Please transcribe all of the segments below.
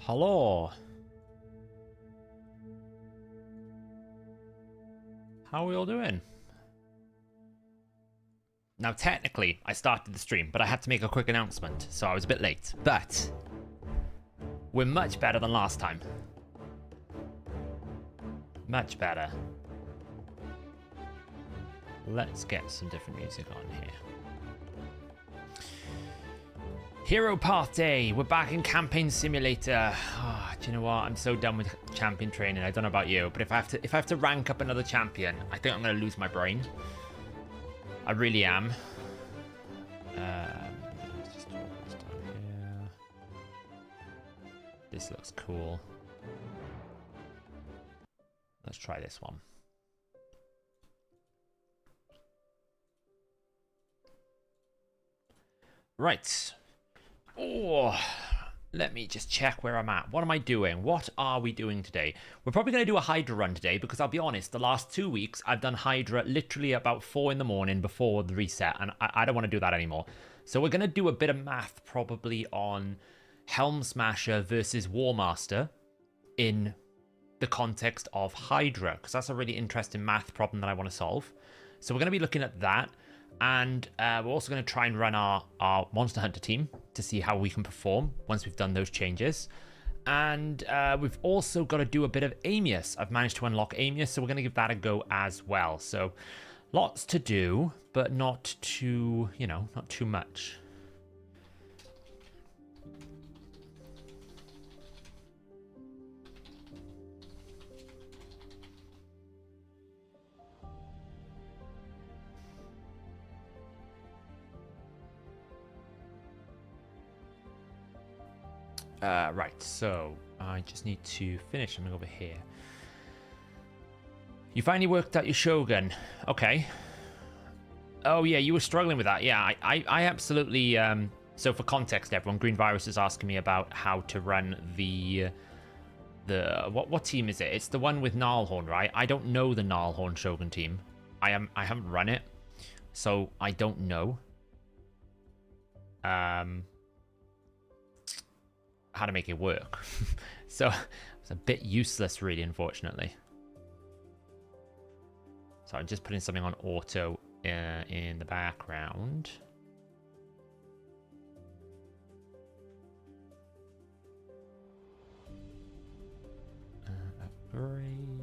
Hello. How are we all doing? Now, technically, I started the stream, but I had to make a quick announcement, so I was a bit late. But we're much better than last time. Much better. Let's get some different music on here. Hero Path Day. We're back in Campaign Simulator. Oh, do you know what? I'm so done with champion training. I don't know about you, but if I have to rank up another champion, I think I'm gonna lose my brain. I really am. Let's just drop this down here. This looks cool. Let's try this one. Right. Oh, let me just check where I'm at. What am I doing? What are we doing today? We're probably going to do a Hydra run today because I'll be honest, the last 2 weeks I've done Hydra literally about 4 in the morning before the reset, and I don't want to do that anymore. So we're going to do a bit of math probably on Helm Smasher versus War Master in the context of Hydra, because that's a really interesting math problem that I want to solve. So we're going to be looking at that. And we're also going to try and run our Monster Hunter team to see how we can perform once we've done those changes. And we've also got to do a bit of Amius. I've managed to unlock Amius, so we're going to give that a go as well. So lots to do, but not too, not too much. Right, so I just need to finish something over here. You finally worked out your Shogun. Okay. Oh, yeah, you were struggling with that. Yeah, I absolutely... So for context, everyone, Green Virus is asking me about how to run the what team is it? It's the one with Gnarlhorn, right? I don't know the Gnarlhorn Shogun team. I haven't run it, so I don't know. How to make it work. So it's a bit useless, really, unfortunately. So I'm just putting something on auto in the background. Upgrade.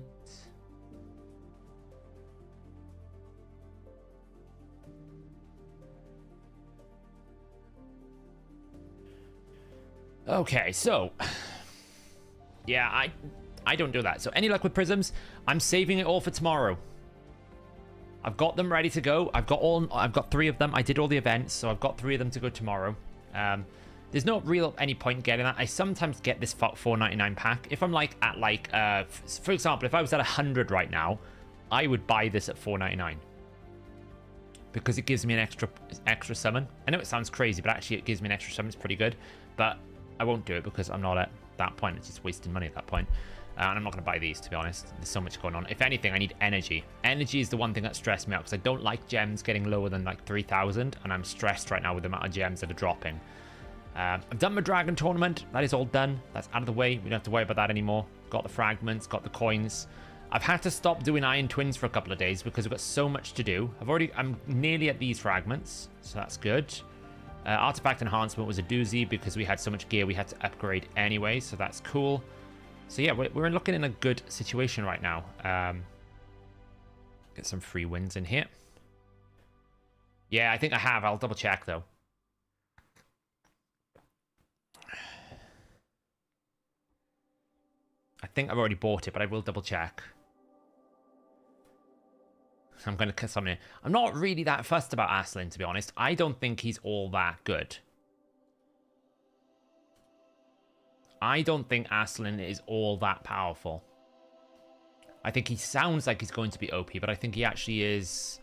Okay, so yeah, I don't do that. So any luck with prisms? I'm saving it all for tomorrow. I've got them ready to go. I've got 3 of them. I did all the events, so I've got 3 of them to go tomorrow. There's no real any point getting that. I sometimes get this $4.99 pack. If I'm like at for example, if I was at 100 right now, I would buy this at $4.99. Because it gives me an extra summon. I know it sounds crazy, but actually it gives me an extra summon. It's pretty good. But I won't do it because I'm not at that point. It's just wasting money at that point. And I'm not going to buy these, to be honest. There's so much going on. If anything, I need energy. Energy is the one thing that stressed me out because I don't like gems getting lower than like 3,000. And I'm stressed right now with the amount of gems that are dropping. I've done my dragon tournament. That is all done. That's out of the way. We don't have to worry about that anymore. Got the fragments, got the coins. I've had to stop doing Iron Twins for a couple of days because we've got so much to do. I'm nearly at these fragments, so that's good. Artifact enhancement was a doozy because we had so much gear we had to upgrade anyway, so that's cool. So yeah, we're looking in a good situation right now. Get some free wins in here. Yeah, I think I have. I'll double check though. I think I've already bought it, but I will double check. I'm going to cut something in. I'm not really that fussed about Aslan, to be honest. I don't think he's all that good. I don't think Aslan is all that powerful. I think he sounds like he's going to be OP, but I think he actually is...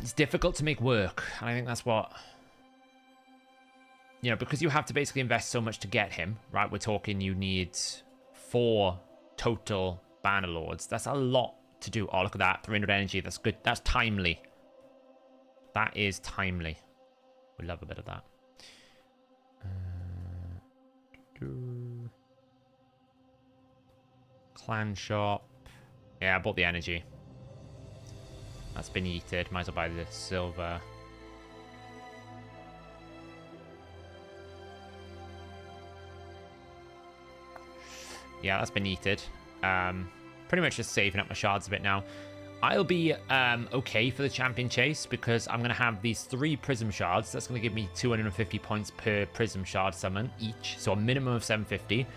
It's difficult to make work, and I think that's what... because you have to basically invest so much to get him, right? We're talking you need 4 total Banner Lords. That's a lot to do. Oh, look at that. 300 energy. That's good. That's timely. That is timely. We love a bit of that. Clan shop. Yeah, I bought the energy. That's been yeeted. Might as well buy the silver. Yeah, that's been yeeted. Pretty much just saving up my shards a bit now. I'll be okay for the champion chase because I'm going to have these 3 prism shards. That's going to give me 250 points per prism shard summon each. So a minimum of 750.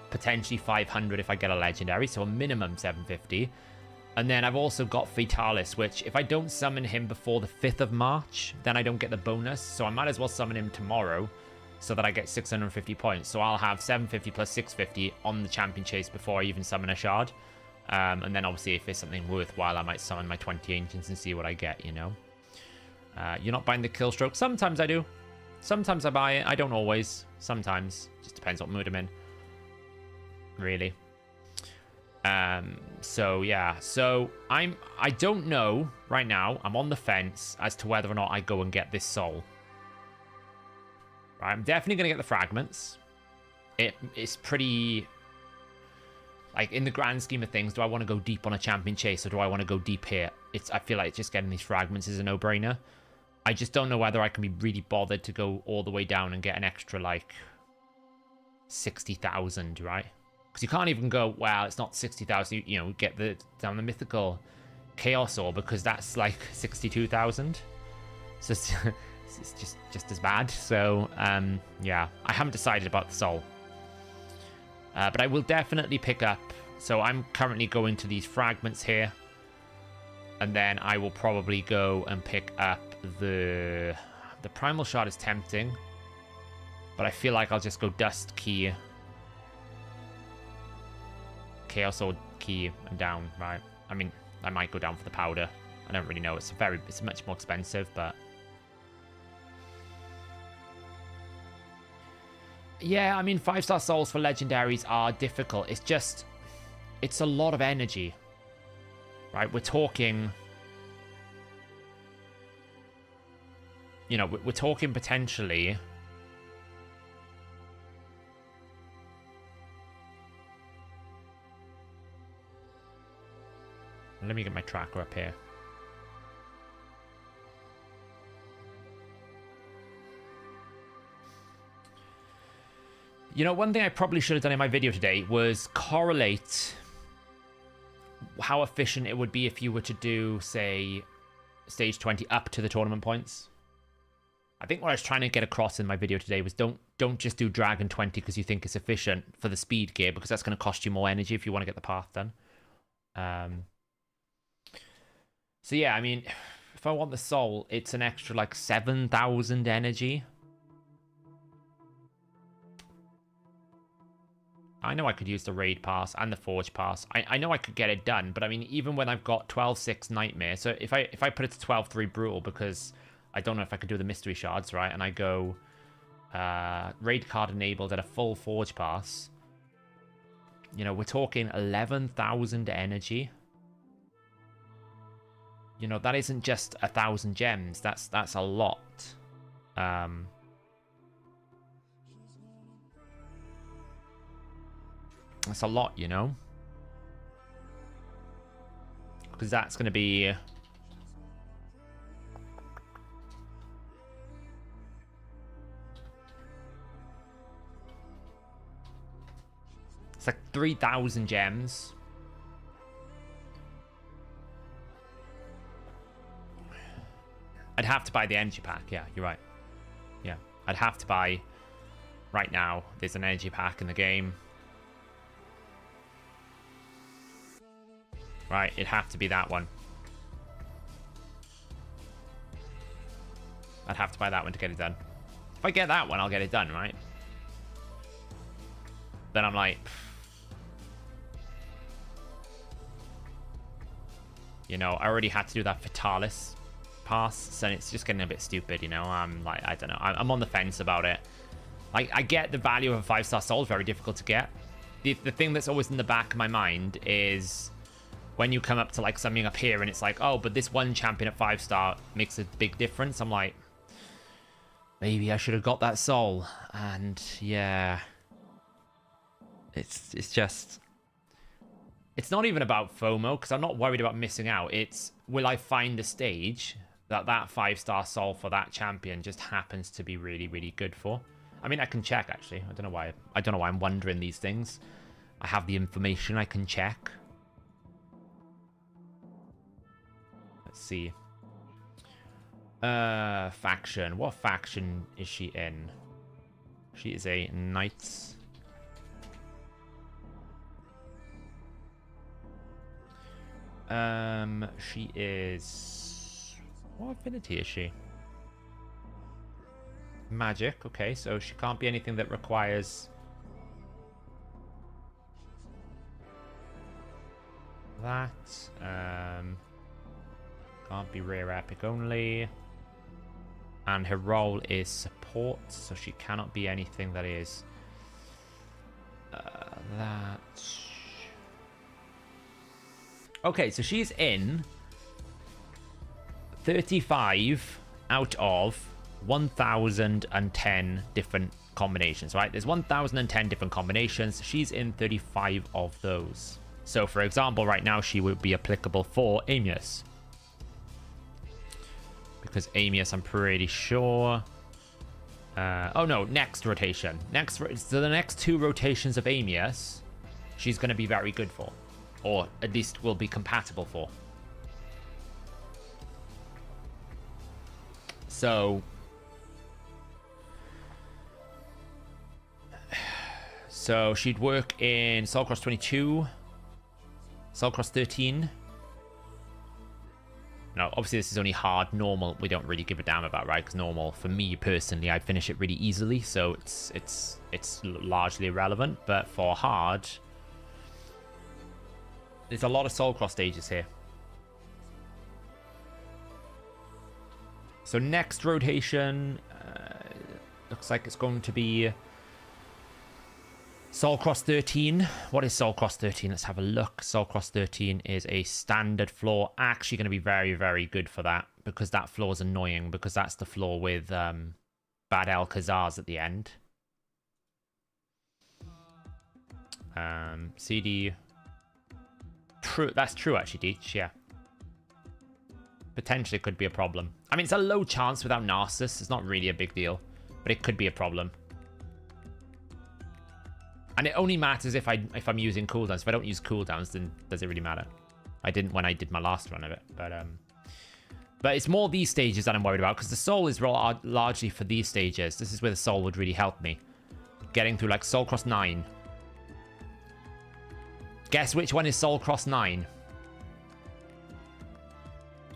Potentially 500 if I get a legendary. So a minimum 750. And then I've also got Fatalis, which if I don't summon him before the 5th of March, then I don't get the bonus. So I might as well summon him tomorrow so that I get 650 points. So I'll have 750 plus 650 on the champion chase before I even summon a shard. And then obviously if it's something worthwhile, I might summon my 20 ancients and see what I get, you know. You're not buying the kill stroke. Sometimes I do. Sometimes I buy it. I don't always. Sometimes. Just depends what mood I'm in. Really. So yeah. So I don't know right now. I'm on the fence as to whether or not I go and get this soul. Right, I'm definitely going to get the fragments. It's pretty... Like, in the grand scheme of things, do I want to go deep on a champion chase or do I want to go deep here? I feel like just getting these fragments is a no-brainer. I just don't know whether I can be really bothered to go all the way down and get an extra, like, 60,000, right? Because you can't even go, well, it's not 60,000, you know, get down the mythical chaos ore because that's, like, 62,000. So it's just as bad. So, yeah, I haven't decided about the soul. But I will definitely pick up. So I'm currently going to these fragments here. And then I will probably go and pick up the primal shard is tempting. But I feel like I'll just go dust key. Chaos sword key and down, right? I mean, I might go down for the powder. I don't really know. It's much more expensive, but... Yeah, I mean, 5-star souls for legendaries are difficult. It's a lot of energy. Right? We're talking... You know, we're talking potentially... Let me get my tracker up here. You know, one thing I probably should have done in my video today was correlate how efficient it would be if you were to do, say, stage 20 up to the tournament points. I think what I was trying to get across in my video today was don't just do Dragon 20 because you think it's efficient for the speed gear, because that's going to cost you more energy if you want to get the path done. So yeah, I mean, if I want the soul, it's an extra like 7,000 energy. I know I could use the raid pass and the forge pass. I know I could get it done, but I mean, even when I've got 12-6 nightmare, so if I put it to 12-3 brutal, because I don't know if I could do the mystery shards, right? And I go raid card enabled at a full forge pass. You know, we're talking 11,000 energy. You know, that isn't just 1,000 gems. That's a lot. That's a lot, you know? Because that's going to be... It's like 3,000 gems. I'd have to buy the energy pack. Yeah, you're right. Yeah, I'd have to buy... Right now, there's an energy pack in the game. Right, it'd have to be that one. I'd have to buy that one to get it done. If I get that one, I'll get it done, right? Then I'm like... You know, I already had to do that Fatalis pass, so it's just getting a bit stupid, you know? I'm like, I don't know. I'm on the fence about it. Like, I get the value of a 5-star soul is very difficult to get. The thing that's always in the back of my mind is... When you come up to like something up here and it's like, oh, but this one champion at 5-star makes a big difference. I'm like, maybe I should have got that soul. And yeah, It's just... It's not even about FOMO, because I'm not worried about missing out. It's, will I find a stage that 5-star soul for that champion just happens to be really, really good for? I mean, I can check, actually. I don't know why I'm wondering these things. I have the information, I can check. Let's see. Faction. What faction is she in? She is a Knights. She is... What affinity is she? Magic, okay, so she can't be anything that requires... that. Can't be rare epic only. And her role is support, so she cannot be anything that is... that... Okay, so she's in 35 out of 1,010 different combinations, right? There's 1,010 different combinations. She's in 35 of those. So, for example, right now, she would be applicable for Amius. Because Amius, I'm pretty sure... oh, no, next rotation. So the next 2 rotations of Amius, she's going to be very good for. Or at least will be compatible for. So she'd work in Soul Cross 22, Soul Cross 13. No, obviously this is only hard. Normal, we don't really give a damn about, right? Because normal, for me personally, I finish it really easily, so it's largely irrelevant. But for hard... There's a lot of Soul Cross stages here. So next rotation, looks like it's going to be Soul Cross 13. What is Soul Cross 13? Let's have a look. Soul Cross 13 is a standard floor. Actually going to be very, very good for that, because that floor is annoying, because that's the floor with Bad Alcazars at the end. CD... True, that's true actually, Deech, yeah. Potentially could be a problem. I mean, it's a low chance without Narcissus. It's not really a big deal, but it could be a problem. And it only matters if I'm using cooldowns. If I don't use cooldowns, then does it really matter? I didn't when I did my last run of it, but it's more these stages that I'm worried about, because the soul is largely for these stages. This is where the soul would really help me. Getting through like Soul Cross 9. Guess which one is Soul Cross 9?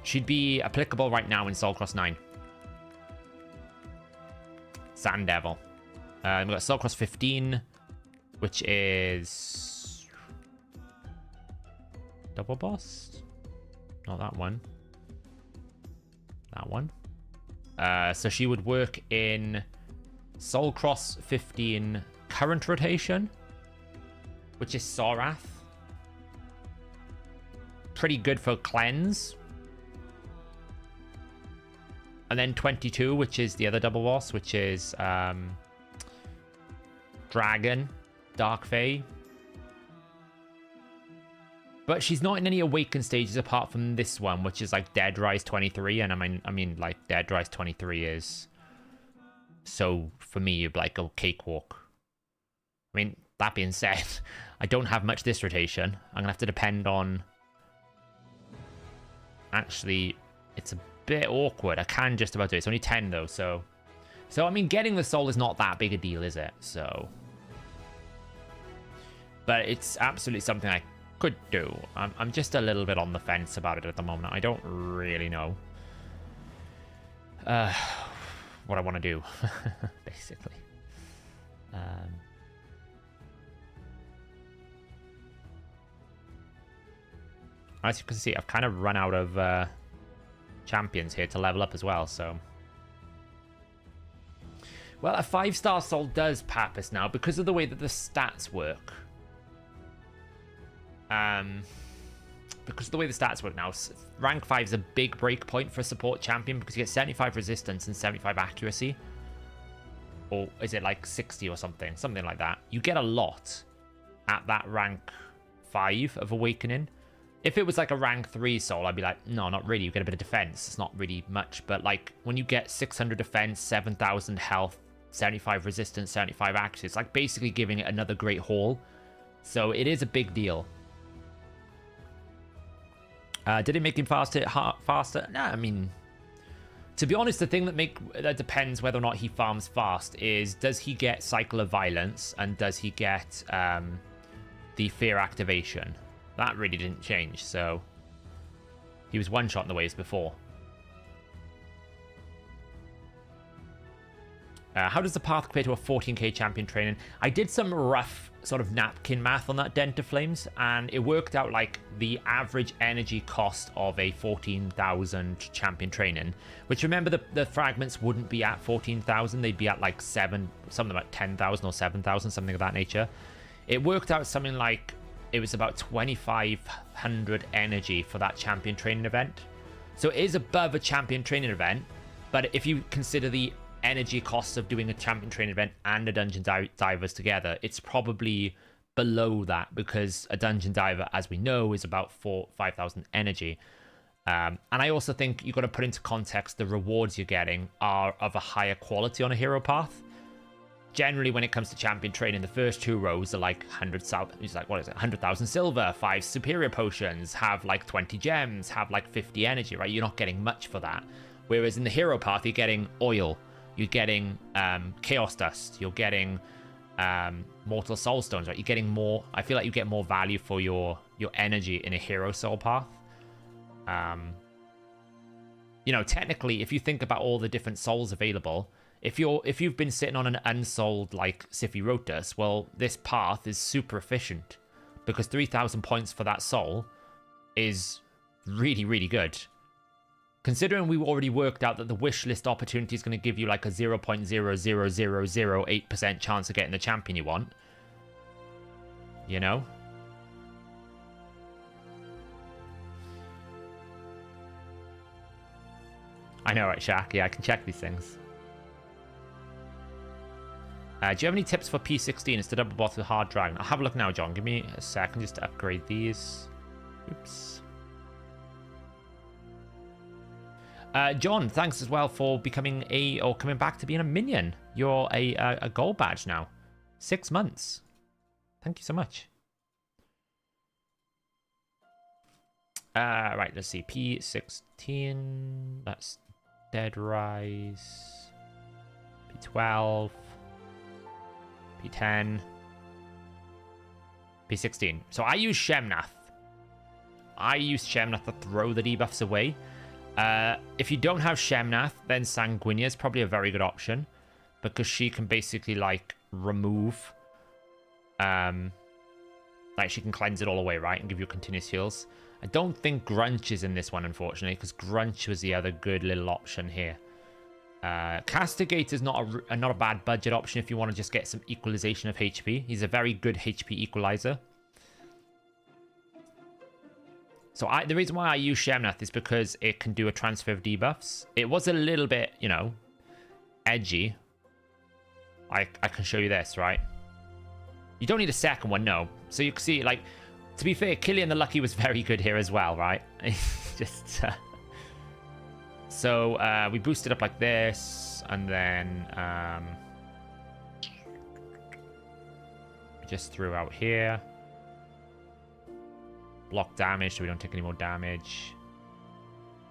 She'd be applicable right now in Soul Cross 9. Sand Devil. We've got Soul Cross 15, which is... Double Boss? Not that one. That one. So she would work in Soul Cross 15 current rotation, which is Sorath. Pretty good for cleanse. And then 22, which is the other double boss, which is Dragon, Dark Fae. But she's not in any awakened stages apart from this one, which is like Dead Rise 23. And I mean, like Dead Rise 23 is so for me like a cakewalk. I mean, that being said, I don't have much this rotation. I'm gonna have to depend on. Actually, it's a bit awkward. I can just about do it. It's only 10 though, so I mean, getting the soul is not that big a deal, is it? So, but it's absolutely something I could do. I'm just a little bit on the fence about it at the moment. I don't really know what I want to do, basically. As you can see, I've kind of run out of champions here to level up as well, so... Well, a 5-star soul does Pappas now because of the way that the stats work. Because of the way the stats work now, rank 5 is a big break point for a support champion because you get 75 resistance and 75 accuracy. Or is it like 60 or something? Something like that. You get a lot. at that rank 5 of Awakening. If it was like a rank 3 soul, I'd be like, no, not really. You get a bit of defense. It's not really much. But like when you get 600 defense, 7,000 health, 75 resistance, 75 accuracy, it's like basically giving it another great haul. So it is a big deal. Did it make him faster? Nah, I mean, to be honest, the thing that depends whether or not he farms fast is, does he get Cycle of Violence and does he get the Fear activation? That really didn't change, so he was one shot in the waves before. How does the path compare to a 14k champion training? I did some rough sort of napkin math on that Den to Flames, and it worked out like the average energy cost of a 14,000 champion training, which, remember, the fragments wouldn't be at 14,000, they'd be at like something like 10,000 or 7,000, something of that nature. It worked out something like it was about 2,500 energy for that champion training event. So it is above a champion training event, but if you consider the energy costs of doing a champion training event and a dungeon divers together, it's probably below that, because a dungeon diver, as we know, is about 5,000 energy. And I also think you've got to put into context the rewards you're getting are of a higher quality on a hero path. Generally, when it comes to champion training, the first 2 rows are like 100,000. It's like, what is it? 100,000 silver, 5 superior potions, have like 20 gems, have like 50 energy, right? You're not getting much for that. Whereas in the hero path, you're getting oil, you're getting chaos dust, you're getting mortal soul stones, right? You're getting more. I feel like you get more value for your energy in a hero soul path. You know, technically, if you think about all the different souls available, if you've been sitting on an unsold like Siphi Rotus, well, this path is super efficient, because 3,000 points for that soul is really, really good. Considering we already worked out that the wish list opportunity is going to give you like a 0.00008% chance of getting the champion you want. You know? I know, right, Shaq? Yeah, I can check these things. Do you have any tips for P16 instead of double boss with hard dragon? I'll have a look now, John. Give me a second just to upgrade these. Oops. John, thanks as well for becoming coming back to being a minion. You're a gold badge now. 6 months. Thank you so much. Right, let's see. P16. That's Dead Rise. P12. P10. P16. So I use Shemnath. I use Shemnath to throw the debuffs away. If you don't have Shemnath, then Sanguinia is probably a very good option, because she can basically like remove, like she can cleanse it all away, right, and give you continuous heals. I don't think Grunch is in this one, unfortunately, because Grunch was the other good little option here. Castigate is not a bad budget option if you want to just get some equalization of HP. He's a very good HP equalizer. So the reason why I use Shemnath is because it can do a transfer of debuffs. It was a little bit, you know, edgy. I can show you this, right? You don't need a second one, no. So you can see, like, to be fair, Killian the Lucky was very good here as well, right? Just... So we boosted up like this, and then just threw out here. Block damage so we don't take any more damage.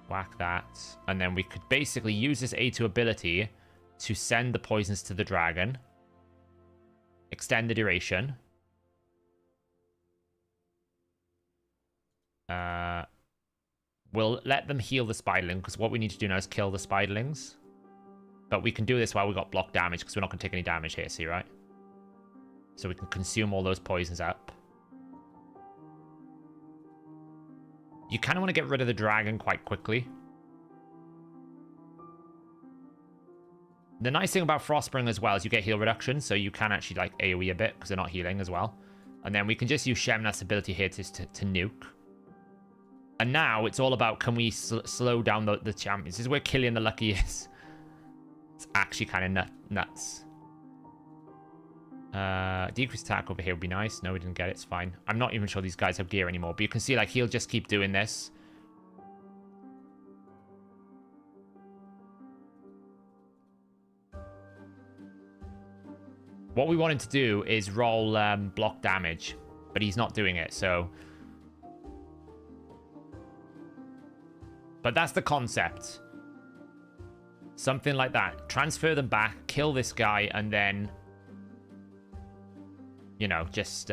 Whack that. And then we could basically use this A2 ability to send the poisons to the dragon. Extend the duration. We'll let them heal the spiderling, because what we need to do now is kill the spiderlings. But we can do this while we got block damage, because we're not going to take any damage here, see, right? So we can consume all those poisons up. You kind of want to get rid of the dragon quite quickly. The nice thing about Frostspring as well is you get heal reduction, so you can actually like AoE a bit, because they're not healing as well. And then we can just use Shemnath's ability here to nuke. And now it's all about, can we slow down the champions? This is where Killian the Lucky is. It's actually kind of nuts. Decrease attack over here would be nice. No, we didn't get it. It's fine. I'm not even sure these guys have gear anymore. But you can see, like, he'll just keep doing this. What we want him to do is roll block damage. But he's not doing it, so... But that's the concept. Something like that. Transfer them back, kill this guy, and then... You know, just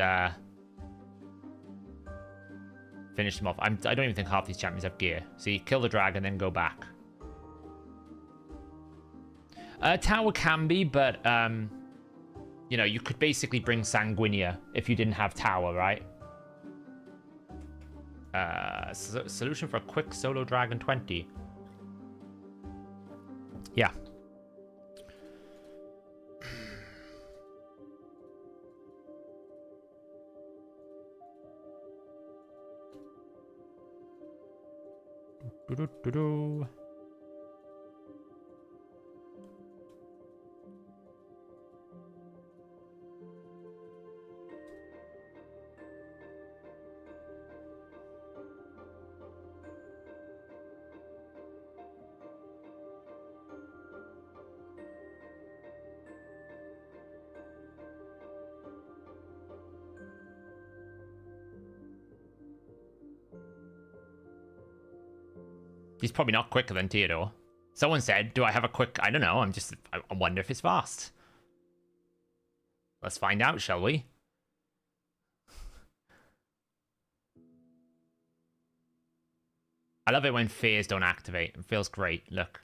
finish them off. I don't even think half these champions have gear. See, kill the dragon, then go back. Tower can be, but you know, you could basically bring Sanguinia if you didn't have tower, right? Solution for a quick solo dragon 20. Yeah. Do-do-do-do. He's probably not quicker than Theodore. Someone said, do I have a quick... I don't know. I wonder if it's fast. Let's find out, shall we? I love it when fears don't activate. It feels great. Look.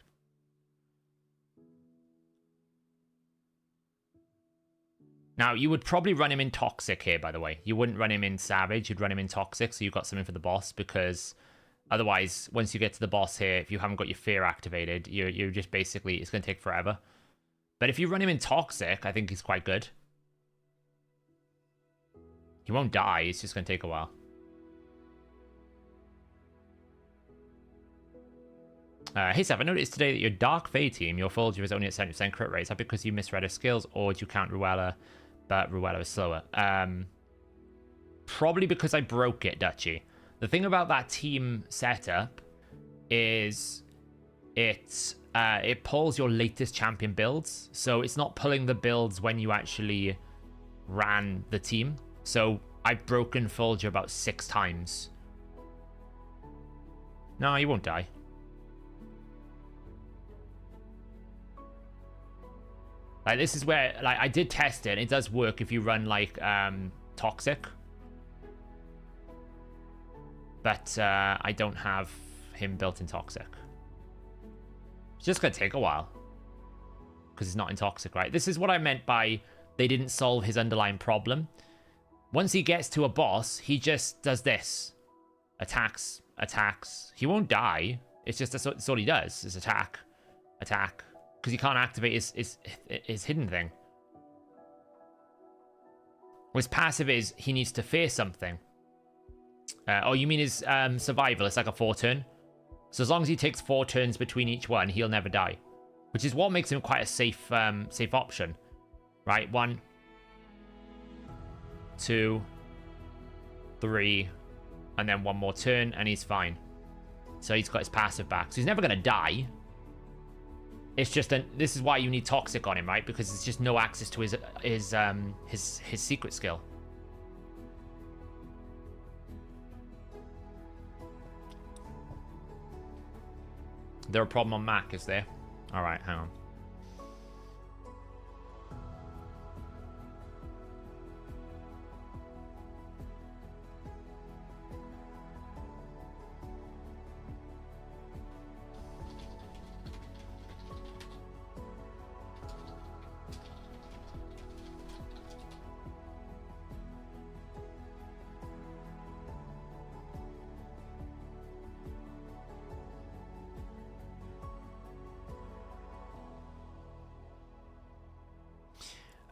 Now, you would probably run him in Toxic here, by the way. You wouldn't run him in Savage. You'd run him in Toxic, so you've got something for the boss, because... Otherwise, once you get to the boss here, if you haven't got your fear activated, you're just basically... It's going to take forever. But if you run him in Toxic, I think he's quite good. He won't die. It's just going to take a while. Hey, Seth, I noticed today that your Dark Fae team, your Fulgur is only at 70% crit rate. Is that because you misread her skills, or do you count Ruella, but Ruella is slower? Probably because I broke it, Dutchy. The thing about that team setup is it pulls your latest champion builds. So it's not pulling the builds when you actually ran the team. So I've broken Fulgur about 6 times. No, you won't die. Like, this is where, like, I did test it, and it does work if you run, like, Toxic. But I don't have him built in Toxic. It's just going to take a while. Because he's not in Toxic, right? This is what I meant by they didn't solve his underlying problem. Once he gets to a boss, he just does this. Attacks, attacks. He won't die. It's just that's all he does, is attack, attack. Because he can't activate his hidden thing. His passive is he needs to fear something. Oh, you mean his survival? It's like a 4-turn. So as long as he takes 4 turns between each one, he'll never die. Which is what makes him quite a safe option. Right? 1, 2, 3, and then 1 more turn, and he's fine. So he's got his passive back. So he's never going to die. It's just this is why you need Toxic on him, right? Because it's just no access to his secret skill. There a problem on Mac, is there? All right, hang on.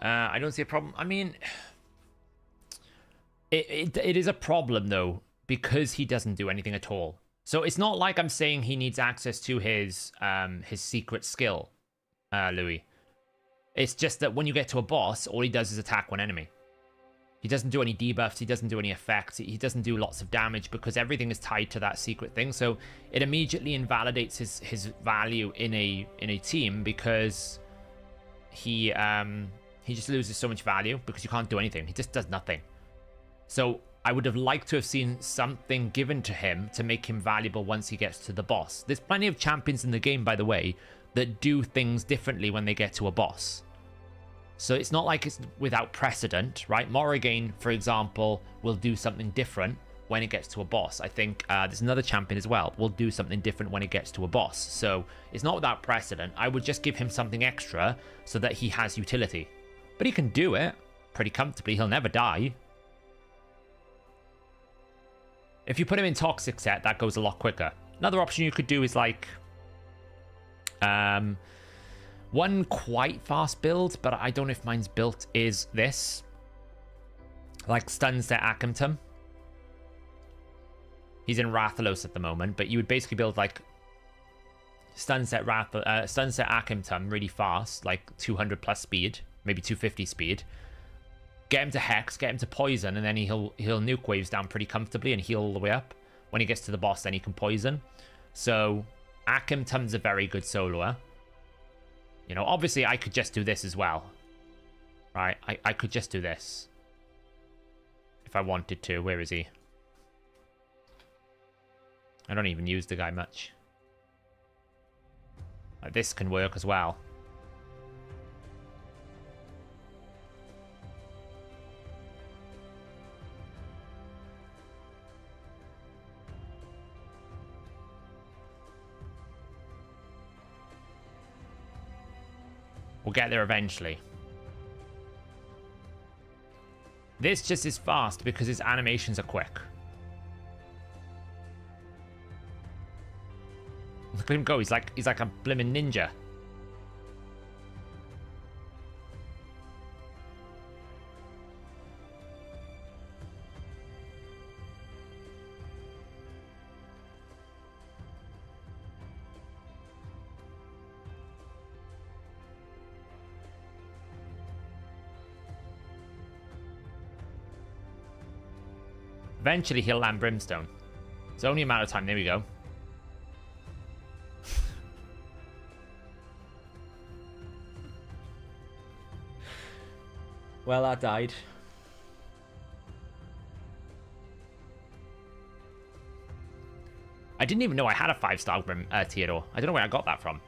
I don't see a problem. I mean, it is a problem, though, because he doesn't do anything at all. So it's not like I'm saying he needs access to his secret skill, Louis. It's just that when you get to a boss, all he does is attack one enemy. He doesn't do any debuffs, he doesn't do any effects, he doesn't do lots of damage because everything is tied to that secret thing. So it immediately invalidates his value in a team because he just loses so much value because you can't do anything. He just does nothing. So I would have liked to have seen something given to him to make him valuable once he gets to the boss. There's plenty of champions in the game, by the way, that do things differently when they get to a boss. So it's not like it's without precedent, right? Morrigan, for example, will do something different when it gets to a boss. I think there's another champion as well, will do something different when it gets to a boss. So it's not without precedent. I would just give him something extra so that he has utility. But he can do it pretty comfortably. He'll never die. If you put him in Toxic set, that goes a lot quicker. Another option you could do is like... one quite fast build, but I don't know if mine's built, is this. Like Stun Set Akimtum. He's in Rathalos at the moment, but you would basically build like Stun Set Akimtum really fast, like 200 plus speed, maybe 250 speed. Get him to Hex, get him to Poison, and then he'll nuke waves down pretty comfortably and heal all the way up. When he gets to the boss, then he can Poison. So Akimtum's a very good soloer. You know, obviously I could just do this as well. Right? I could just do this. If I wanted to. Where is he? I don't even use the guy much. Like, this can work as well. We'll get there eventually. This just is fast because his animations are quick. Look at him go. He's like a blimmin' ninja. Eventually he'll land Brimstone. It's only a matter of time. There we go. Well, I died. I didn't even know I had a 5-star Theodore. I don't know where I got that from.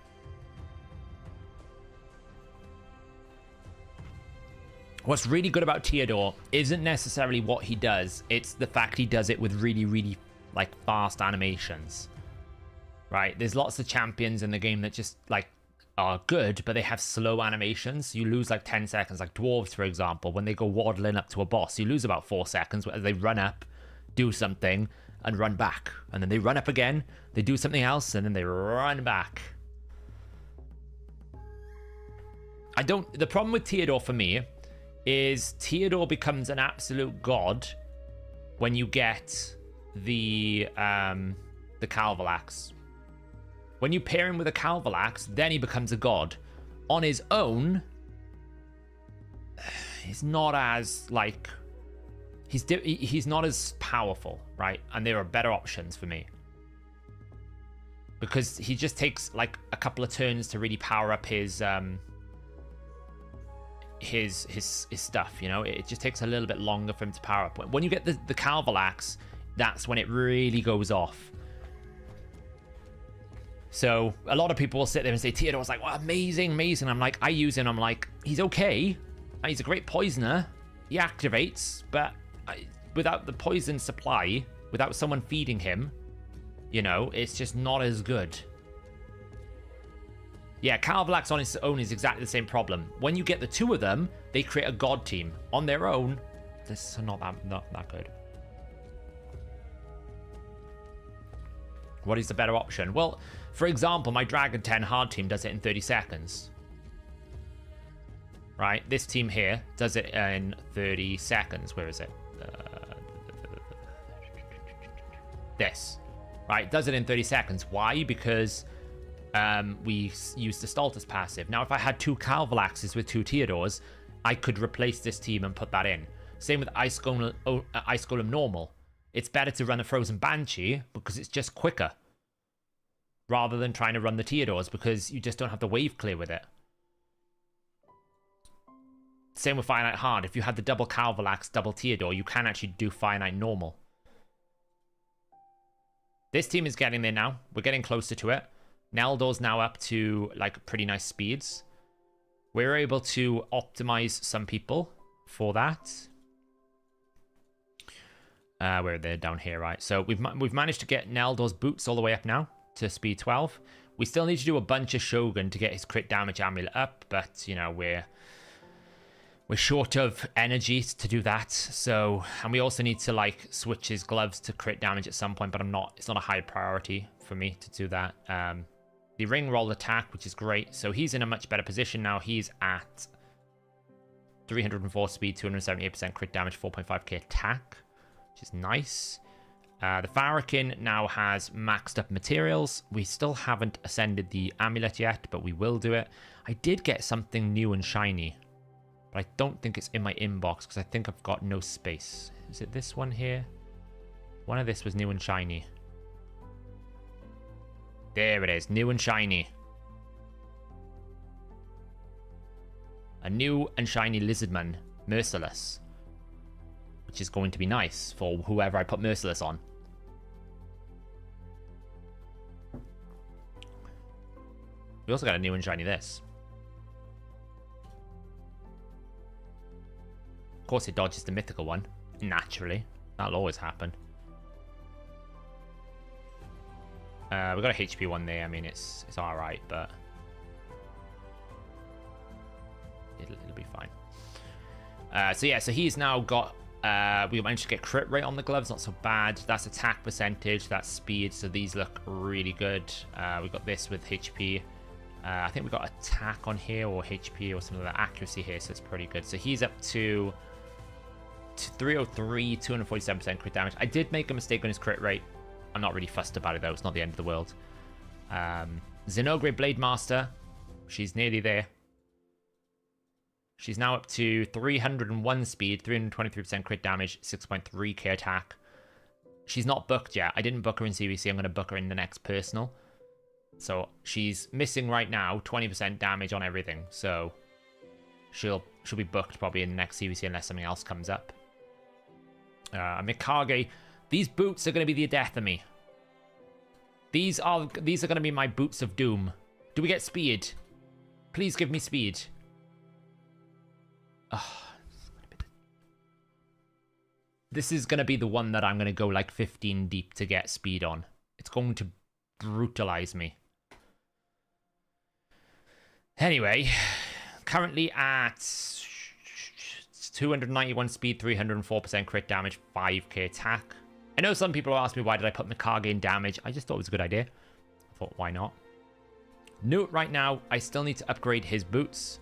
What's really good about Theodore isn't necessarily what he does. It's the fact he does it with really, really, like, fast animations. Right? There's lots of champions in the game that just, like, are good, but they have slow animations. You lose, like, 10 seconds. Like Dwarves, for example, when they go waddling up to a boss, you lose about 4 seconds as they run up, do something, and run back. And then they run up again, they do something else, and then they run back. The problem with Theodore for me is Theodore becomes an absolute god when you get the Calvalax. When you pair him with a Calvalax, then he becomes a god. On his own, he's not as, like... He's not as powerful, right? And there are better options for me. Because he just takes, like, a couple of turns to really power up his stuff, you know? It just takes a little bit longer for him to power up. When you get the Calvalax, that's when it really goes off. So a lot of people will sit there and say, Theodore's like, well, amazing, amazing. I'm like, I use him, I'm like, he's okay. He's a great poisoner. He activates, but without the poison supply, without someone feeding him, you know, it's just not as good. Yeah, Calvalax on its own is exactly the same problem. When you get the two of them, they create a god team. On their own, this is not that good. What is the better option? Well, for example, my Dragon 10 hard team does it in 30 seconds. Right? This team here does it in 30 seconds. Where is it? This. Right? Does it in 30 seconds. Why? Because we used the Stultus passive. Now, if I had 2 Calvalaxes with 2 Teodors, I could replace this team and put that in. Same with Ice Golem normal. It's better to run a Frozen Banshee because it's just quicker, rather than trying to run the Teodors because you just don't have the wave clear with it. Same with Finite Hard. If you had the double Calvalax, double Teodor, you can actually do Finite normal. This team is getting there now. We're getting closer to it. Neldor's now up to like pretty nice speeds. We're able to optimize some people for that. Where they're down here, right? So we've managed to get Neldor's boots all the way up now to speed 12. We still need to do a bunch of Shogun to get his crit damage amulet up, but you know, we're short of energy to do that. So, and we also need to like switch his gloves to crit damage at some point, but it's not a high priority for me to do that. The ring roll attack, which is great. So he's in a much better position now. He's at 304 speed, 278% crit damage, 4.5k attack, which is nice. The Farrakhan now has maxed up materials. We still haven't ascended the amulet yet, but we will do it. I did get something new and shiny, but I don't think it's in my inbox because I think I've got no space. Is it this one here? One of this was new and shiny. There it is, new and shiny. A new and shiny Lizardman, Merciless, which is going to be nice for whoever I put Merciless on. We also got a new and shiny this. Of course it dodges the mythical one, naturally. That'll always happen. We got a HP one there. I mean, it's alright, but it'll be fine. So yeah, so he's now got we managed to get crit rate on the gloves, not so bad. That's attack percentage, that's speed, so these look really good. We got this with HP. I think we got attack on here, or HP, or something like that. Accuracy here, so it's pretty good. So he's up to 303, 247% crit damage. I did make a mistake on his crit rate. I'm not really fussed about it, though. It's not the end of the world. Zenogre Blade Master. She's nearly there. She's now up to 301 speed, 323% crit damage, 6.3k attack. She's not booked yet. I didn't book her in CVC. I'm going to book her in the next personal. So she's missing right now 20% damage on everything. So she'll be booked probably in the next CVC unless something else comes up. Mikage. These boots are going to be the death of me. These are going to be my boots of doom. Do we get speed? Please give me speed. This is going to be the one that I'm going to go like 15 deep to get speed on. It's going to brutalize me. Anyway, currently at 291 speed, 304% crit damage, 5k attack. I know some people ask me why did I put Mikage in damage. I just thought it was a good idea. I thought, why not? Note right now, I still need to upgrade his boots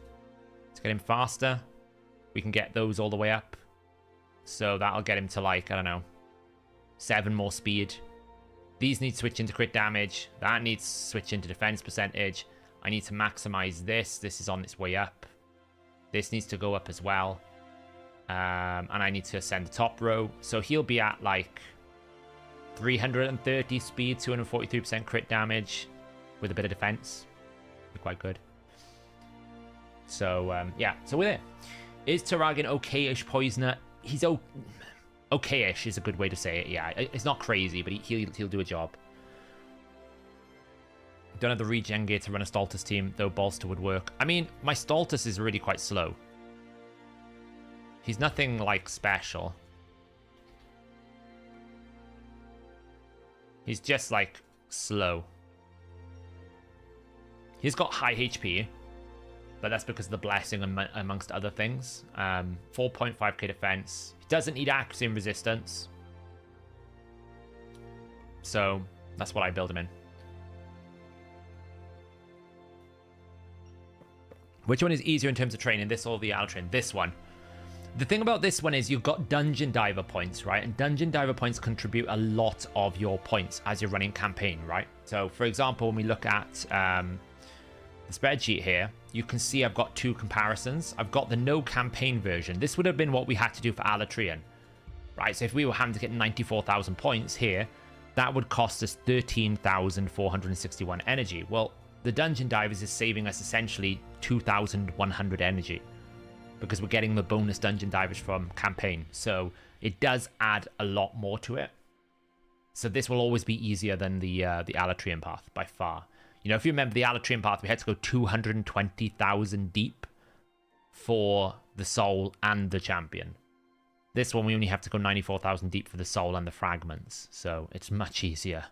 to get him faster. We can get those all the way up. So that'll get him to like, I don't know, 7 more speed. These need to switch into crit damage. That needs to switch into defense percentage. I need to maximize this. This is on its way up. This needs to go up as well. And I need to ascend the top row. So he'll be at like 330 speed, 243% crit damage with a bit of defense. Be quite good. So, yeah. So we're there. Is Taragan okay-ish poisoner? He's okay-ish is a good way to say it. Yeah, it's not crazy, but he'll do a job. Don't have the regen gear to run a Stultus team, though Bolster would work. I mean, my Stultus is really quite slow. He's nothing like special. He's just like slow. He's got high HP, but that's because of the blessing amongst other things. 4.5k defense. He doesn't need accuracy and resistance. So that's what I build him in. Which one is easier in terms of training? This or the Altrin? This one. The thing about this one is you've got dungeon diver points, right? And dungeon diver points contribute a lot of your points as you're running campaign, right? So for example, when we look at the spreadsheet here, you can see I've got two comparisons. I've got the no campaign version. This would have been what we had to do for Alatrian, right? So if we were having to get 94,000 points here, that would cost us 13,461 energy. Well, the dungeon divers is saving us essentially 2,100 energy, because we're getting the bonus dungeon divers from campaign. So it does add a lot more to it. So this will always be easier than the Alatrian path by far. You know, if you remember the Alatrian path, we had to go 220,000 deep for the soul and the champion. This one, we only have to go 94,000 deep for the soul and the fragments. So it's much easier.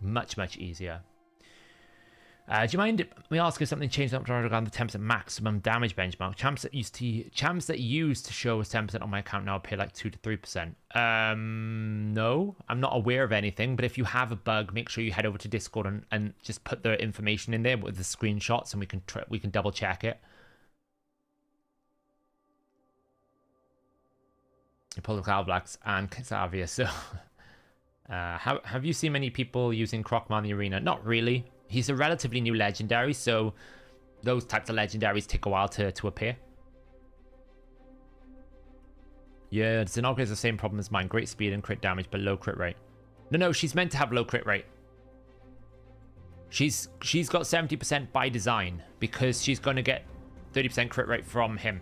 Much, much easier. Do you mind me asking if something changed up regarding the 10% maximum damage benchmark? Champs that used to show as 10% on my account now appear like 2 to 3%. No, I'm not aware of anything. But if you have a bug, make sure you head over to Discord and just put the information in there with the screenshots, and we can double check it. You pull the Cloud Blacks and Xavier. So, have you seen many people using Crocman in the arena? Not really. He's a relatively new legendary, so those types of legendaries take a while to appear. Yeah, Zinogre has the same problem as mine. Great speed and crit damage, but low crit rate. No, she's meant to have low crit rate. She's got 70% by design, because she's going to get 30% crit rate from him.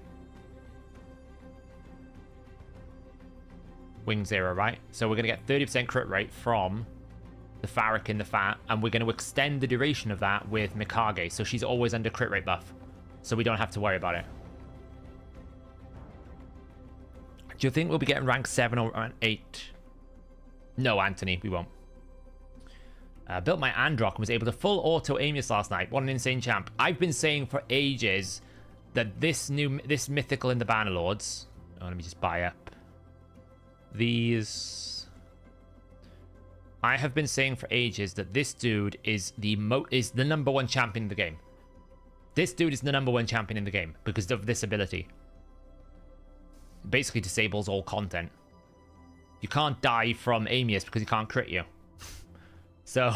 Wing 0, right? So we're going to get 30% crit rate from the Farrak in the Fat, and we're going to extend the duration of that with Mikage, so she's always under crit rate buff, so we don't have to worry about it. Do you think we'll be getting rank 7 or rank 8? No, Anthony, we won't. Built my Androck and was able to full auto Amius last night. What an insane champ. I've been saying for ages that this mythical in the Bannerlords... Oh, let me just buy up these... I have been saying for ages that this dude is the number one champion in the game. This dude is the number one champion in the game because of this ability. Basically disables all content. You can't die from Amius because he can't crit you. So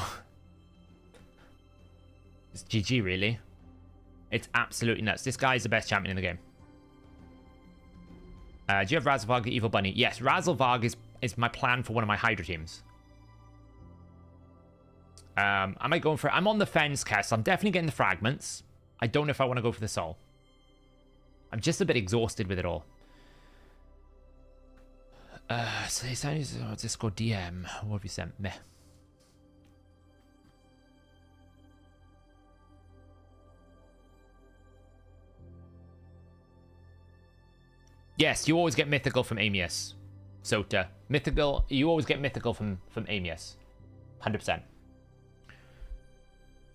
it's GG, really. It's absolutely nuts. This guy is the best champion in the game. Do you have Razzlevarg the Evil Bunny? Yes, Razzlevarg is my plan for one of my Hydra teams. Am I going for it? I'm on the fence, Kess. I'm definitely getting the fragments. I don't know if I want to go for the soul. I'm just a bit exhausted with it all. So they sent you Discord DM. What have you sent me? Yes, you always get mythical from Amius. Sota. Mythical, you always get mythical from Amius. 100%.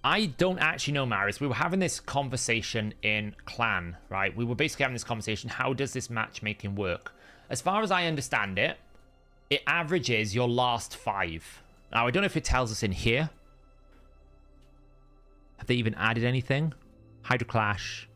I don't actually know, Maris. We were having this conversation in Clan, right? We were basically having this conversation. How does this matchmaking work? As far as I understand it, it averages your last 5. Now, I don't know if it tells us in here. Have they even added anything? Hydro Clash.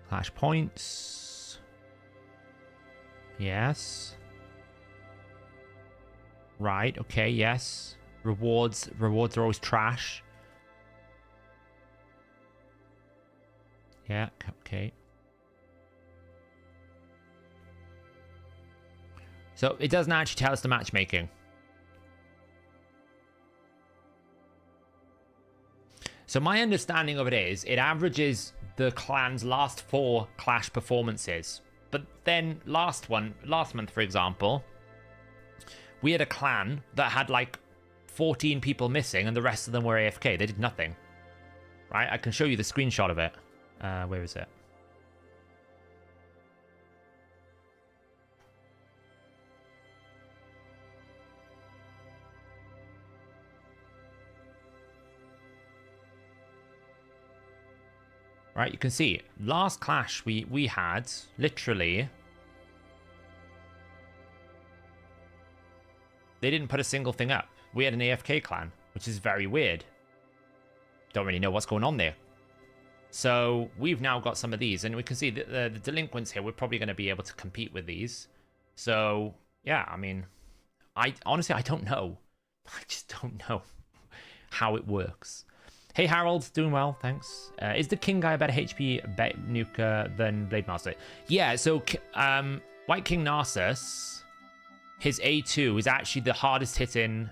Clash points. Yes. Right, okay, yes. Rewards are always trash. Yeah, okay. So it doesn't actually tell us the matchmaking. So my understanding of it is, it averages the clan's last 4 Clash performances. But then last month, for example, we had a clan that had like 14 people missing and the rest of them were AFK. They did nothing. Right? I can show you the screenshot of it. Where is it? right? You can see, last clash we had, literally, they didn't put a single thing up. We had an AFK clan, which is very weird. Don't really know what's going on there. So we've now got some of these, and we can see that the delinquents here, we're probably going to be able to compete with these. So, yeah, I mean, honestly, I don't know. I just don't know how it works. Hey, Harold, doing well, thanks. Is the King guy a better HP nuker than Blade Master? Yeah, so White King Narcissus, his A2 is actually the hardest hitting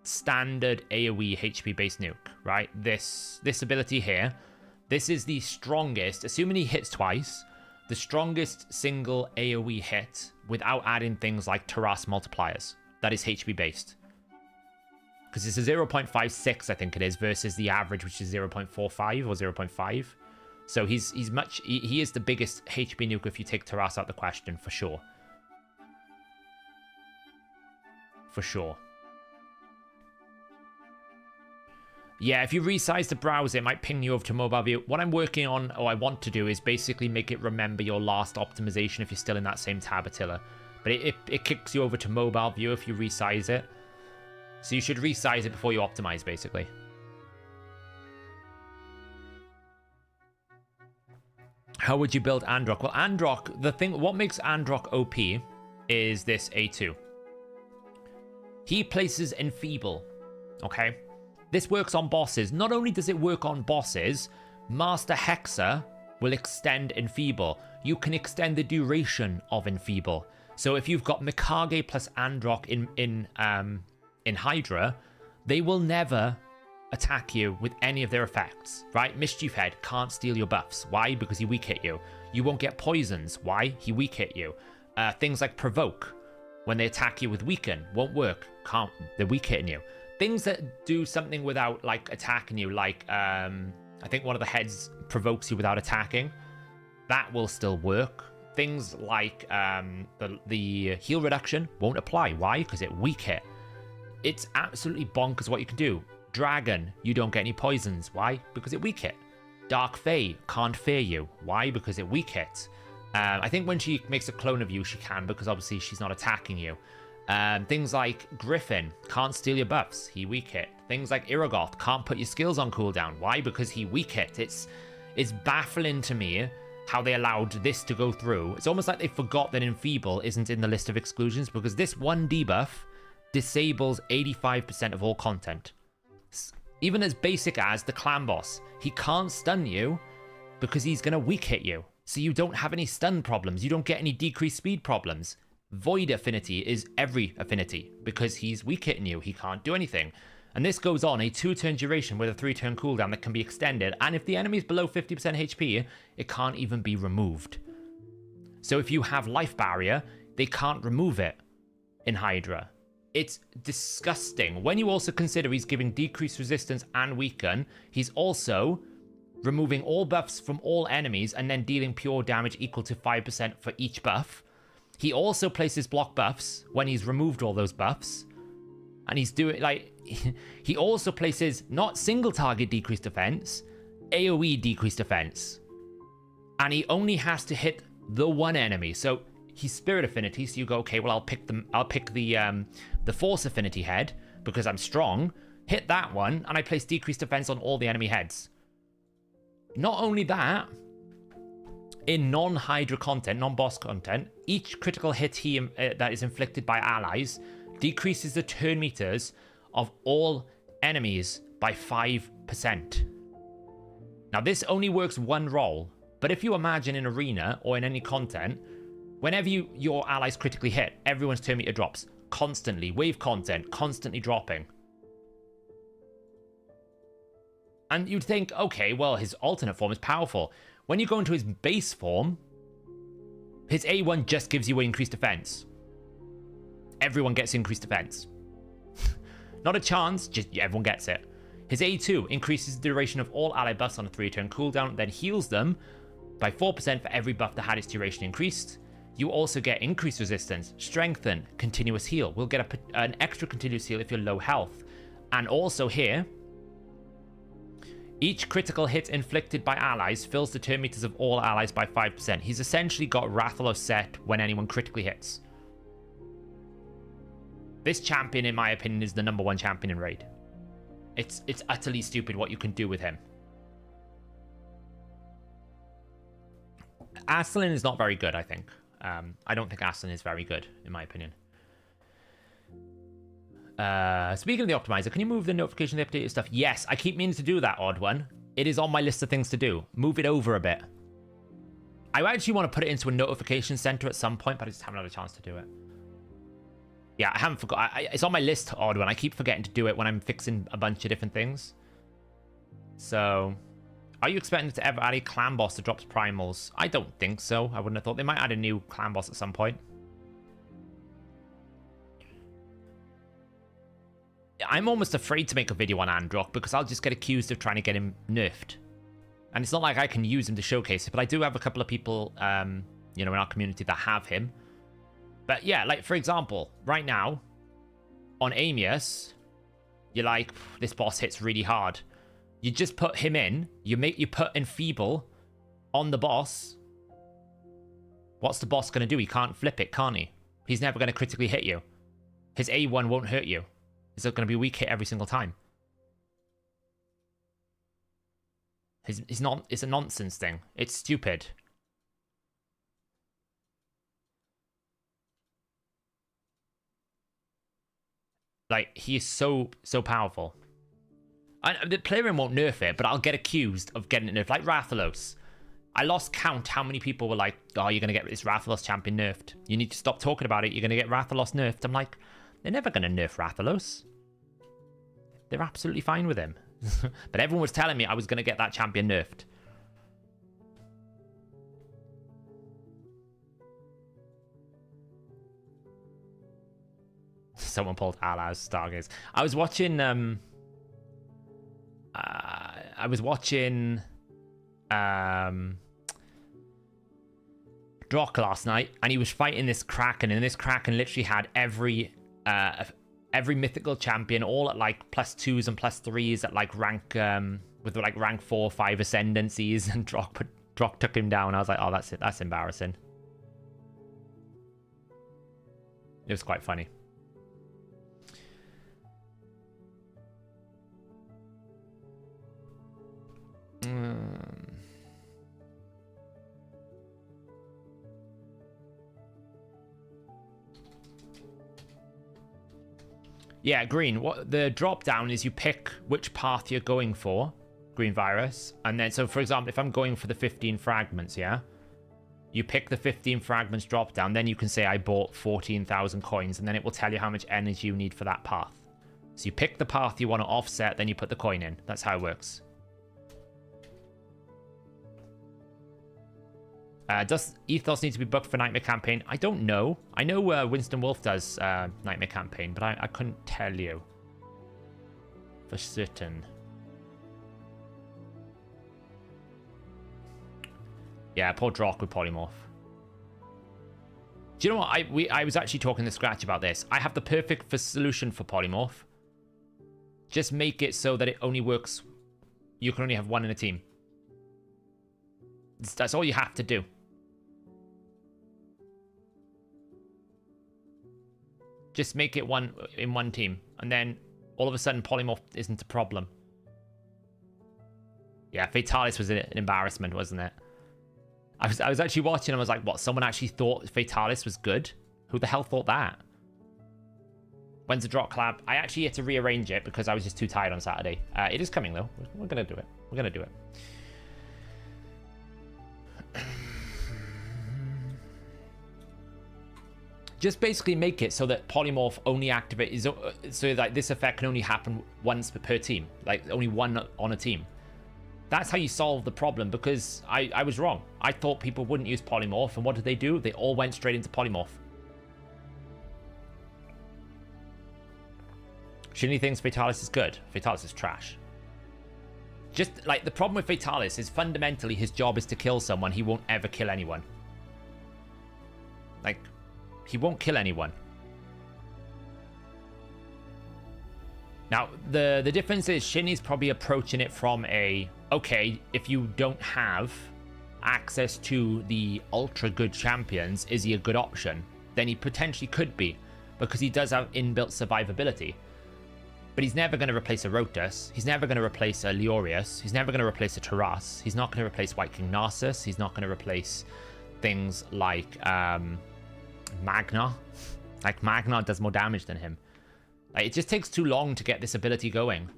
standard AoE HP based nuke, right? This ability here, this is the strongest, assuming he hits twice, the strongest single AoE hit without adding things like Taras multipliers. That is HP based. Because it's a 0.56, I think it is, versus the average, which is 0.45 or 0.5. So he is the biggest HP nuke if you take Taras out the question, for sure. For sure. Yeah, if you resize the browser, it might ping you over to mobile view. What I'm working on, or I want to do, is basically make it remember your last optimization if you're still in that same tab, Attila. But it kicks you over to mobile view if you resize it. So you should resize it before you optimize, basically. How would you build Androck? Well, Androck, what makes Androck OP is this A2. He places Enfeeble, okay? This works on bosses. Not only does it work on bosses, Master Hexer will extend Enfeeble. You can extend the duration of Enfeeble. So if you've got Mikage plus Androck in Hydra, they will never attack you with any of their effects, right? Mischief Head can't steal your buffs. Why? Because he weak hit you. You won't get poisons. Why? He weak hit you. Things like Provoke, when they attack you with Weaken, won't work. Can't. They're weak hitting you. Things that do something without like attacking you, like I think one of the heads provokes you without attacking. That will still work. Things like the heal reduction won't apply. Why? Because it weak hit. It's absolutely bonkers what you can do. Dragon, you don't get any poisons. Why? Because it weak hit. Dark Fae can't fear you. Why? Because it weak hit. I think when she makes a clone of you, she can, because obviously she's not attacking you. Things like Griffin can't steal your buffs. He weak hit. Things like Iragoth can't put your skills on cooldown. Why? Because he weak hit. It's baffling to me how they allowed this to go through. It's almost like they forgot that Enfeeble isn't in the list of exclusions, because this one debuff disables 85% of all content. Even as basic as the clan boss, he can't stun you because he's going to weak hit you. So you don't have any stun problems. You don't get any decreased speed problems. Void affinity is every affinity because he's weak hitting you. He can't do anything. And this goes on a 2-turn duration with a 3-turn cooldown that can be extended. And if the enemy is below 50% HP, it can't even be removed. So if you have life barrier, they can't remove it in Hydra. It's disgusting. When you also consider he's giving decreased resistance and weaken, he's also removing all buffs from all enemies and then dealing pure damage equal to 5% for each buff. He also places block buffs when he's removed all those buffs. And he's doing, like, he also places not single target decreased defense, AoE decreased defense. And he only has to hit the one enemy. So he's spirit affinity, so you go, okay, well, I'll pick the force affinity head because I'm strong. Hit that one, and I place decreased defense on all the enemy heads. Not only that, in non-Hydra content, non-boss content, each critical hit that is inflicted by allies decreases the turn meters of all enemies by 5%. Now, this only works one roll, but if you imagine in Arena or in any content, whenever your allies critically hit, everyone's turn meter drops constantly. Wave content constantly dropping. And you'd think, okay, well, his alternate form is powerful. When you go into his base form, his A1 just gives you increased defense. Everyone gets increased defense. Not a chance, just everyone gets it. His A2 increases the duration of all ally buffs on a 3-turn cooldown, then heals them by 4% for every buff that had its duration increased. You also get increased resistance, strengthen, continuous heal. We'll get an extra continuous heal if you're low health. And also here, Each critical hit inflicted by allies fills the turn meters of all allies by 5%. He's essentially got Rathalos set when anyone critically hits. This champion, in my opinion, is the #1 champion in Raid. It's utterly stupid what you can do with him. Aslan is not very good, I think. I don't think Aslan is very good, in my opinion. Speaking of the optimizer, can you move the notification of the updated stuff? Yes, I keep meaning to do that, Odd One. It is on my list of things to do. Move it over a bit. I actually want to put it into a notification center at some point, but I just haven't had a chance to do it. Yeah, I haven't forgot. It's on my list, Odd One. I keep forgetting to do it when I'm fixing a bunch of different things. So, are you expecting to ever add a clan boss that drops primals? I don't think so. I wouldn't have thought. They might add a new clan boss at some point. I'm almost afraid to make a video on Androck because I'll just get accused of trying to get him nerfed. And it's not like I can use him to showcase it, but I do have a couple of people, you know, in our community that have him. But yeah, like, for example, right now, on Amius, you're like, this boss hits really hard. You just put him in, you put Enfeeble on the boss. What's the boss going to do? He can't flip it, can he? He's never going to critically hit you. His A1 won't hurt you. It's going to be a weak hit every single time. It's a nonsense thing. It's stupid. Like, he is so powerful. The player won't nerf it, but I'll get accused of getting it nerfed. Like Rathalos. I lost count how many people were like, oh, you're going to get this Rathalos champion nerfed. You need to stop talking about it. You're going to get Rathalos nerfed. I'm like, they're never going to nerf Rathalos. They're absolutely fine with him. But everyone was telling me I was going to get that champion nerfed. Someone pulled Alaz Stargaze. I was watching Drock last night, and he was fighting this Kraken, and this Kraken literally had every mythical champion all at like +2s and +3s at like rank with like rank 4 or 5 ascendancies, and Drock took him down. I was like, oh, that's it, that's embarrassing. It was quite funny. Yeah, Green, what the drop down is, you pick which path you're going for, Green Virus, and then, so for example, if I'm going for the 15 fragments, yeah, you pick the 15 fragments drop down, then you can say I bought 14,000 coins, and then it will tell you how much energy you need for that path. So you pick the path you want to offset, then you put the coin in. That's how it works. Does Ethos need to be booked for Nightmare Campaign? I don't know. I know Winston Wolf does Nightmare Campaign, but I couldn't tell you for certain. Yeah, poor Drock with Polymorph. Do you know what? I was actually talking to Scratch about this. I have the perfect solution for Polymorph. Just make it so that it only works. You can only have one in a team. That's all you have to do. Just make it one in one team, and then all of a sudden Polymorph isn't a problem. Yeah, Fatalis was an embarrassment, wasn't it? I was actually watching and I was like, what, someone actually thought Fatalis was good? Who the hell thought that? When's the drop collab? I actually had to rearrange it because I was just too tired on Saturday. It is coming though. We're gonna do it. We're gonna do it. Just basically make it so that Polymorph only activates, so that this effect can only happen once per team, like only one on a team. That's how you solve the problem, because I was wrong. I thought people wouldn't use Polymorph, and what did they do? They all went straight into Polymorph. Shinny thinks Fatalis is good. Fatalis is trash. Just like the problem with Fatalis is fundamentally his job is to kill someone. He won't ever kill anyone. Like, he won't kill anyone. Now, the difference is Shinny's probably approaching it from a, okay, if you don't have access to the ultra good champions, is he a good option? Then he potentially could be, because he does have inbuilt survivability. But he's never going to replace a Rotus. He's never going to replace a Leorius. He's never going to replace a Taras. He's not going to replace White King Narcissus. He's not going to replace things like Magna. Like, Magna does more damage than him. Like, it just takes too long to get this ability going.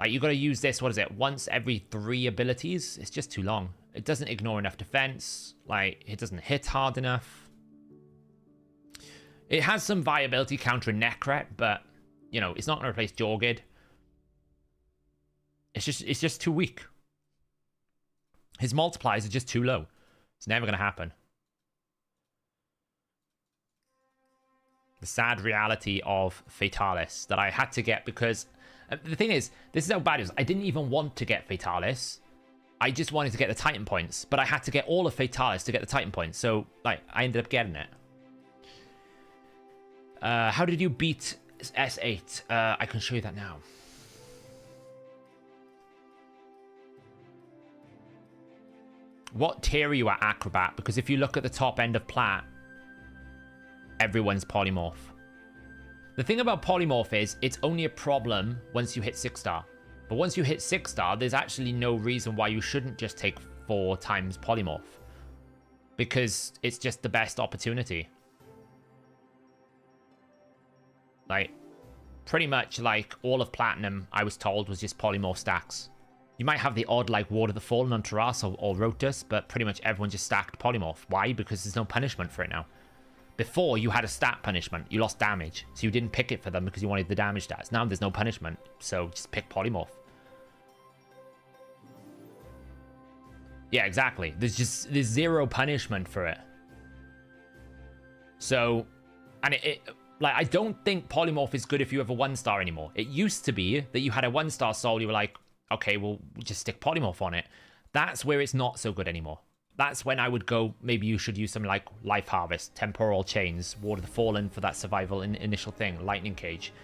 Like, you got to use this, what is it, once every 3 abilities? It's just too long. It doesn't ignore enough defense. Like, it doesn't hit hard enough. It has some viability countering Necret, but, you know, it's not going to replace Jorgid. It's just too weak. His multipliers are just too low. It's never going to happen. The sad reality of Fatalis that I had to get, because the thing is, this is how bad it is. I didn't even want to get Fatalis. I just wanted to get the Titan points, but I had to get all of Fatalis to get the Titan points. So, like, I ended up getting it. How did you beat S8? I can show you that now. What tier are you at, Acrobat? Because if you look at the top end of Plat, everyone's polymorph. The thing about polymorph is it's only a problem once you hit 6-star. But once you hit 6-star, there's actually no reason why you shouldn't just take 4 times polymorph. Because it's just the best opportunity. Like, pretty much like all of Platinum, I was told, was just polymorph stacks. You might have the odd like Ward of the Fallen on Taras or Rotus, but pretty much everyone just stacked polymorph. Why? Because there's no punishment for it now. Before, you had a stat punishment. You lost damage. So you didn't pick it for them because you wanted the damage stats. Now there's no punishment. So just pick polymorph. Yeah, exactly. There's 0 punishment for it. So, and like, I don't think polymorph is good if you have a 1-star anymore. It used to be that you had a 1-star soul. You were like, okay, well, just stick polymorph on it. That's where it's not so good anymore. That's when I would go, maybe you should use something like Life Harvest, Temporal Chains, Ward of the Fallen for that survival initial thing, Lightning Cage.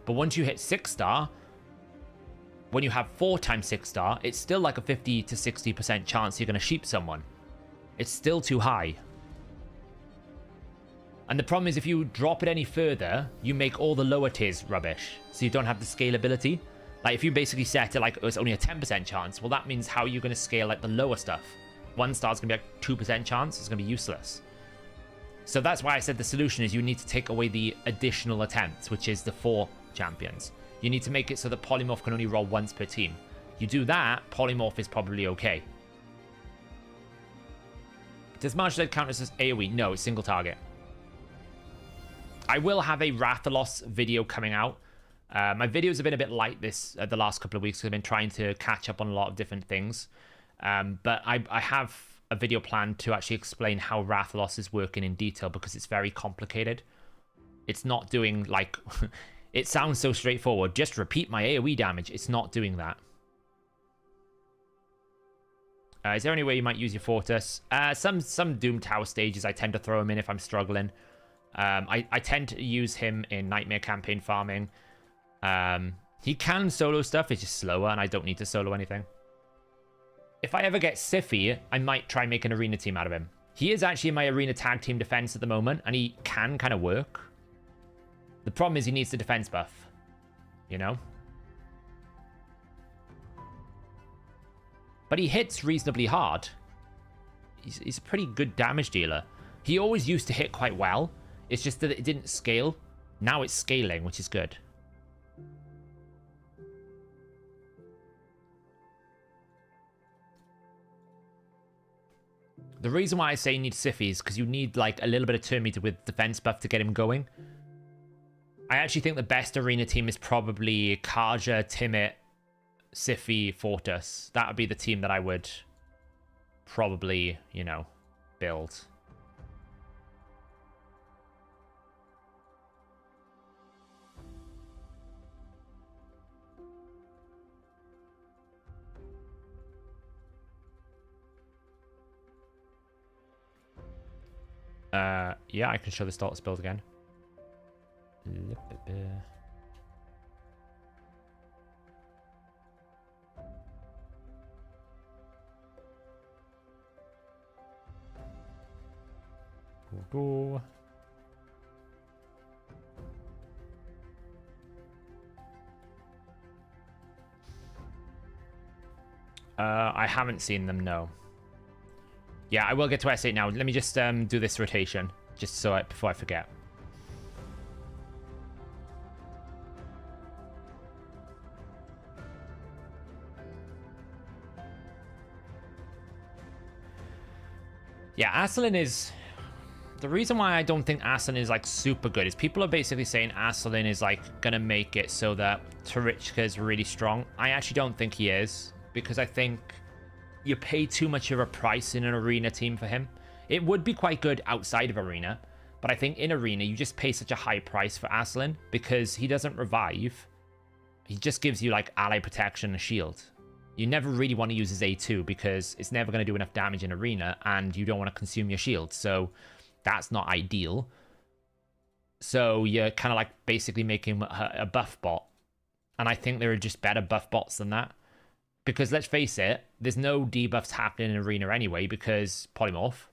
But once you hit 6-star, when you have 4 times 6-star, it's still like a 50 to 60% chance you're going to sheep someone. It's still too high. And the problem is if you drop it any further, you make all the lower tiers rubbish. So you don't have the scalability. Like, if you basically set it like it's only a 10% chance, well, that means how are you going to scale like the lower stuff? 1-star is going to be like 2% chance. It's going to be useless. So that's why I said the solution is you need to take away the additional attempts, which is the 4 champions. You need to make it so that polymorph can only roll once per team. You do that, polymorph is probably okay. Does martial count as AoE? No, it's single target. I will have a Rathalos video coming out. My videos have been a bit light the last couple of weeks. I've been trying to catch up on a lot of different things. But I have a video planned to actually explain how Rathalos is working in detail because it's very complicated. It's not doing like... it sounds so straightforward. Just repeat my AoE damage. It's not doing that. Is there any way you might use your Fortis? Some Doom Tower stages, I tend to throw him in if I'm struggling. I tend to use him in Nightmare campaign farming. He can solo stuff. It's just slower, and I don't need to solo anything. If I ever get Siffy, I might try and make an arena team out of him. He is actually in my arena tag team defense at the moment, and he can kind of work. The problem is he needs the defense buff, you know? But he hits reasonably hard. He's a pretty good damage dealer. He always used to hit quite well. It's just that it didn't scale. Now it's scaling, which is good. The reason why I say you need Siffy is because you need like a little bit of turn meter with defense buff to get him going. I actually think the best arena team is probably Karja, Timit, Siffy, Fortis. That would be the team that I would probably, you know, build. Yeah, I can show the Stoltz build again. go. I haven't seen them, no. Yeah, I will get to S8 now. Let me just do this rotation, just so before I forget. Yeah, Aslan is... The reason why I don't think Aslan is, like, super good is people are basically saying Aslan is, like, gonna make it so that Tarichka is really strong. I actually don't think he is, because I think you pay too much of a price in an arena team for him. It would be quite good outside of arena, but I think in arena you just pay such a high price for Aslan because he doesn't revive. He just gives you, like, ally protection and shield. You never really want to use his A2 because it's never going to do enough damage in arena and you don't want to consume your shield. So that's not ideal. So you're kind of like basically making a buff bot. And I think there are just better buff bots than that. Because let's face it, there's no debuffs happening in arena anyway because polymorph.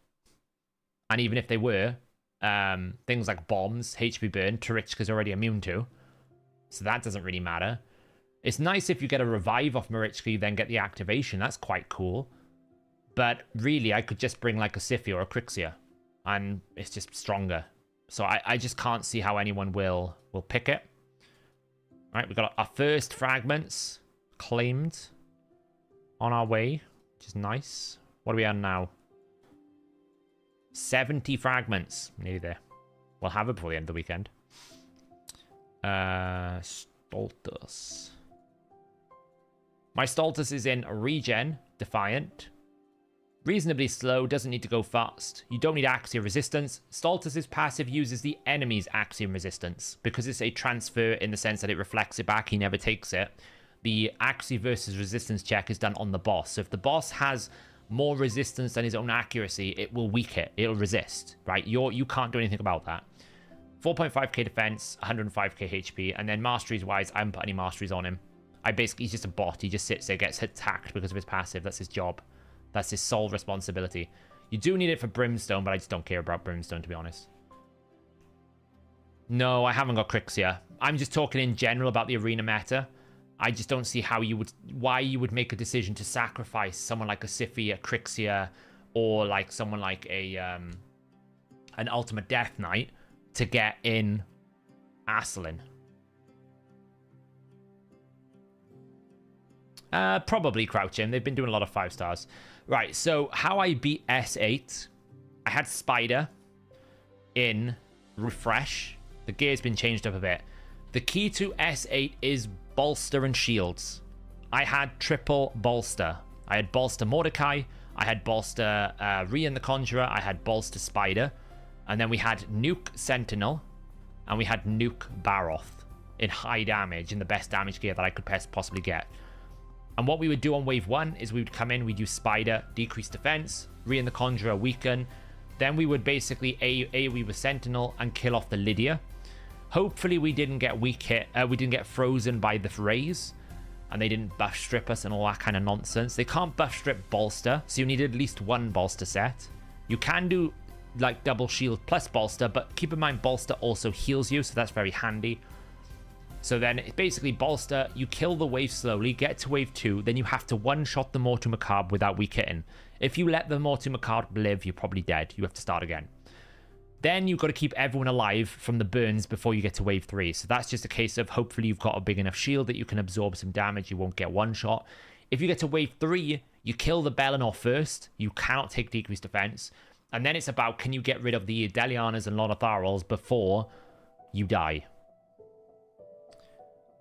And even if they were, things like bombs, HP burn, Tarichka's already immune to. So that doesn't really matter. It's nice if you get a revive off Marichka, you then get the activation. That's quite cool. But really, I could just bring like a Siphi or a Crixia. And it's just stronger. So I just can't see how anyone will pick it. All right, we've got our first fragments claimed on our way, which is nice. What are we on now? 70 fragments. Nearly there. We'll have it before the end of the weekend. Stultus. My Stultus is in regen, Defiant. Reasonably slow, doesn't need to go fast. You don't need Axiom resistance. Stultus's passive uses the enemy's Axiom resistance. Because it's a transfer in the sense that it reflects it back, he never takes it. The Axie versus resistance check is done on the boss. So if the boss has more resistance than his own accuracy, it will weak it. It'll resist, right? You can't do anything about that. 4.5k defense, 105k HP, and then masteries-wise, I haven't put any masteries on him. He's just a bot. He just sits there, gets attacked because of his passive. That's his job. That's his sole responsibility. You do need it for Brimstone, but I just don't care about Brimstone, to be honest. No, I haven't got Crixia. I'm just talking in general about the arena meta. I just don't see why you would make a decision to sacrifice someone like a Siphi, a Crixia, or like someone like an Ultimate Death Knight to get in Aslan. Probably crouching. They've been doing a lot of 5 stars. Right, so how I beat S8. I had Spider in Refresh. The gear's been changed up a bit. The key to S8 is bolster and shields. I had triple bolster. I had bolster Mordecai. I had bolster Rian the Conjurer. I had bolster Spider. And then we had nuke Sentinel. And we had nuke Baroth in high damage, in the best damage gear that I could possibly get. And what we would do on wave 1 is we would come in, we'd use Spider, decrease defense, Rian the Conjurer, weaken. Then we would basically AoE with Sentinel and kill off the Lydia. Hopefully we didn't get we didn't get frozen by the rays. And they didn't buff strip us and all that kind of nonsense. They can't buff strip bolster, so you need at least 1 bolster set. You can do like double shield plus bolster, but keep in mind bolster also heals you, so that's very handy. So then it's basically bolster, you kill the wave slowly, get to wave 2, then you have to one-shot the Mortu Macabre without weak hitting. If you let the Mortu Macabre live, you're probably dead. You have to start again. Then you've got to keep everyone alive from the burns before you get to wave 3. So that's just a case of hopefully you've got a big enough shield that you can absorb some damage. You won't get one shot. If you get to wave 3, you kill the Bellinor first. You cannot take decreased defense. And then it's about, can you get rid of the Delianas and Lonotharals before you die?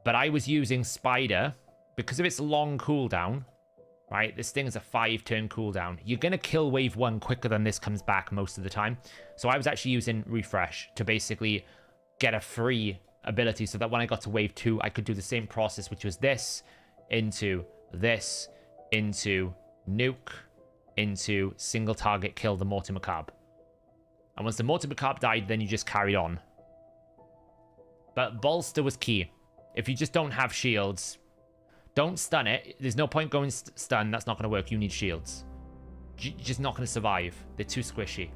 But I was using Spider because of its long cooldown, right? This thing is a 5-turn cooldown. You're going to kill wave 1 quicker than this comes back most of the time. So I was actually using Refresh to basically get a free ability so that when I got to wave 2, I could do the same process, which was this, into nuke, into single target kill the Mortu Macabre. And once the Mortu Macabre died, then you just carried on. But bolster was key. If you just don't have shields, don't stun it. There's no point going stun. That's not going to work. You need shields. You're just not going to survive. They're too squishy.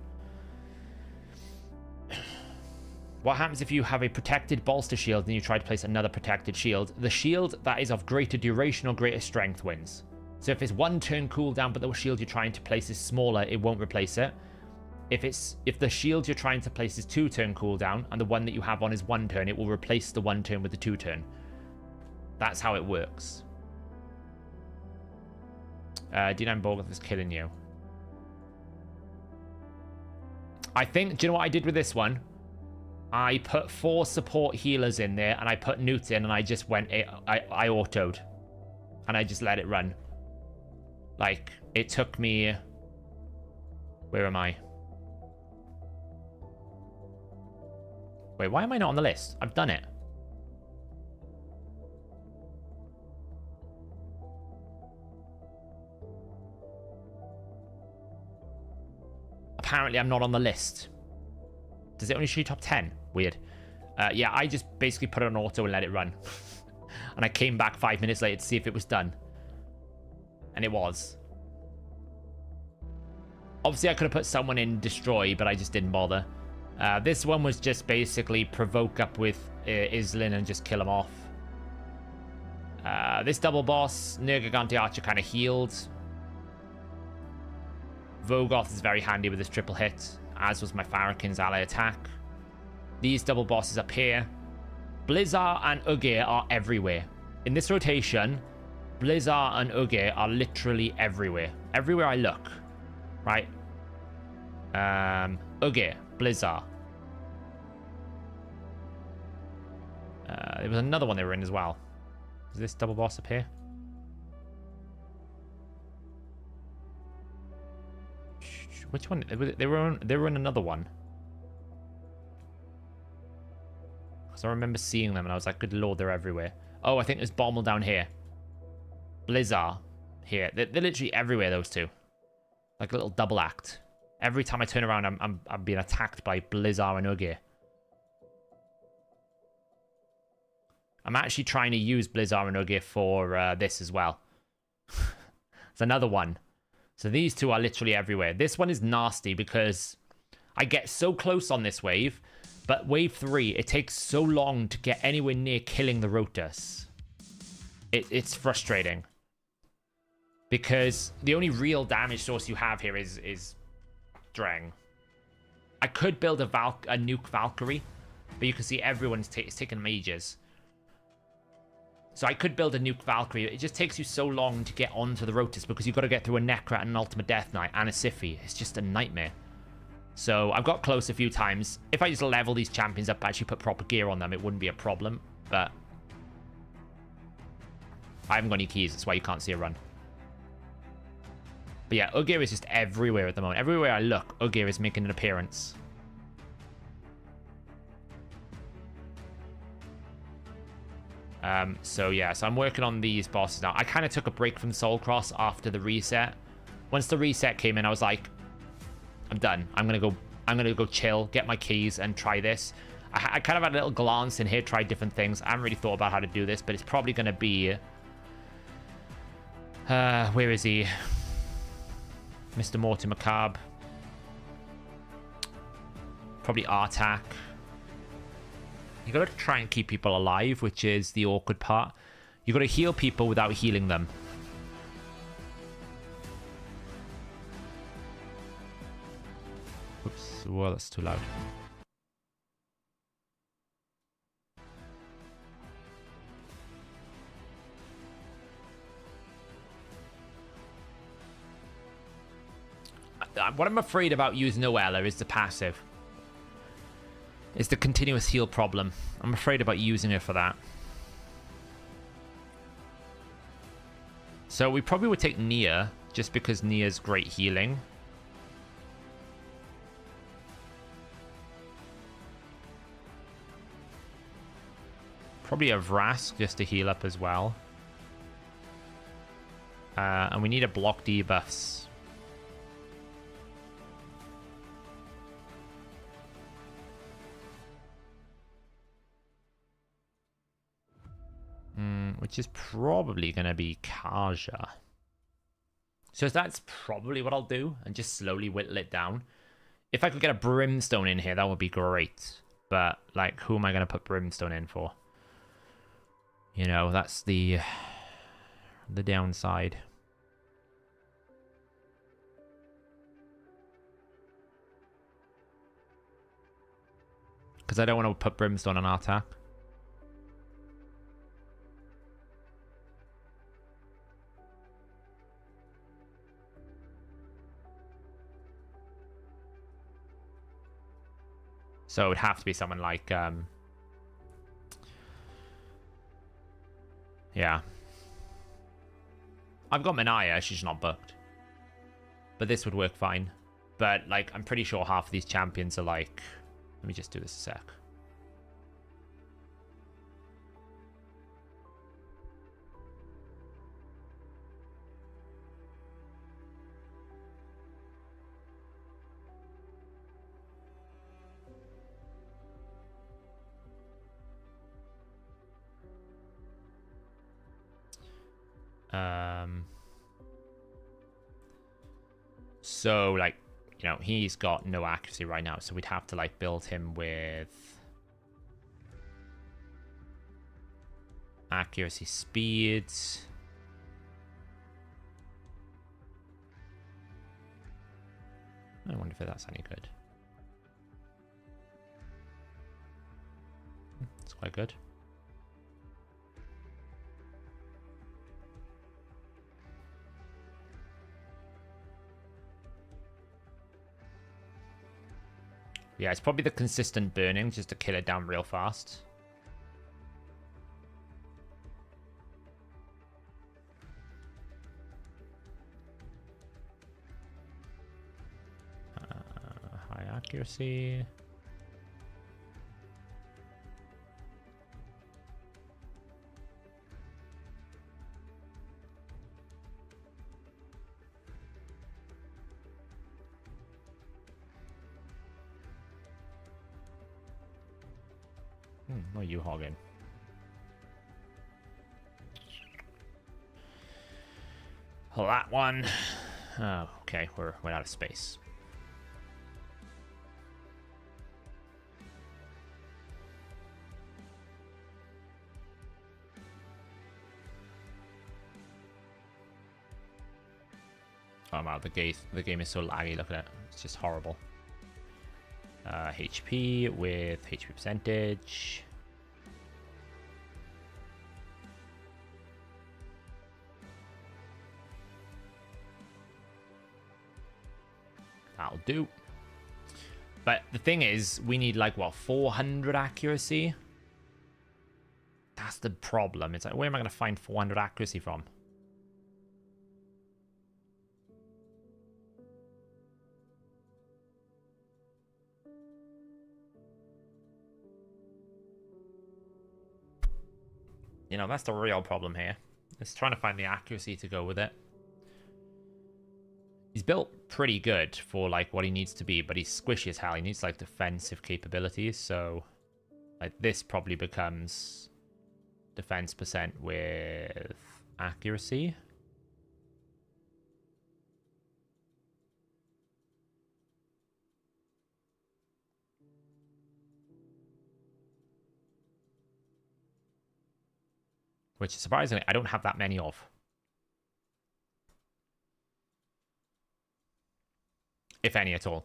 What happens if you have a protected bolster shield and you try to place another protected shield? The shield that is of greater duration or greater strength wins. So if it's 1 turn cooldown, but the shield you're trying to place is smaller, it won't replace it. If the shield you're trying to place is 2 turn cooldown and the one that you have on is 1 turn, it will replace the 1 turn with the 2 turn. That's how it works. D9 Borgoth is killing you. I think, do you know what I did with this one? I put 4 support healers in there and I put Newt in and I just went, I autoed. And I just let it run. Like, it took me... Where am I? Wait, why am I not on the list? I've done it. Apparently, I'm not on the list. Does it only show you top 10? Weird. Yeah, I just basically put it on auto and let it run. And I came back 5 minutes later to see if it was done. And it was. Obviously, I could have put someone in Destroy, but I just didn't bother. This one was just basically provoke up with Islin and just kill him off. This double boss, Nergigante Archer kind of healed. Vogoth is very handy with his triple hit, as was my Farrakhan's ally attack. These double bosses up here. Blizzard and Ugir are everywhere. In this rotation, Blizzard and Ugir are literally everywhere. Everywhere I look. Right? Ugir, Blizzard. There was another one they were in as well. Is this double boss up here? Which one? They were in another one. Because I remember seeing them and I was like, good lord, they're everywhere. Oh, I think there's Bommel down here. Blizzard here. They're literally everywhere, those two. Like a little double act. Every time I turn around, I'm being attacked by Blizzard and Ugir. I'm actually trying to use Blizzard and Ugir for this as well. It's another one. So these two are literally everywhere. This one is nasty because I get so close on this wave, but wave 3, it takes so long to get anywhere near killing the Rotus. It's frustrating. Because the only real damage source you have here is Drang. I could build a nuke Valkyrie, but you can see everyone's taking mages. So I could build a nuke Valkyrie. It just takes you so long to get onto the Rotus because you've got to get through a Necra and an Ultimate Death Knight and a Siphi. It's just a nightmare. So I've got close a few times. If I just level these champions up, actually put proper gear on them, it wouldn't be a problem. But I haven't got any keys. That's why you can't see a run. But yeah, Ugir is just everywhere at the moment. Everywhere I look, Ugir is making an appearance. So yeah, so I'm working on these bosses now. I kind of took a break from Soul Cross after the reset. Once the reset came in, I was like, I'm done. I'm gonna go chill, get my keys, and try this. I kind of had a little glance in here, tried different things. I haven't really thought about how to do this, but it's probably gonna be where is he? Mr. Mortimer Carb. Probably Artak. You gotta try and keep people alive, which is the awkward part. You gotta heal people without healing them. Oops, well, that's too loud. What I'm afraid about using Oella is the passive. It's the continuous heal problem. I'm afraid about using it for that. So we probably would take Nia, just because Nia's great healing. Probably a Vrask just to heal up as well. And we need a block debuffs. Which is probably going to be Kaja. So that's probably what I'll do, and just slowly whittle it down. If I could get a Brimstone in here, that would be great. But, like, who am I going to put Brimstone in for? You know, that's the downside. Because I don't want to put Brimstone on our attack. So it would have to be someone like, yeah. I've got Manaya, she's not booked. But this would work fine. But, like, I'm pretty sure half of these champions are like... Let me just do this a sec. So, like, you know, he's got no accuracy right now, so we'd have to, like, build him with accuracy, speeds. I wonder if that's any good. It's quite good. Yeah, it's probably the consistent burning just to kill it down real fast. High accuracy. What are you hogging? Well, that one. Oh, okay, we're out of space. Oh wow, the game is so laggy. Look at it; it's just horrible. HP with HP percentage. That'll do. But the thing is, we need like, what, 400 accuracy? That's the problem. It's like, where am I going to find 400 accuracy from? You know, that's the real problem here. It's trying to find the accuracy to go with it. He's built pretty good for, like, what he needs to be, but he's squishy as hell. He needs, like, defensive capabilities, so... Like, this probably becomes defense percent with accuracy. Which, surprisingly, I don't have that many of. If any at all.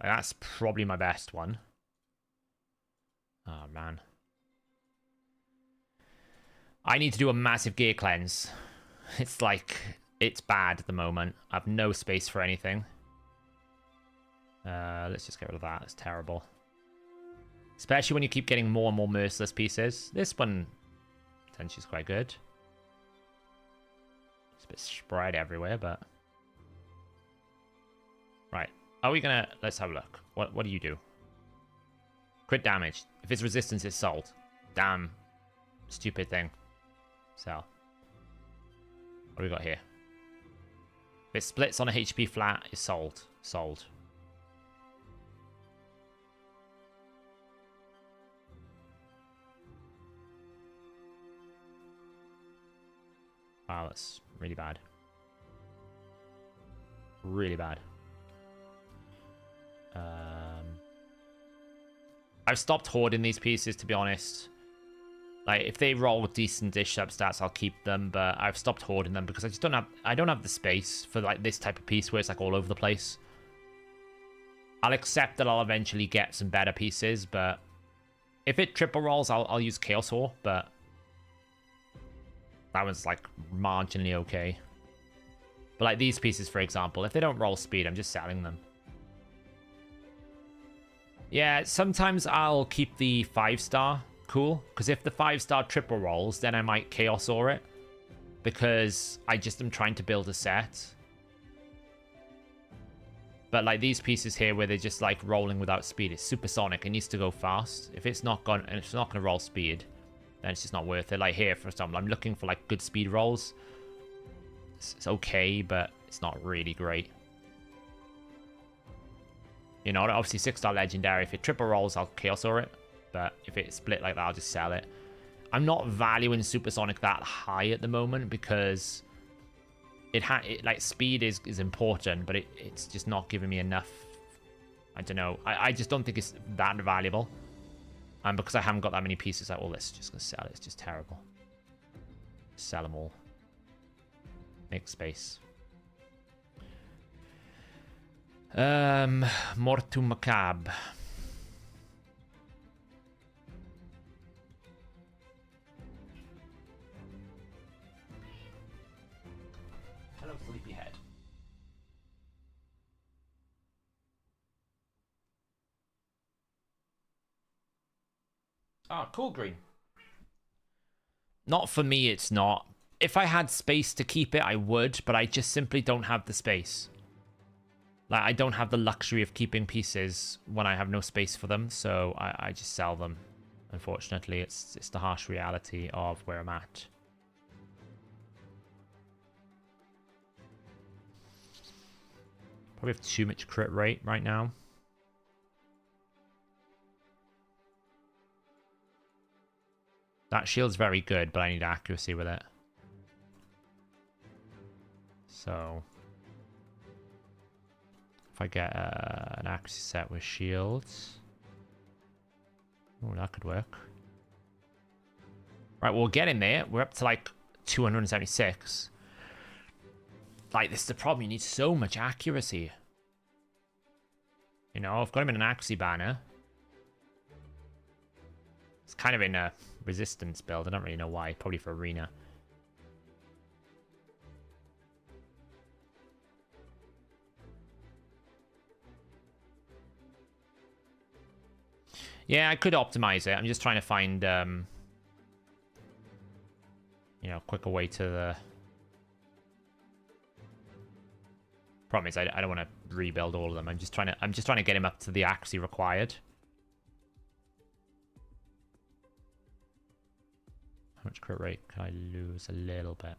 That's probably my best one. Oh, man. I need to do a massive gear cleanse. It's like, it's bad at the moment. I have no space for anything. Let's just get rid of that. It's terrible. Especially when you keep getting more and more merciless pieces. This one, potentially, is quite good. It's a bit spread everywhere, but... Right. Are we gonna... Let's have a look. What do you do? Crit damage. If it's resistance, it's sold. Damn. Stupid thing. Sell. What do we got here? If it splits on a HP flat, it's sold. Sold. Wow, that's really bad. Really bad. I've stopped hoarding these pieces, to be honest. Like, if they roll with decent dish up stats, I'll keep them, but I've stopped hoarding them because I don't have the space for, like, this type of piece where it's, like, all over the place. I'll accept that I'll eventually get some better pieces, but if it triple rolls, I'll use Chaos Ore, but that one's, like, marginally okay. But, like, these pieces, for example, if they don't roll speed, I'm just selling them. Yeah, sometimes I'll keep the 5-star cool, because if the 5-star triple rolls, then I might Chaos Ore it, because I just am trying to build a set. But like these pieces here where they're just like rolling without speed, it's supersonic. It needs to go fast. If it's not gone and it's not going to roll speed, then it's just not worth it. Like here, for example, I'm looking for like good speed rolls. It's okay, but it's not really great. You know, obviously 6-star legendary. If it triple rolls, I'll Chaos Ore it. But if it's split like that, I'll just sell it. I'm not valuing supersonic that high at the moment because it like speed is important, but it's just not giving me enough. I don't know. I just don't think it's that valuable. And because I haven't got that many pieces, like, well, let's just gonna sell it. It's just terrible. Sell them all. Make space. Mortu Macabre. Hello, sleepyhead. Ah, cool green. Not for me, it's not. If I had space to keep it, I would, but I just simply don't have the space. Like, I don't have the luxury of keeping pieces when I have no space for them, so I just sell them. Unfortunately, it's the harsh reality of where I'm at. Probably have too much crit rate right now. That shield's very good, but I need accuracy with it. So if I get an accuracy set with shields. Oh, that could work. Right, well, we're getting there. We're up to like 276. Like, this is the problem. You need so much accuracy. You know, I've got him in an accuracy banner. It's kind of in a resistance build. I don't really know why. Probably for arena. Yeah, I could optimize it. I'm just trying to find, you know, a quicker way to the... Problem is, I don't want to rebuild all of them. I'm just trying to get him up to the accuracy required. How much crit rate can I lose? A little bit.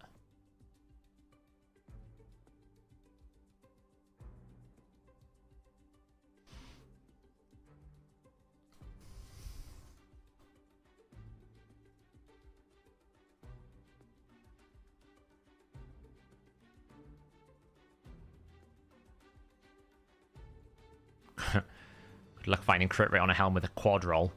Good luck finding crit rate on a helm with a quad roll.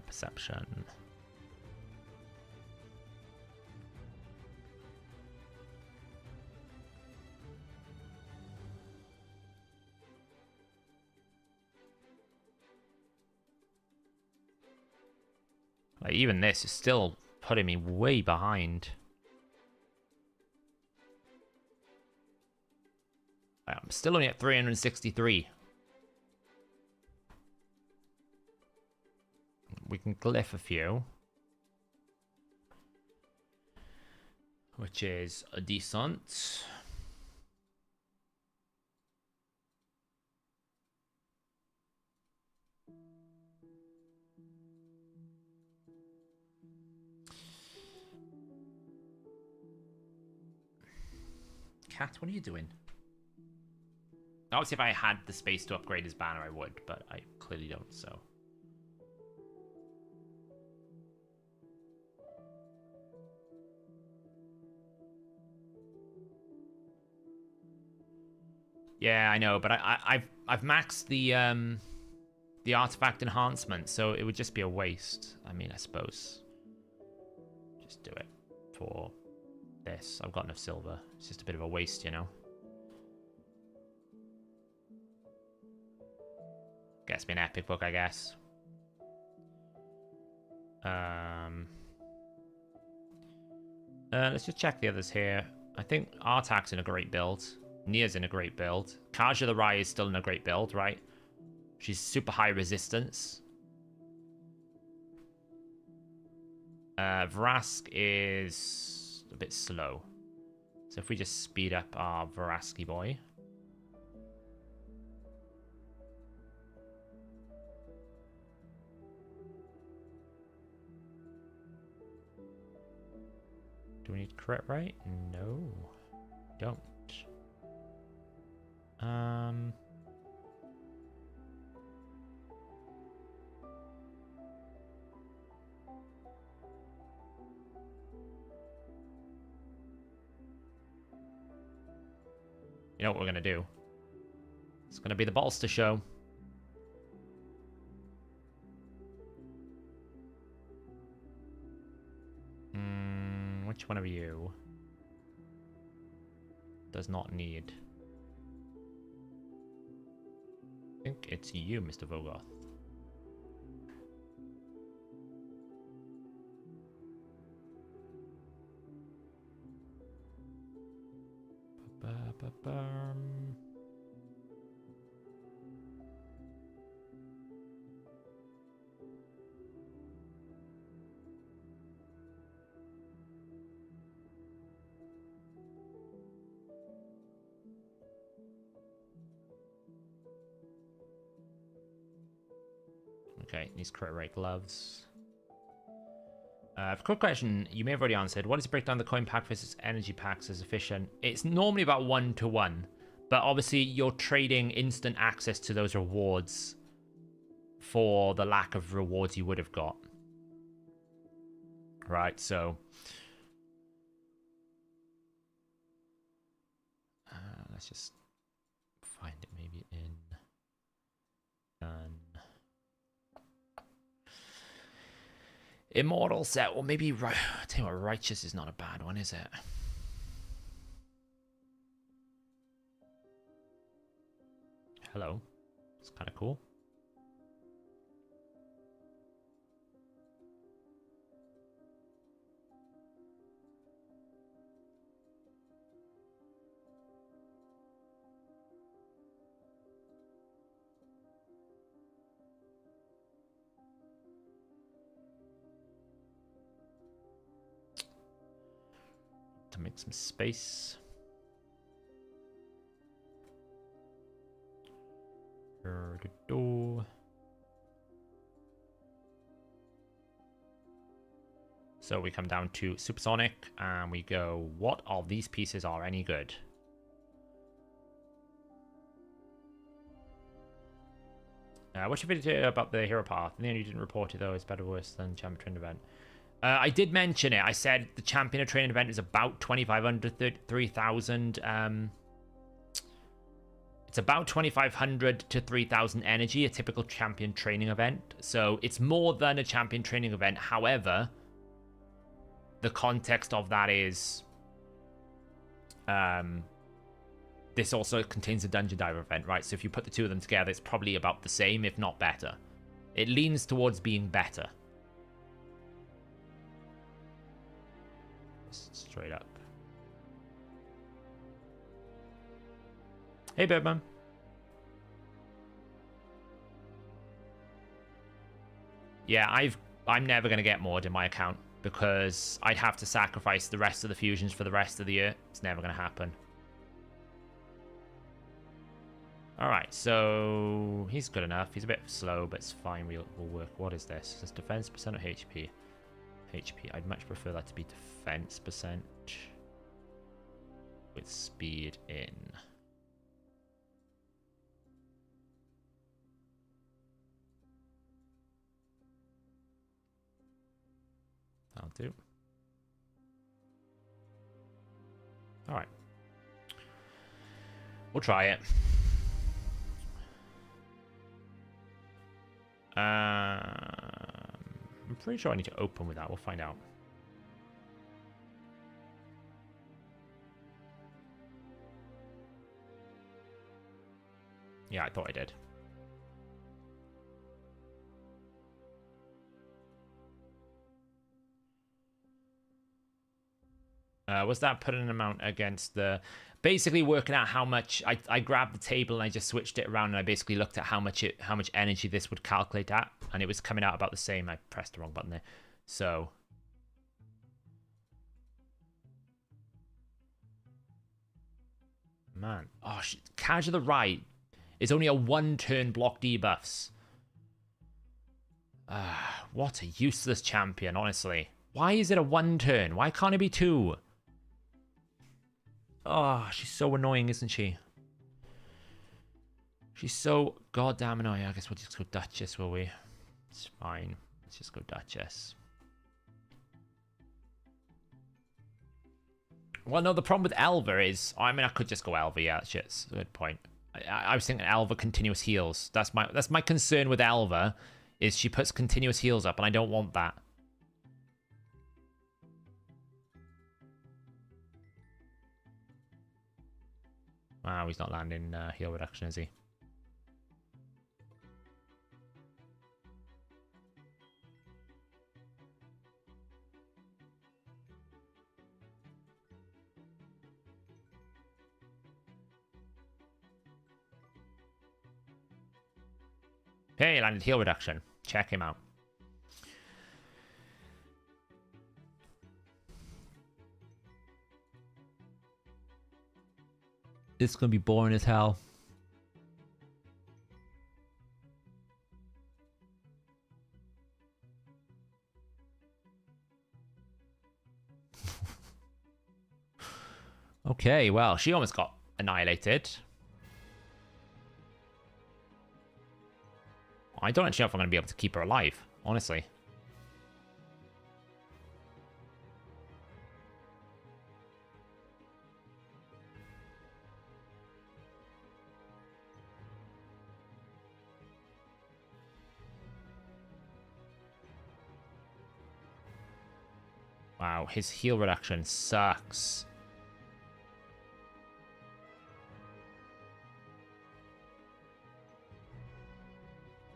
Perception. Like, even this is still putting me way behind. I'm still only at 363. We can glyph a few, which is a decent. Cat, what are you doing? Obviously, if I had the space to upgrade his banner, I would, but I clearly don't, so. Yeah, I know, but I've maxed the artifact enhancement, so it would just be a waste. I mean, I suppose. Just do it for this. I've got enough silver. It's just a bit of a waste, you know. Gets me an epic book, I guess. Let's just check the others here. I think Artak's in a great build. Nia's in a great build. Kaja the Rai is still in a great build, right? She's super high resistance. Vrask is a bit slow. So if we just speed up our Vraski boy. Do we need crit rate? No. Don't. You know what we're gonna do? It's gonna be the bolster show. Which one of you does not need? I think it's you, Mr. Vogoth. Okay, needs crit rate gloves. Quick question, you may have already answered. What is the breakdown of the coin pack versus energy packs as efficient? It's normally about 1-to-1, but obviously you're trading instant access to those rewards for the lack of rewards you would have got. Right, so let's just find it maybe in Immortal set, or maybe I tell you what, Righteous is not a bad one, is it? Hello. It's kind of cool. To make some space. So we come down to Supersonic and we go, what of these pieces are any good? What's your video about the hero path? In the end, you didn't report it though. It's better or worse than Champion Training Event. I did mention it. I said the Champion of Training Event is about 2,500 to 3,000. It's about 2,500 to 3,000 energy, a typical Champion Training Event. So it's more than a Champion Training Event. However, the context of that is this also contains a Dungeon Diver event, right? So if you put the two of them together, it's probably about the same, if not better. It leans towards being better. Straight up. Hey, Birdman. Yeah, I'm never going to get moored in my account because I'd have to sacrifice the rest of the fusions for the rest of the year. It's never going to happen. Alright, so he's good enough. He's a bit slow, but it's fine. We'll work. What is this? Is this defense percent or HP? HP. I'd much prefer that to be defense percent with speed in. That'll do. Alright. We'll try it. I'm pretty sure I need to open with that. We'll find out. Yeah, I thought I did. Was that putting an amount against the... Basically working out how much... I grabbed the table and I just switched it around and I basically looked at how much energy this would calculate at. And it was coming out about the same. I pressed the wrong button there. So... Man. Oh, Cash of the Right is only a 1-turn block debuffs. What a useless champion, honestly. Why is it a 1-turn? Why can't it be 2? Oh, she's so annoying, isn't she? She's so goddamn annoying. I guess we'll just go Duchess, will we? It's fine. Let's just go Duchess. Well, no, the problem with Elva is... I mean, I could just go Elva, yeah, shit's a good point. I was thinking Elva continuous heals. That's my concern with Elva, is she puts continuous heals up, and I don't want that. Wow, he's not landing heal reduction, is he? Hey, landed heal reduction. Check him out. This is gonna be boring as hell. Okay, well, she almost got annihilated. I don't actually know if I'm going to be able to keep her alive, honestly. Wow, his heal reduction sucks.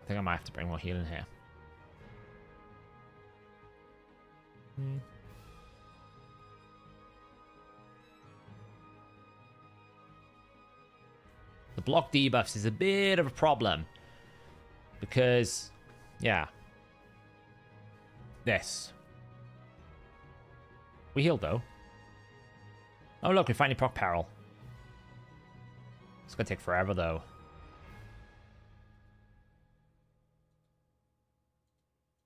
I think I might have to bring more healing here. The block debuffs is a bit of a problem. Because, yeah. This. We healed, though. Oh, look, we finally proc Peril. It's gonna take forever, though.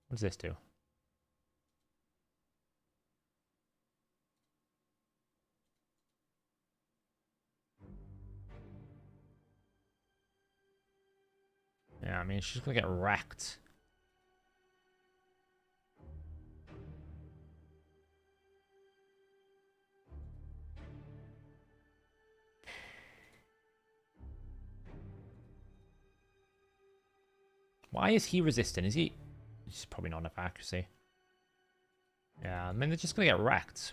What does this do? Yeah, I mean, she's gonna get wrecked. Why is he resistant? Is he... He's probably not enough accuracy. Yeah, I mean, they're just gonna get wrecked.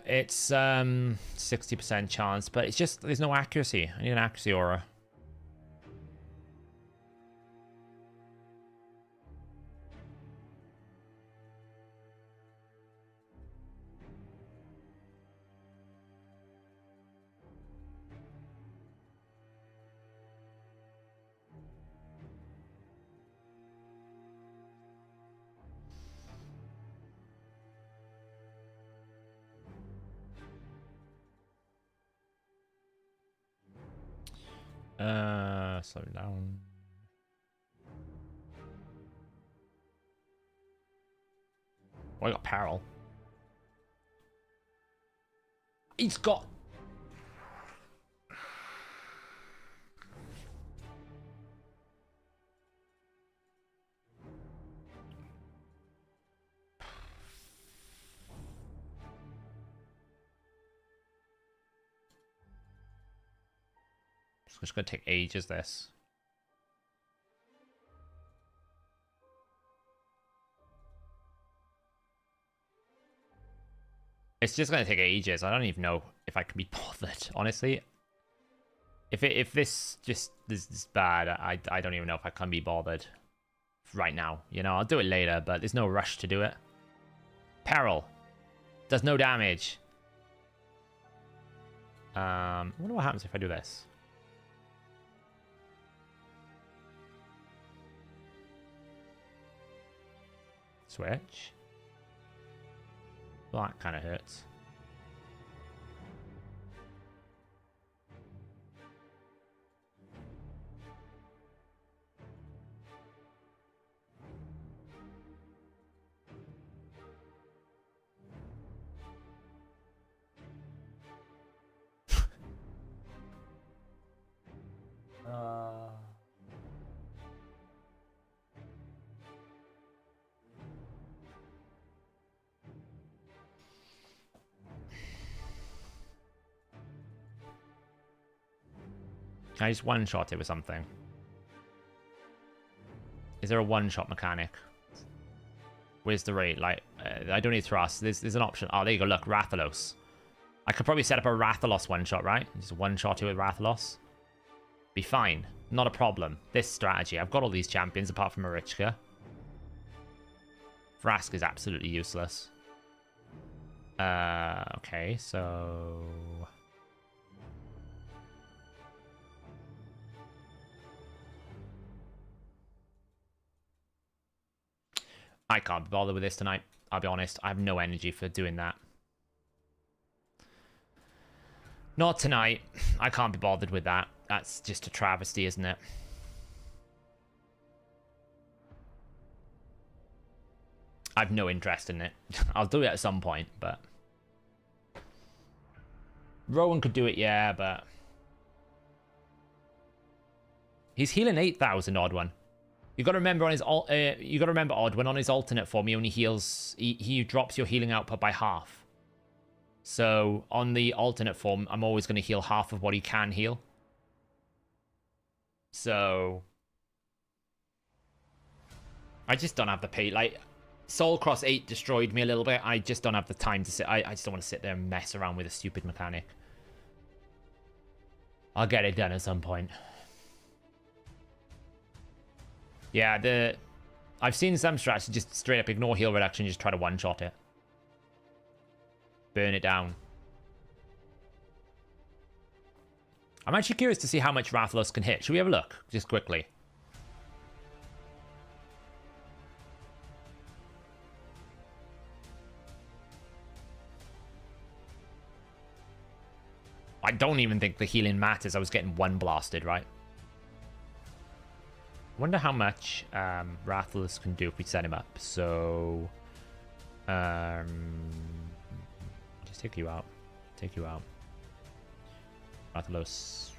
It's 60% chance, but it's just there's no accuracy. I need an accuracy aura. Slow down. Oh, I got Peril. He's got... It's just going to take ages, this. It's just going to take ages. I don't even know if I can be bothered, honestly. If this is bad, I don't even know if I can be bothered right now. You know, I'll do it later, but there's no rush to do it. Peril. Does no damage. I wonder what happens if I do this. Switch. Well, that kind of hurts. Can I just one-shot it with something? Is there a one-shot mechanic? Where's the rate? Like, I don't need thrust. There's an option. Oh, there you go. Look, Rathalos. I could probably set up a Rathalos one-shot, right? Just one-shot it with Rathalos. Be fine. Not a problem. This strategy. I've got all these champions apart from Marichka. Vrask is absolutely useless. Okay, so... I can't be bothered with this tonight. I'll be honest. I have no energy for doing that. Not tonight. I can't be bothered with that. That's just a travesty, isn't it? I have no interest in it. I'll do it at some point, but... Rowan could do it, yeah, but... He's healing 8,000, odd one. You got to remember on his Oddwin on his alternate form, he only heals. He drops your healing output by half. So on the alternate form, I'm always going to heal half of what he can heal. So I just don't have the pay. Like Soul Cross 8 destroyed me a little bit. I just don't have the time to sit. I just don't want to sit there and mess around with a stupid mechanic. I'll get it done at some point. Yeah, I've seen some strats just straight up ignore heal reduction and just try to one-shot it. Burn it down. I'm actually curious to see how much Rathalos can hit. Should we have a look? Just quickly. I don't even think the healing matters. I was getting one blasted, right? Wonder how much Rathalos can do if we set him up. So, just take you out. Take you out. Rathalos.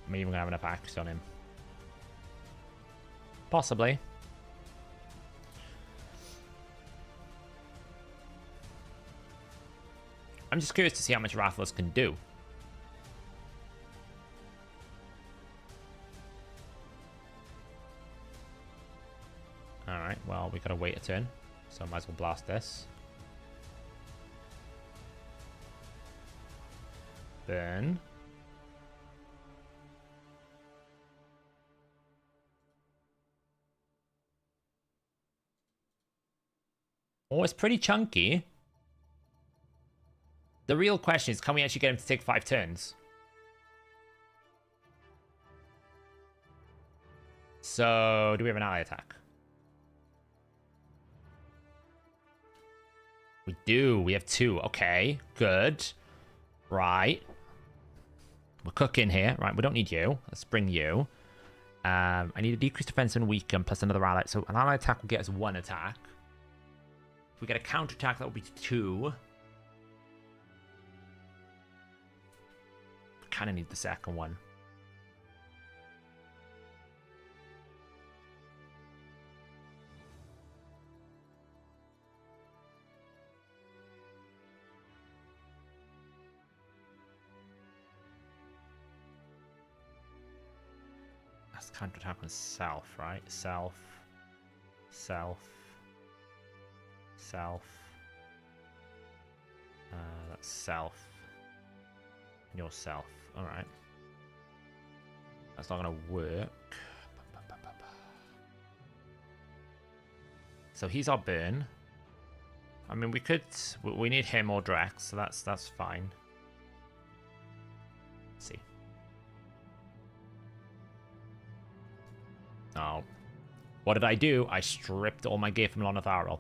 I'm even gonna have enough axe on him. Possibly. I'm just curious to see how much Rathalos can do. Alright, well, we gotta wait a turn. So I might as well blast this. Burn. Oh, it's pretty chunky. The real question is, can we actually get him to take 5 turns? So, do we have an ally attack? We do. We have 2. Okay, good. Right. We're cooking here. Right, we don't need you. Let's bring you. I need a decreased defense and weaken plus another ally. So an ally attack will get us 1 attack. If we get a counter attack, that will be 2. Kind of need the second one. That's counter-attack on self, right? Self. Self. Self. That's self. Yourself. Alright. That's not gonna work. So he's our burn. I mean, we could... We need him or Drex, so that's fine. Let's see. Oh. What did I do? I stripped all my gear from Lonatharil.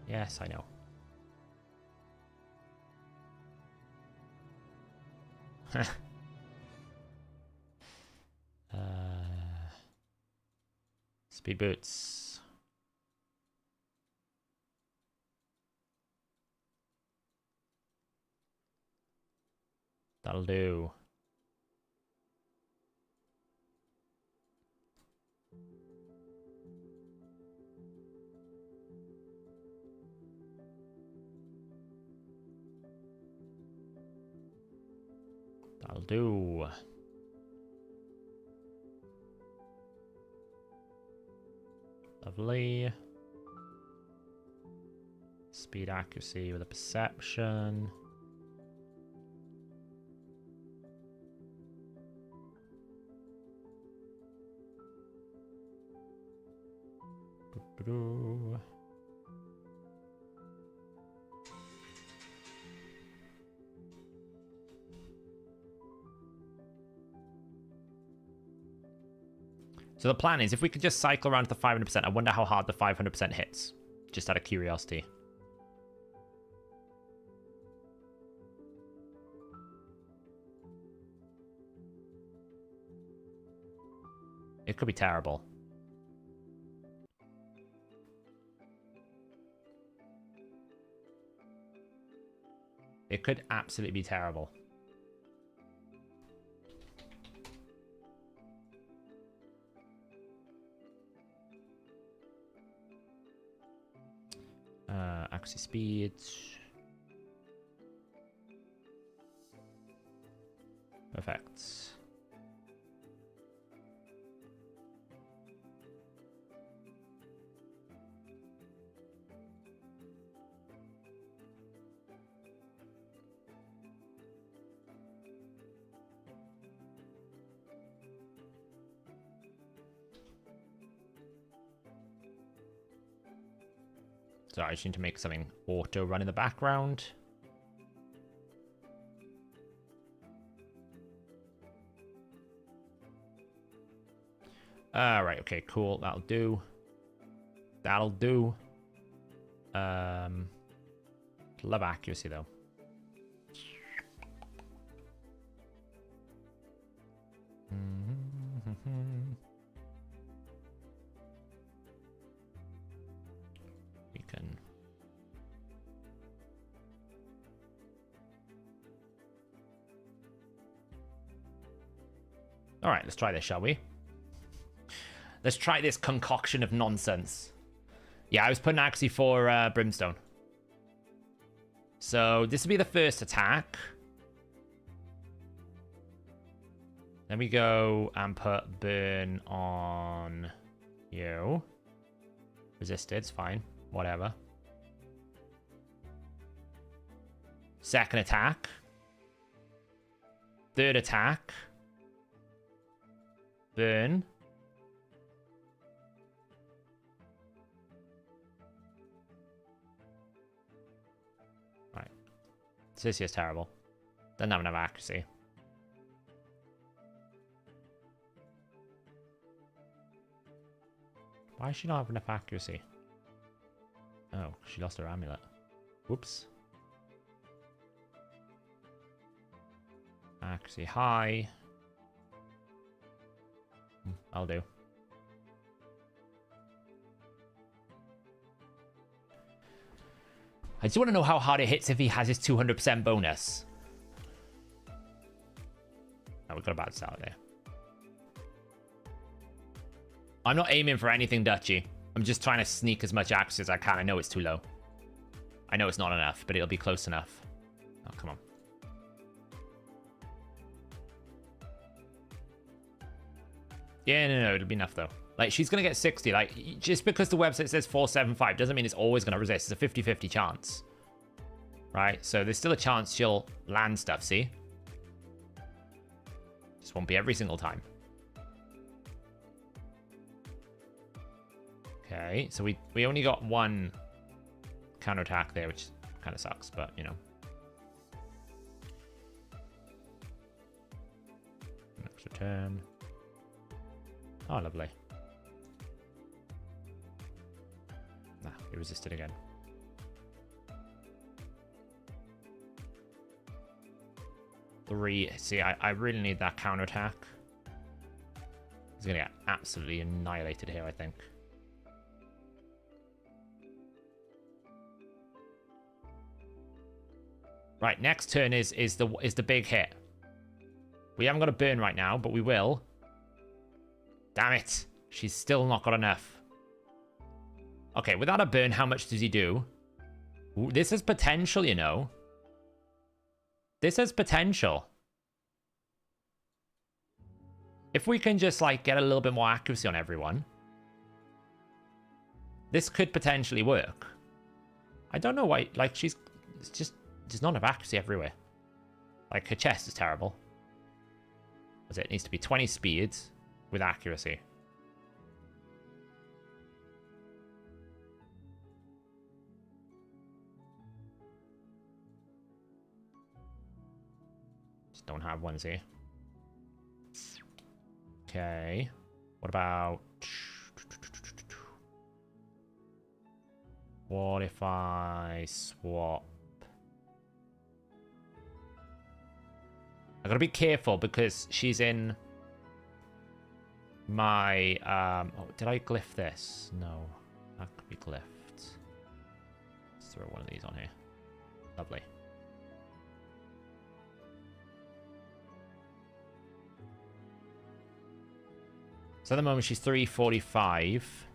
Yes, I know. Speed boots. That'll do. That'll do. Lovely. Speed accuracy with a perception. Doo-doo-doo. So the plan is, if we could just cycle around to the 500%, I wonder how hard the 500% hits. Just out of curiosity. It could be terrible. It could absolutely be terrible. Accuracy speed. Perfect. So I just need to make something auto run in the background. Right, okay, cool. That'll do. That'll do. Love accuracy though. We can. All right, let's try this, shall we? Let's try this concoction of nonsense. Yeah, I was putting accuracy for Brimstone. So this will be the first attack. Then we go and put burn on you. Resisted, it's fine. Whatever. Second attack. Third attack. Burn. Right. This is terrible. Doesn't have enough accuracy. Why does she not have enough accuracy? Oh, she lost her amulet. Whoops. Accuracy high. I'll do. I just want to know how hard it hits if he has his 200% bonus. Oh, we got a bad start there. I'm not aiming for anything Dutchy. I'm just trying to sneak as much accuracy as I can. I know it's too low. I know it's not enough, but it'll be close enough. Oh, come on. Yeah, no, it'll be enough though. Like, she's going to get 60. Like, just because the website says 475 doesn't mean it's always going to resist. It's a 50-50 chance. Right? So there's still a chance she'll land stuff, see? Just won't be every single time. Okay, so we only got one counterattack there, which kind of sucks, but, you know. Extra turn. Oh, lovely. Nah, he resisted again. Three. See, I really need that counterattack. He's gonna get absolutely annihilated here, I think. Right, next turn is the big hit. We haven't got a burn right now, but we will. Damn it. She's still not got enough. Okay, without a burn, how much does he do? Ooh, this has potential, you know. This has potential. If we can just, like, get a little bit more accuracy on everyone. This could potentially work. I don't know why, like, she's just... There's not enough accuracy everywhere. Like, her chest is terrible. It needs to be 20 speeds with accuracy. Just don't have ones here. Okay. What about... What if I swap... I gotta be careful because she's in my oh, did I glyph this? No, that could be glyphed. Let's throw one of these on here. Lovely. So at the moment she's 345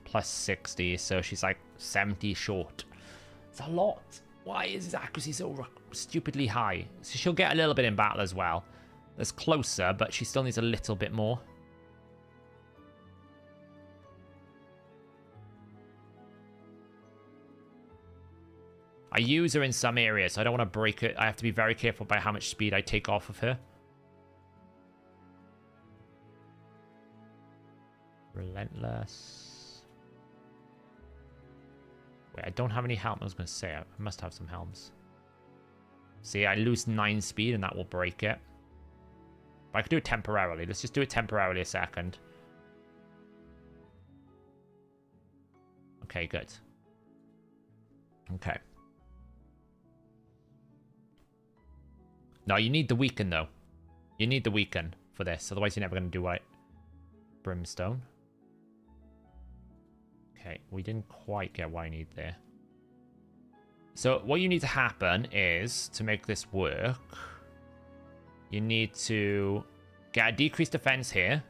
plus 60, so she's like 70 short. It's a lot. Why is his accuracy so stupidly high? So she'll get a little bit in battle as well. That's closer, but she still needs a little bit more. I use her in some areas, so I don't want to break it. I have to be very careful by how much speed I take off of her. Relentless. Wait, I don't have any helm. I was going to say, I must have some helms. See, I lose 9 speed and that will break it. But I could do it temporarily. Let's just do it temporarily a second. Okay, good. Okay. No, you need the weaken, though. You need the weaken for this. Otherwise, you're never going to do right. Brimstone. Okay, we didn't quite get what I need there. So what you need to happen is, to make this work, you need to get a decreased defense here.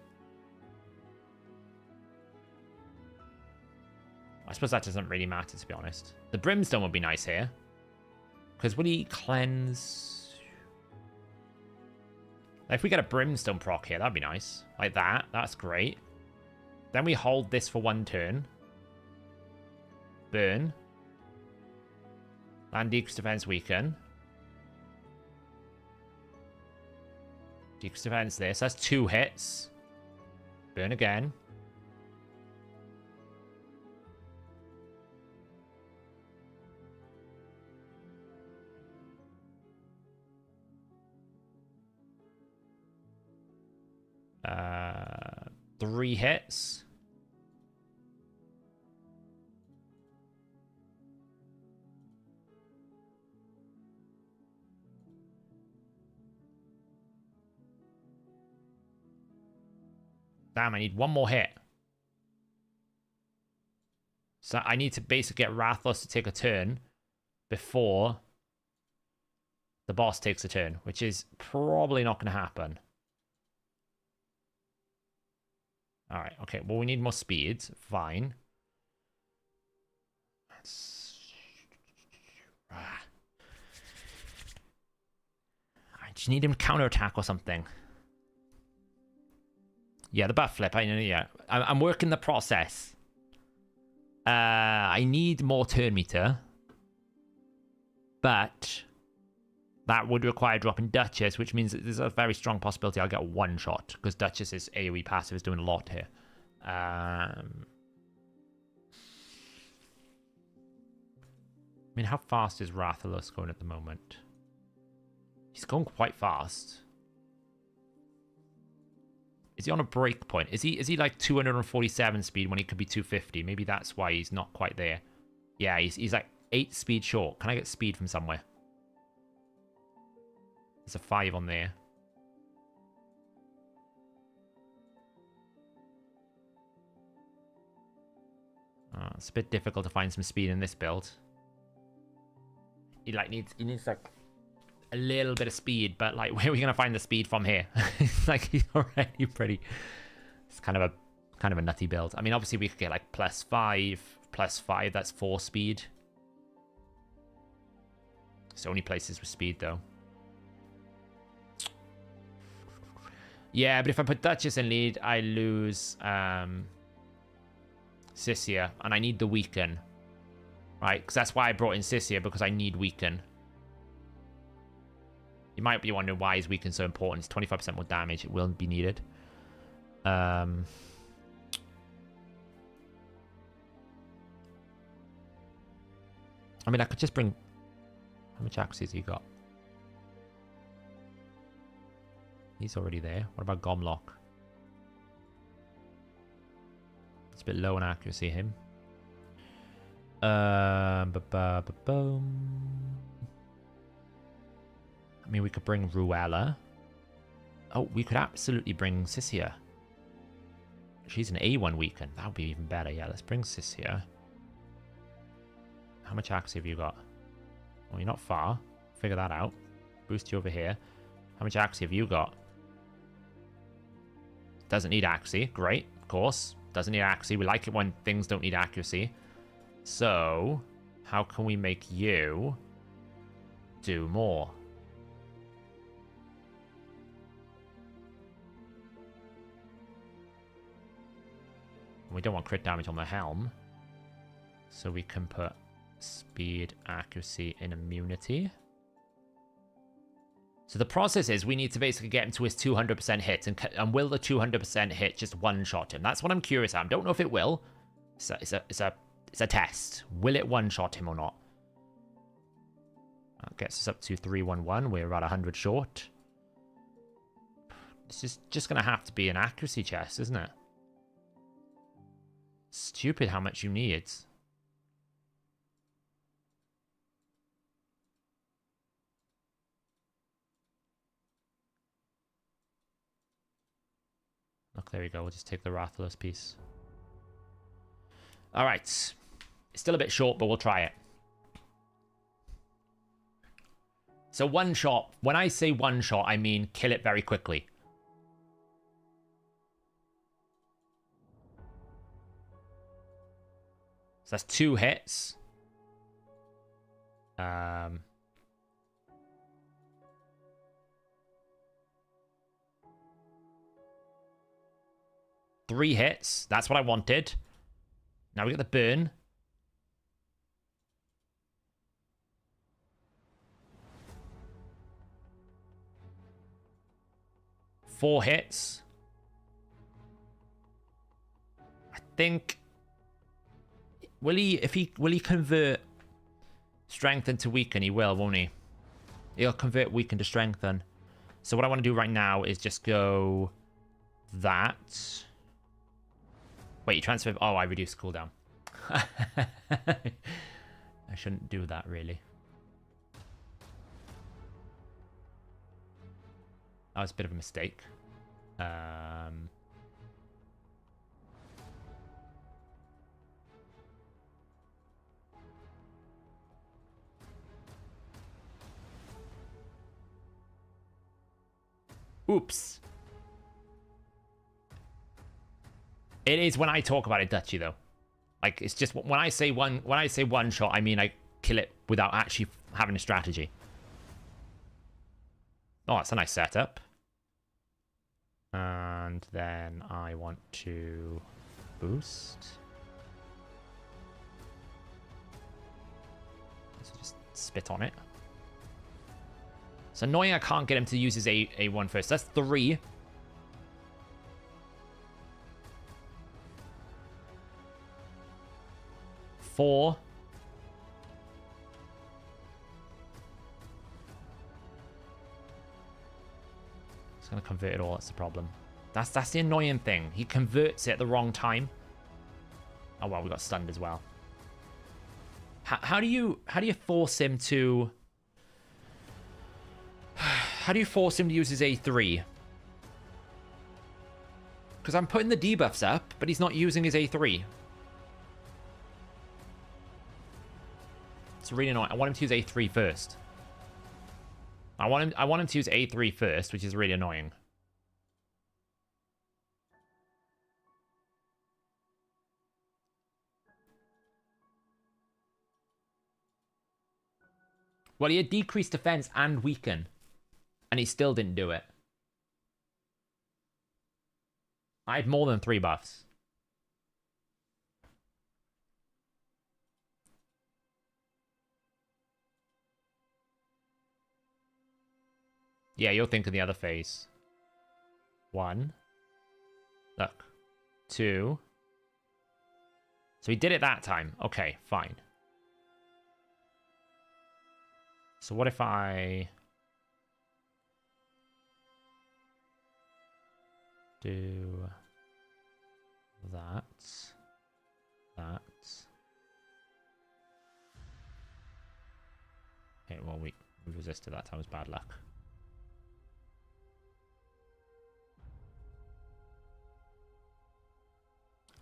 I suppose that doesn't really matter, to be honest. The Brimstone would be nice here. Because would he cleanse... If we get a Brimstone proc here, that'd be nice. Like that. That's great. Then we hold this for 1 turn. Burn. And decreased defense weaken. Decreased defense this. That's 2 hits. Burn again. Uh, 3 hits. Damn, I need 1 more hit. So I need to basically get Rathalos to take a turn before the boss takes a turn, which is probably not going to happen. Alright, okay. Well, we need more speed. Fine. I just need him to counterattack or something. Yeah, the buff flip. Yeah, I'm working the process. I need more turn meter, but that would require dropping Duchess, which means that there's a very strong possibility I'll get one shot because Duchess's AoE passive is doing a lot here. I mean, how fast is Rathalos going at the moment? He's going quite fast. Is he on a break point? Is he like 247 speed when he could be 250? Maybe that's why he's not quite there. Yeah, he's like 8 speed short. Can I get speed from somewhere? There's a 5 on there. It's a bit difficult to find some speed in this build. He needs like a little bit of speed, but like where are we gonna find the speed from here? It's like he's already pretty. It's kind of a nutty build. I mean, obviously we could get like +5, +5. That's 4 speed. It's only places with speed though. Yeah, but if I put Duchess in lead, I lose Sissia, and I need the weaken. Right, because that's why I brought in Sissia, because I need weaken. You might be wondering why is weaken so important. It's 25% more damage. It will be needed. I mean, I could just bring... How much accuracy has he got? He's already there. What about Gomlock? It's a bit low on accuracy, him. I mean, we could bring Ruella. Oh, we could absolutely bring Sissia. She's an A1 weaken. That would be even better. Yeah, let's bring Sissia. How much accuracy have you got? Well, you're not far. Figure that out. Boost you over here. How much accuracy have you got? Doesn't need accuracy. Great, of course. Doesn't need accuracy. We like it when things don't need accuracy. So, how can we make you do more? We don't want crit damage on the helm. So we can put speed, accuracy, and immunity. So the process is we need to basically get him to his 200% hit. And will the 200% hit just one-shot him? That's what I'm curious at. I don't know if it will. It's a test. Will it one-shot him or not? That gets us up to 311. We're about 100 short. This is just going to have to be an accuracy chest, isn't it? Stupid how much you need. Look, there we go. We'll just take the Rathalos piece. All right. It's still a bit short, but we'll try it. So one shot. When I say one shot, I mean kill it very quickly. So that's 2 hits. 3 hits. That's what I wanted. Now we get the burn. Four hits. I think... Will he convert strengthen to weaken? He will, won't he? He'll convert weaken to strengthen. So what I want to do right now is just go that. Wait, you transfer... Oh, I reduced cooldown. I shouldn't do that, really. That was a bit of a mistake. Oops. It is when I talk about it Dutchy though. Like it's just when I say one shot, I mean I kill it without actually having a strategy. Oh, that's a nice setup. And then I want to boost. So just spit on it. It's annoying I can't get him to use his A1 first. That's 3. Four. It's gonna convert it all, that's the problem. That's the annoying thing. He converts it at the wrong time. Oh well, we got stunned as well. How do you force him to how do you force him to use his A3? Because I'm putting the debuffs up, but he's not using his A3. It's really annoying. I want him to use A3 first. I want him to use A3 first, which is really annoying. Well, he had decreased defense and weaken, and he still didn't do it. I had more than 3 buffs. Yeah, you're thinking the other phase. 1. Look. 2. So he did it that time. Okay, fine. So what if I do that? Okay, well, we resisted that time. It was bad luck.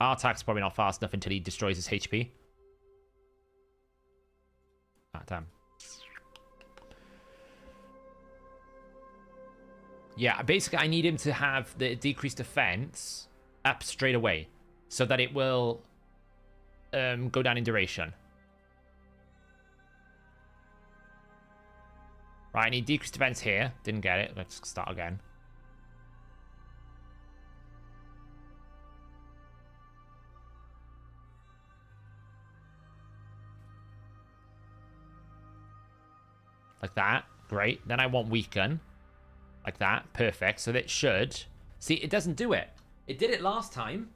Our attack's probably not fast enough until he destroys his HP. Ah, damn. Yeah, basically I need him to have the decreased defense up straight away so that it will go down in duration. Right, I need decreased defense here. Didn't get it. Let's start again. Like that. Great. Then I want weaken. Like that. Perfect. So that should... See, it doesn't do it. It did it last time.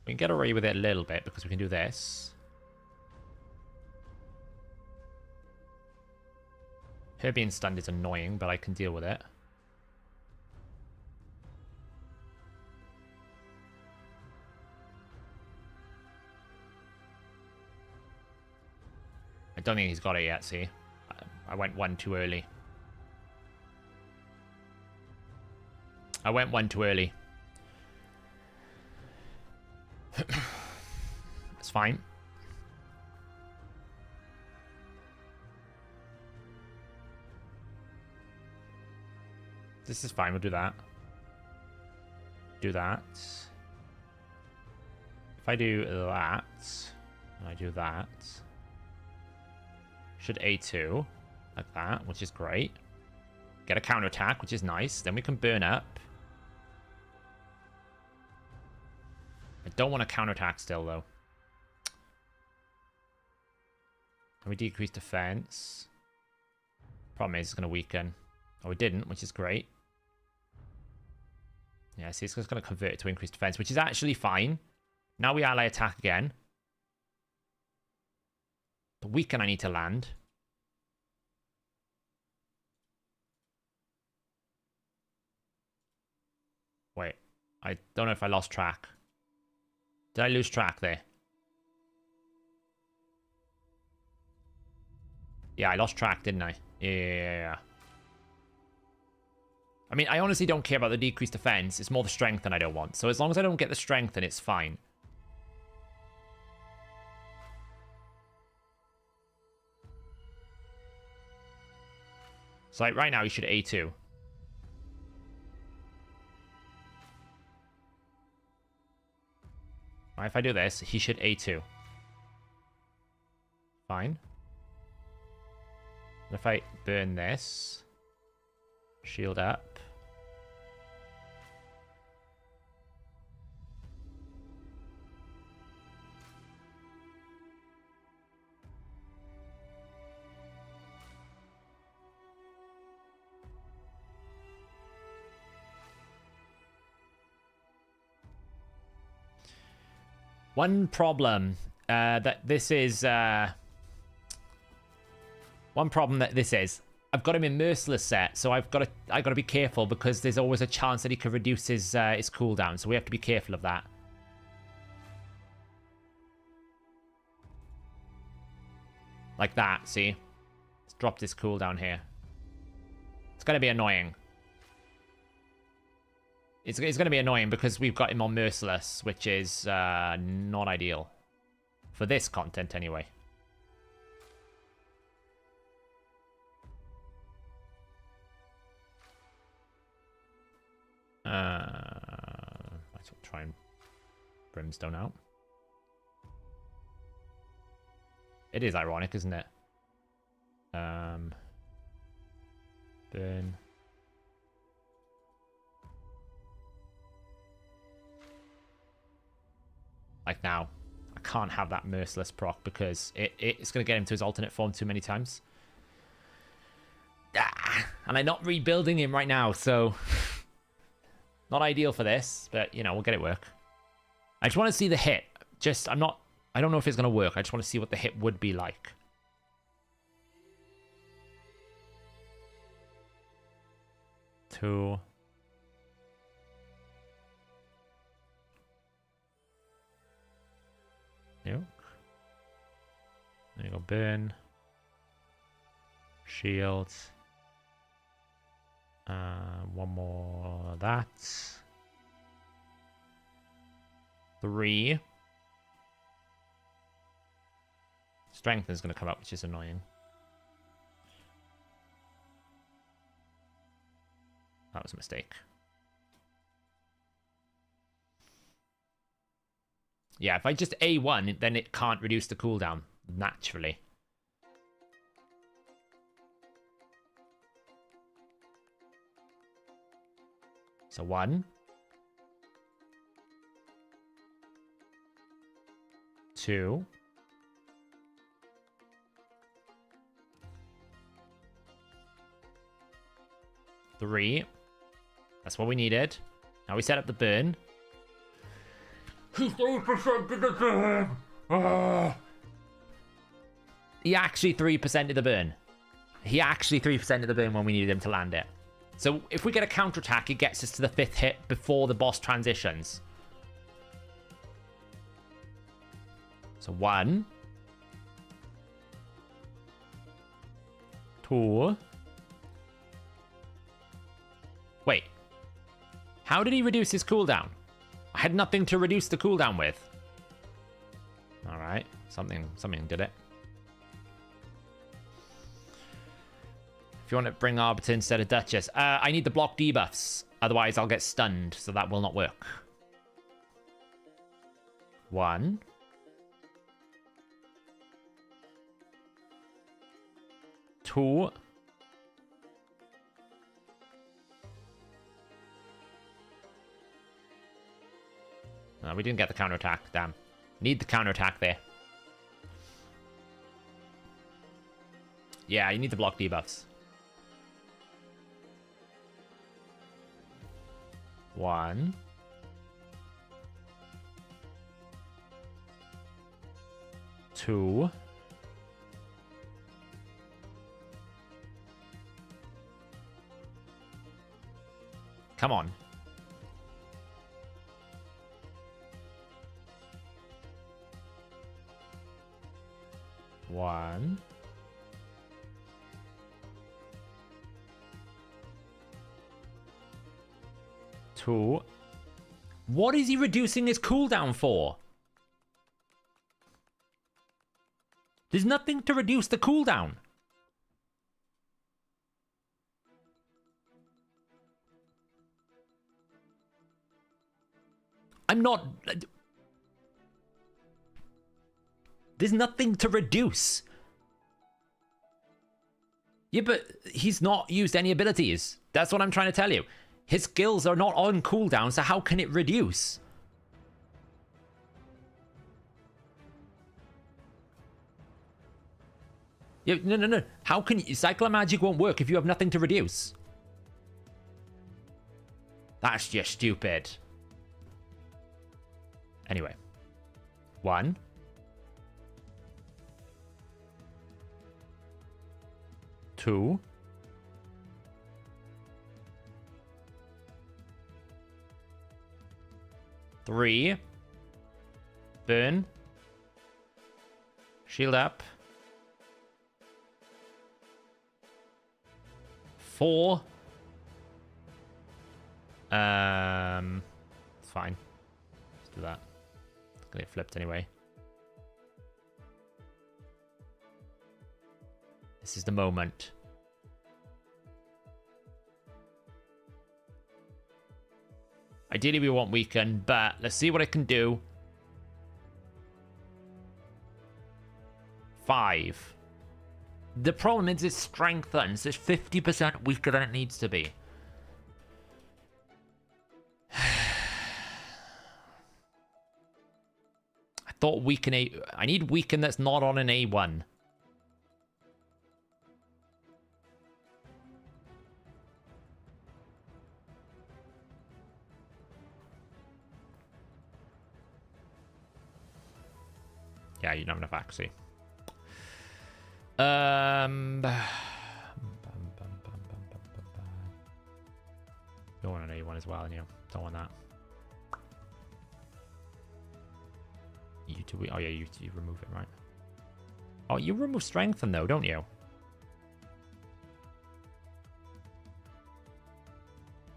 We can get away with it a little bit because we can do this. Her being stunned is annoying, but I can deal with it. I don't think he's got it yet, see? I went 1 too early. I went 1 too early. It's fine. This is fine, we'll do that. Do that. If I do that, and I do that, should A2, like that, which is great. Get a counterattack, which is nice. Then we can burn up. I don't want to counterattack still, though. And we decrease defense. Problem is, it's going to weaken. Oh, it didn't, which is great. Yeah, see, it's just going to convert it to increased defense, which is actually fine. Now we ally attack again. The weaken I need to land. Wait, I don't know if I lost track. Did I lose track there? Yeah, I lost track, didn't I? Yeah. I mean, I honestly don't care about the decreased defense. It's more the strength that I don't want. So as long as I don't get the strength, then it's fine. So like right now he should A2. Right, if I do this, he should A2. Fine. And if I burn this, shield up. One problem that this is... one problem that this is... I've got him in Merciless set, so I've got to be careful because there's always a chance that he could reduce his cooldown, so we have to be careful of that. Like that, see? It's dropped his cooldown here. It's going to be annoying. It's going to be annoying because we've got him on Merciless, which is not ideal. For this content, anyway. Let's try and Brimstone out. It is ironic, isn't it? Burn. Like now, I can't have that Merciless proc because it's going to get him to his alternate form too many times. And I'm not rebuilding him right now, so... Not ideal for this, but, you know, we'll get it work. I just want to see the hit. I don't know if it's going to work. I just want to see what the hit would be like. Two. Nuke. There you go, burn. Shield. One more of that. 3. Strength is going to come up, which is annoying. That was a mistake. Yeah, if I just A1, then it can't reduce the cooldown naturally. So 1. 2. 3. That's what we needed. Now we set up the burn. He's 3% of the burn! Oh. He actually 3% of the burn. He actually 3% of the burn when we needed him to land it. So if we get a counterattack, it gets us to the 5th hit before the boss transitions. So 1. 2. Wait. How did he reduce his cooldown? I had nothing to reduce the cooldown with. Alright. Something did it. If you want to bring Arbiter instead of Duchess. I need the block debuffs. Otherwise, I'll get stunned. So that will not work. 1. 2. 'No, we didn't get the counterattack. Damn. Need the counterattack there. Yeah, you need the block debuffs. 1. 2. 'Come on. 1. 2. What is he reducing his cooldown for? There's nothing to reduce the cooldown. I'm not... There's nothing to reduce. Yeah, but he's not used any abilities. That's what I'm trying to tell you. His skills are not on cooldown, so how can it reduce? Yeah, no. How can you... Cycler Magic won't work if you have nothing to reduce. That's just stupid. Anyway. 1. 2. 3. Burn. Shield up. 4. It's fine. Let's do that. It's gonna get flipped anyway. This is the moment. Ideally, we want weaken, but let's see what it can do. 5. The problem is it strengthens. It's 50% weaker than it needs to be. I thought weaken A... I need weaken that's not on an A1. Yeah, you don't have enough accuracy. You want an A1 as well, and you don't want that. You two, oh yeah, you remove it, right? Oh, you remove strengthen though, don't you?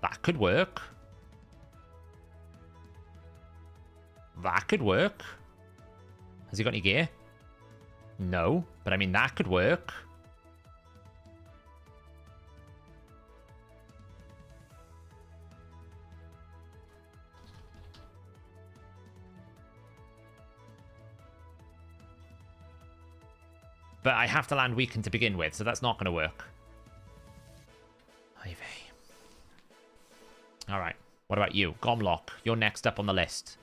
That could work. That could work. Has he got any gear? No, but I mean, that could work. But I have to land weakened to begin with, so that's not going to work. Ivy. Alright, what about you? Gomlock, you're next up on the list.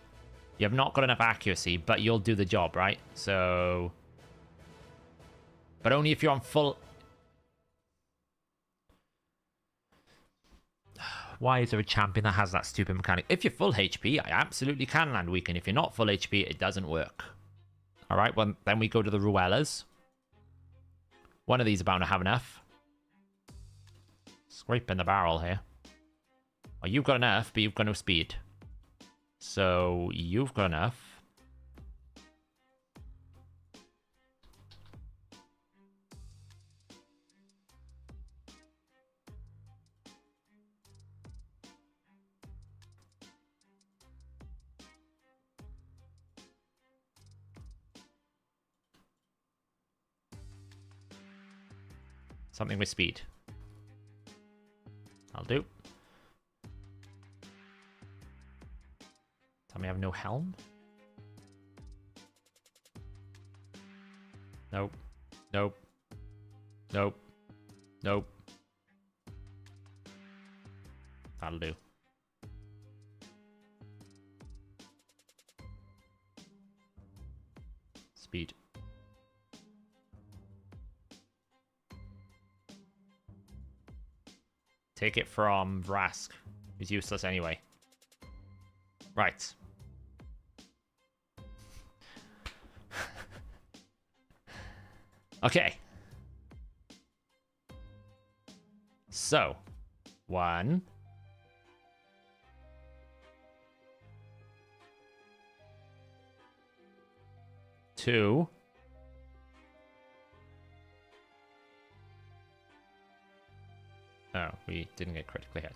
You have not got enough accuracy, but you'll do the job, right? So... But only if you're on full... Why is there a champion that has that stupid mechanic? If you're full HP, I absolutely can land weaken. If you're not full HP, it doesn't work. Alright, well, then we go to the Ruelas. One of these are bound to have enough. Scraping the barrel here. Well, you've got enough, but you've got no speed. So, you've got enough. Something with speed. I'll do. Tell me I have no helm? Nope. Nope. Nope. Nope. That'll do. Speed. Take it from Vrask. He's useless anyway. Right. Okay. So, 1. 2. Oh, we didn't get critically hit.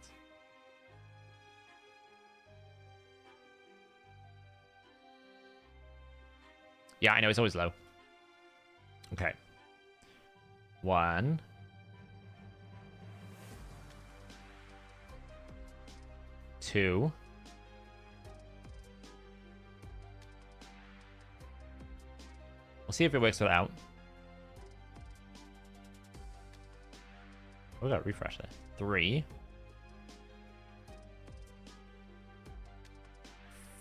Yeah, I know, it's always low. Okay. 1. 2. We'll see if it works it out. We got to refresh there. 3.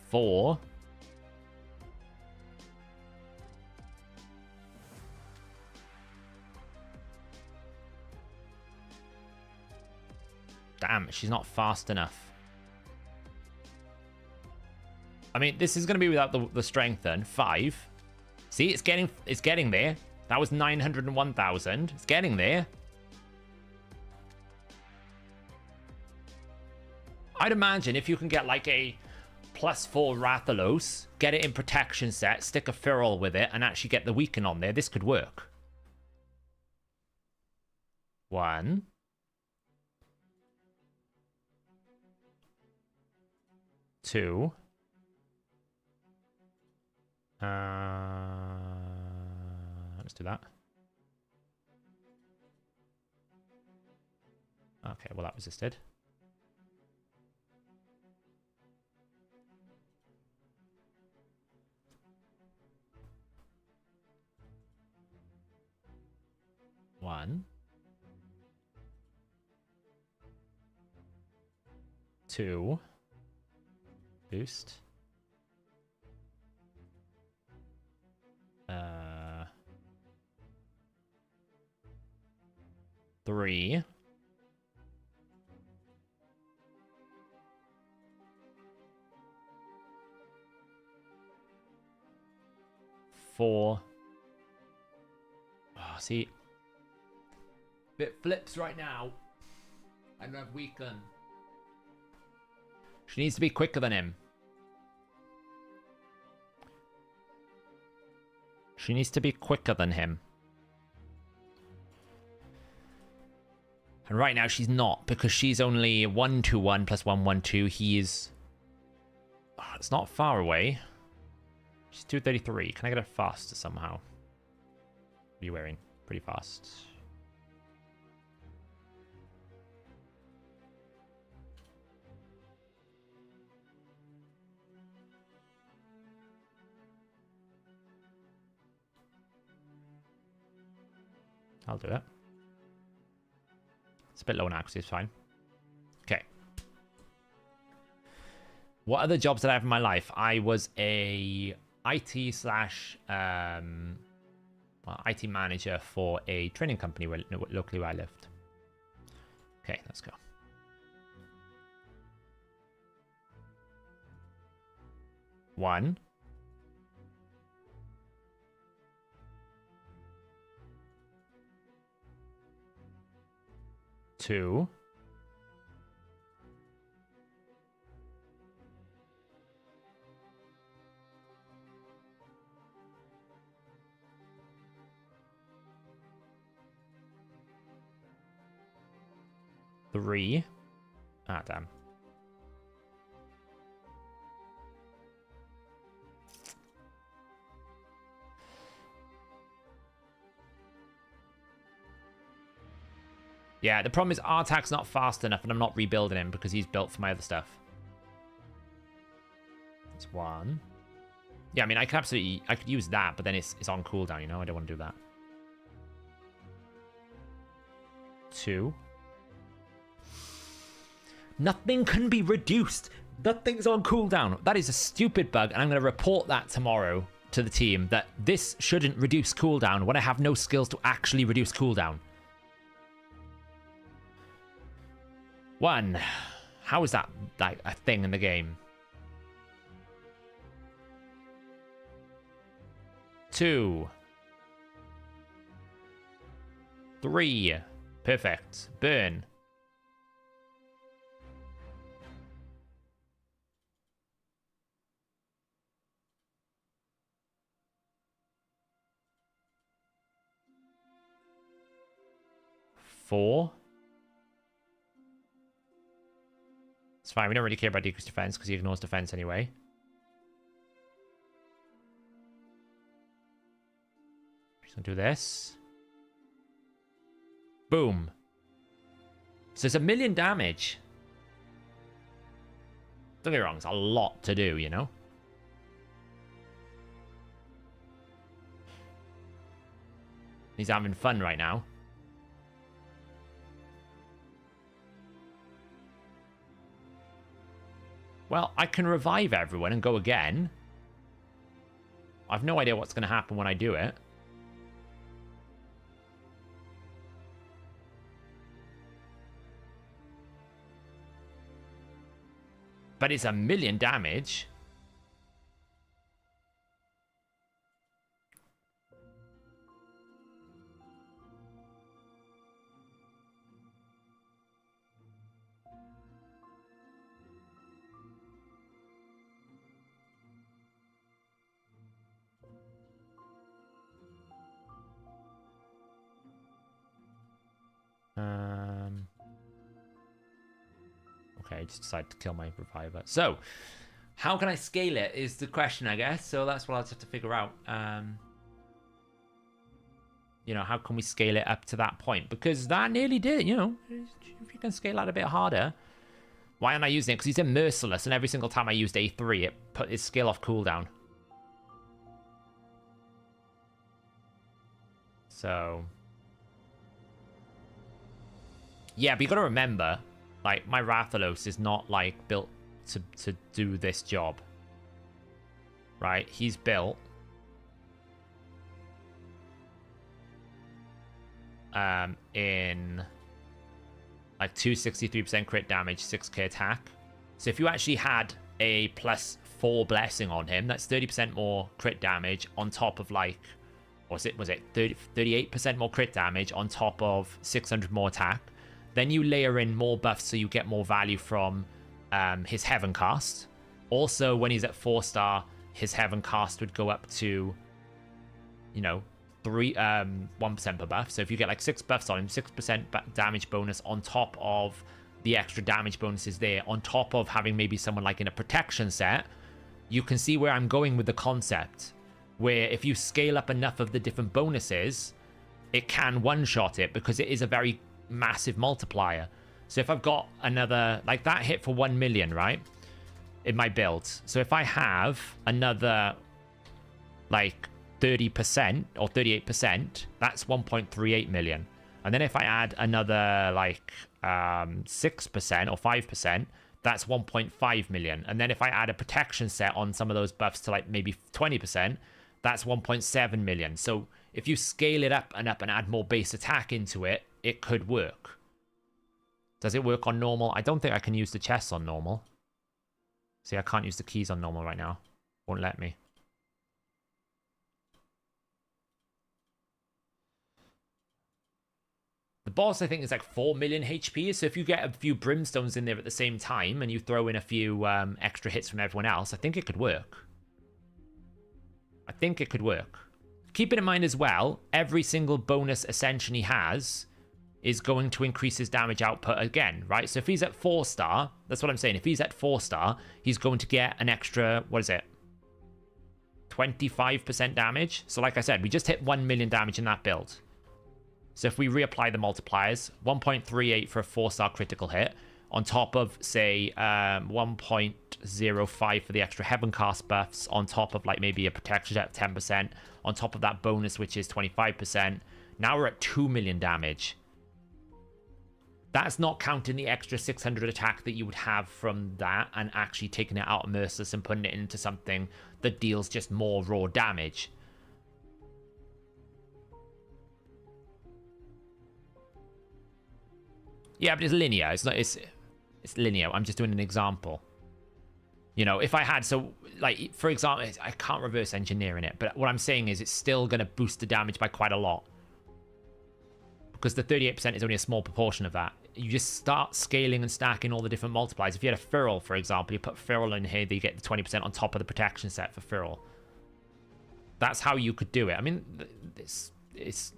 4. Damn, she's not fast enough. I mean, this is going to be without the strength then. 5. See, it's getting there. That was 901,000. It's getting there. I'd imagine if you can get like a +4 Rathalos, get it in protection set, stick a Feral with it, and actually get the weaken on there, this could work. 1. 2. Let's do that. Okay, well that resisted. One. 2. Boost. 3. 4. Oh, see, it flips right now. I don't have weaken. She needs to be quicker than him. She needs to be quicker than him. And right now she's not, because she's only 121 plus 112. He is... Oh, it's not far away. She's 233. Can I get her faster somehow? What are you wearing? Pretty fast. I'll do it. It's a bit low on accuracy, it's fine. Okay. What other jobs did I have in my life? I was a IT slash IT manager for a training company locally where I lived. Okay, let's go. One. 2. 3. Ah, damn. Yeah, the problem is Artak's not fast enough and I'm not rebuilding him because he's built for my other stuff. That's 1. Yeah, I mean, I could use that, but then it's on cooldown, you know? I don't want to do that. 2. Nothing can be reduced. Nothing's on cooldown. That is a stupid bug, and I'm going to report that tomorrow to the team, that this shouldn't reduce cooldown when I have no skills to actually reduce cooldown. 1. How is that like a thing in the game? 2. 3. Perfect. Burn. 4. It's fine, we don't really care about decreased defense because he ignores defense anyway. Just gonna do this. Boom. So it's 1,000,000 damage. Don't get me wrong, it's a lot to do, you know? He's having fun right now. Well, I can revive everyone and go again. I've no idea what's going to happen when I do it. But it's 1,000,000 damage. Okay, I just decided to kill my reviver. So, how can I scale it is the question, I guess. So that's what I'll just have to figure out. You know, how can we scale it up to that point? Because that nearly did, you know. If you can scale that a bit harder. Why aren't I using it? Because he's in Merciless, and every single time I used A3, it put his skill off cooldown. So... yeah, but you gotta remember, like, my Rathalos is not, like, built to do this job. Right? He's built... in... like, 263% crit damage, 6k attack. So if you actually had a +4 blessing on him, that's 30% more crit damage on top of, like... was it 38% more crit damage on top of 600 more attack. Then you layer in more buffs so you get more value from his Heaven Cast. Also, when he's at 4-star, his Heaven Cast would go up to, you know, 1% per buff. So if you get like 6 buffs on him, 6% damage bonus on top of the extra damage bonuses there, on top of having maybe someone like in a protection set, you can see where I'm going with the concept. Where if you scale up enough of the different bonuses, it can one-shot it because it is a very massive multiplier. So if I've got another, like that hit for 1 million, right, in my build. So if I have another like 30% or 38%, that's 1.38 million. And then if I add another like 6% or 5%, that's 1.5 million. And then if I add a protection set on some of those buffs to like maybe 20%, that's 1.7 million. So if you scale it up and add more base attack into it, it could work. Does it work on normal? I don't think I can use the chests on normal. See, I can't use the keys on normal right now. Won't let me. The boss, I think, is like 4 million HP. So if you get a few brimstones in there at the same time and you throw in a few extra hits from everyone else, I think it could work. I think it could work. Keep it in mind as well, every single bonus Ascension he has is going to increase his damage output again, right? So if he's at 4-star, that's what I'm saying. If he's at 4-star, he's going to get an extra, what is it? 25% damage. So like I said, we just hit 1 million damage in that build. So if we reapply the multipliers, 1.38 for a 4-star critical hit, on top of, say, 1.05 for the extra Heaven Cast buffs, on top of, like, maybe a protection at 10%, on top of that bonus, which is 25%. Now we're at 2 million damage. That's not counting the extra 600 attack that you would have from that and actually taking it out of Merciless and putting it into something that deals just more raw damage. Yeah, but it's linear. It's not. It's linear. I'm just doing an example. You know, if I had, so like for example, I can't reverse engineering it, but what I'm saying is it's still going to boost the damage by quite a lot because the 38% is only a small proportion of that. You just start scaling and stacking all the different multipliers. If you had a Feral, for example, you put Feral in here, you get the 20% on top of the protection set for Feral. That's how you could do it. I mean, it's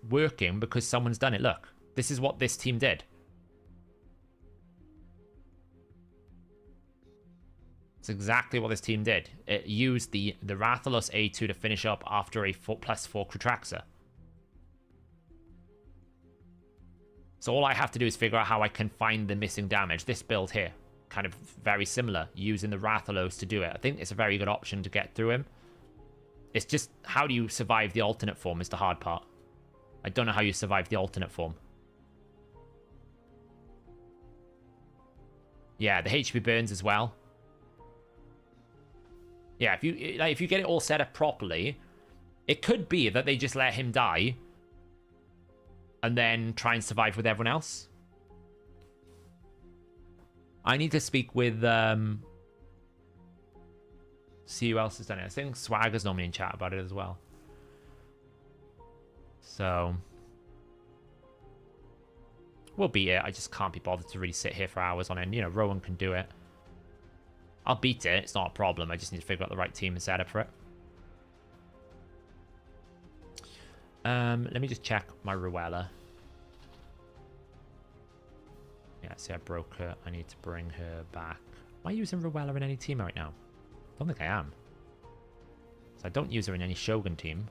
working because someone's done it. Look, this is what this team did. It's exactly what this team did. It used the Rathalos A2 to finish up after a +4 Kratraxa. So all I have to do is figure out how I can find the missing damage. This build here, kind of very similar, using the Rathalos to do it. I think it's a very good option to get through him. It's just, how do you survive the alternate form is the hard part. I don't know how you survive the alternate form. Yeah, the HP burns as well. Yeah, if you get it all set up properly, it could be that they just let him die and then try and survive with everyone else. I need to speak with see who else has done it. I think Swagger's normally in chat about it as well. So we'll beat it. I just can't be bothered to really sit here for hours on end. You know, Rowan can do it. I'll beat it. It's not a problem. I just need to figure out the right team and set up for it. Let me just check my Ruella. Yeah, see, I broke her. I need to bring her back. Am I using Ruella in any team right now? I don't think I am. So I don't use her in any Shogun team.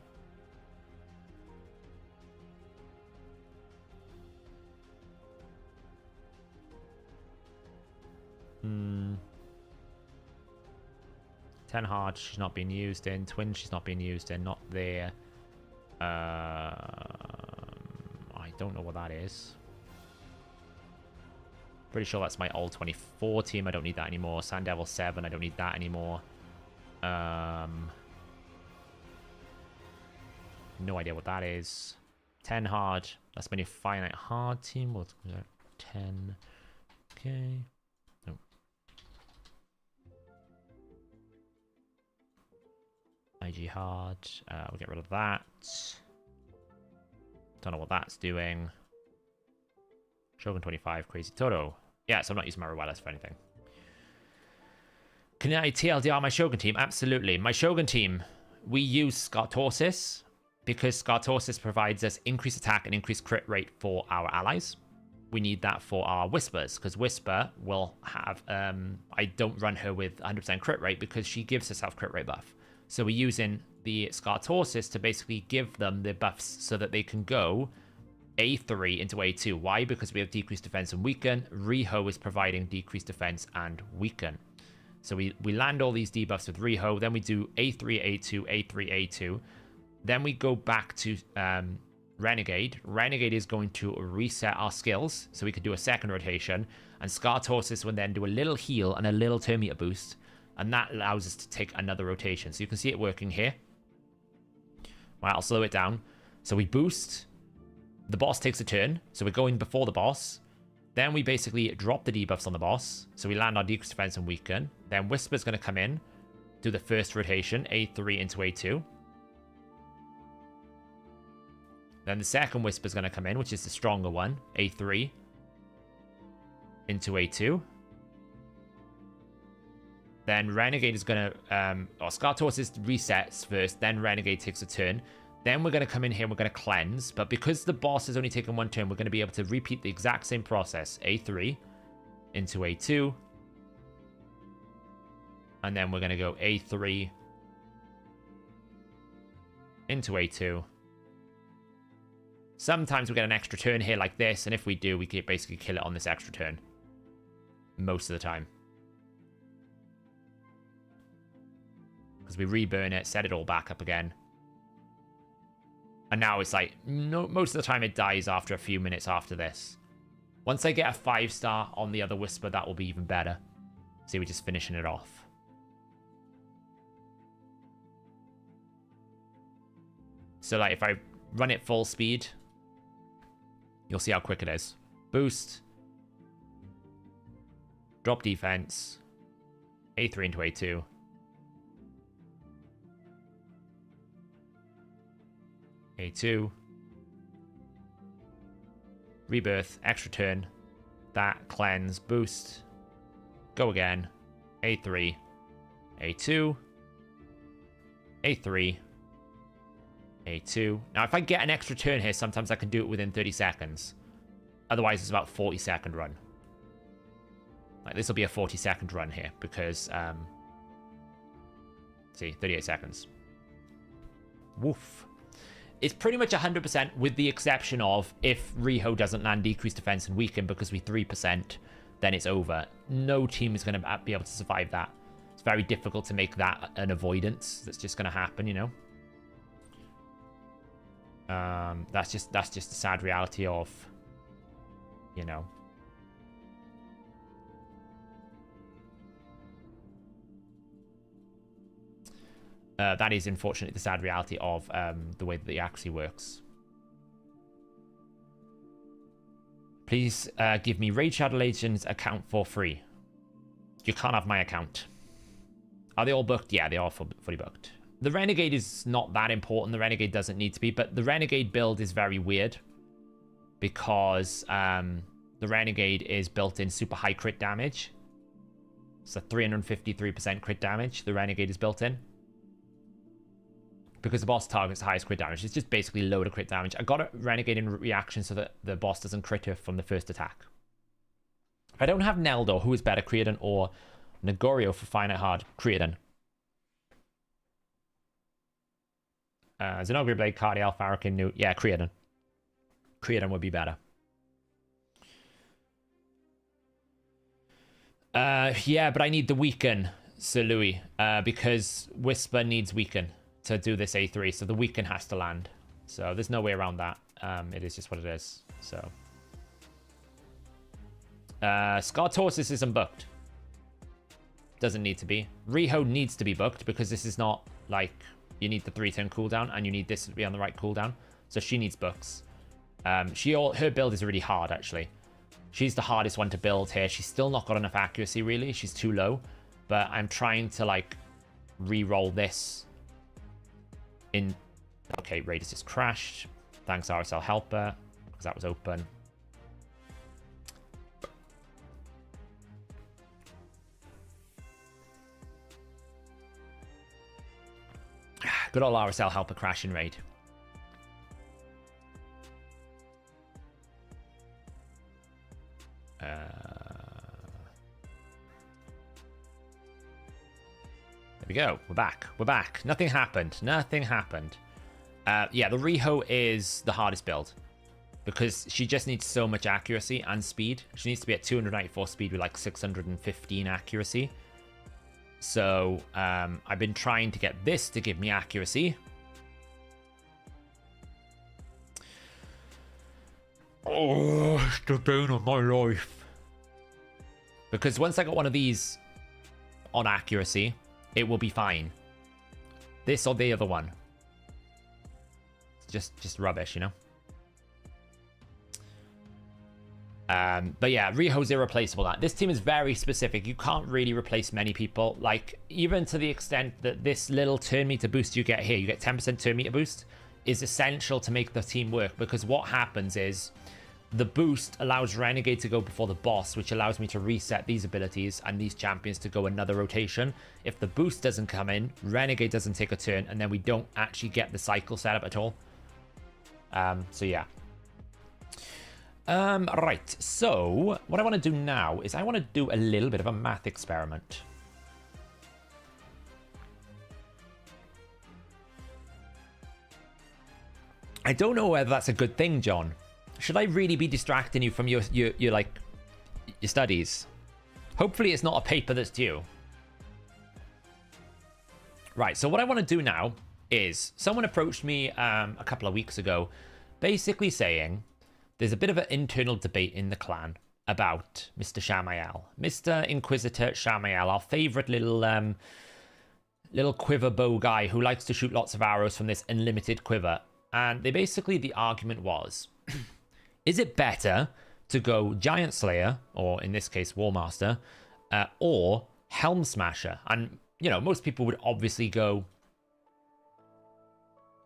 Hmm. 10 hard, she's not being used in. Twin, she's not being used in. Not there. I don't know what that is. Pretty sure that's my all 24 team. I don't need that anymore. Sand Devil 7, I don't need that anymore. No idea what that is. 10 hard. That's my new finite hard team. What's 10? Okay. No. IG hard. We'll get rid of that. Don't know what that's doing. Shogun 25, Crazy Toto. Yeah, so I'm not using my Ruelas for anything. Can I TLDR my Shogun team? Absolutely. My Shogun team, we use Scartorsis because Scartorsis provides us increased attack and increased crit rate for our allies. We need that for our Whispers because Whisper will have... I don't run her with 100% crit rate because she gives herself crit rate buff. So we're using the Scartorsis to basically give them the buffs so that they can go A3 into A2. Why? Because we have decreased defense and weaken. Riho is providing decreased defense and weaken. So we land all these debuffs with Riho. Then we do A3, A2, A3, A2. Then we go back to Renegade. Renegade is going to reset our skills. So we could do a second rotation. And Scartorsis will then do a little heal and a little turn meter boost. And that allows us to take another rotation. So you can see it working here. Right, I'll slow it down. So we boost. The boss takes a turn. So we're going before the boss. Then we basically drop the debuffs on the boss. So we land our decreased defense and weaken. Then Whisper's going to come in. Do the first rotation. A3 into A2. Then the second Whisper's going to come in, which is the stronger one. A3 into A2. Then Renegade is going to... Scartorsis resets first. Then Renegade takes a turn. Then we're going to come in here and we're going to cleanse. But because the boss has only taken one turn, we're going to be able to repeat the exact same process. A3 into A2. And then we're going to go A3 into A2. Sometimes we get an extra turn here like this. And if we do, we can basically kill it on this extra turn. Most of the time. Because we reburn it, set it all back up again. And now it's like, no, most of the time it dies after a few minutes after this. Once I get a 5-star on the other Whisper, that will be even better. See, we're just finishing it off. So like if I run it full speed, you'll see how quick it is. Boost. Drop defense. A3 into A2. A2. Rebirth. Extra turn. That. Cleanse. Boost. Go again. A3. A2. A3. A2. Now, if I get an extra turn here, sometimes I can do it within 30 seconds. Otherwise, it's about 40-second run. Like, this will be a 40-second run here because, see, 38 seconds. Woof. It's pretty much 100% with the exception of if Riho doesn't land decreased defense and weaken because we 3%, then it's over. No team is going to be able to survive that. It's very difficult to make that an avoidance. That's just going to happen, you know. That's just the sad reality of, you know. That is unfortunately the sad reality of the way that the accuracy works. Please give me Raid Shadow Legends account for free. You can't have my account. Are they all booked? Yeah, they are fully booked. The Renegade is not that important. The Renegade doesn't need to be, but the Renegade build is very weird because the Renegade is built in super high crit damage. So 353% crit damage the Renegade is built in. Because the boss targets the highest crit damage. It's just basically load of crit damage. I got a Renegade in reaction so that the boss doesn't crit her from the first attack. If I don't have Neldor, who is better, Creedon or Negorio for Finite Hard? Creedon. Zenogria Blade, Cardial, Farrakhan, New. Yeah, Creedon. Creedon would be better. Yeah, but I need the Weaken, Sir Louis, because Whisper needs Weaken to do this A3, so the Weaken has to land. So there's no way around that. It is just what it is. So Scartorsis isn't booked. Doesn't need to be. Riho needs to be booked because this is not like you need the 3-turn cooldown and you need this to be on the right cooldown. So she needs books. Her build is really hard actually. She's the hardest one to build here. She's still not got enough accuracy really. She's too low. But I'm trying to like re-roll this in. Okay, Raiders just crashed. Thanks RSL Helper because that was open. Good old RSL Helper crash in raid. There we go. We're back. We're back. Nothing happened. Nothing happened. Yeah, the Riho is the hardest build because she just needs so much accuracy and speed. She needs to be at 294 speed with like 615 accuracy. So I've been trying to get this to give me accuracy. Oh, it's the bane of my life. Because once I got one of these on accuracy, it will be fine. This or the other one. It's just rubbish, you know? But yeah, Riho's irreplaceable. This team is very specific. You can't really replace many people. Like, even to the extent that this little turn meter boost you get here, you get 10% turn meter boost, is essential to make the team work. Because what happens is, the boost allows Renegade to go before the boss, which allows me to reset these abilities and these champions to go another rotation. If the boost doesn't come in, Renegade doesn't take a turn, and then we don't actually get the cycle set up at all. So yeah. Right, so what I want to do now is I want to do a little bit of a math experiment. I don't know whether that's a good thing, John. Should I really be distracting you from your studies? Hopefully it's not a paper that's due. Right, so what I want to do now is someone approached me a couple of weeks ago basically saying there's a bit of an internal debate in the clan about Mr. Shamael. Mr. Inquisitor Shamael, our favorite little quiver bow guy who likes to shoot lots of arrows from this unlimited quiver. And the argument was, is it better to go Giant Slayer, or in this case, War Master, or Helm Smasher? And, you know, most people would obviously go,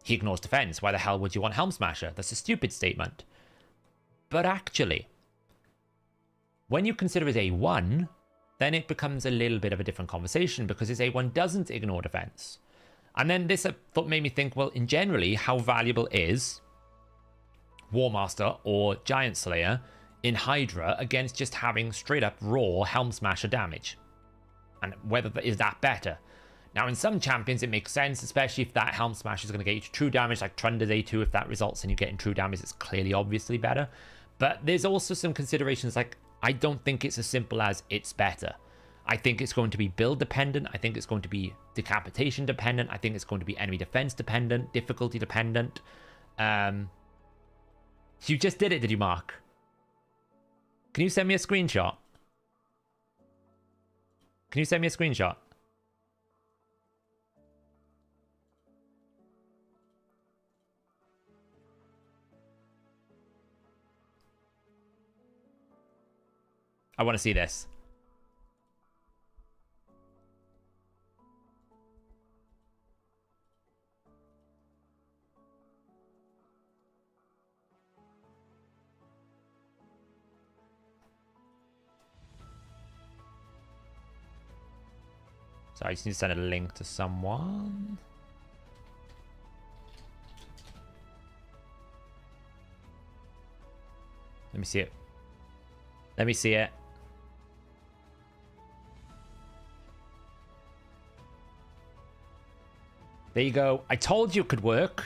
he ignores defense. Why the hell would you want Helm Smasher? That's a stupid statement. But actually, when you consider his A1, then it becomes a little bit of a different conversation because his A1 doesn't ignore defense. And then this thought made me think, well, in generally, how valuable is War Master or Giant Slayer in Hydra against just having straight up raw Helm Smasher damage? And whether is that better? Now, in some champions, it makes sense, especially if that Helm Smasher is going to get you to true damage, like Trunder's A2. If that results in you getting true damage, it's clearly obviously better. But there's also some considerations like, I don't think it's as simple as it's better. I think it's going to be build dependent. I think it's going to be decapitation dependent. I think it's going to be enemy defense dependent, difficulty dependent. You just did it, did you, Mark? Can you send me a screenshot? Can you send me a screenshot? I want to see this. So I just need to send a link to someone. Let me see it. Let me see it. There you go. I told you it could work.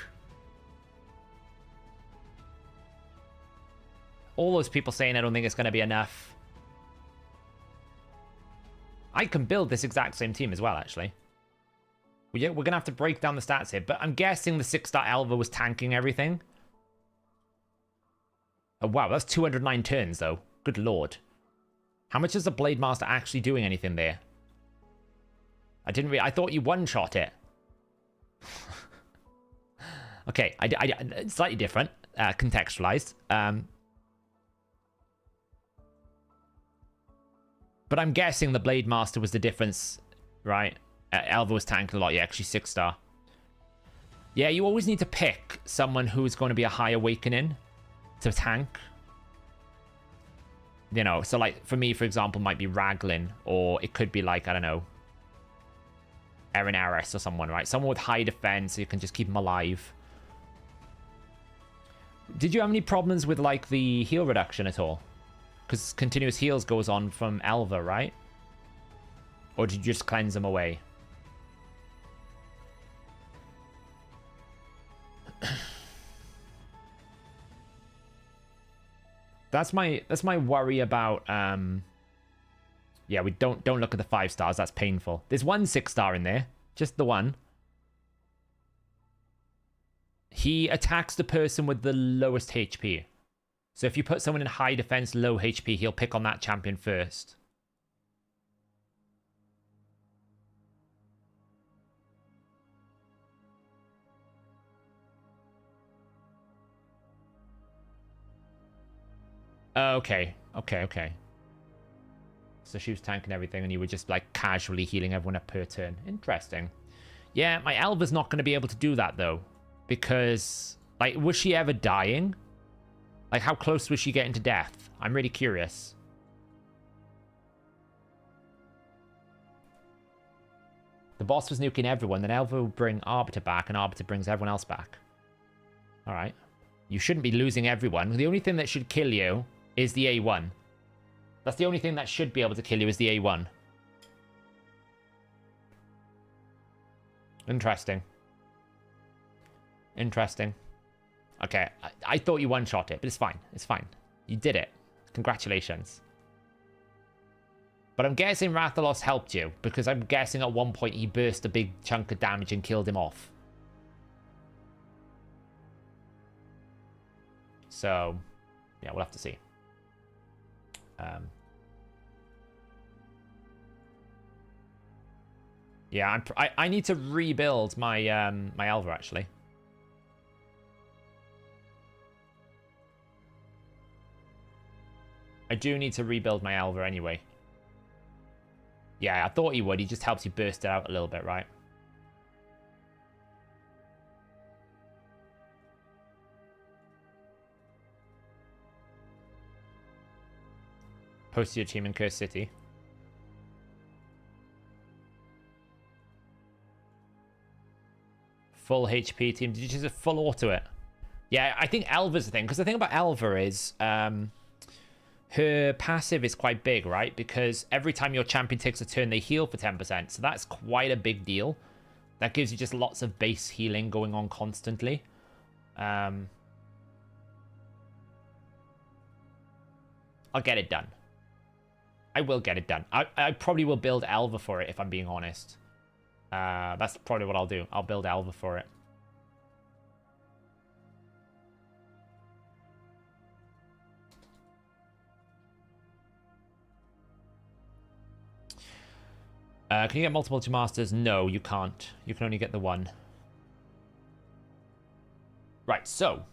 All those people saying I don't think it's going to be enough. I can build this exact same team as well, actually. We're going to have to break down the stats here, but I'm guessing the 6-star Elva was tanking everything. Oh, wow, that's 209 turns, though. Good lord. How much is the Blade Master actually doing anything there? I thought you one-shot it. Okay, slightly different, contextualized. But I'm guessing the Blade Master was the difference, right? Elva was tanking a lot. Yeah, actually 6-star. Yeah, you always need to pick someone who's going to be a high awakening to tank. You know, so like for me, for example, might be Raglan, or it could be like, I don't know, Eren Ares or someone, right? Someone with high defense, so you can just keep them alive. Did you have any problems with like the heal reduction at all? Because continuous heals goes on from Elva, right? Or did you just cleanse them away? That's my worry about yeah, we don't look at the 5 stars, that's painful. There's one 6-star in there, just the one. He attacks the person with the lowest HP. So if you put someone in high defense, low HP, he'll pick on that champion first. Okay. So she was tanking everything and you were just like casually healing everyone up per turn. Interesting. Yeah, my Elva's not going to be able to do that though. Because, like, was she ever dying? Like, how close was she getting to death? I'm really curious. The boss was nuking everyone, then Elva will bring Arbiter back, and Arbiter brings everyone else back. Alright. You shouldn't be losing everyone. The only thing that should kill you is the A1. That's the only thing that should be able to kill you is the A1. Interesting. Interesting. Okay, I thought you one-shot it, but it's fine. It's fine. You did it. Congratulations. But I'm guessing Rathalos helped you, because I'm guessing at one point he burst a big chunk of damage and killed him off. So, yeah, we'll have to see. Yeah, I need to rebuild my my Elva, actually. I do need to rebuild my Elva anyway. Yeah, I thought he would. He just helps you burst it out a little bit, right? Post your team in Curse City. Full HP team. Did you just full auto it? Yeah, I think Elva's the thing. Because the thing about Elva is... her passive is quite big, right? Because every time your champion takes a turn, they heal for 10%. So that's quite a big deal. That gives you just lots of base healing going on constantly. I'll get it done. I will get it done. I probably will build Elva for it, if I'm being honest. That's probably what I'll do. I'll build Elva for it. Can you get multiple masters? No, you can't. You can only get the one. Right, so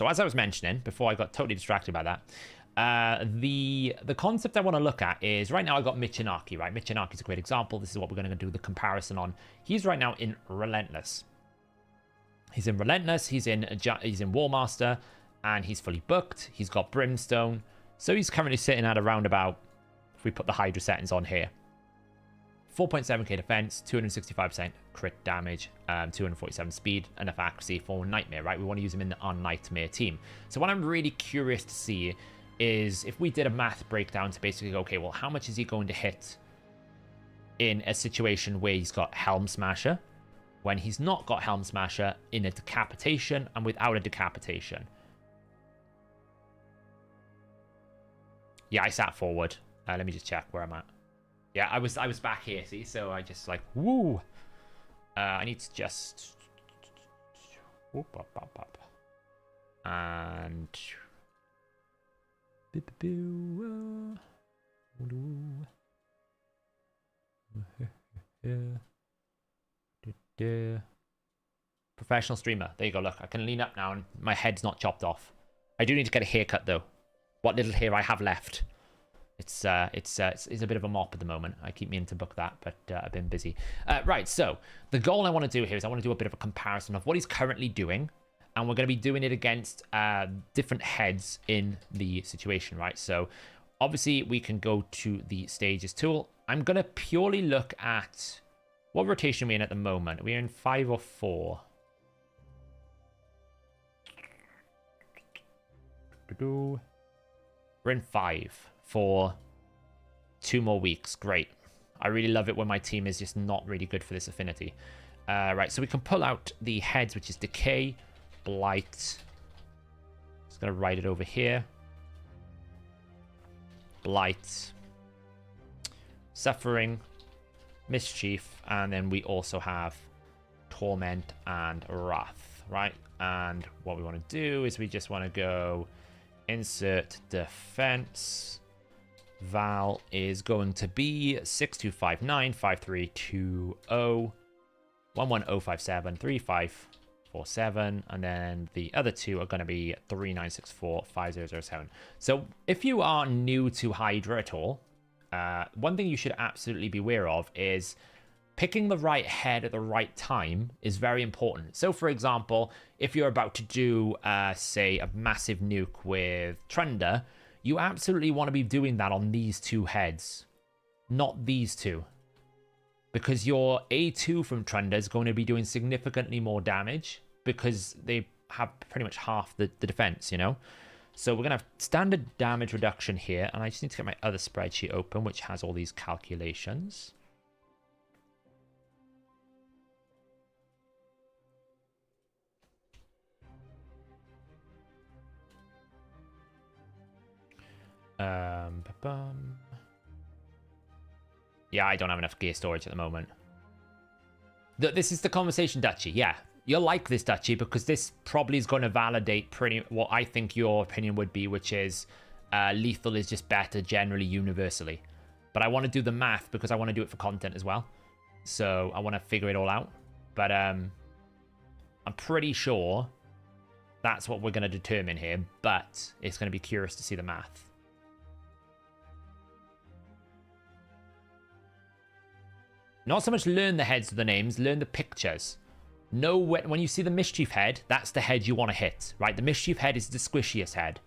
as I was mentioning before I got totally distracted by that, the concept I want to look at is right now I got Michinaki, right? Michinaki's a great example. This is what we're going to do the comparison on. He's right now in Relentless. He's in Relentless, he's in Warmaster, and he's fully booked. He's got Brimstone. So he's currently sitting at around about, if we put the Hydra settings on here, 4.7k defense, 265% crit damage, 247 speed, enough accuracy for Nightmare, right? We want to use him in our Nightmare team. So what I'm really curious to see is if we did a math breakdown to basically go, okay, well, how much is he going to hit in a situation where he's got Helm Smasher, when he's not got Helm Smasher, in a decapitation, and without a decapitation. Yeah, I sat forward. Let me just check where I'm at. Yeah, I was back here, see? So I just like, woo! I need to just... Whoop, up, up, up. And... Professional streamer. There you go, look. I can lean up now and my head's not chopped off. I do need to get a haircut, though. What little hair I have left. It's a bit of a mop at the moment. I keep meaning to book that, but I've been busy. Right, so the goal I want to do here is I want to do a bit of a comparison of what he's currently doing, and we're going to be doing it against different heads in the situation, right? So obviously we can go to the stages tool. I'm going to purely look at what rotation we're in at the moment. We're in 5 or 4. We're in 5 for 2 more weeks. Great. I really love it when my team is just not really good for this affinity. Right, so we can pull out the heads, which is Decay, Blight. Just going to write it over here. Blight, Suffering, Mischief, and then we also have Torment and Wrath, right? And what we want to do is we just want to go insert defense. Val is going to be 6259 5320 11057 3547, and then the other two are going to be 3964 5007. So if you are new to Hydra at all, one thing you should absolutely be aware of is picking the right head at the right time is very important. So for example, if you're about to do, say, a massive nuke with Trunda, you absolutely want to be doing that on these 2 heads, not these 2. Because your A2 from Trunda is going to be doing significantly more damage because they have pretty much half the defense, you know? So we're going to have standard damage reduction here, and I just need to get my other spreadsheet open, which has all these calculations. Yeah, I don't have enough gear storage at the moment. This is the conversation, Dutchy. Yeah, you'll like this, Dutchy, because this probably is going to validate pretty what I think your opinion would be, which is lethal is just better generally, universally. But I want to do the math because I want to do it for content as well. So I want to figure it all out. But I'm pretty sure that's what we're going to determine here. But it's going to be curious to see the math. Not so much learn the heads of the names, learn the pictures. Know when you see the Mischief head, that's the head you want to hit, right? The Mischief head is the squishiest head.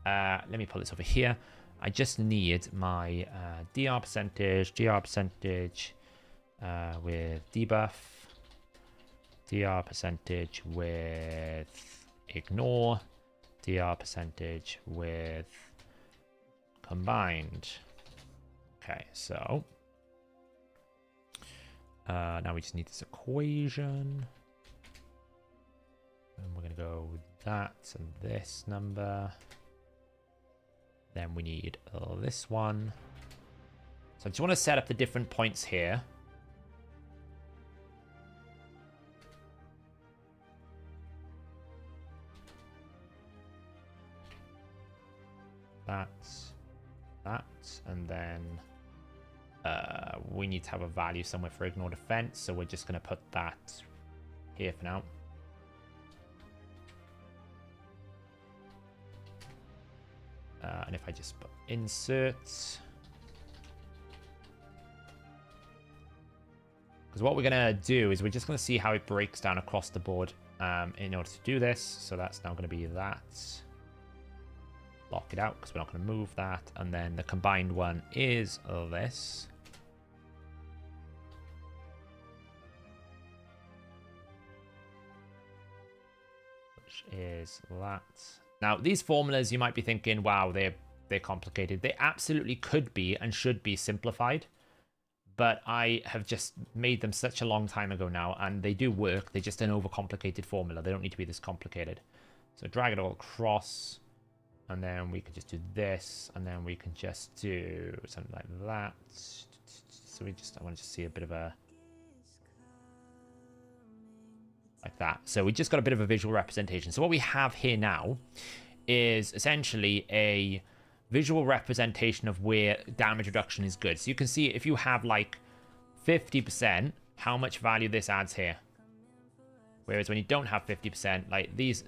Let me pull this over here. I just need my DR percentage with debuff, DR percentage with ignore, DR percentage with combined. Okay, so... now we just need this equation. And we're going to go with that and this number. Then we need this one. So I just want to set up the different points here. That's that. And then We need to have a value somewhere for ignore defense, so we're just going to put that here for now. And if I just put insert, because what we're going to do is we're just going to see how it breaks down across the board in order to do this. So that's now going to be that. Lock it out because we're not going to move that. And then the combined one is this. Which is that. Now, these formulas, you might be thinking, wow, they're complicated. They absolutely could be and should be simplified. But I have just made them such a long time ago now, and they do work. They're just an overcomplicated formula. They don't need to be this complicated. So drag it all across, and then we can just do this, and then we can just do something like that. So I want to just see a bit of a... like that. So we just got a bit of a visual representation. So what we have here now is essentially a visual representation of where damage reduction is good. So you can see if you have like 50%, how much value this adds here. Whereas when you don't have 50%, like this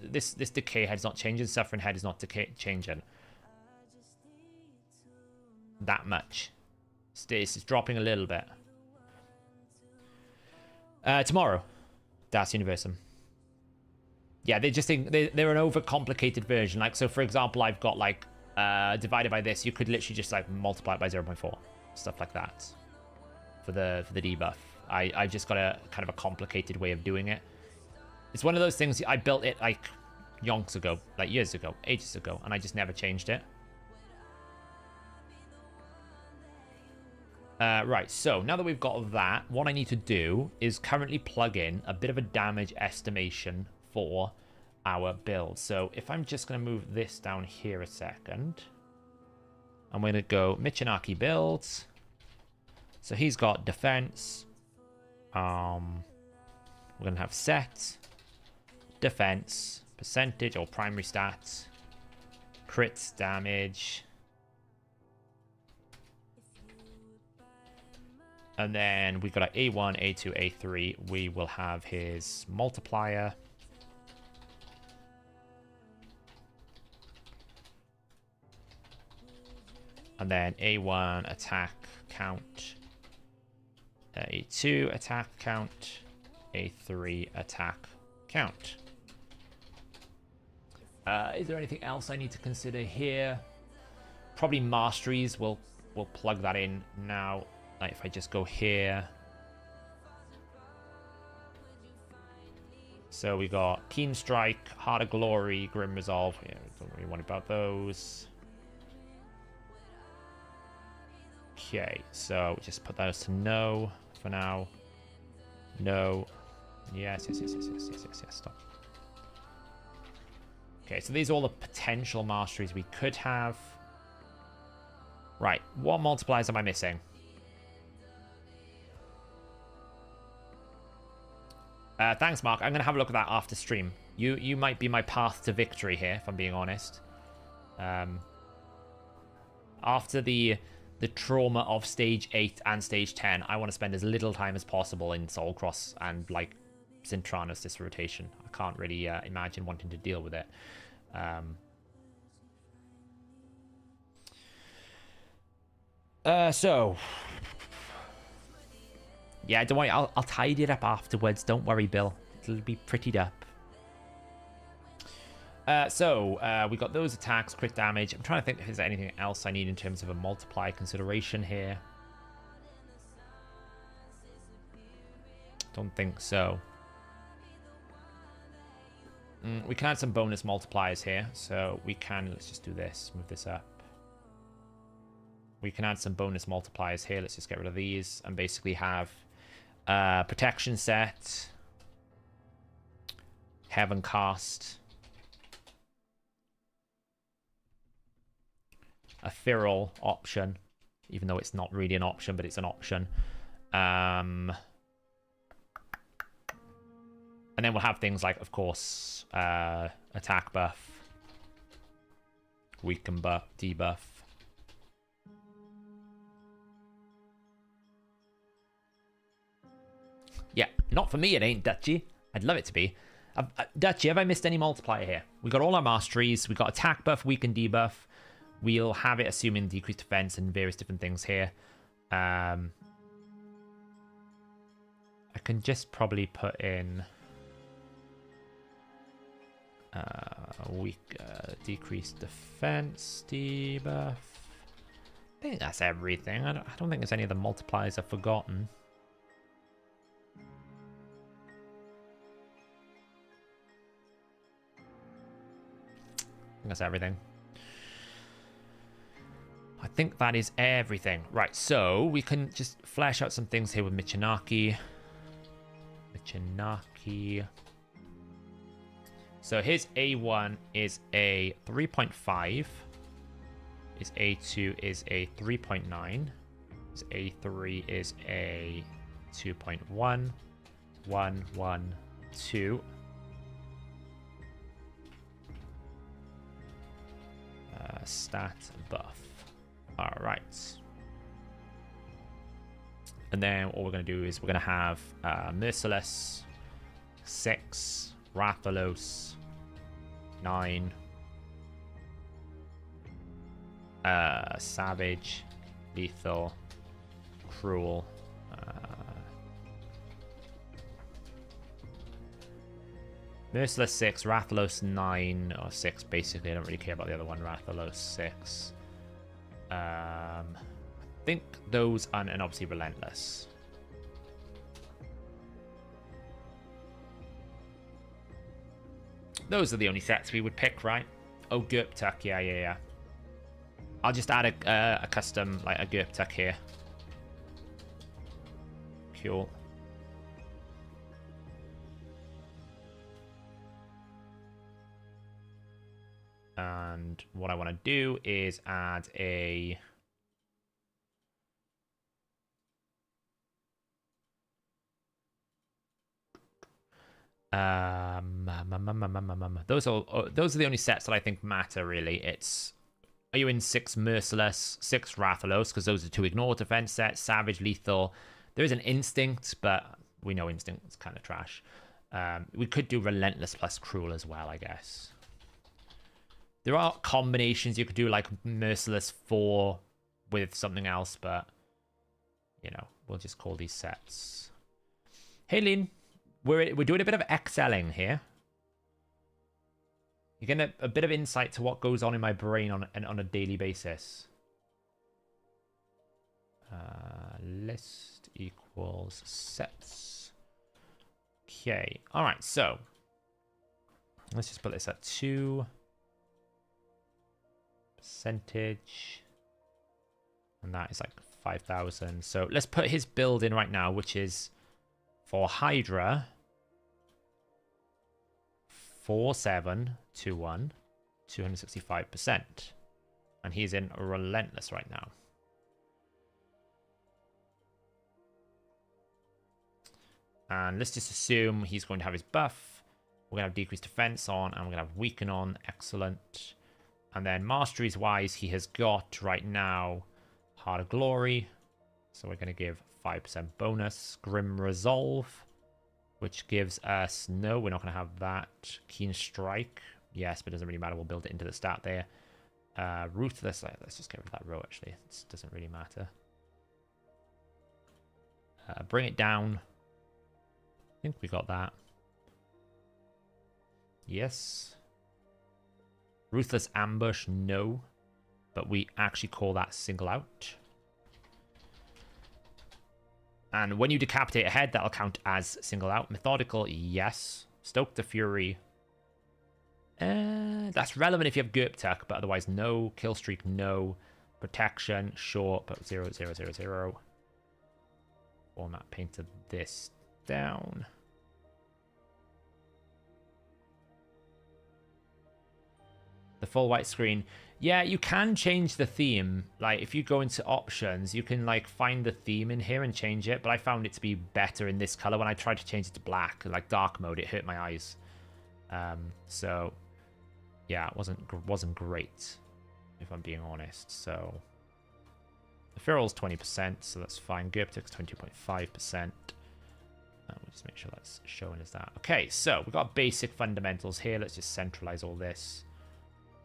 decay head is not changing, suffering head is not changing that much. It's dropping a little bit. Tomorrow, Das Universum. Yeah, they're an overcomplicated version. Like, so for example, I've got like divided by this, you could literally just like multiply it by 0.4, stuff like that for the debuff. I've just got a kind of a complicated way of doing it. It's one of those things, I built it like yonks ago, like years ago, ages ago, and I just never changed it. Right, so now that we've got that, what I need to do is currently plug in a bit of a damage estimation for our build. So if I'm just going to move this down here a second, I'm going to go Michinaki builds. So he's got defense. We're going to have set, defense, percentage or primary stats, crits, damage. And then we've got our A1, A2, A3. We will have his multiplier. And then A1 attack count, A2 attack count, A3 attack count. Is there anything else I need to consider here? Probably masteries. We'll plug that in now. Like if I just go here. So we got Keen Strike, Heart of Glory, Grim Resolve. Yeah, don't really worry about those. Okay, so just put those to no for now. No. Yes. Stop. Okay, so these are all the potential masteries we could have. Right, what multipliers am I missing? Thanks, Mark. I'm going to have a look at that after stream. You might be my path to victory here, if I'm being honest. After the trauma of stage 8 and stage 10, I want to spend as little time as possible in Soulcross and like Sintranos this rotation. I can't really imagine wanting to deal with it. So yeah, don't worry, I'll tidy it up afterwards. Don't worry, Bill. It'll be prettied up. So we got those attacks, crit damage. I'm trying to think if there's anything else I need in terms of a multiply consideration here. Don't think so. We can add some bonus multipliers here. So we can, let's just do this, move this up. We can add some bonus multipliers here. Let's just get rid of these and basically have protection set, heaven cast, a feral option, even though it's not really an option, but it's an option. And then we'll have things like, of course, attack buff, weaken buff, debuff. Not for me, it ain't, Dutchy. I'd love it to be. Dutchy, have I missed any multiplier here? We got all our masteries. We got attack buff, weaken debuff. We'll have it assuming decreased defense and various different things here. I can just probably put in decreased defense debuff. I think that's everything. I don't think there's any of the multipliers I've forgotten. That's everything. I think that is everything. Right, so we can just flesh out some things here with Michinaki. So his A1 is a 3.5. His A2 is a 3.9. His A3 is a 2.1. 1, 1, 2. Stat buff. All right. And then what we're going to do is we're going to have Merciless 6, Rathalos 9, Savage, Lethal, Cruel, Merciless 6, Rathalos 9, or 6 basically. I don't really care about the other one, Rathalos 6. I think those are, and obviously Relentless. Those are the only sets we would pick, right? Oh, Gurptuk, yeah. I'll just add a custom, like a Gurptuk here. Cool. And what I want to do is add a... Those are the only sets that I think matter, really. It's... Are you in 6 Merciless, 6 Rathalos, because those are 2 Ignore defense sets, Savage, Lethal. There is an Instinct, but we know Instinct is kind of trash. We could do Relentless plus Cruel as well, I guess. There are combinations you could do, like Merciless 4 with something else, but, you know, we'll just call these sets. Hey, Lynn, we're doing a bit of excelling here. You're getting a bit of insight to what goes on in my brain on a daily basis. List equals sets. Okay, all right, so let's just put this at 2. Percentage, and that is like 5,000. So let's put his build in right now, which is for Hydra 4721, 265%, and he's in Relentless right now. And let's just assume he's going to have his buff. We're going to have decreased defense on, and we're going to have weaken on. Excellent. And then masteries wise, he has got right now Heart of Glory. So we're going to give 5% bonus. Grim Resolve, which gives us, no, we're not going to have that. Keen Strike, yes, but it doesn't really matter. We'll build it into the stat there. Ruthless, let's just get rid of that row actually. It doesn't really matter. Bring it down. I think we got that. Yes. Ruthless Ambush, no. But we actually call that single out. And when you decapitate a head, that'll count as single out. Methodical, yes. Stoke the Fury. That's relevant if you have Gurptuk, but otherwise no. Kill streak, no. Protection, sure, but 0, 0, 0, 0. Format painted this down. The full white screen. Yeah, you can change the theme. Like, if you go into options, you can, like, find the theme in here and change it. But I found it to be better in this color. When I tried to change it to black, like dark mode, it hurt my eyes. So, yeah, it wasn't great, if I'm being honest. So, the Feral's 20%, so that's fine. Gurptuk's 20.5%. We'll just make sure that's showing us that. Okay, so we've got basic fundamentals here. Let's just centralize all this.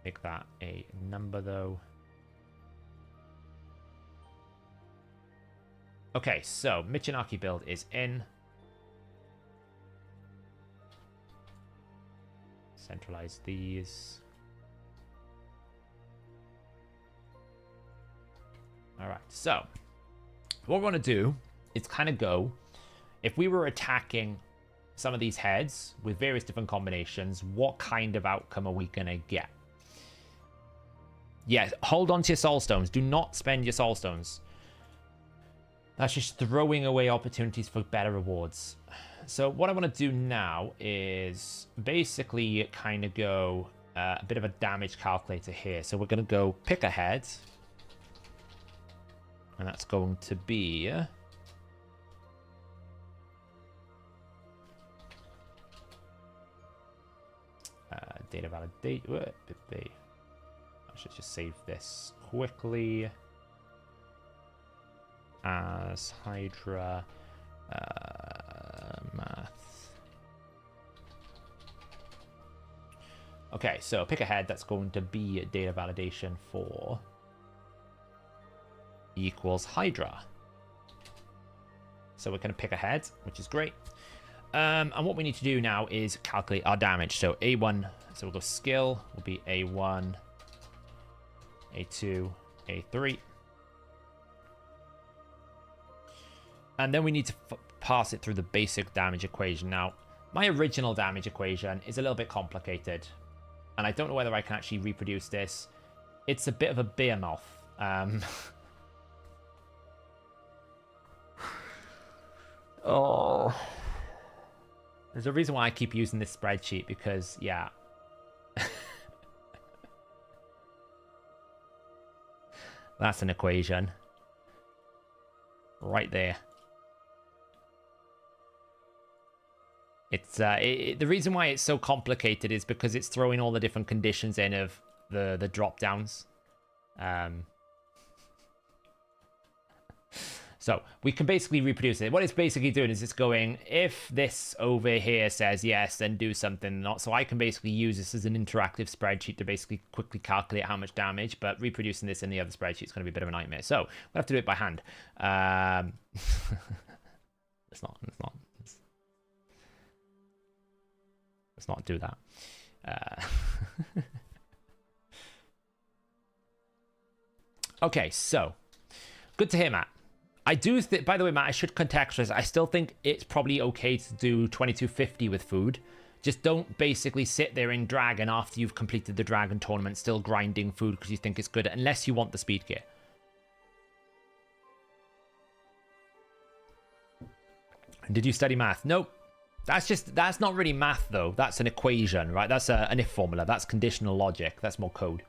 Make that a number, though. Okay, so Michinaki build is in. Centralize these. All right, so what we want to do is kind of go, if we were attacking some of these heads with various different combinations, what kind of outcome are we going to get? Yeah, hold on to your soul stones. Do not spend your soul stones. That's just throwing away opportunities for better rewards. So what I want to do now is basically kind of go a bit of a damage calculator here. So we're going to go pick a head. And that's going to be... data validate. I should just save this quickly. As Hydra math. Okay, so pick a head. That's going to be data validation for equals Hydra. So we're going to pick a head, which is great. And what we need to do now is calculate our damage. So A1, so we'll go skill, will be A1, A2, A3. And then we need to pass it through the basic damage equation. Now, my original damage equation is a little bit complicated. And I don't know whether I can actually reproduce this. It's a bit of a beer mouth. Oh. There's a reason why I keep using this spreadsheet, because, yeah. That's an equation. Right there. It's the reason why it's so complicated is because it's throwing all the different conditions in of the drop downs. So we can basically reproduce it. What it's basically doing is it's going, if this over here says yes, then do something not. So I can basically use this as an interactive spreadsheet to basically quickly calculate how much damage, but reproducing this in the other spreadsheet is going to be a bit of a nightmare. So we'll have to do it by hand. Let's not do that. Okay, so good to hear, Matt. I do think, by the way, Matt, I should contextualize. I still think it's probably okay to do 2250 with food. Just don't basically sit there in Dragon after you've completed the Dragon tournament, still grinding food because you think it's good, unless you want the speed gear. Did you study math? Nope. That's not really math, though. That's an equation, right? That's an if formula. That's conditional logic. That's more code.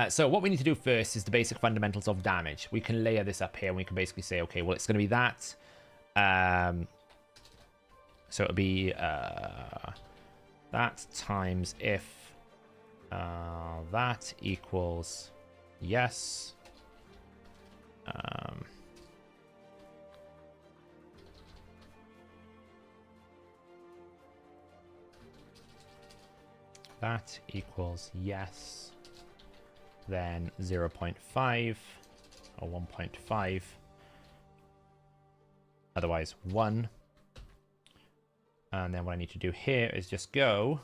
So what we need to do first is the basic fundamentals of damage. We can layer this up here and we can basically say, okay, well, it's going to be that. So it'll be that times if that equals yes. That equals yes. Then 0.5 or 1.5. Otherwise 1. And then what I need to do here is just go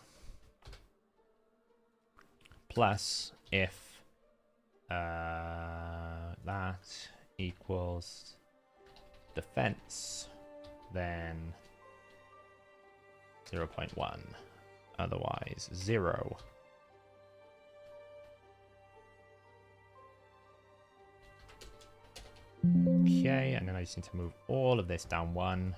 plus if that equals defense, then 0.1. Otherwise 0. Okay, and then I just need to move all of this down 1.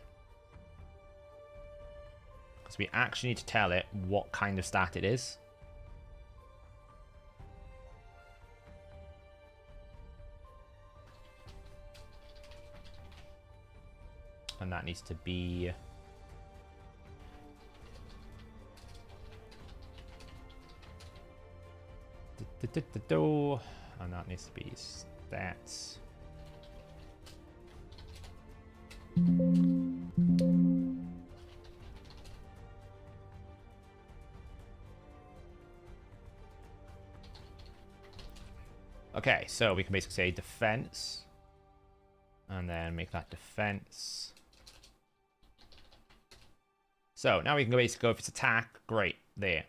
Because we actually need to tell it what kind of stat it is. And that needs to be... And that needs to be stats. Okay, so we can basically say defense. And then make that defense. So now we can basically go if it's attack. Great, there.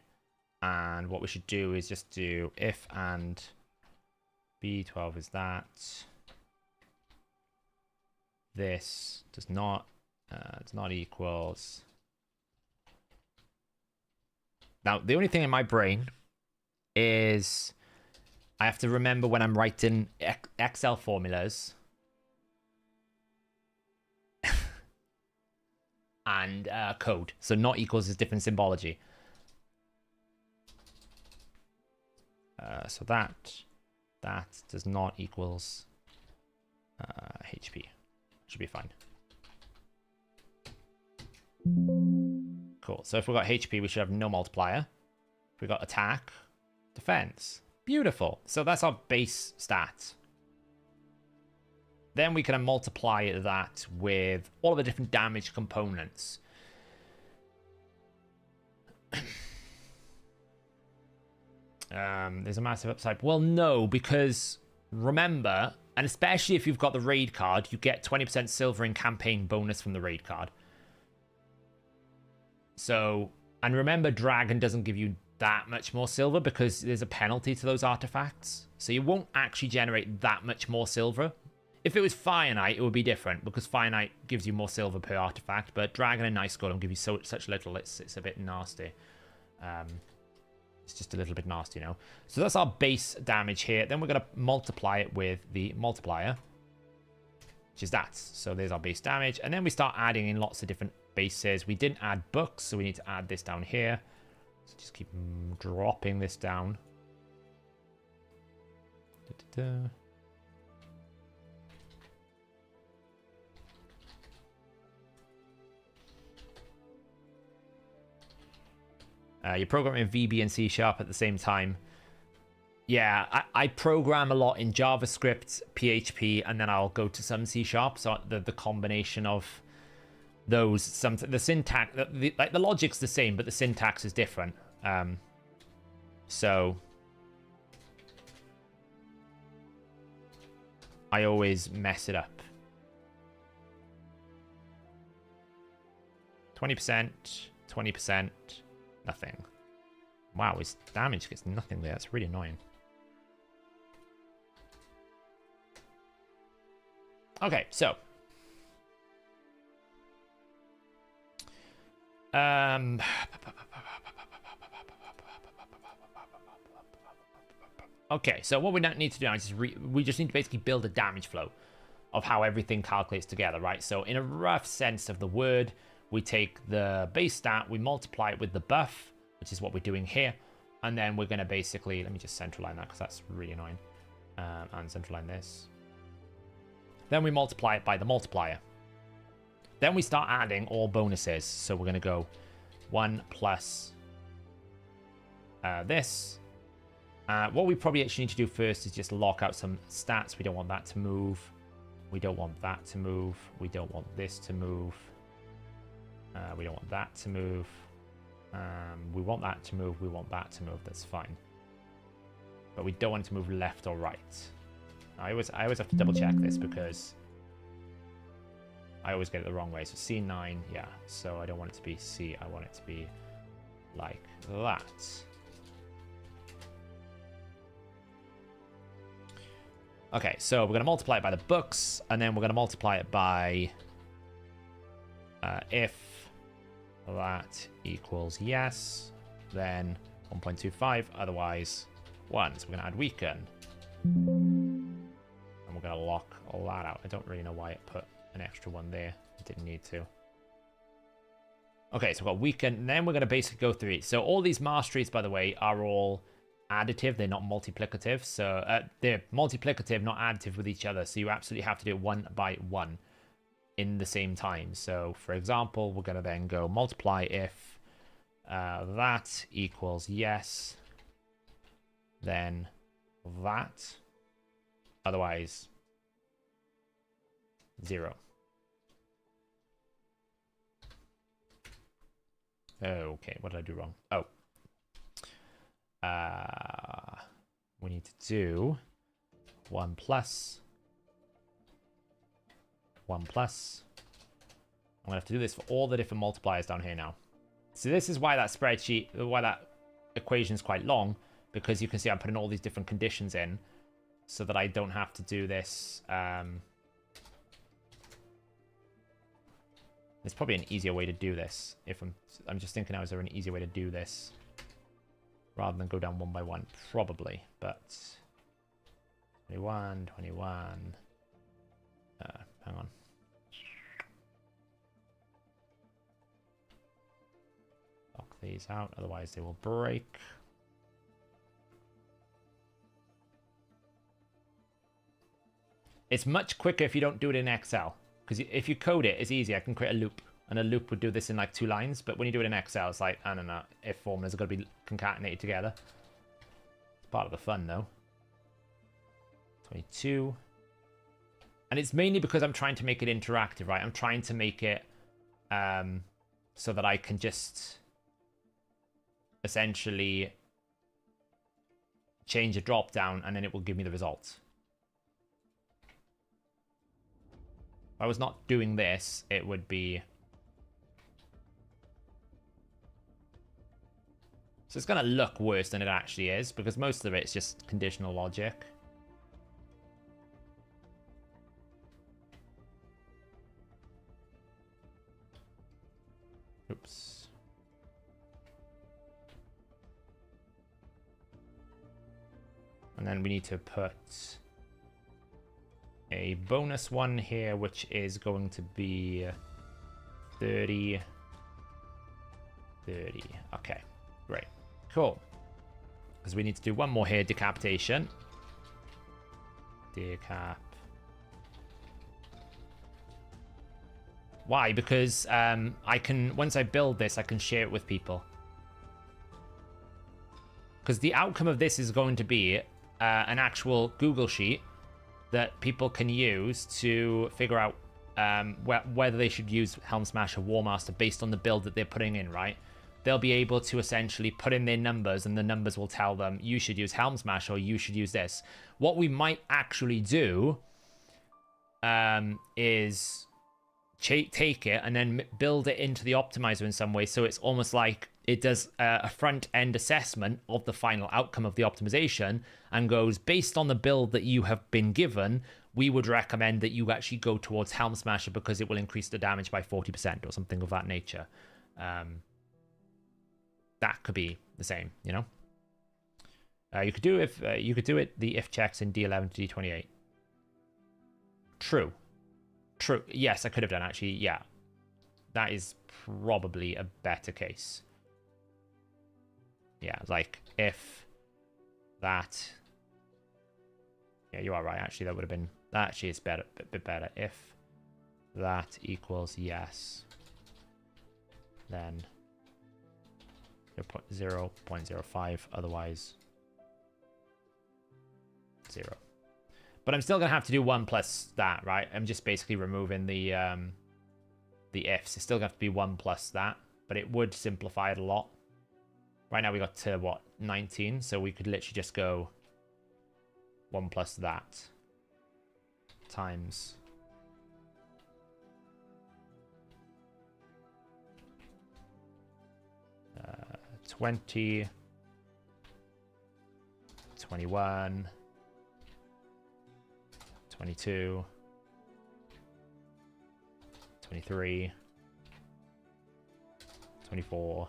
And what we should do is just do if and B12 is that. This does not equals. Now, the only thing in my brain is I have to remember when I'm writing Excel formulas and code. So not equals is different symbology. So that does not equals HP. Should be fine. Cool. So if we've got HP, we should have no multiplier. If we've got attack, defense. Beautiful. So that's our base stat. Then we can multiply that with all of the different damage components. There's a massive upside. Well, no, because remember, and especially if you've got the raid card, you get 20% silver in campaign bonus from the raid card. So, and remember, Dragon doesn't give you that much more silver because there's a penalty to those artifacts. So you won't actually generate that much more silver. If it was Fire Knight, it would be different because Fire Knight gives you more silver per artifact, but Dragon and Night Skull don't give you such little. It's a bit nasty. It's just a little bit nasty, you know. So that's our base damage here. Then we're going to multiply it with the multiplier, which is that. So there's our base damage. And then we start adding in lots of different bases. We didn't add books, so we need to add this down here. So just keep dropping this down. You're programming VB and C# at the same time. Yeah, I program a lot in JavaScript, PHP, and then I'll go to some C#. So the combination of those, the syntax, like the logic's the same, but the syntax is different. So I always mess it up. 20%, 20%. Nothing. Wow, his damage gets nothing there. That's really annoying. Okay, so. Okay, so what we don't need to do now is we just need to basically build a damage flow of how everything calculates together, right? So in a rough sense of the word, we take the base stat, we multiply it with the buff, which is what we're doing here. And then we're going to basically, let me just centerline that because that's really annoying. And centerline this. Then we multiply it by the multiplier. Then we start adding all bonuses. So we're going to go 1 plus this. What we probably actually need to do first is just lock out some stats. We don't want that to move. We don't want that to move. We don't want this to move. We don't want that to move. We want that to move. We want that to move. That's fine. But we don't want it to move left or right. I always have to double check this because I always get it the wrong way. So C9, yeah. So I don't want it to be C. I want it to be like that. Okay, so we're going to multiply it by the books, and then we're going to multiply it by if that equals yes, then 1.25, otherwise 1. So we're going to add weaken. And we're going to lock all that out. I don't really know why it put an extra one there. It didn't need to. Okay, so we've got weaken, and then we're going to basically go through it. So all these masteries, by the way, are all additive. They're not multiplicative. So they're multiplicative, not additive with each other. So you absolutely have to do it one by one in the same time. So for example, we're going to then go multiply if that equals yes, then that, otherwise 0. Okay, what did I do wrong? We need to do 1 plus. 1 plus. I'm going to have to do this for all the different multipliers down here now. So this is why that spreadsheet, why that equation is quite long, because you can see I'm putting all these different conditions in so that I don't have to do this. There's probably an easier way to do this. If I'm just thinking now, is there an easier way to do this rather than go down one by one? Probably, but 21, 21. Hang on. Lock these out, otherwise they will break. It's much quicker if you don't do it in Excel. Because if you code it, it's easy. I can create a loop. And a loop would do this in like 2 lines. But when you do it in Excel, it's like, I don't know. If formulas are going to be concatenated together. It's part of the fun, though. 22. And it's mainly because I'm trying to make it interactive, right? I'm trying to make it so that I can just essentially change a drop down and then it will give me the results. If I was not doing this, it would be... So it's going to look worse than it actually is, because most of it's just conditional logic. Oops. And then we need to put a bonus one here, which is going to be 30. 30. Okay, great. Cool. Because we need to do one more here, decapitation. Decap. Why? Because I can, once I build this, I can share it with people. Because the outcome of this is going to be an actual Google Sheet that people can use to figure out whether they should use Helm Smash or War Master based on the build that they're putting in, right? They'll be able to essentially put in their numbers, and the numbers will tell them, you should use Helm Smash or you should use this. What we might actually do is take it and then build it into the optimizer in some way, so it's almost like it does a front-end assessment of the final outcome of the optimization and goes, based on the build that you have been given, we would recommend that you actually go towards Helm Smasher because it will increase the damage by 40% or something of that nature. That could be the same, you know? You could do the if checks in D11 to D28. True. Yes, I could have done, actually. Yeah. That is probably a better case. Yeah, like if that... Yeah, you are right. Actually, that would have been... That actually is better, a bit better. If that equals yes, then 0.05, otherwise 0. But I'm still going to have to do 1 plus that, right? I'm just basically removing the ifs. It's still going to have to be 1 plus that, but it would simplify it a lot. Right now we got to, what, 19? So we could literally just go 1 plus that times 20, 21, 22, 23, 24,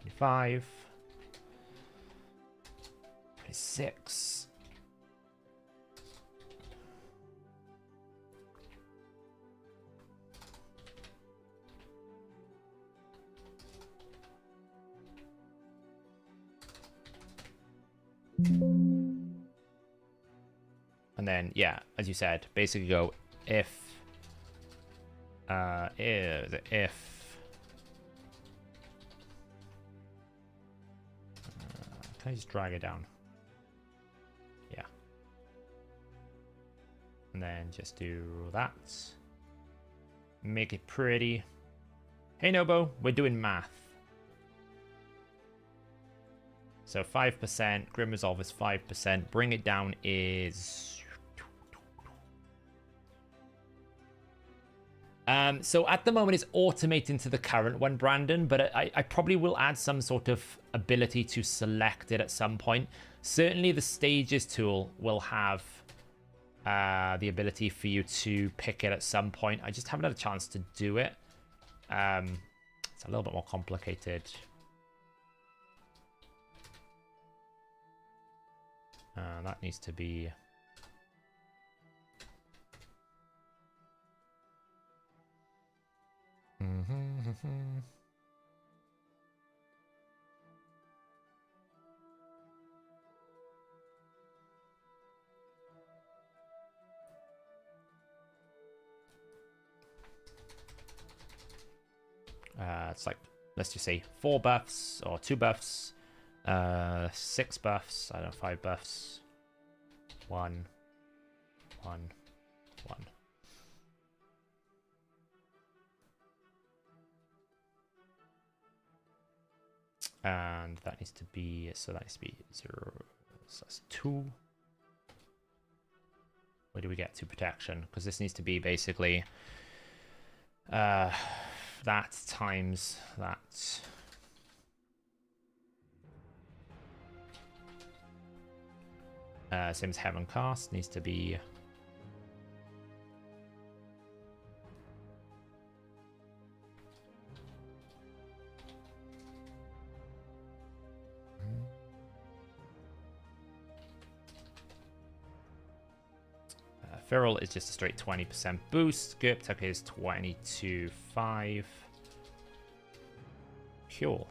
25, 26, and then, yeah, as you said, basically go if can I just drag it down? Yeah. And then just do that. Make it pretty. Hey Nobo, we're doing math. So 5%. Grim Resolve is 5%. Bring it down is... So at the moment it's automating to the current one, Brandon, but I probably will add some sort of ability to select it at some point. Certainly the Stages tool will have the ability for you to pick it at some point. I just haven't had a chance to do it. It's a little bit more complicated. That needs to be... It's like, let's just say 4 buffs or 2 buffs, 6 buffs, I don't know, 5 buffs, 1, 1, 1. And that needs to be, so that needs to be 0, so that's 2. Where do we get to protection? Because this needs to be basically that times that. Same as Heaven Cast, needs to be Feral is just a straight 20% boost. Gurp Tuck is 22.5. Cool.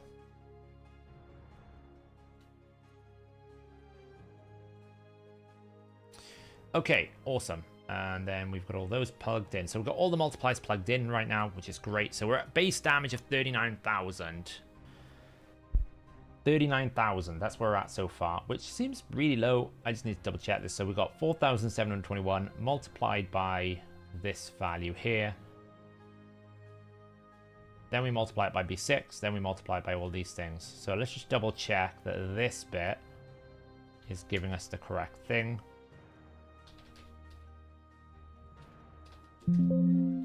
Okay, awesome. And then we've got all those plugged in. So we've got all the multipliers plugged in right now, which is great. So we're at base damage of 39,000. 39,000, that's where we're at so far, which seems really low. I just need to double check this. So we've got 4,721 multiplied by this value here. Then we multiply it by B6, then we multiply it by all these things. So let's just double check that this bit is giving us the correct thing.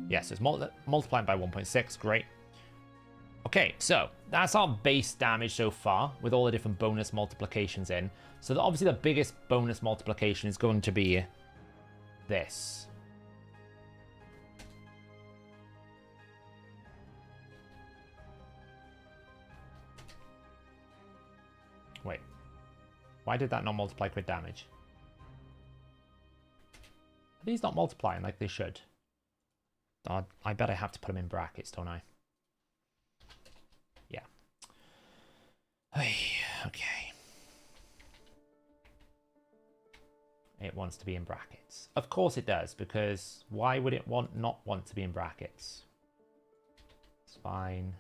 Yes, it's multiplying by 1.6, great. Okay, so that's our base damage so far with all the different bonus multiplications in. So obviously the biggest bonus multiplication is going to be this. Wait, why did that not multiply crit damage? Are these not multiplying like they should? I bet I have to put them in brackets, don't I? Yeah. Okay. It wants to be in brackets. Of course it does, because why would it not want to be in brackets? It's fine.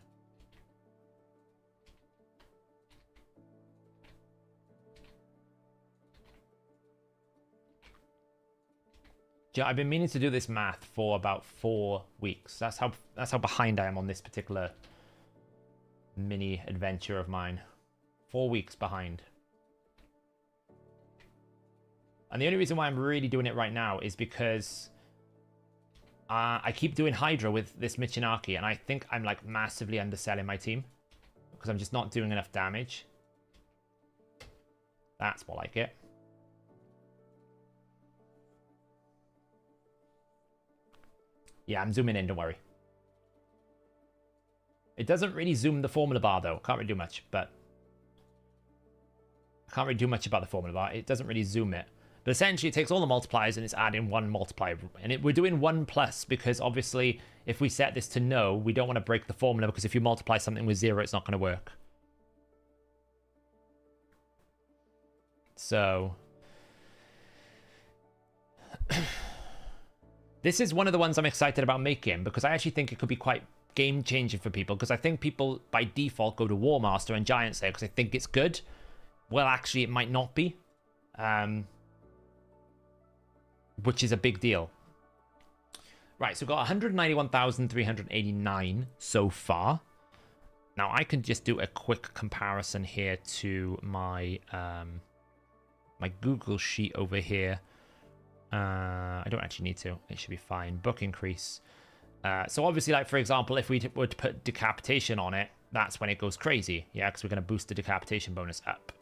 Yeah, I've been meaning to do this math for about 4 weeks. That's how behind I am on this particular mini adventure of mine. 4 weeks behind. And the only reason why I'm really doing it right now is because I keep doing Hydra with this Michinaki, and I think I'm like massively underselling my team because I'm just not doing enough damage. That's more like it. Yeah, I'm zooming in, don't worry. It doesn't really zoom the formula bar, though. Can't really do much, but... I can't really do much about the formula bar. It doesn't really zoom it. But essentially, it takes all the multipliers and it's adding one multiplier. And we're doing 1 plus because, obviously, if we set this to no, we don't want to break the formula because if you multiply something with 0, it's not going to work. So... This is one of the ones I'm excited about making because I actually think it could be quite game-changing for people because I think people by default go to War Master and Giant Slayer because they think it's good. Well, actually, it might not be, which is a big deal. Right, so we've got 191,389 so far. Now I can just do a quick comparison here to my my Google sheet over here. I don't actually need to. It should be fine. Book increase. So obviously, like for example, if we were to put decapitation on it, that's when it goes crazy. Yeah, because we're going to boost the decapitation bonus up.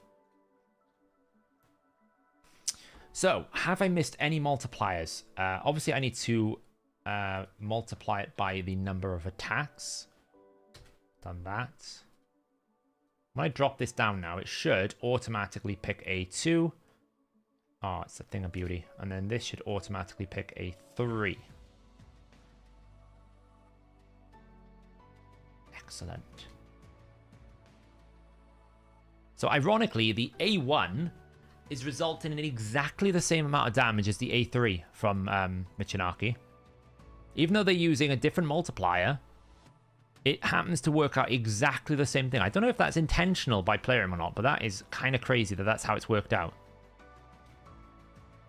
So, have I missed any multipliers? Obviously, I need to multiply it by the number of attacks. Done that. When I drop this down now, it should automatically pick a 2. Oh, it's a thing of beauty. And then this should automatically pick a 3. Excellent. So, ironically, the A1 is resulting in exactly the same amount of damage as the A3 from Michinaki. Even though they're using a different multiplier, it happens to work out exactly the same thing. I don't know if that's intentional by Playroom or not, but that is kind of crazy that that's how it's worked out.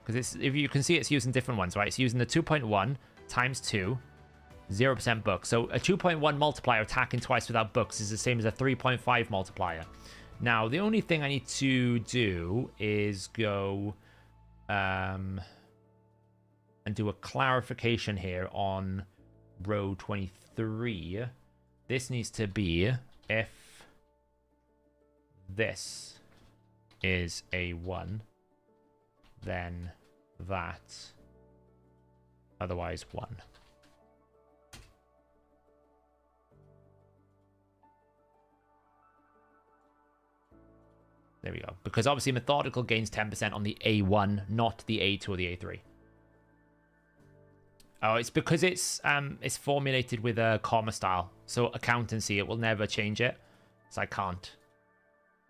Because if you can see, it's using different ones, right? It's using the 2.1 times 2, 0% book. So a 2.1 multiplier attacking twice without books is the same as a 3.5 multiplier. Now, the only thing I need to do is go and do a clarification here on row 23. This needs to be if this is a 1, then that, otherwise 1. There we go. Because obviously Methodical gains 10% on the A1, not the A2 or the A3. Oh, it's because it's formulated with a comma style. So accountancy, it will never change it. So I can't.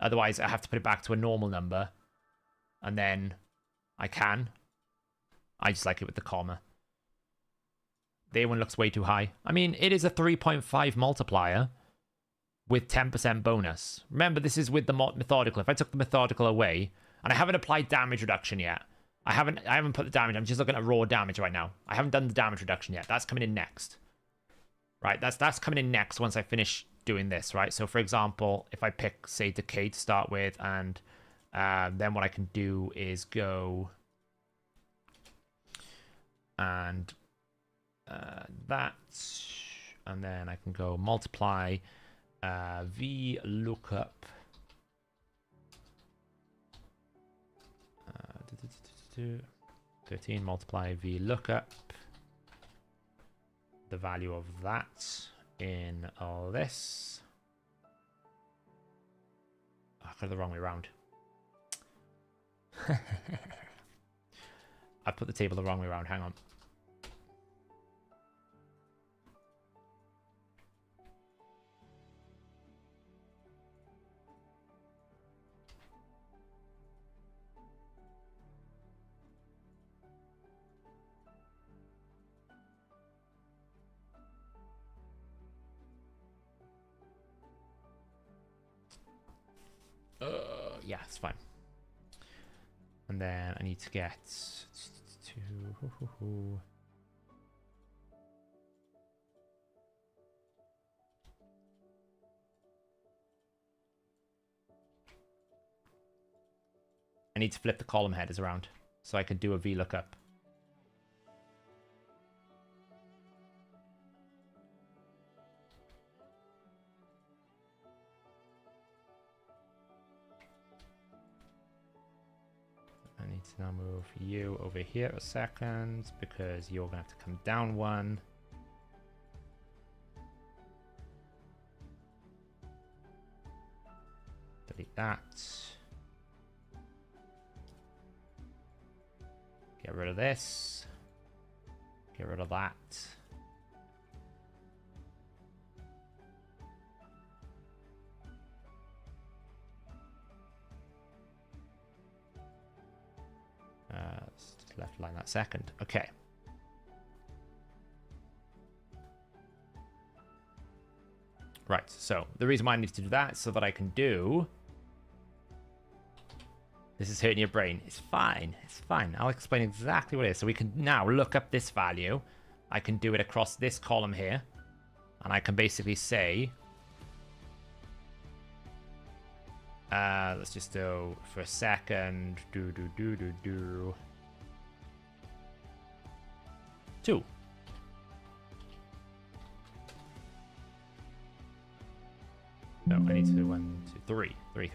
Otherwise, I have to put it back to a normal number. And then I can. I just like it with the comma. The A1 looks way too high. I mean, it is a 3.5 multiplier with 10% bonus. Remember, this is with the Methodical. If I took the Methodical away, and I haven't applied damage reduction yet. I haven't put the damage. I'm just looking at raw damage right now. I haven't done the damage reduction yet. That's coming in next. Right, that's coming in next once I finish doing this, right? So, for example, if I pick, say, Decay to start with, and then what I can do is go and that, and then I can go multiply V lookup 13 multiply V lookup the value of that in all this. I got it the wrong way around. I put the table the wrong way around. Hang on. Yeah, it's fine. And then I need to get to I need to flip the column headers around so I can do a VLOOKUP. I need to now move you over here a second because you're going to have to come down one. Delete that. Get rid of this. Get rid of that. Let's just left line that second. Okay. Right, so the reason why I need to do that is so that I can do... This is hurting your brain. It's fine. It's fine. I'll explain exactly what it is. So we can now look up this value. I can do it across this column here. And I can basically say Let's just do for a second. 2. No, I need to do 1, 2, 3. 3.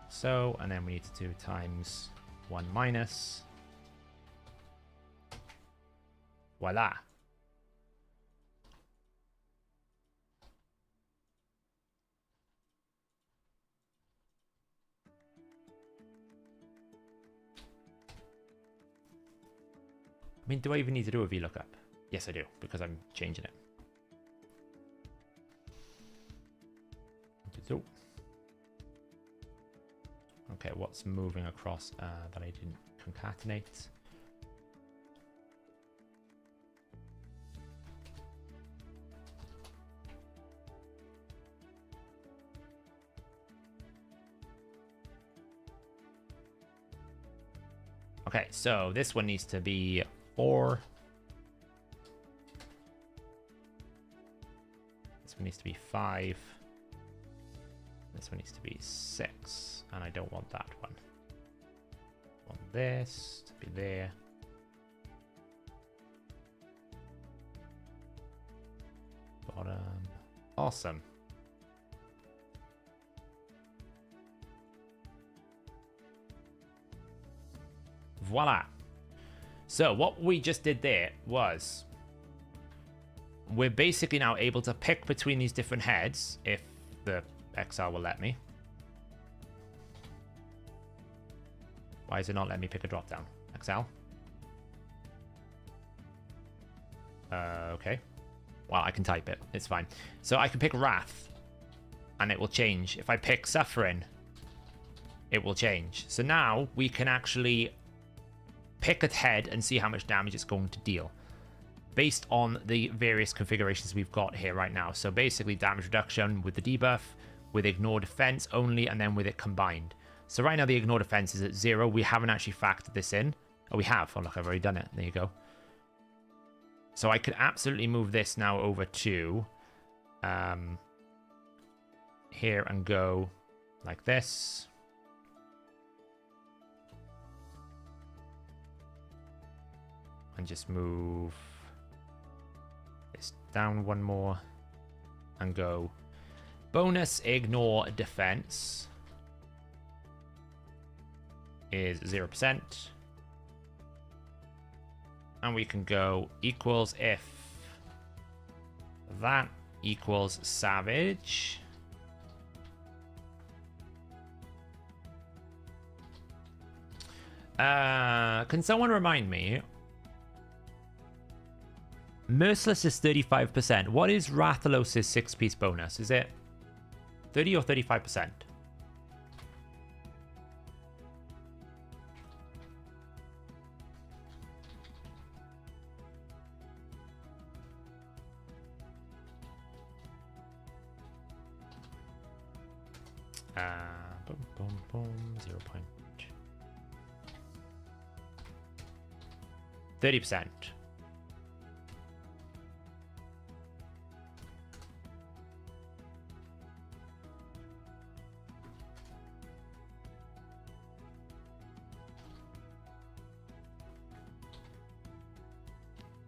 So, and then we need to do times 1 minus. Voila. I mean, do I even need to do a VLOOKUP? Yes, I do, because I'm changing it. So, okay, what's moving across that I didn't concatenate? Okay, so this one needs to be 4. This one needs to be 5. This one needs to be 6. And I don't want that one. I want this to be there. Bottom. Awesome. Voila. So what we just did there was we're basically now able to pick between these different heads if the XR will let me. Why is it not letting me pick a drop down? XL? Okay. Well, I can type it. It's fine. So I can pick Wrath and it will change. If I pick Suffering, it will change. So now we can actually pick a head and see how much damage it's going to deal based on the various configurations we've got here right now. So basically damage reduction with the debuff, with ignore defense only, and then with it combined. So right now the ignore defense is at 0. We haven't actually factored this in. Oh, we have. Oh, look, I've already done it. There you go. So I could absolutely move this now over to here and go like this. And just move this down one more and go bonus ignore defense is 0%. And we can go equals if that equals savage. Can someone remind me? Merciless is 35%. What is Rathalos' 6-piece bonus? Is it 30 or 35%? Boom, boom, boom. 0. 30%.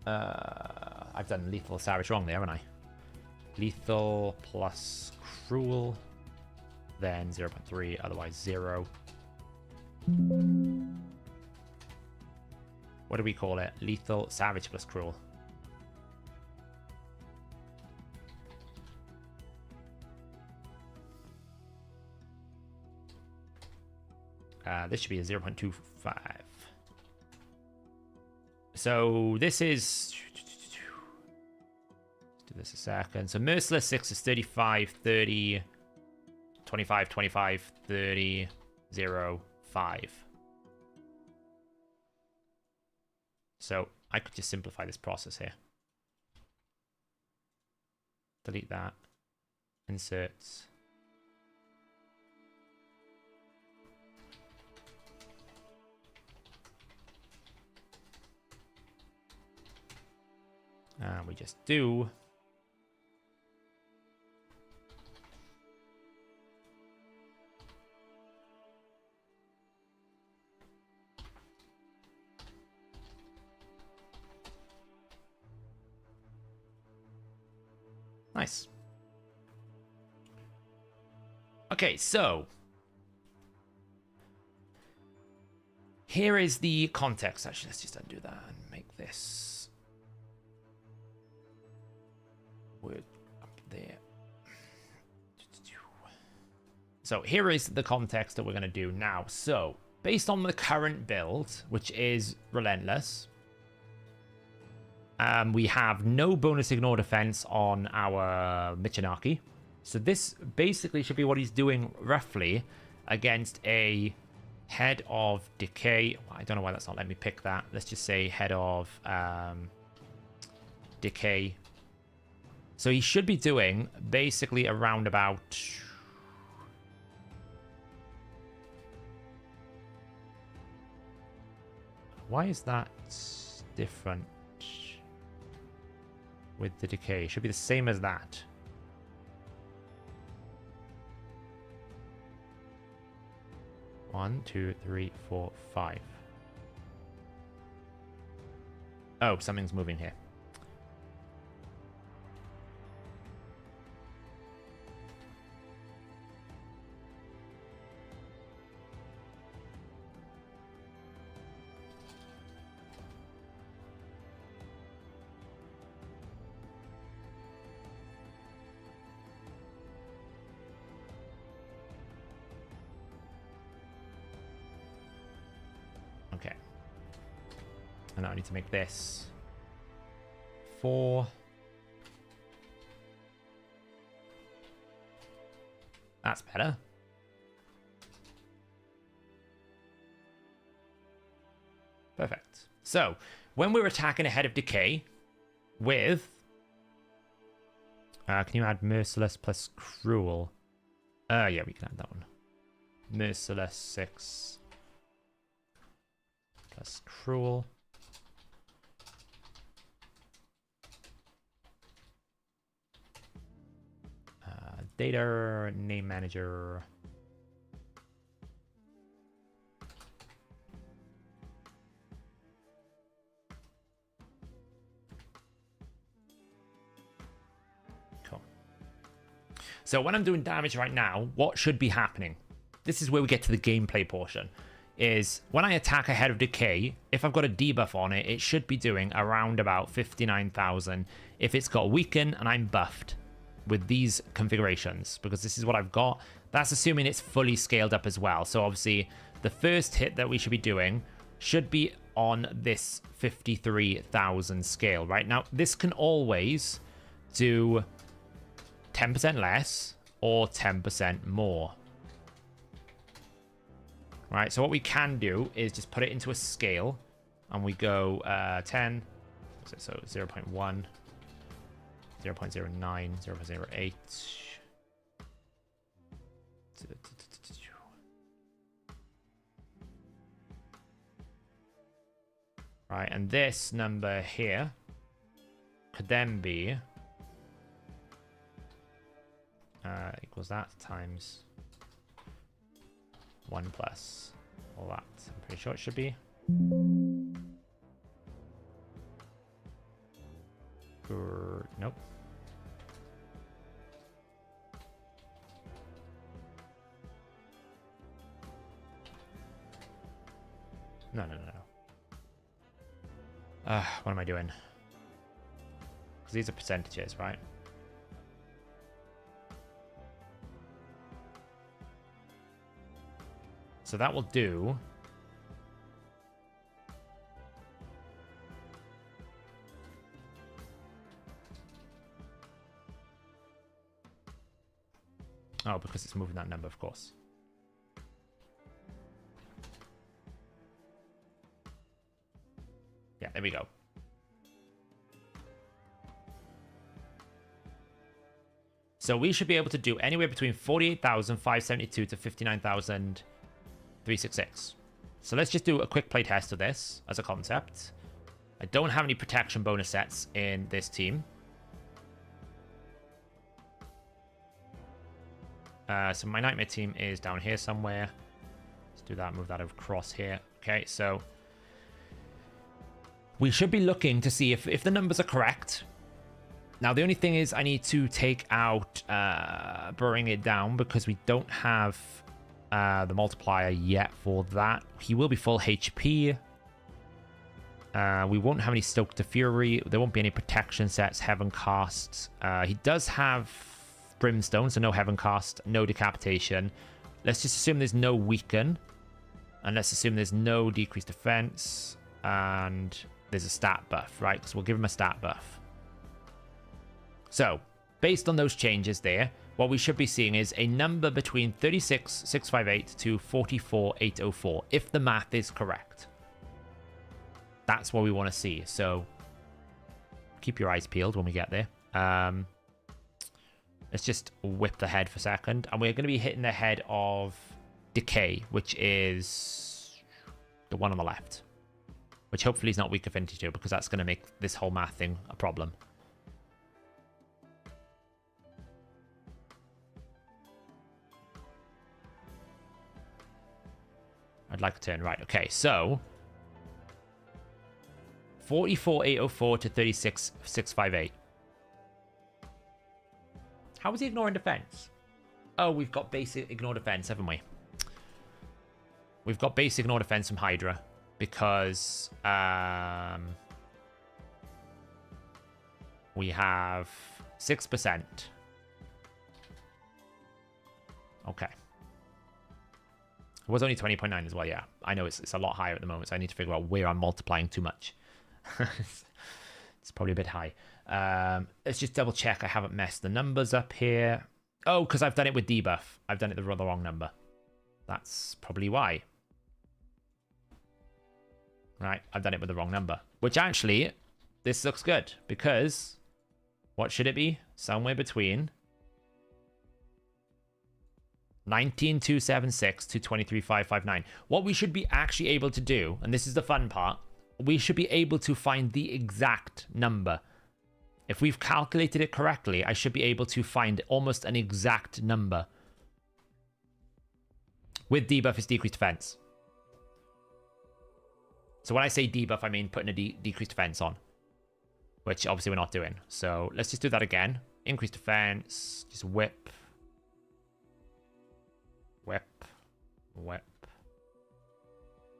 I've done lethal savage wrong there, haven't I? Lethal plus cruel, then 0.3, otherwise 0. What do we call it? Lethal savage plus cruel. This should be a 0.25. So this is... Let's do this a second. So Merciless 6 is 35, 30, 25, 25, 30, 0, 5. So I could just simplify this process here. Delete that. Inserts. And we just do Nice. Okay, so here is the context. Actually, let's just undo that and make this word up there. So here is the context that we're going to do now. So based on the current build, which is Relentless, we have no bonus ignore defense on our Michinaki. So this basically should be what he's doing roughly against a Head of Decay. I don't know why that's not letting me pick that. Let's just say Head of Decay. So he should be doing basically around about... Why is that different with the Decay? It should be the same as that. One, two, three, four, five. Oh, something's moving here. Okay. And now I need to make this 4. That's better. Perfect. So, when we're attacking a Head of Decay with... can you add Merciless plus Cruel? Yeah, we can add that one. Merciless 6 plus Cruel. Data, Name Manager. Cool. So when I'm doing damage right now, what should be happening? This is where we get to the gameplay portion. Is when I attack a Head of Decay, if I've got a debuff on it, it should be doing around about 59,000 if it's got Weaken and I'm buffed with these configurations, because this is what I've got. That's assuming it's fully scaled up as well. So obviously the first hit that we should be doing should be on this 53,000 scale. Right now, this can always do 10% less or 10% more. Right, so what we can do is just put it into a scale, and we go 10, so 0.1, 0.09, 0.08. Right, and this number here could then be equals that times 1 plus all that. I'm pretty sure it should be. Nope. No. What am I doing? Because these are percentages, right? So that will do. Oh, because it's moving that number, of course. Yeah, there we go. So we should be able to do anywhere between 48,572 to 59,366. So let's just do a quick play test of this as a concept. I don't have any protection bonus sets in this team. So my Nightmare team is down here somewhere. Let's do that, move that across here. Okay, so we should be looking to see if the numbers are correct. Now, the only thing is I need to take out Bring It Down because we don't have the multiplier yet for that. He will be full HP. We won't have any Stoke to Fury. There won't be any protection sets, Heaven Cast. He does have Brimstone, so no Heaven Cast, no Decapitation. Let's just assume there's no Weaken. And let's assume there's no Decreased Defense. And there's a stat buff, right? Because we'll give him a stat buff. So, based on those changes there, what we should be seeing is a number between 36,658 to 44,804, if the math is correct. That's what we want to see. So, keep your eyes peeled when we get there. Let's just whip the head for a second. And we're going to be hitting the head of Decay, which is the one on the left. Which hopefully is not weak affinity to, because that's going to make this whole math thing a problem. I'd like a turn. Right, okay, so 44,804 to 36,658. How is he ignoring defense? Oh, we've got basic ignore defense, haven't we? We've got basic ignore defense from Hydra because we have 6%. Okay. It was only 20.9 as well, yeah. I know it's a lot higher at the moment, so I need to figure out where I'm multiplying too much. It's probably a bit high. Let's just double check I haven't messed the numbers up here. Oh, because I've done it with debuff. I've done it the wrong number. That's probably why. Right, I've done it with the wrong number. Which actually, this looks good, because what should it be? Somewhere between 19,276 to 23,559. What we should be actually able to do, and this is the fun part, we should be able to find the exact number. If we've calculated it correctly, I should be able to find almost an exact number. With debuff is decreased defense. So when I say debuff, I mean putting a decreased defense on, which obviously we're not doing. So let's just do that again. Increased defense, just whip. Whip, whip,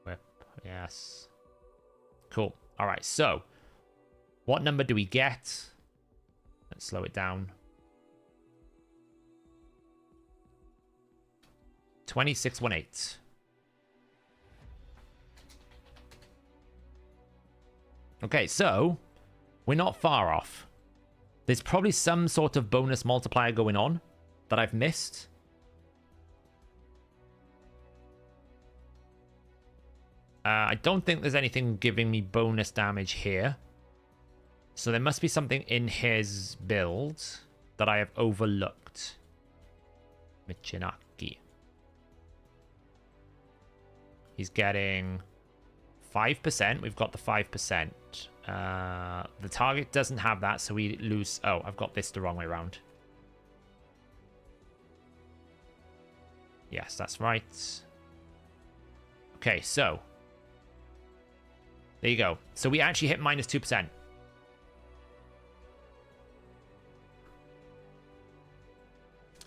whip, yes. Cool. All right, so what number do we get? Let's slow it down. 2618. Okay, so we're not far off. There's probably some sort of bonus multiplier going on that I've missed. I don't think there's anything giving me bonus damage here. So there must be something in his build that I have overlooked. Michinaki. He's getting 5%. We've got the 5%. The target doesn't have that, so we lose... Oh, I've got this the wrong way around. Yes, that's right. Okay, so... There you go. So we actually hit minus 2%.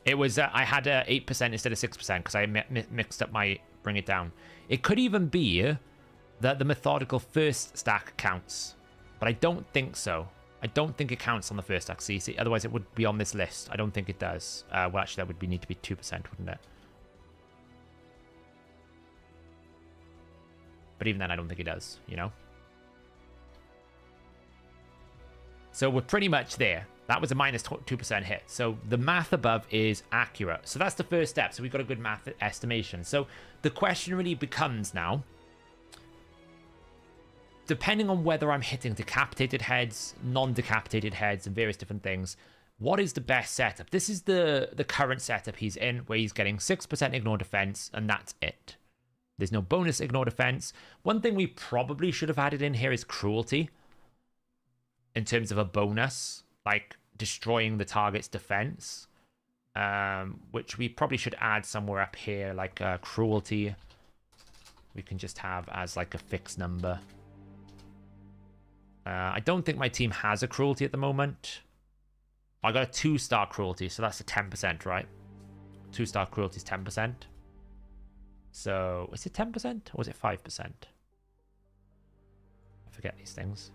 It was, I had 8% instead of 6% because I mixed up my bring it down. It could even be that the methodical first stack counts, but I don't think so. I don't think it counts on the first stack. See, otherwise it would be on this list. I don't think it does. Well, actually, that would need to be 2%, wouldn't it? But even then, I don't think it does, you know? So we're pretty much there. That was a minus 2% hit. So the math above is accurate. So that's the first step. So we've got a good math estimation. So the question really becomes now, depending on whether I'm hitting decapitated heads, non-decapitated heads, and various different things, what is the best setup? This is the current setup he's in, where he's getting 6% ignore defense, and that's it. There's no bonus ignore defense. One thing we probably should have added in here is cruelty. In terms of a bonus, like destroying the target's defense. Which we probably should add somewhere up here, like cruelty. We can just have as like a fixed number. I don't think my team has a cruelty at the moment. I got a 2-star cruelty, so that's a 10%, right? 2-star cruelty is 10%. So, is it 10% or is it 5%? I forget these things.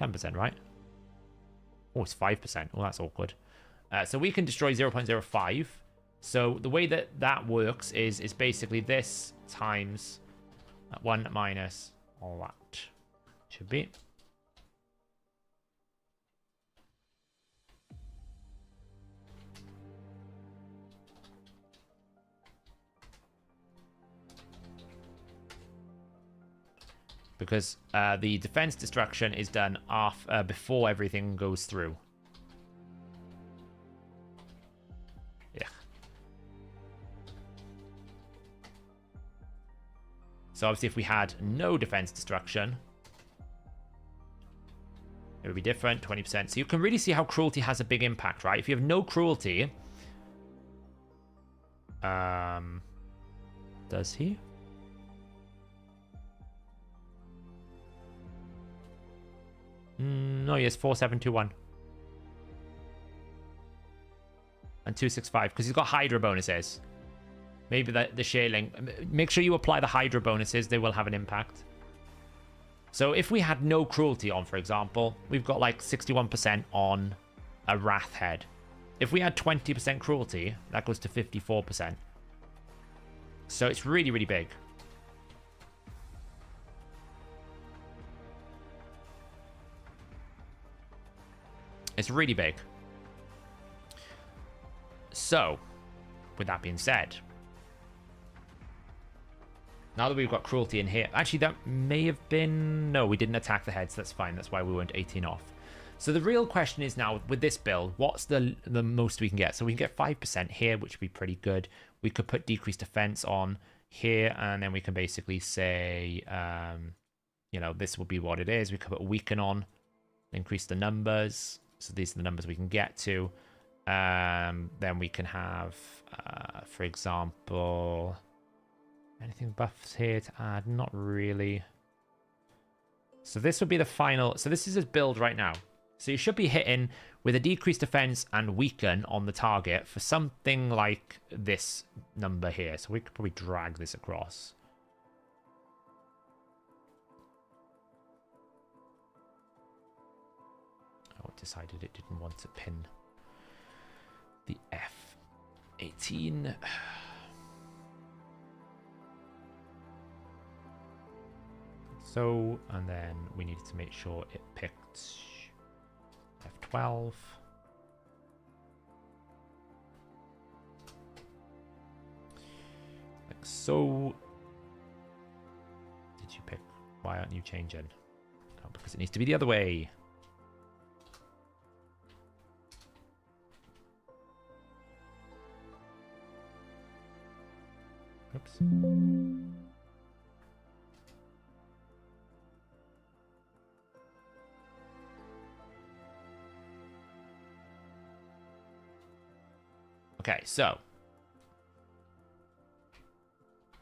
10%, right? Oh, it's 5%. Oh, that's awkward. So we can destroy 0.05. So the way that that works is basically this times 1 minus all that. Should be. Because the defense destruction is done before everything goes through. Yeah. So obviously if we had no defense destruction, it would be different, 20%. So you can really see how cruelty has a big impact, right? If you have no cruelty... does he? No, he has 4721. And 265, because he's got Hydra bonuses. Maybe the sharing. Make sure you apply the Hydra bonuses, they will have an impact. So if we had no cruelty on, for example, we've got like 61% on a Wrath head. If we had 20% cruelty, that goes to 54%. So it's really, really big. It's really big. So, with that being said, now that we've got cruelty in here, actually that may have been, no, we didn't attack the heads, that's fine, that's why we weren't 18 off. So the real question is now, with this build, what's the most we can get? So we can get 5% here, which would be pretty good. We could put decreased defense on here, and then we can basically say, you know, this will be what it is. We could put weaken on, increase the numbers. So these are the numbers we can get to. Then we can have, for example, anything buffs here to add? Not really. So this would be the final. So this is his build right now. So you should be hitting with a decreased defense and weaken on the target for something like this number here. So we could probably drag this across. Decided it didn't want to pin the F18. So, and then we needed to make sure it picked F12. Like so. Did you pick? Why aren't you changing? Oh, because it needs to be the other way. Oops. Okay, so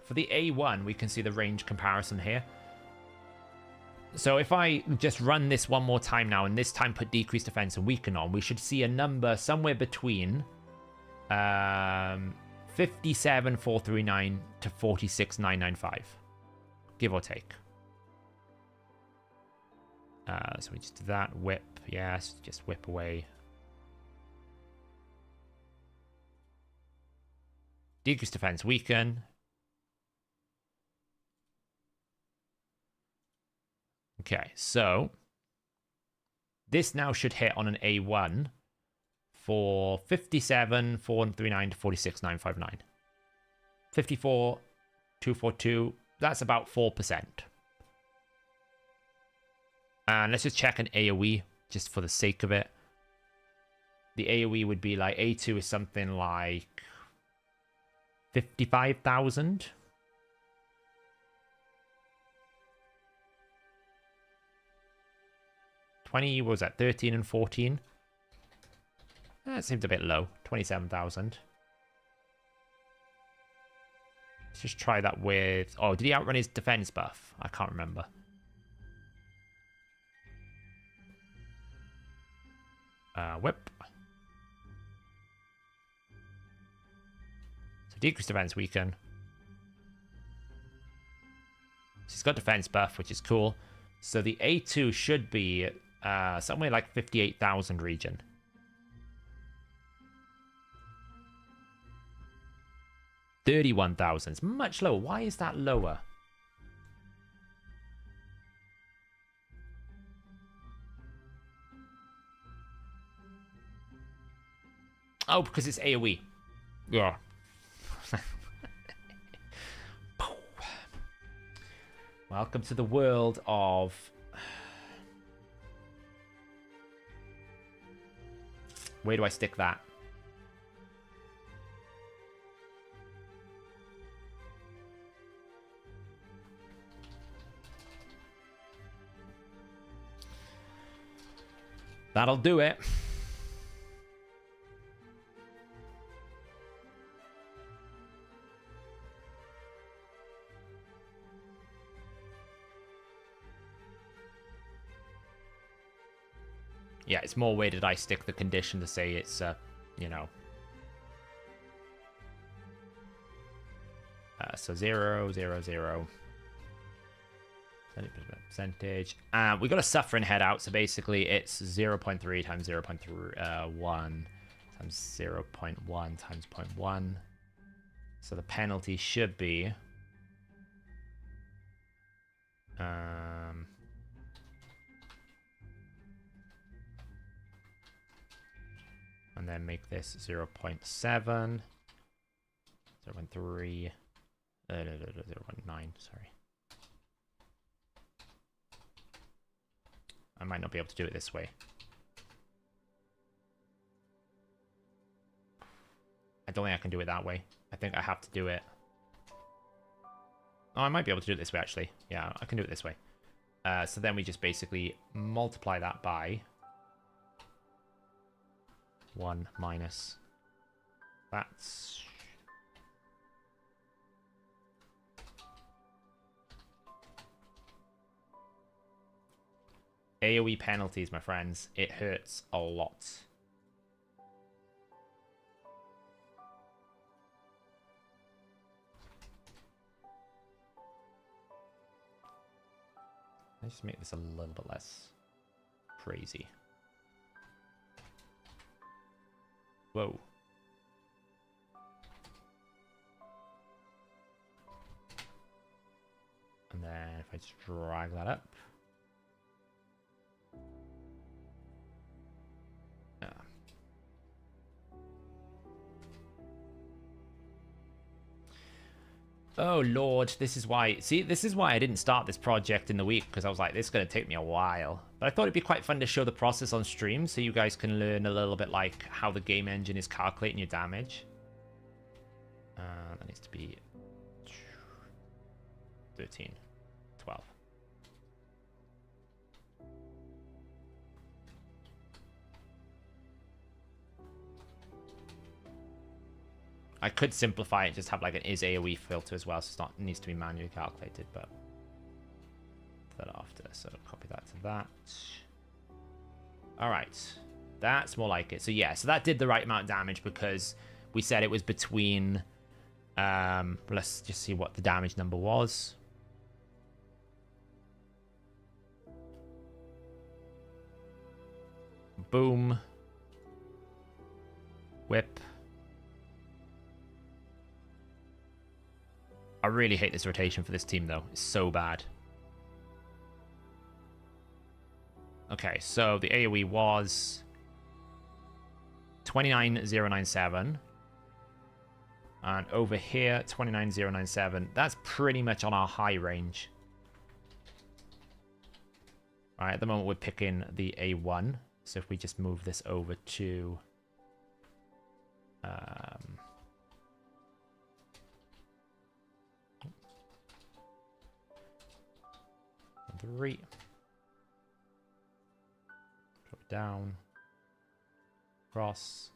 for the A1, we can see the range comparison here. So if I just run this one more time now, and this time put decreased defense and weaken on, we should see a number somewhere between 57,439 to 46,995, give or take. So we just do that. Whip, yes, just whip away. Decrease defense, weaken. Okay, so this now should hit on an A1 for 57,439 to 46,959. 54,242, that's about 4%. And let's just check an AoE, just for the sake of it. The AoE would be like, A2 is something like 55,000. What was that, 13 and 14? That seems a bit low. 27,000. Let's just try that with... Oh, did he outrun his defense buff? I can't remember. Whip. decreased defense, weaken. She's got defense buff, which is cool. So the A2 should be somewhere like 58,000 region. $31,000. Much lower. Why is that lower? Oh, because it's AoE. Yeah. Welcome to the world of... Where do I stick that? That'll do it. Yeah, it's more where did I stick the condition to say it's, you know. So 0, 0, 0. Percentage. We got a suffering head out, so basically it's 0.3 times 0.1 times 0.1 times 0.1. So the penalty should be... and then make this 0.7, 0.3, 0.9, sorry. I might not be able to do it this way. I don't think I can do it that way. I think I have to do it. Oh, I might be able to do it this way, actually. Yeah, I can do it this way. So then we just basically multiply that by 1 minus... That's... AoE penalties, my friends. It hurts a lot. Let's just make this a little bit less crazy. Whoa. And then if I just drag that up. Oh lord, this is why... See, this is why I didn't start this project in the week, because I was like, this is going to take me a while. But I thought it'd be quite fun to show the process on stream, so you guys can learn a little bit like how the game engine is calculating your damage. That needs to be 13, 12. I could simplify it, just have like an is AoE filter as well, so it's not, it needs to be manually calculated, but that after, so copy that to that. All right, that's more like it. So yeah, so that did the right amount of damage because we said it was between, let's just see what the damage number was. Boom. Whip. I really hate this rotation for this team, though. It's so bad. Okay, so the AoE was 29097. And over here, 29097. That's pretty much on our high range. All right, at the moment, we're picking the A1. So if we just move this over to... 3. Drop it down. Cross.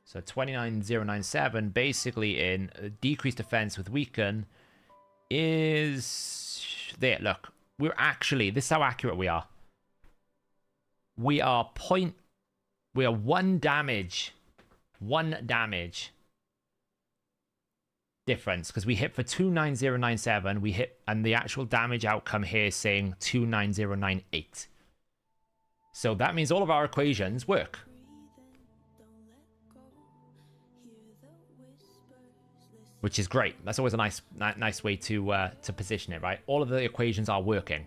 So 29097, basically in decreased defense with weaken, is there. Look, we're actually, this is how accurate we are. We are 1 damage. 1 damage difference because we hit for 29097. We hit, and the actual damage outcome here is saying 29098. So that means all of our equations work. Which is great. That's always a nice way to position it, right? All of the equations are working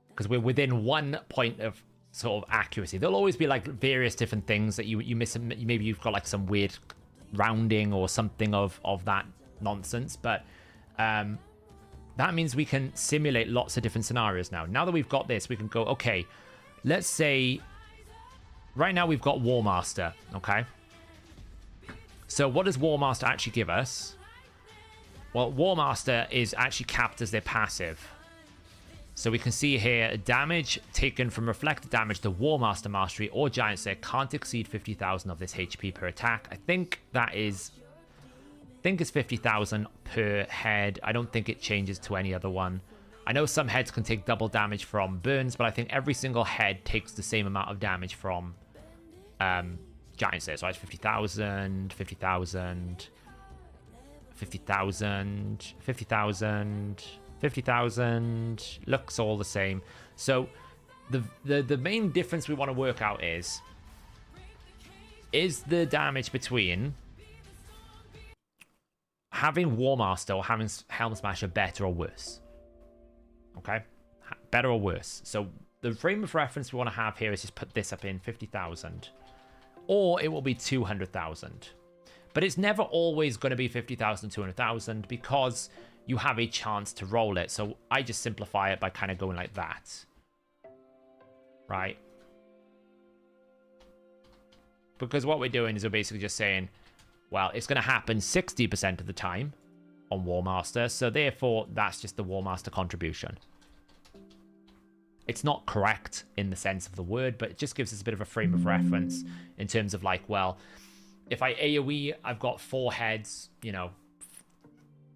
because we're within 1 point of sort of accuracy. There'll always be like various different things that you miss. Maybe you've got like some weird rounding or something of that nonsense, but that means we can simulate lots of different scenarios now. Now that we've got this, we can go, okay, let's say right now we've got War Master, okay? So what does War Master actually give us? Well, War Master is actually capped as their passive. So we can see here, damage taken from reflected damage to War Master Mastery or Giant Slayer can't exceed 50,000 of this HP per attack. I think it's 50,000 per head. I don't think it changes to any other one. I know some heads can take double damage from burns, but I think every single head takes the same amount of damage from Giant Slayer. So it's 50,000, 50,000, 50,000, 50,000, 50,000. Looks all the same. So the main difference we want to work out is the damage between having War Master or having Helm Smasher better or worse? Okay, better or worse. So the frame of reference we want to have here is just put this up in 50,000, or it will be 200,000. But it's never always going to be 50,000, 200,000 because you have a chance to roll it. So I just simplify it by kind of going like that, right? Because what we're doing is we're basically just saying, well, it's going to happen 60% of the time on War Master, so therefore that's just the War Master contribution. It's not correct in the sense of the word, but it just gives us a bit of a frame of reference in terms of like, well, if I AoE, I've got 4 heads, you know,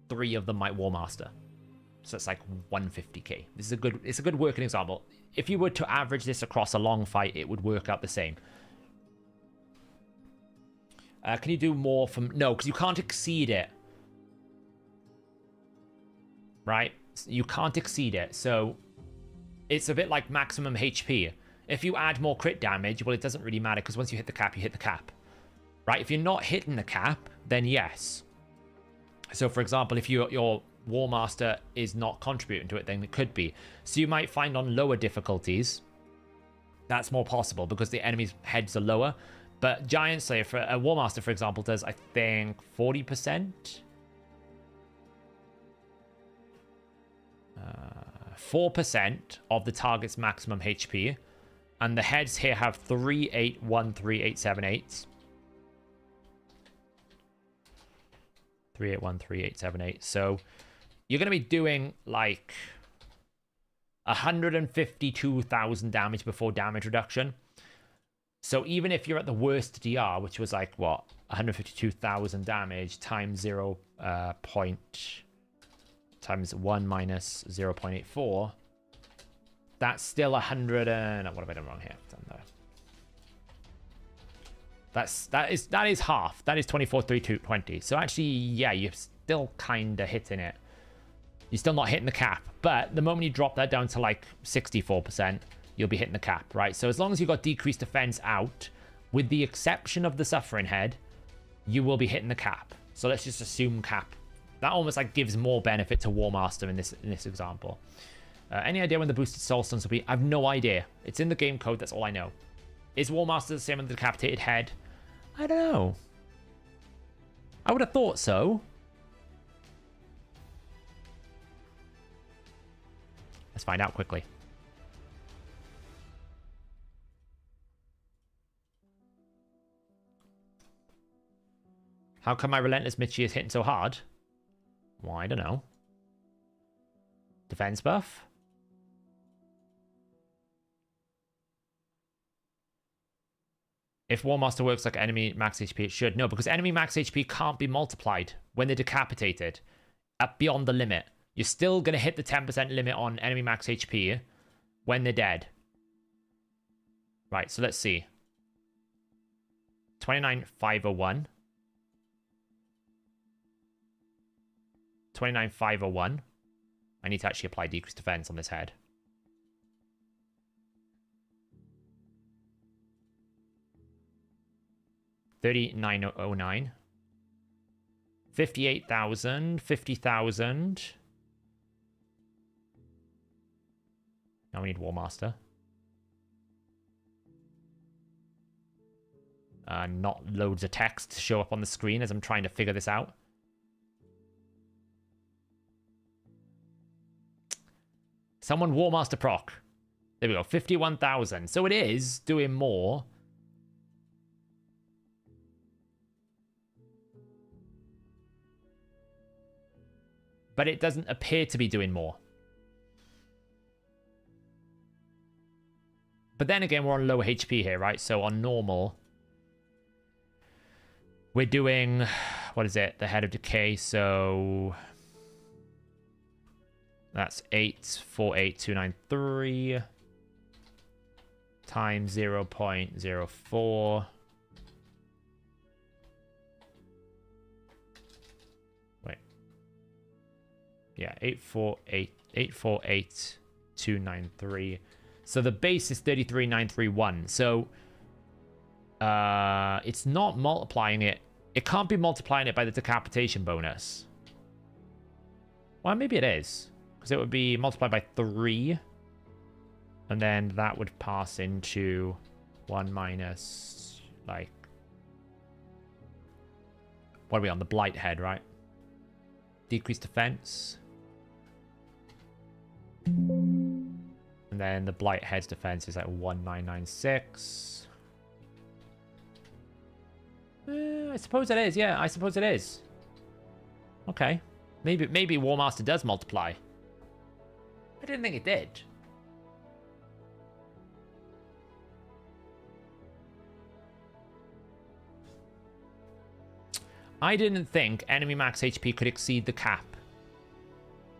3 of them might War Master. So it's like 150k. This is it's a good working example. If you were to average this across a long fight, it would work out the same. Can you do more from... No, because you can't exceed it. Right? You can't exceed it. So it's a bit like maximum HP. If you add more crit damage, well, it doesn't really matter because once you hit the cap, you hit the cap. Right? If you're not hitting the cap, then yes. So, for example, if your War Master is not contributing to it, then it could be. So you might find on lower difficulties, that's more possible because the enemy's heads are lower. But Giant Slayer, for a War Master, for example, does, I think, 40%? 4% of the target's maximum HP. And the heads here have 3813,878. 3813,878. So you're going to be doing like 152,000 damage before damage reduction. So even if you're at the worst DR, which was like, what, 152,000 damage times 0 times 1 minus 0.84, that's still 100 and... What have I done wrong here? That is half. That is 24,320. So actually, yeah, you're still kind of hitting it. You're still not hitting the cap. But the moment you drop that down to like 64%, you'll be hitting the cap, right? So as long as you've got decreased defense out, with the exception of the Suffering Head, you will be hitting the cap. So let's just assume cap. That almost like gives more benefit to War Master in this example. Any idea when the boosted soul stones will be? I have no idea. It's in the game code. That's all I know. Is War Master the same as the decapitated head? I don't know. I would have thought so. Let's find out quickly. How come my Relentless Mitchie is hitting so hard? Well, I don't know. Defense buff? If War Master works like enemy max HP, it should. No, because enemy max HP can't be multiplied when they're decapitated at beyond the limit. You're still going to hit the 10% limit on enemy max HP when they're dead. Right, so let's see. 29,501. 29,501. I need to actually apply decreased defense on this head. $39,009. 58,000. 50,000. Now we need War Master. Not loads of text to show up on the screen as I'm trying to figure this out. Someone War Master proc. There we go, 51,000. So it is doing more. But it doesn't appear to be doing more. But then again, we're on lower HP here, right? So on normal, we're doing, what is it? The Head of Decay, so that's 848,293 times 0.04. Wait. Yeah, 848,293. So the base is 33,931. So it's not multiplying it. It can't be multiplying it by the decapitation bonus. Well, maybe it is. Because it would be multiplied by 3. And then that would pass into 1 minus, like... What are we on? The Blight head, right? Decreased defense. And then the Blight head's defense is like 1996. I suppose it is. Yeah, I suppose it is. Okay. Maybe War Master does multiply. I didn't think it did. I didn't think enemy max HP could exceed the cap.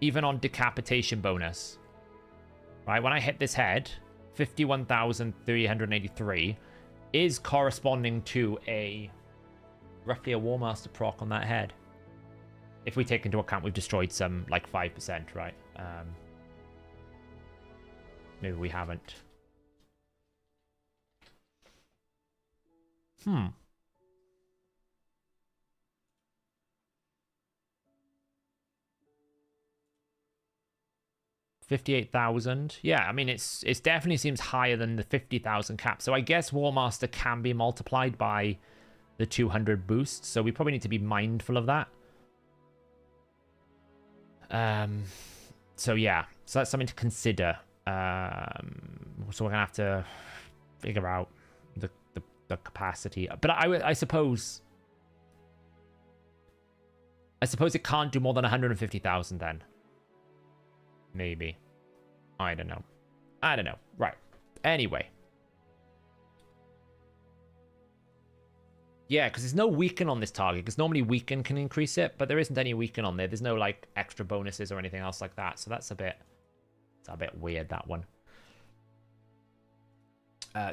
Even on decapitation bonus. Right, when I hit this head, 51,383 is corresponding to a roughly a War Master proc on that head. If we take into account we've destroyed some like 5%, right? Maybe we haven't. 58,000. Yeah, I mean, it's definitely seems higher than the 50,000 cap. So I guess War Master can be multiplied by the 200 boost. So we probably need to be mindful of that. So yeah, so that's something to consider. So we're gonna have to figure out the capacity. But I suppose it can't do more than 150,000 then. Maybe. I don't know. Right. Anyway. Yeah, because there's no weaken on this target. Because normally weaken can increase it, but there isn't any weaken on there. There's no like extra bonuses or anything else like that. So that's a bit weird, that one.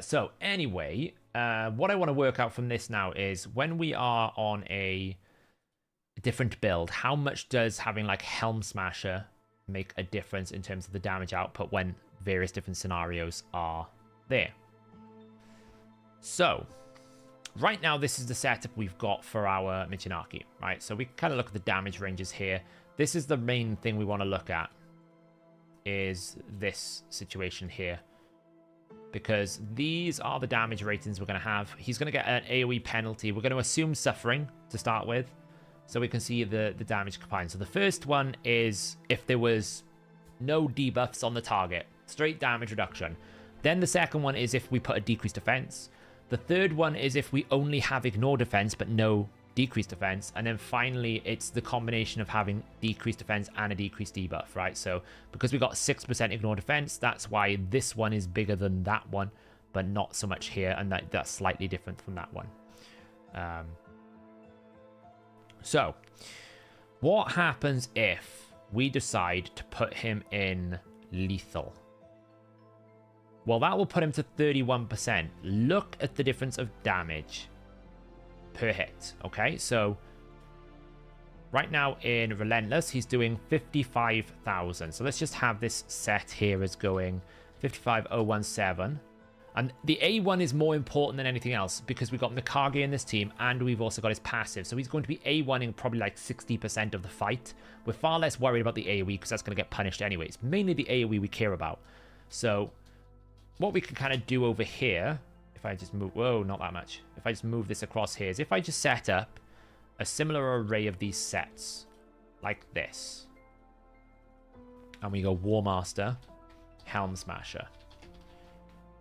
So anyway, what I want to work out from this now is when we are on a different build, how much does having like Helm Smasher make a difference in terms of the damage output when various different scenarios are there. So right now this is the setup we've got for our Michinaki, right? So we kind of look at the damage ranges here. This is the main thing we want to look at, is this situation here, because these are the damage ratings we're going to have. He's going to get an AoE penalty. We're going to assume suffering to start with, so we can see the damage combined. So the first one is if there was no debuffs on the target, straight damage reduction. Then the second one is if we put a decreased defense. The third one is if we only have ignore defense but no decreased defense. And then finally, it's the combination of having decreased defense and a decreased debuff, right? So because we got 6% ignore defense, that's why this one is bigger than that one, but not so much here. And that's slightly different from that one. So what happens if we decide to put him in lethal? Well, that will put him to 31%. Look at the difference of damage per hit, okay? So Right now in Relentless, he's doing 55,000. So let's just have this set here as going 55,017. And the A1 is more important than anything else because we've got Mikage in this team and we've also got his passive. So he's going to be A1ing probably like 60% of the fight. We're far less worried about the AoE because that's going to get punished anyway. It's mainly the AoE we care about. So what we can kind of do over here, if I just move, whoa, not that much. If I just move this across here, is if I just set up a similar array of these sets like this. And we go War Master, Helm Smasher.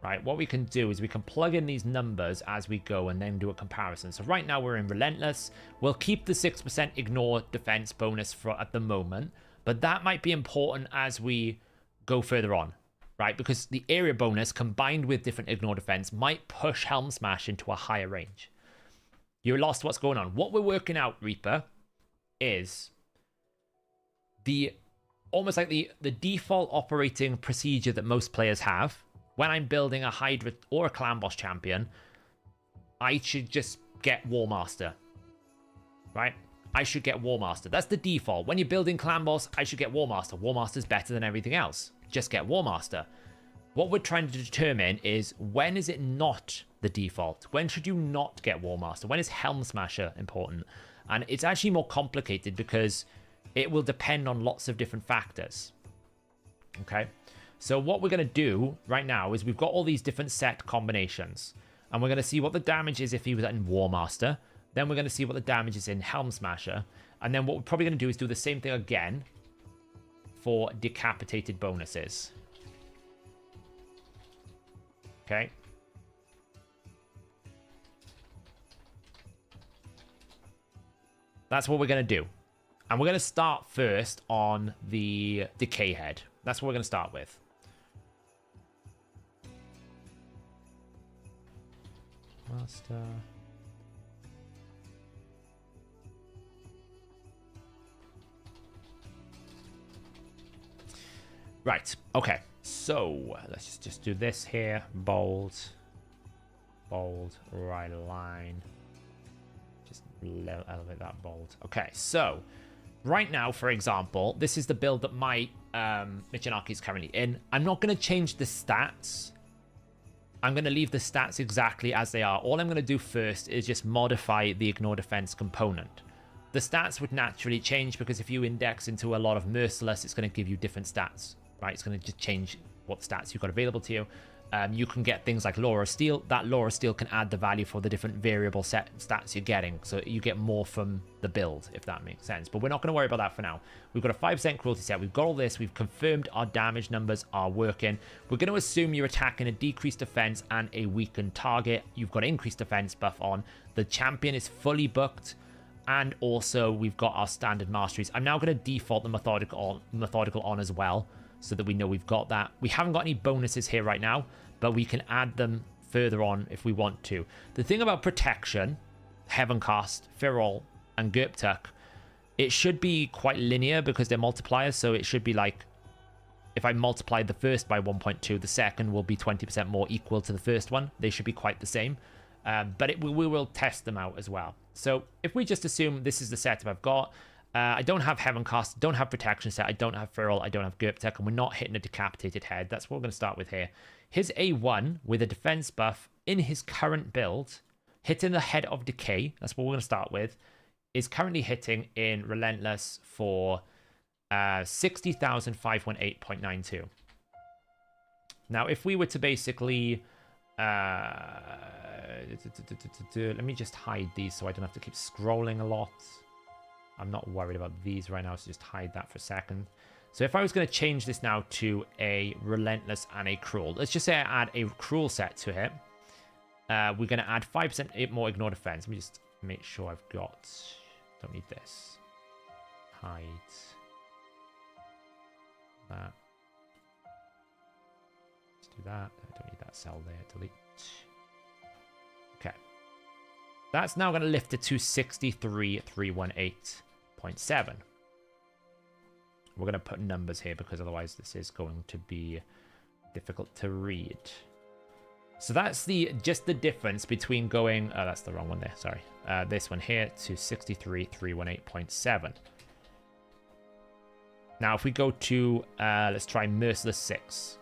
Right, what we can do is we can plug in these numbers as we go and then do a comparison. So right now we're in Relentless. We'll keep the 6% ignore defense bonus for at the moment, but that might be important as we go further on, right? Because the area bonus combined with different ignore defense might push Helm Smash into a higher range. You're lost what's going on. What we're working out, Reaper, is the almost like the default operating procedure that most players have. When I'm building a Hydra or a Clan Boss champion, I should just get War Master, right? I should get War Master. That's the default. When you're building Clan Boss, I should get War Master. War Master's better than everything else. Just get War Master. What we're trying to determine is when is it not the default? When should you not get War Master? When is Helm Smasher important? And it's actually more complicated because it will depend on lots of different factors. Okay? So what we're going to do right now is we've got all these different set combinations. And we're going to see what the damage is if he was in War Master. Then we're going to see what the damage is in Helm Smasher. And then what we're probably going to do is do the same thing again for decapitated bonuses. Okay. That's what we're going to do. And we're going to start first on the Decay Head. That's what we're going to start with. Master. Right. Okay. So let's just do this here. Bold. Bold. Right line. Just elevate that bold. Okay. So right now, for example, this is the build that my Michinaki is currently in. I'm not going to change the stats. I'm going to leave the stats exactly as they are. All I'm going to do first is just modify the ignore defense component. The stats would naturally change because if you index into a lot of Merciless, it's going to give you different stats, right? It's going to just change what stats you've got available to you. You can get things like Laura Steel. That Laura Steel can add the value for the different variable set stats you're getting. So you get more from the build, if that makes sense. But we're not going to worry about that for now. We've got a 5% cruelty set. We've got all this. We've confirmed our damage numbers are working. We're going to assume you're attacking a decreased defense and a weakened target. You've got increased defense buff on. The champion is fully booked. And also we've got our standard masteries. I'm now going to default the methodical on as well, so that we know we've got that. We haven't got any bonuses here right now, but we can add them further on if we want to. The thing about protection, Heavencast, Firol, and Gurptuk, it should be quite linear because they're multipliers, so it should be like, if I multiply the first by 1.2, the second will be 20% more equal to the first one. They should be quite the same, but we will test them out as well. So if we just assume this is the setup I've got, I don't have Heavencast, don't have Protection set, I don't have Firol, I don't have Gurptuk, and we're not hitting a decapitated head. That's what we're going to start with here. His A1 with a defense buff in his current build, hitting the head of Decay, that's what we're going to start with, is currently hitting in Relentless for 60,518.92. Now, if we were to basically... let me just hide these so I don't have to keep scrolling a lot. I'm not worried about these right now, so just hide that for a second. So if I was going to change this now to a Relentless and a Cruel, let's just say I add a Cruel set to it. We're going to add 5% more Ignore Defense. Let me just make sure I've got... Don't need this. Hide. That. Let's do that. I don't need that cell there. Delete. Okay. That's now going to lift it to 63,318.7. We're going to put numbers here because otherwise this is going to be difficult to read. So that's just the difference between going... Oh, that's the wrong one there, sorry. This one here to 63,318.7. Now, if we go to... let's try Merciless 6.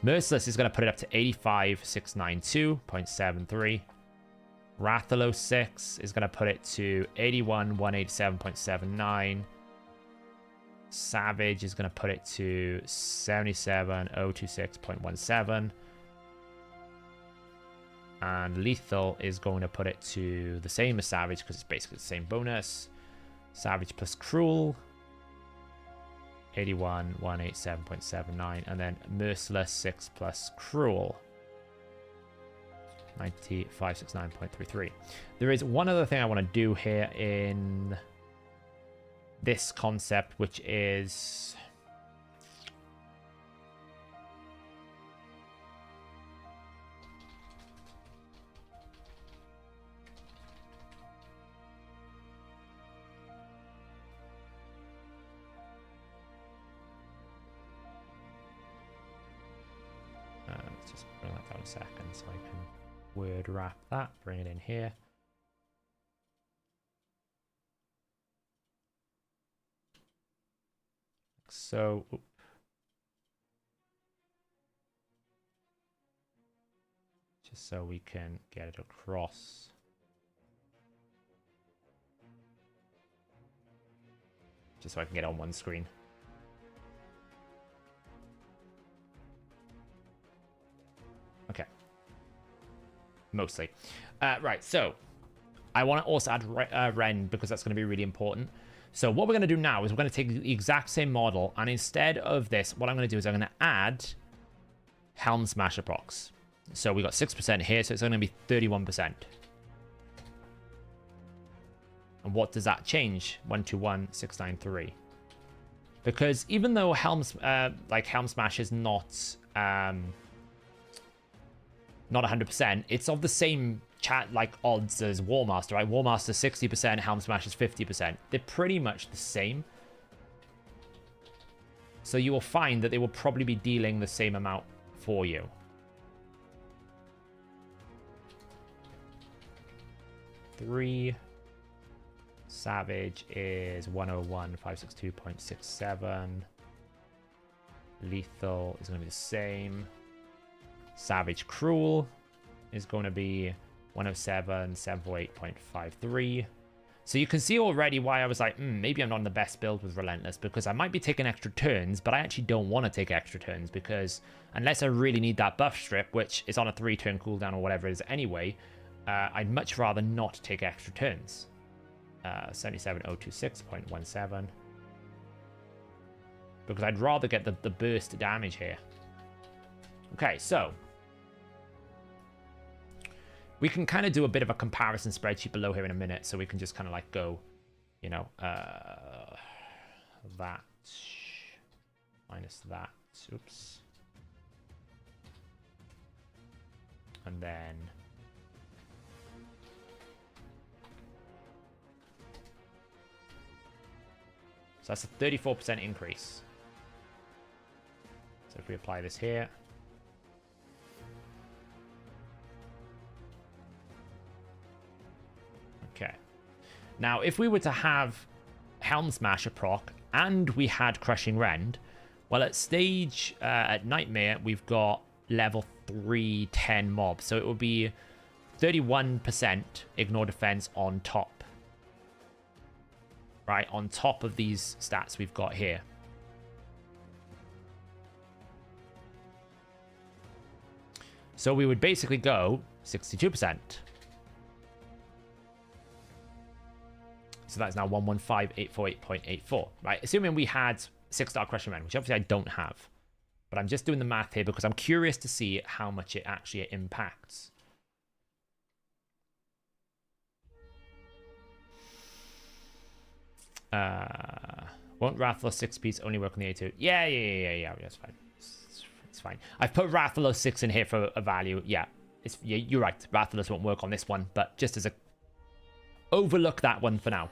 Merciless is going to put it up to 85,692.73. Rathalos 6 is going to put it to 81,187.79. Savage is going to put it to 77,026.17. And Lethal is going to put it to the same as Savage because it's basically the same bonus. Savage plus Cruel, 81,187.79. And then Merciless 6 plus Cruel, 95,669.33. There is one other thing I want to do here in this concept, which is... let's just bring that down a second so I can word wrap that, bring it in here. So, just so we can get it across. Just so I can get it on one screen. Okay. Mostly. Right, so I want to also add Ren because that's going to be really important. So what we're going to do now is we're going to take the exact same model, and instead of this, what I'm going to do is I'm going to add Helm Smasher procs. So we got 6% here, so it's going to be 31%. And what does that change? 121,693. Because even though Helm Smash is not 100%, it's of the same odds as Warmaster, right? Warmaster 60%, Helm Smash is 50%. They're pretty much the same. So you will find that they will probably be dealing the same amount for you. Three. Savage is 101,562.67. Lethal is going to be the same. Savage Cruel is going to be 107,748.53. So you can see already why I was like, maybe I'm not in the best build with Relentless, because I might be taking extra turns, but I actually don't want to take extra turns, because unless I really need that buff strip, which is on a 3-turn cooldown or whatever it is anyway, I'd much rather not take extra turns. 77,026.17. Because I'd rather get the burst damage here. Okay, so we can kind of do a bit of a comparison spreadsheet below here in a minute, so we can just kind of like go, you know, that minus that, oops, and then so that's a 34% increase. So if we apply this here, okay. Now, if we were to have Helm Smasher proc and we had Crushing Rend, well, at stage, at Nightmare, we've got level 310 mobs. So it would be 31% ignore defense on top. Right, on top of these stats we've got here. So we would basically go 62%. So that's now 115,848.84, right? Assuming we had 6-star Crushing Rend, which obviously I don't have. But I'm just doing the math here because I'm curious to see how much it actually impacts. Won't Rathalos 6-piece only work on the A2? Yeah, that's fine. It's fine. I've put Rathalos 6 in here for a value. Yeah, you're right. Rathalos won't work on this one, but just as a... Overlook that one for now.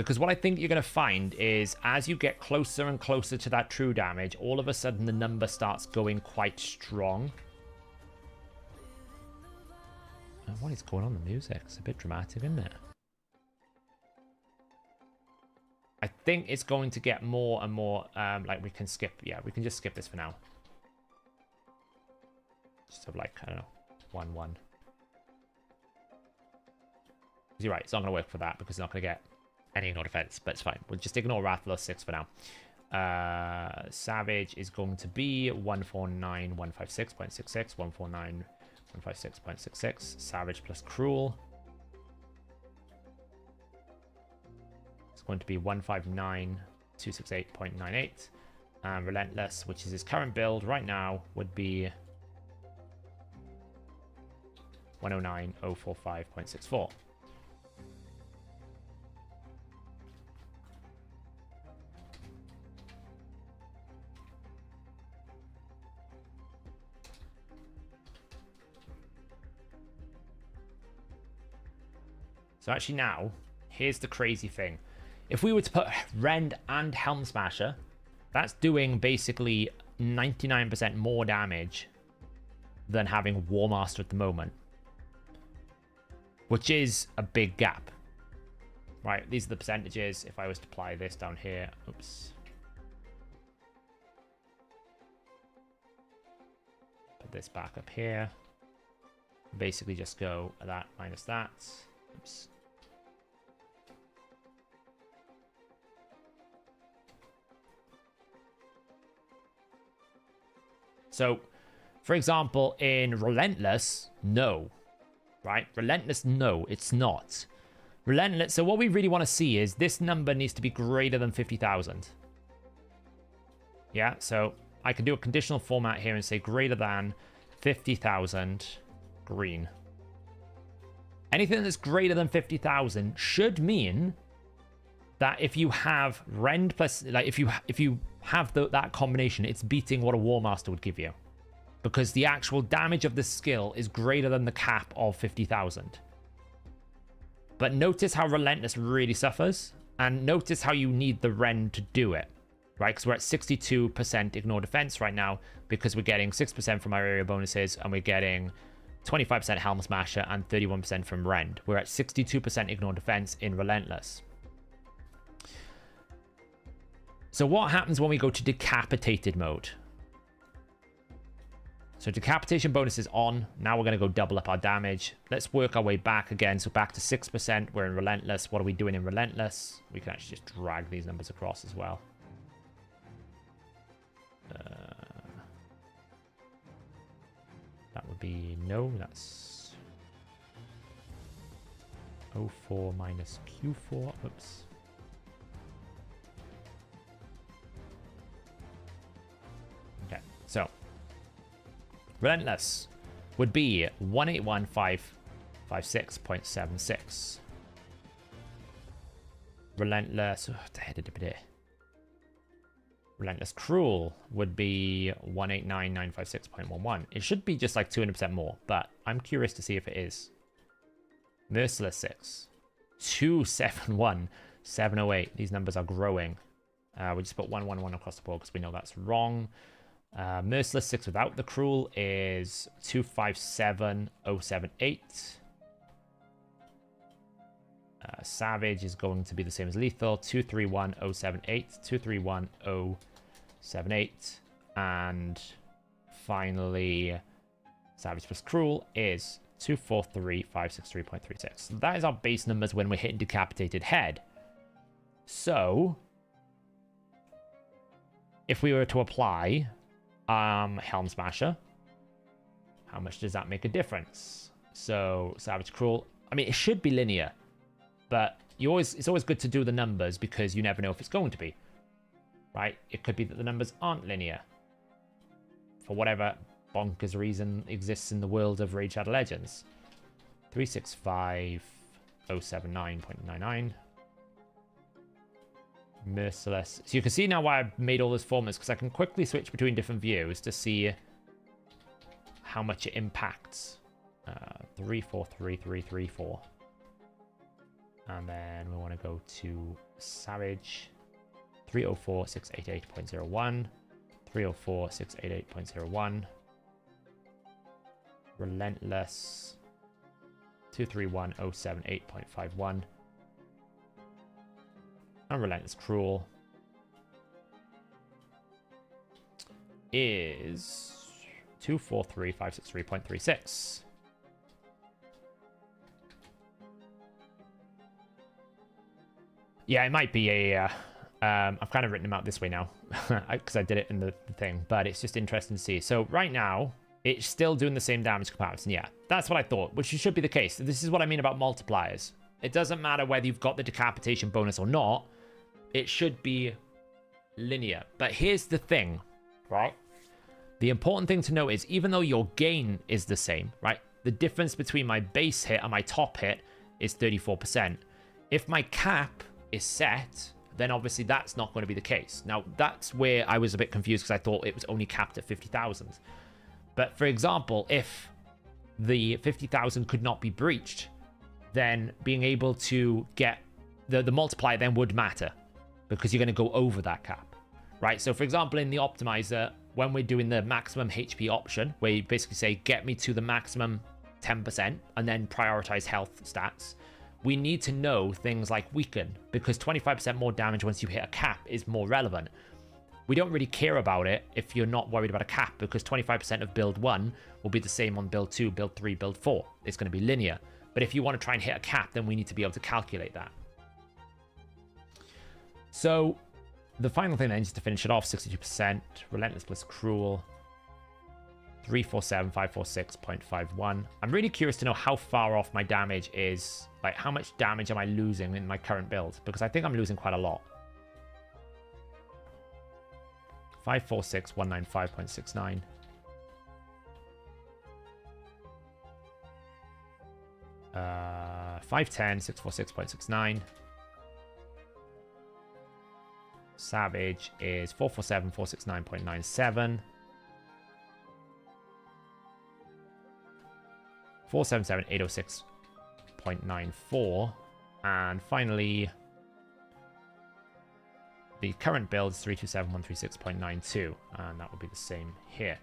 Because what I think you're going to find is as you get closer and closer to that true damage, all of a sudden the number starts going quite strong. What is going on in the music? It's a bit dramatic, isn't it? I think it's going to get more and more, like we can skip, yeah, we can just skip this for now. Just have like, I don't know, 1-1. You're right, it's not going to work for that because it's not going to get any ignore defense, but it's fine. We'll just ignore Wrathful 6 for now. Savage is going to be 149,156.66, 149,156.66. Savage plus Cruel. It's going to be 159,268.98. And Relentless, which is his current build right now, would be 109,045.64. So actually now, here's the crazy thing. If we were to put Rend and Helm Smasher, that's doing basically 99% more damage than having War Master at the moment. Which is a big gap. Right, these are the percentages. If I was to apply this down here, oops. Put this back up here. Basically just go that minus that. Oops. So, for example, in Relentless, no. Right? Relentless, no, it's not. Relentless, so what we really want to see is this number needs to be greater than 50,000. Yeah, so I can do a conditional format here and say greater than 50,000 green. Anything that's greater than 50,000 should mean that if you have Rend plus, like if you have that combination, it's beating what a War Master would give you. Because the actual damage of this skill is greater than the cap of 50,000. But notice how Relentless really suffers. And notice how you need the Rend to do it. Right? Because we're at 62% ignore defense right now. Because we're getting 6% from our area bonuses. And we're getting 25% Helm Smasher and 31% from Rend. We're at 62% ignore defense in Relentless. So what happens when we go to decapitated mode? So decapitation bonus is on. Now we're going to go double up our damage. Let's work our way back again. So back to 6%. We're in Relentless. What are we doing in Relentless? We can actually just drag these numbers across as well. That would be no. That's 04 minus Q4. Oops. Okay, so Relentless would be 181,556.76. Relentless. Relentless Cruel would be 189,956.11. It should be just like 200% more, but I'm curious to see if it is. Merciless 6. 271,708. These numbers are growing. We just put 111 across the board because we know that's wrong. Merciless 6 without the Cruel is 257,078. Savage is going to be the same as Lethal, 231,078, 231,078. And finally, Savage plus Cruel is 243,563.36. So that is our base numbers when we're hitting Decapitated Head. So, if we were to apply Helm Smasher, how much does that make a difference? So, Savage Cruel, I mean, it should be linear. But it's always good to do the numbers because you never know if it's going to be. Right? It could be that the numbers aren't linear. For whatever bonkers reason exists in the world of Raid Shadow Legends. 365,079.99. Merciless. So you can see now why I made all those formats, because I can quickly switch between different views to see how much it impacts. 343334. And then we want to go to Savage 304.688.01, 304.688.01, Relentless 231.078.51, and Relentless Cruel is 243.563.36. Yeah, it might be a... I've kind of written them out this way now because I did it in the thing, but it's just interesting to see. So right now, it's still doing the same damage comparison. Yeah, that's what I thought, which should be the case. This is what I mean about multipliers. It doesn't matter whether you've got the decapitation bonus or not. It should be linear. But here's the thing, right? The important thing to note is even though your gain is the same, right? The difference between my base hit and my top hit is 34%. If my cap is set, then obviously that's not going to be the case. Now, that's where I was a bit confused because I thought it was only capped at 50,000. But for example, if the 50,000 could not be breached, then being able to get the multiplier then would matter because you're going to go over that cap, right? So for example, in the optimizer, when we're doing the maximum HP option, where you basically say, get me to the maximum 10% and then prioritize health stats, we need to know things like weaken because 25% more damage once you hit a cap is more relevant. We don't really care about it if you're not worried about a cap because 25% of build 1 will be the same on build 2, build 3, build 4. It's going to be linear. But if you want to try and hit a cap, then we need to be able to calculate that. So the final thing then is to finish it off, 62%, Relentless plus Cruel, 347,546.51. I'm really curious to know how far off my damage is. Like, how much damage am I losing in my current build? Because I think I'm losing quite a lot. 546,195.69. Uh, 510, 646.69. Savage is 447, 469.97. 477, 806.94. And finally, the current build is 327,136.92. And that would be the same here.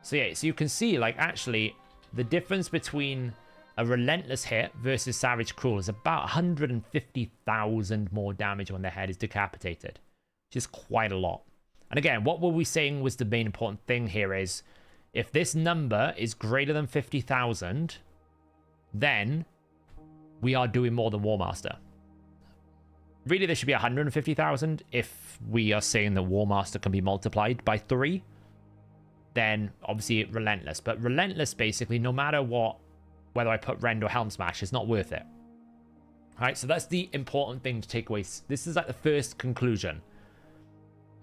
So yeah, so you can see, like, actually, the difference between a Relentless hit versus Savage Cruel is about 150,000 more damage when their head is decapitated, which is quite a lot. And again, what were we saying was the main important thing here is, if this number is greater than 50,000, then we are doing more than War Master. Really, there should be 150,000 if we are saying that War Master can be multiplied by 3. Then, obviously, Relentless. But Relentless, basically, no matter what, whether I put Rend or Helm Smash, it's not worth it. Alright, so that's the important thing to take away. This is like the first conclusion.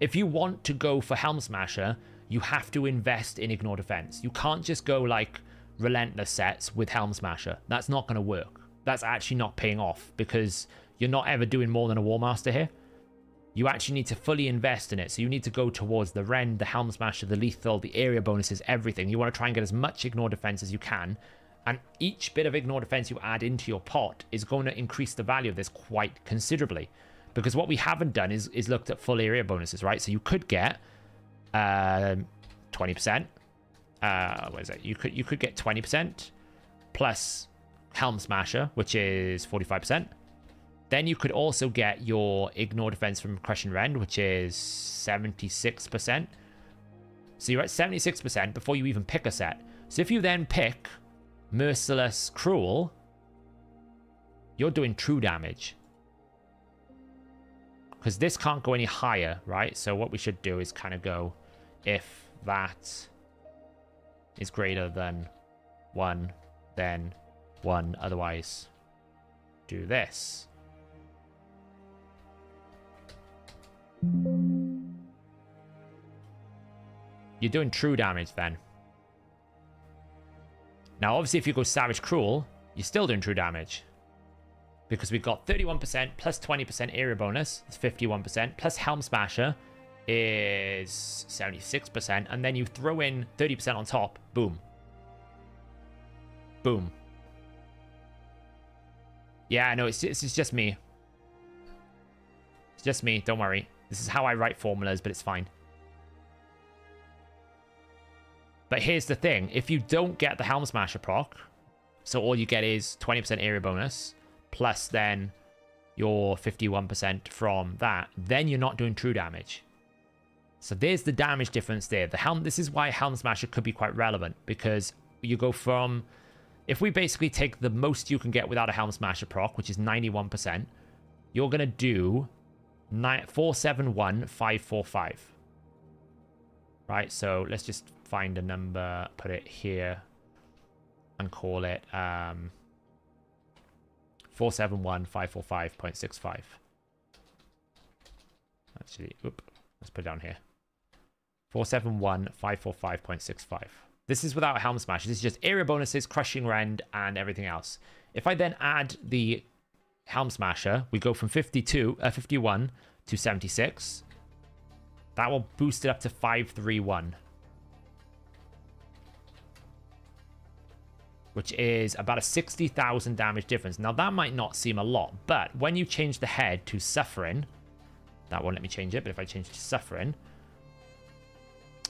If you want to go for Helm Smasher, you have to invest in Ignore Defense. You can't just go like Relentless sets with Helm Smasher. That's not going to work. That's actually not paying off because you're not ever doing more than a War Master here. You actually need to fully invest in it. So you need to go towards the Rend, the Helm Smasher, the Lethal, the area bonuses, everything. You want to try and get as much Ignore Defense as you can. And each bit of Ignore Defense you add into your pot is going to increase the value of this quite considerably. Because what we haven't done is looked at full area bonuses, right? So you could get 20%. What is it? You could get 20% plus Helm Smasher, which is 45%. Then you could also get your Ignore Defense from Crush and Rend, which is 76%. So you're at 76% before you even pick a set. So if you then pick Merciless Cruel, you're doing true damage. Because this can't go any higher, right? So what we should do is kind of go if that is greater than 1, then 1. Otherwise, do this. You're doing true damage then. Now, obviously, if you go Savage Cruel, you're still doing true damage. Because we've got 31% plus 20% area bonus, it's 51%, plus Helm Smasher is 76%, and then you throw in 30% on top, boom. Boom. Yeah, no, it's just me. It's just me, don't worry. This is how I write formulas, but it's fine. But here's the thing. If you don't get the Helm Smasher proc, so all you get is 20% area bonus, plus then your 51% from that, then you're not doing true damage. So there's the damage difference there. This is why Helm Smasher could be quite relevant, because you go from... If we basically take the most you can get without a Helm Smasher proc, which is 91%, you're going to do 471545. Right, so let's just find a number, put it here, and call it 471545.65. Actually, let's put it down here. 471545.65. This is without Helm Smash. This is just area bonuses, Crushing Rend, and everything else. If I then add the Helm Smasher, we go from 51 to 76. That will boost it up to 531. Which is about a 60,000 damage difference. Now, that might not seem a lot, but when you change the head to Suffering, that won't let me change it, but if I change it to Suffering,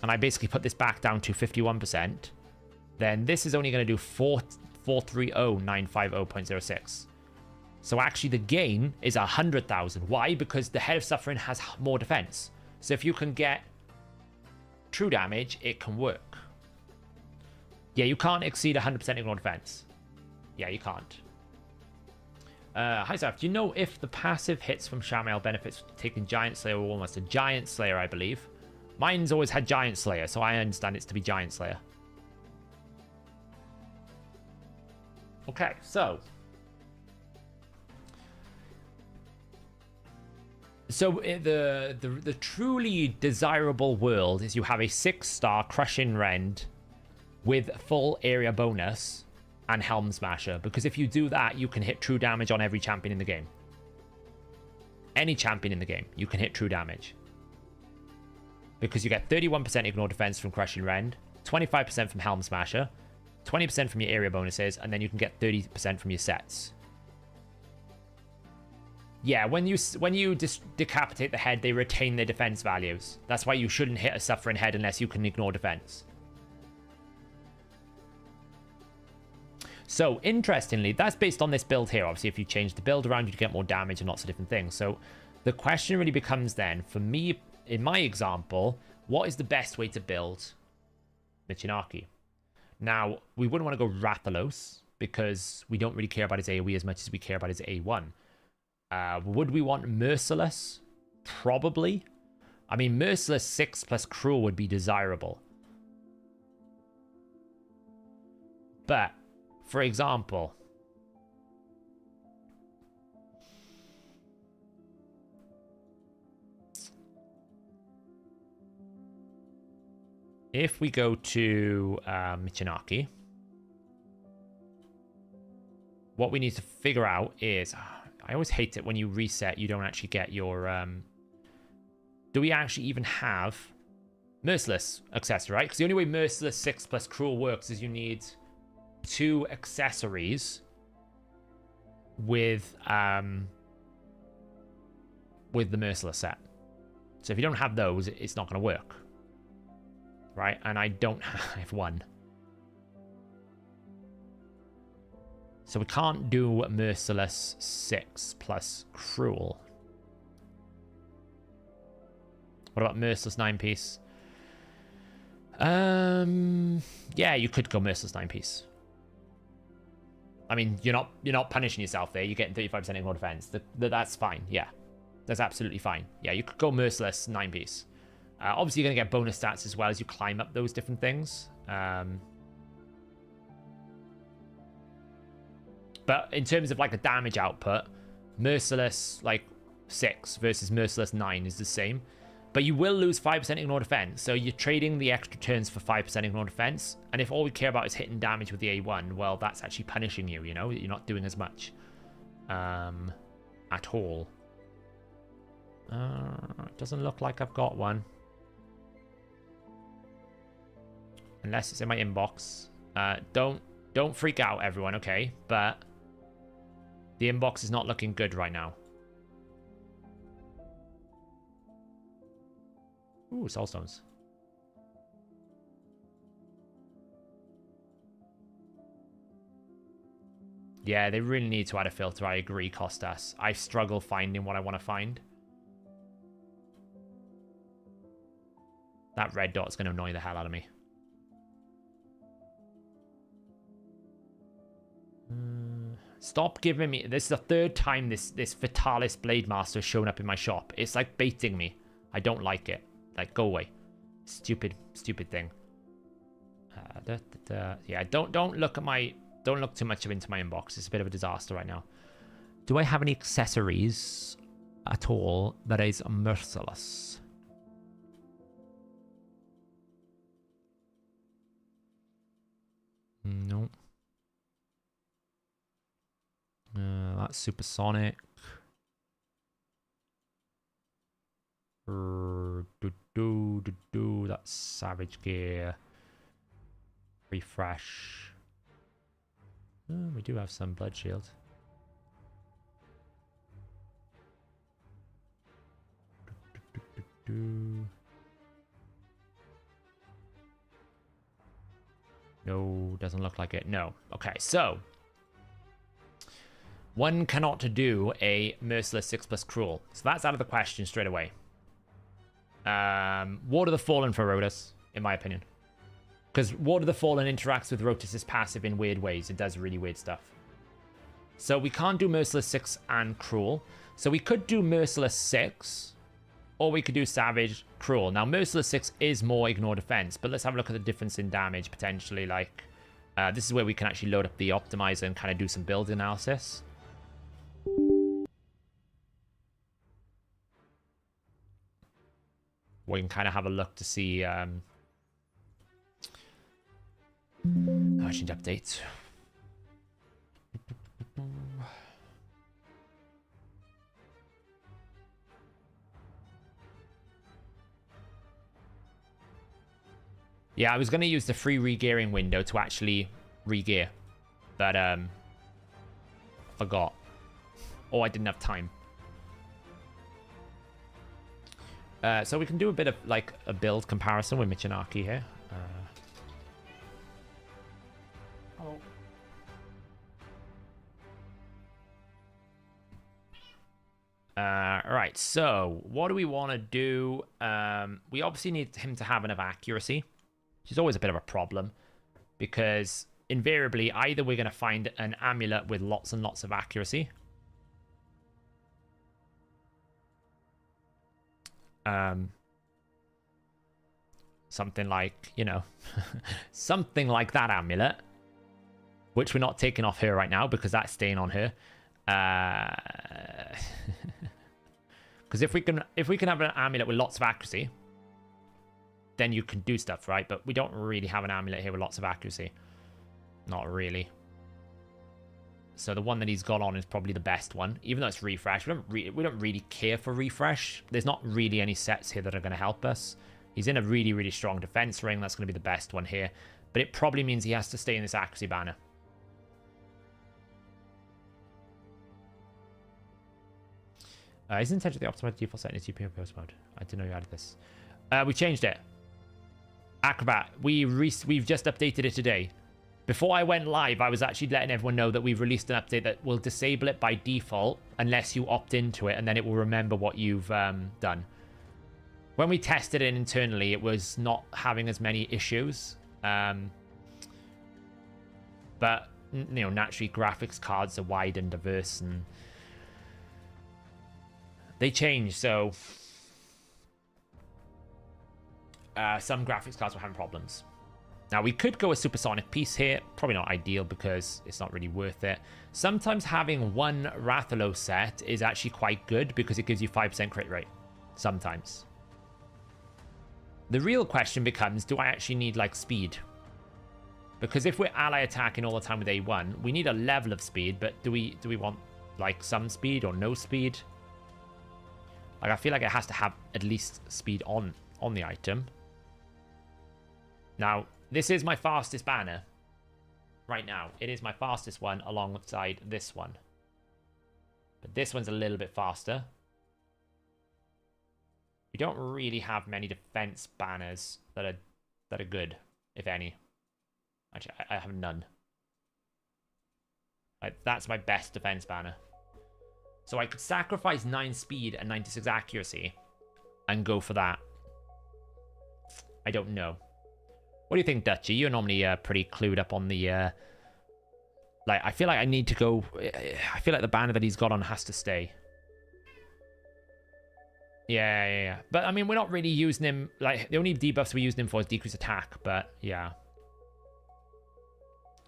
and I basically put this back down to 51%, then this is only going to do 430,950.06. So actually the gain is 100,000. Why? Because the Head of Suffering has more defense. So if you can get true damage, it can work. Yeah, you can't exceed 100% ignore defense. Yeah, you can't. Hi, Zaf. Do you know if the passive hits from Shamael benefits taking Giant Slayer or almost a Giant Slayer, I believe? Mine's always had Giant Slayer, so I understand it's to be Giant Slayer. Okay, so... the truly desirable world is you have a 6-star Crushing Rend with full area bonus and Helm Smasher, because if you do that, you can hit true damage on every champion in the game. Any champion in the game, you can hit true damage. Because you get 31% ignore defense from Crushing Rend, 25% from Helm Smasher, 20% from your area bonuses, and then you can get 30% from your sets. Yeah, when you decapitate the head, they retain their defense values. That's why you shouldn't hit a Suffering head unless you can ignore defense. So, interestingly, that's based on this build here. Obviously, if you change the build around, you get more damage and lots of different things. So, the question really becomes then, for me, in my example, what is the best way to build Michinaki? Now, we wouldn't want to go Rathalos, because we don't really care about his AoE as much as we care about his A1. Would we want Merciless? Probably. I mean, Merciless 6 plus Cruel would be desirable. But, for example, if we go to Michinaki, what we need to figure out is... I always hate it when you reset, you don't actually get your... do we actually even have Merciless accessory, right? Because the only way Merciless 6 plus Cruel works is you need 2 accessories with the Merciless set. So if you don't have those, it's not going to work. Right? And I don't have one. So we can't do Merciless 6 plus Cruel. What about Merciless 9-piece? Yeah, you could go Merciless 9-piece. I mean, you're not punishing yourself there. You're getting 35% ignore defense. That's fine. Yeah, that's absolutely fine. Yeah, you could go Merciless 9-piece. Obviously, you're going to get bonus stats as well as you climb up those different things. But in terms of like a damage output, Merciless like 6 versus Merciless 9 is the same. But you will lose 5% ignore defense. So you're trading the extra turns for 5% ignore defense. And if all we care about is hitting damage with the A1, well, that's actually punishing you, you know? You're not doing as much at all. It doesn't look like I've got one. Unless it's in my inbox. Don't freak out, everyone, okay? But The inbox is not looking good right now. Ooh, soulstones. Yeah, they really need to add a filter. I agree, Costas. I struggle finding what I want to find. That red dot's going to annoy the hell out of me. Stop giving me... This is the third time this Vitalis Blade Master has shown up in my shop. It's like baiting me. I don't like it. Like, go away. Stupid thing. Yeah, don't look at my... Don't look too much into my inbox. It's a bit of a disaster right now. Do I have any accessories at all that is merciless? No. That's supersonic. That's savage gear. Refresh. We do have some blood shield. No, doesn't look like it. No. Okay, so one cannot do a merciless 6+ cruel. So that's out of the question straight away. Ward of the Fallen for Rotus, in my opinion. Because Ward of the Fallen interacts with Rotus's passive in weird ways. It does really weird stuff. So we can't do Merciless 6 and Cruel. So we could do Merciless 6, or we could do Savage, Cruel. Now, Merciless 6 is more Ignore Defense, but let's have a look at the difference in damage, potentially. Like, this is where we can actually load up the Optimizer and kind of do some build analysis. We can kind of have a look to see... change update. Yeah, I was going to use the free regearing window to actually regear, but forgot. Or I didn't have time. So we can do a bit of like a build comparison with Michinaki here. Right, so what do we want to do? We obviously need him to have enough accuracy, which is always a bit of a problem, because invariably either we're going to find an amulet with lots and lots of accuracy, something like, you know, something like that amulet, which we're not taking off her right now because that's staying on her. Because if we can have an amulet with lots of accuracy, then you can do stuff, right? But we don't really have an amulet here with lots of accuracy. Not really. So the one that he's got on is probably the best one, even though it's refresh. We don't really care for refresh. There's not really any sets here that are going to help us. He's in a really, really strong defense ring. That's going to be the best one here. But it probably means he has to stay in this accuracy banner. Isn't intentionally optimized default setting is GPU post mode? I didn't know you added this. We changed it. Acrobat. We've just updated it today. Before I went live, I was actually letting everyone know that we've released an update that will disable it by default unless you opt into it, and then it will remember what you've done. When we tested it internally, it was not having as many issues. But, you know, naturally graphics cards are wide and diverse, and they change, so some graphics cards were having problems. Now, we could go a supersonic piece here. Probably not ideal because it's not really worth it. Sometimes having one Rathalos set is actually quite good because it gives you 5% crit rate. Sometimes. The real question becomes, do I actually need, like, speed? Because if we're ally attacking all the time with A1, we need a level of speed, but do we want, like, some speed or no speed? Like, I feel like it has to have at least speed on the item. Now, this is my fastest banner. Right now. It is my fastest one alongside this one. But this one's a little bit faster. We don't really have many defense banners that are good, if any. Actually, I have none. Like, that's my best defense banner. So I could sacrifice 9 speed and 96 accuracy and go for that. I don't know. What do you think, Dutchy? You're normally pretty clued up on the... Like, I feel like I need to go... I feel like the banner that he's got on has to stay. Yeah. But, I mean, we're not really using him... Like, the only debuffs we're using him for is decreased attack, but, yeah.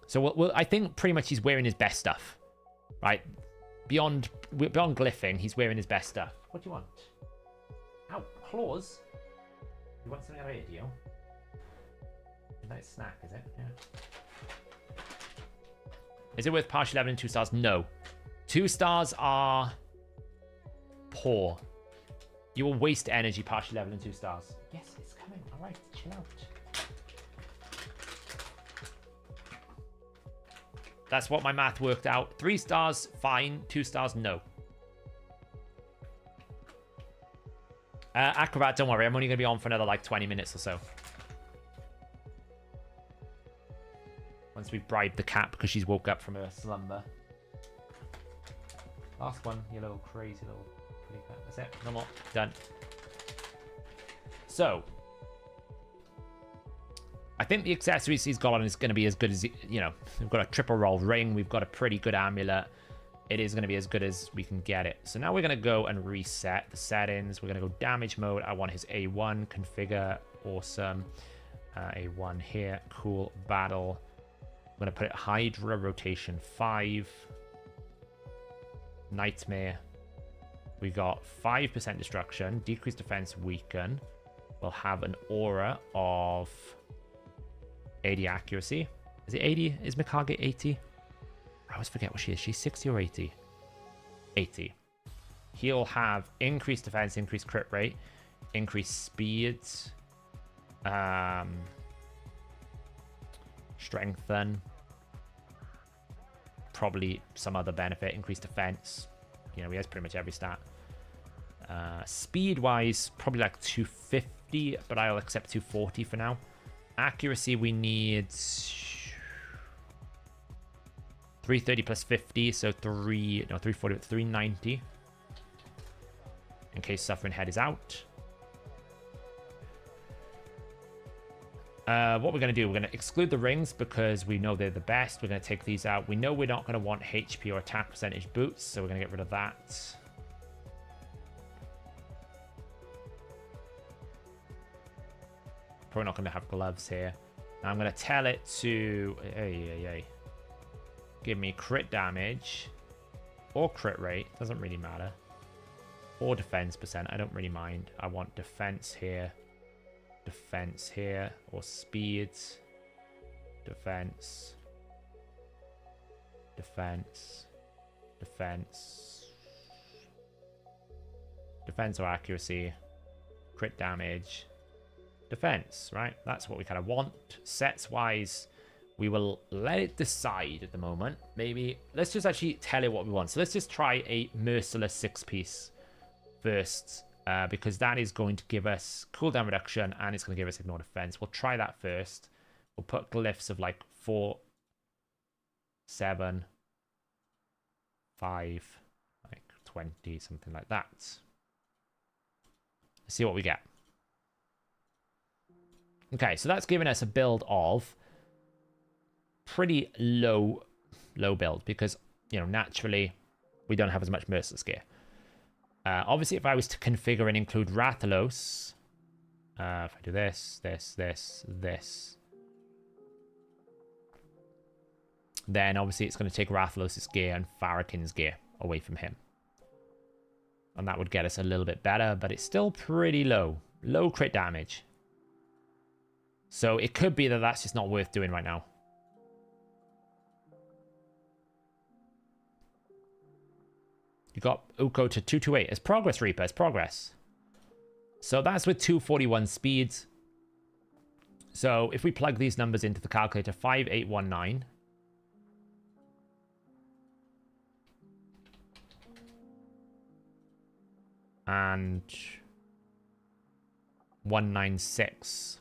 So, I think pretty much he's wearing his best stuff. Right? Beyond glyphing, he's wearing his best stuff. What do you want? Ow, claws? You want something out of radio? A nice snack, is it? Yeah. Is it worth partial level and 2 stars? No. 2 stars are poor. You will waste energy partial level and 2 stars. Yes, it's coming. All right, chill out. That's what my math worked out. 3 stars, fine. 2 stars, no. Acrobat, don't worry. I'm only going to be on for another, like, 20 minutes or so. Once we've bribed the cat because she's woke up from her slumber. Last one, you little crazy little pretty cat. That's it. No more. Done. So. I think the accessories he's got on is going to be as good as, you know, we've got a triple roll ring. We've got a pretty good amulet. It is going to be as good as we can get it. So now we're going to go and reset the settings. We're going to go damage mode. I want his A1 configure. Awesome. A1 here. Cool. Battle. I'm going to put it Hydra rotation 5. Nightmare. We got 5% destruction. Decreased defense weaken. We'll have an aura of 80 accuracy. Is it 80? Is Mikage 80? I always forget what she is. She's 60 or 80? 80. He'll have increased defense, increased crit rate, increased speed, strengthen, probably some other benefit, increased defense. You know, he has pretty much every stat. Speed wise, probably like 250, but I'll accept 240 for now. Accuracy, we need 330 plus 50, so 340, 390. In case Suffering Head is out. What we're going to do, we're going to exclude the rings because we know they're the best. We're going to take these out. We know we're not going to want HP or attack percentage boots, so we're going to get rid of that. Probably not going to have gloves here. Now I'm going to tell it to give me crit damage or crit rate. Doesn't really matter. Or defense percent. I don't really mind. I want defense here. Defense here. Or speed. Defense. Defense. Defense. Defense or accuracy. Crit damage. Defense, right? That's what we kind of want. Sets wise, we will let it decide at the moment. Maybe let's just actually tell it what we want. So let's just try a merciless 6-piece first, because that is going to give us cooldown reduction and it's going to give us ignore defense. We'll try that first. We'll put glyphs of like 4, 7, 5, like 20, something like that. Let's see what we get. Okay, so that's giving us a build of pretty low build because, you know, naturally we don't have as much merciless gear. Obviously, if I was to configure and include Rathalos, if I do this, then obviously it's going to take Rathalos' gear and Farrakhan's gear away from him. And that would get us a little bit better, but it's still pretty low. Low crit damage. So it could be that that's just not worth doing right now. You got Uko to 228. It's progress, Reaper. It's progress. So that's with 241 speeds. So if we plug these numbers into the calculator, 5819. And 196.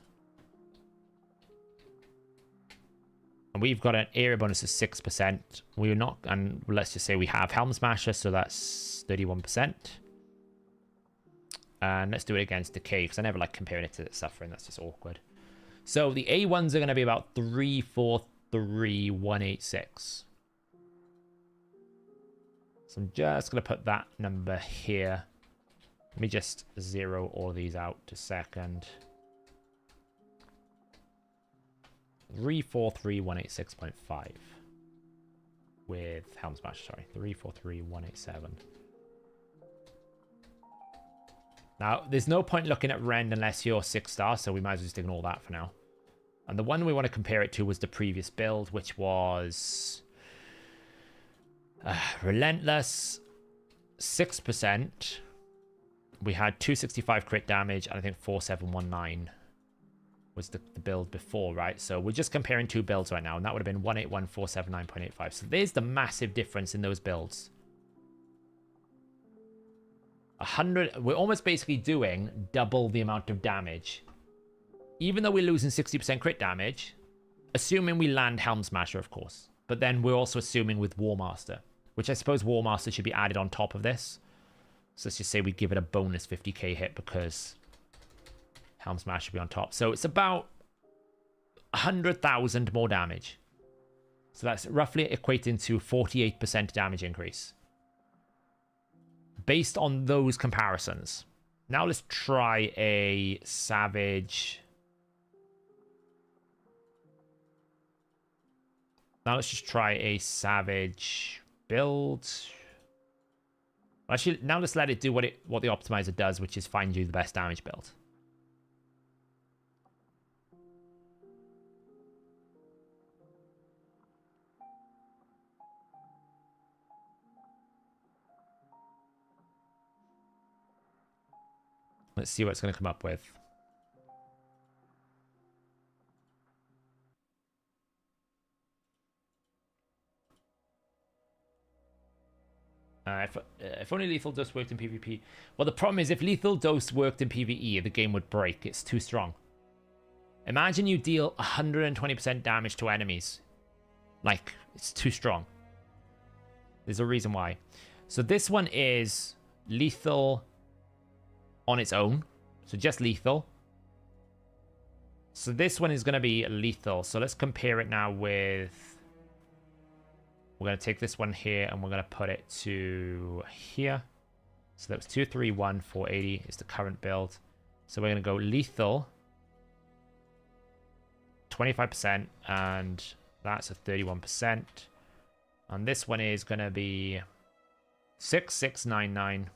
And we've got an area bonus of 6%. We're not, and let's just say we have Helm Smasher, so that's 31%. And let's do it against Decay, because I never like comparing it to Suffering. That's just awkward. So the A1s are going to be about 343,186. So I'm just going to put that number here. Let me just zero all of these out a second. 343,186.5 with Helm Smash, sorry. 343,187. Now, there's no point looking at Rend unless you're 6-star, so we might as well just ignore that for now. And the one we want to compare it to was the previous build, which was Relentless, 6%. We had 265 crit damage, and I think 4719 was the build before, right? So we're just comparing two builds right now, and that would have been 181,479.85. So there's the massive difference in those builds. 100, we're almost basically doing double the amount of damage. Even though we're losing 60% crit damage, assuming we land Helm Smasher, of course. But then we're also assuming with War Master, which I suppose War Master should be added on top of this. So let's just say we give it a bonus 50k hit because Helm Smash should be on top. So it's about 100,000 more damage. So that's roughly equating to 48% damage increase. Based on those comparisons. Now let's try a Savage. Now let's just try a Savage build. Actually, now let's let it do what the optimizer does, which is find you the best damage build. Let's see what it's going to come up with. If only Lethal Dose worked in PvP. Well, the problem is if Lethal Dose worked in PvE, the game would break. It's too strong. Imagine you deal 120% damage to enemies. Like, it's too strong. There's a reason why. So this one is lethal on its own. So just lethal. So this one is going to be lethal. So let's compare it now with... We're going to take this one here and we're going to put it to here. So that was 231,480 is the current build. So we're going to go lethal. 25% and that's a 31%. And this one is going to be 6699.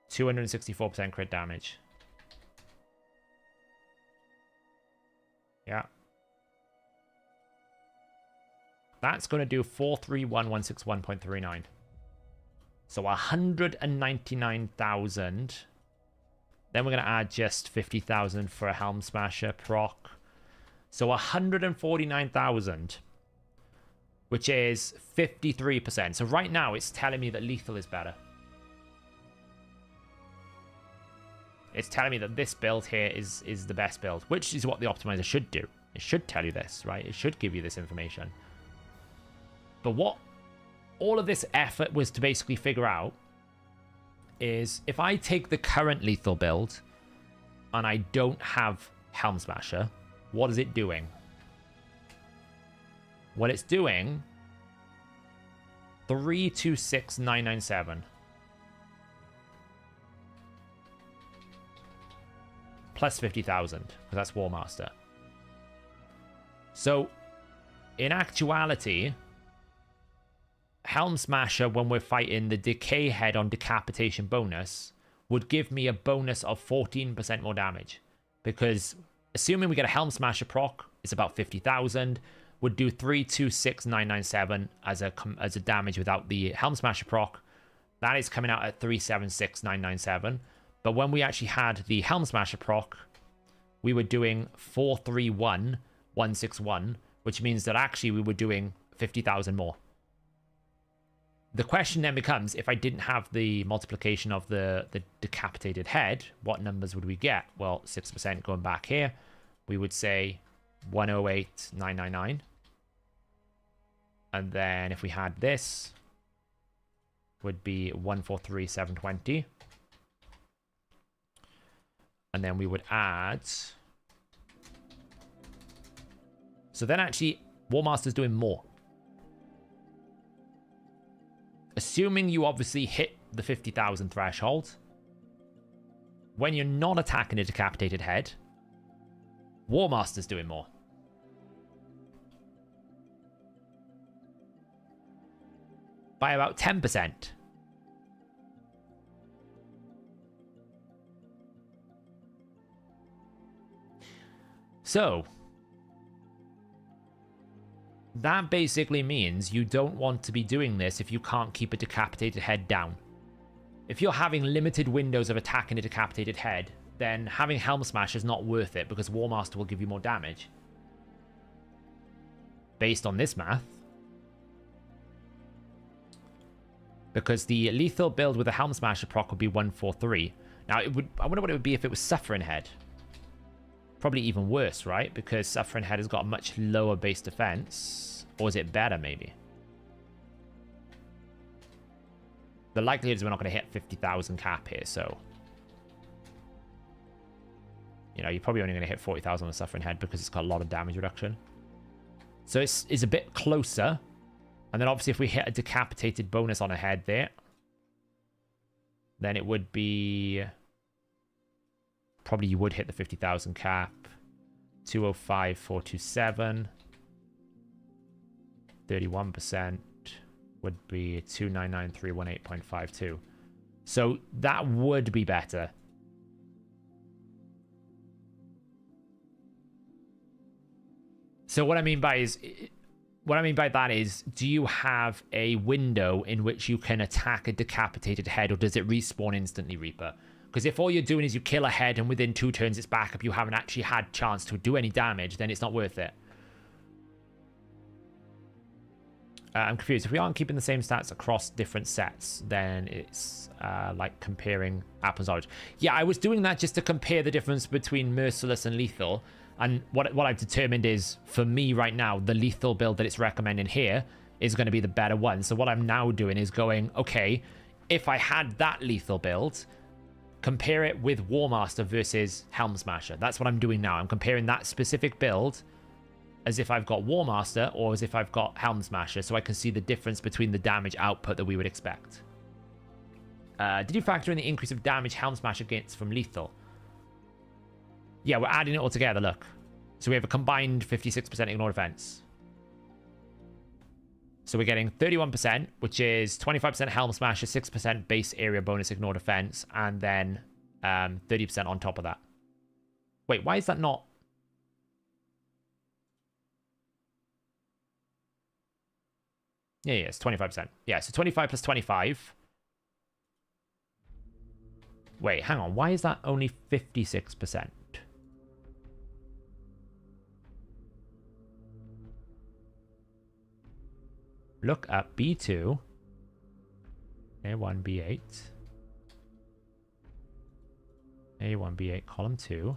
%264% crit damage. Yeah. That's going to do 431,161.39. So 199,000. Then we're going to add just 50,000 for a Helm Smasher proc. So 149,000. Which is 53%. So right now it's telling me that lethal is better. It's telling me that this build here is the best build, which is what the optimizer should do. It should tell you this, right? It should give you this information. But what all of this effort was to basically figure out is if I take the current lethal build and I don't have Helm Smasher, what is it doing? What it's doing, 326,997. Plus 50,000, because that's War Master. So, in actuality, Helm Smasher, when we're fighting the Decay Head on Decapitation bonus, would give me a bonus of 14% more damage. Because, assuming we get a Helm Smasher proc, it's about 50,000, would do 326,997 as a damage without the Helm Smasher proc. That is coming out at 376,997. But when we actually had the Helm Smasher proc, we were doing 431,161, which means that actually we were doing 50,000 more. The question then becomes, if I didn't have the multiplication of the decapitated head, what numbers would we get? Well, 6% going back here, we would say 108,999. And then if we had this, would be 143,720. And then we would add... So then actually, War Master's doing more. Assuming you obviously hit the 50,000 threshold, when you're not attacking a decapitated head, War Master's doing more. By about 10%. So, that basically means you don't want to be doing this if you can't keep a decapitated head down. If you're having limited windows of attacking a decapitated head, then having Helm Smash is not worth it because War Master will give you more damage. Based on this math. Because the lethal build with a Helm Smasher proc would be 143. Now, I wonder what it would be if it was Suffering Head. Probably even worse, right? Because Suffering Head has got a much lower base defense. Or is it better, maybe? The likelihood is we're not going to hit 50,000 cap here, so... You know, you're probably only going to hit 40,000 on the Suffering Head because it's got a lot of damage reduction. So it's a bit closer. And then obviously if we hit a decapitated bonus on a head there, then it would be... Probably you would hit the 50,000 cap. 205,427. 31% would be 299,318.52. So that would be better. So what I mean by that is, do you have a window in which you can attack a decapitated head, or does it respawn instantly, Reaper? Because if all you're doing is you kill a head and within 2 turns it's back up, you haven't actually had chance to do any damage, then it's not worth it. I'm confused. If we aren't keeping the same stats across different sets, then it's like comparing apples and oranges. Yeah, I was doing that just to compare the difference between Merciless and Lethal. And what I've determined is, for me right now, the Lethal build that it's recommending here is going to be the better one. So what I'm now doing is going, okay, if I had that Lethal build, compare it with War Master versus Helm Smasher. That's what I'm doing now. I'm comparing that specific build as if I've got War Master or as if I've got Helm Smasher, so I can see the difference between the damage output that we would expect. Did you factor in the increase of damage Helm Smasher gets from Lethal? Yeah, we're adding it all together, look. So we have a combined 56% ignore defense. So we're getting 31%, which is 25% Helm Smasher, 6% base area bonus ignore defense, and then 30% on top of that. Wait, why is that not... Yeah, it's 25%. Yeah, so 25 plus 25. Wait, hang on. Why is that only 56%? Look at B2. A1, B8. A1, B8, column 2.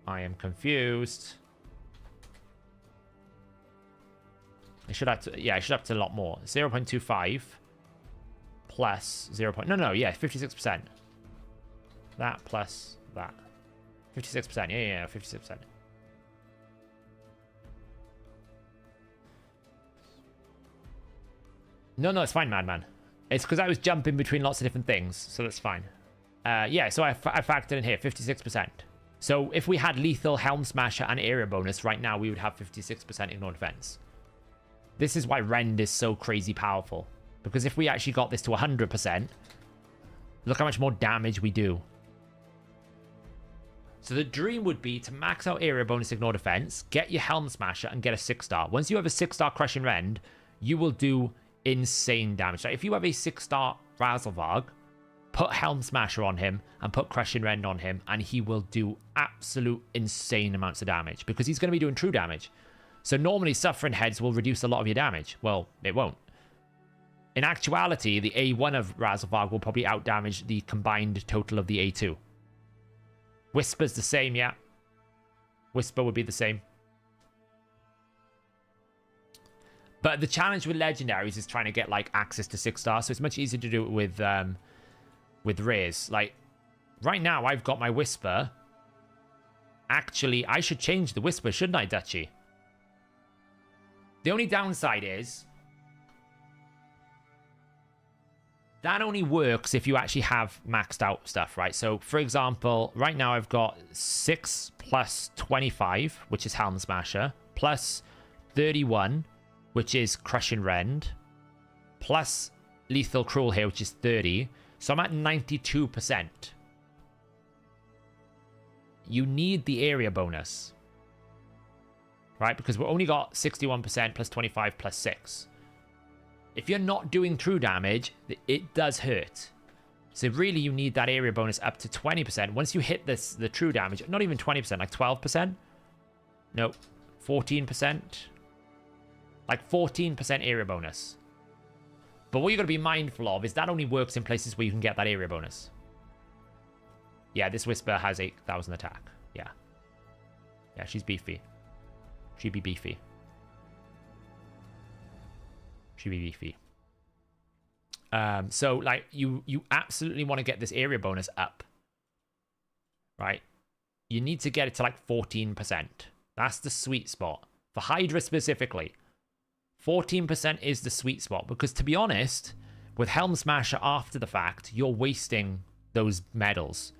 I am confused. I should have to, yeah, I should have to a lot more. 0.25 plus 0. No, yeah, 56%. That plus that. 56%, yeah, 56%. No, it's fine, Madman. It's because I was jumping between lots of different things, so that's fine. Yeah, so I factored in here, 56%. So if we had Lethal, Helm Smasher, and Area Bonus, right now we would have 56% ignore defense. This is why Rend is so crazy powerful. Because if we actually got this to 100%, look how much more damage we do. So the dream would be to max out Area Bonus ignore defense, get your Helm Smasher, and get a 6-star. Once you have a 6-star Crushing Rend, you will do insane damage. Like if you have a 6-star Razzlevarg, put Helm Smasher on him and put Crushing Rend on him, and he will do absolute insane amounts of damage because he's going to be doing true damage. So normally Suffering Heads will reduce a lot of your damage. Well, it won't. In actuality, the A1 of Razzlevarg will probably outdamage the combined total of the A2. Whisper's the same, yeah. Whisper would be the same. But the challenge with legendaries is trying to get like access to 6-star, so it's much easier to do it with rares. Like right now, I've got my Whisper. Actually, I should change the Whisper, shouldn't I, Dutchy? The only downside is that only works if you actually have maxed out stuff, right? So, for example, right now I've got 6 plus 25, which is Helm Smasher, plus 31, which is Crush and Rend, plus Lethal Cruel here, which is 30. So I'm at 92%. You need the area bonus, right? Because we've only got 61% plus 25 plus 6. If you're not doing true damage, it does hurt. So really you need that area bonus up to 20%. Once you hit the true damage, not even 20%, like 12%? No, 14%. Like 14% area bonus. But what you got to be mindful of is that only works in places where you can get that area bonus. Yeah, this Whisper has 8,000 attack. Yeah. Yeah, she's beefy. She'd be beefy. She'd be beefy. So, like, you absolutely want to get this area bonus up. Right? You need to get it to, like, 14%. That's the sweet spot. For Hydra specifically, 14% is the sweet spot. Because, to be honest, with Helm Smasher after the fact, you're wasting those medals.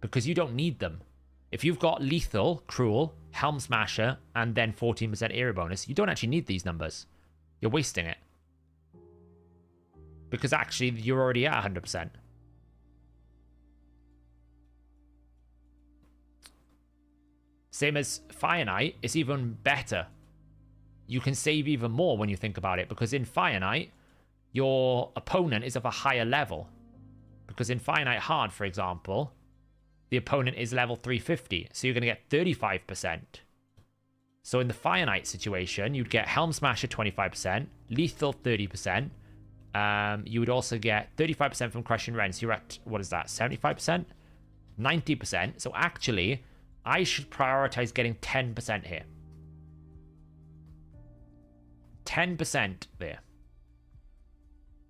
Because you don't need them. If you've got Lethal, Cruel, Helm Smasher, and then 14% area bonus, you don't actually need these numbers. You're wasting it. Because actually, you're already at 100%. Same as Fire Knight, it's even better. You can save even more when you think about it. Because in Fire Knight, your opponent is of a higher level. Because in Fire Knight Hard, for example, the opponent is level 350. So you're going to get 35%. So in the Fire Knight situation, you'd get Helm Smasher 25%, Lethal 30%. You would also get 35% from Crush and Rend. So you're at, what is that, 75%? 90%. So actually, I should prioritize getting 10% here. 10% there.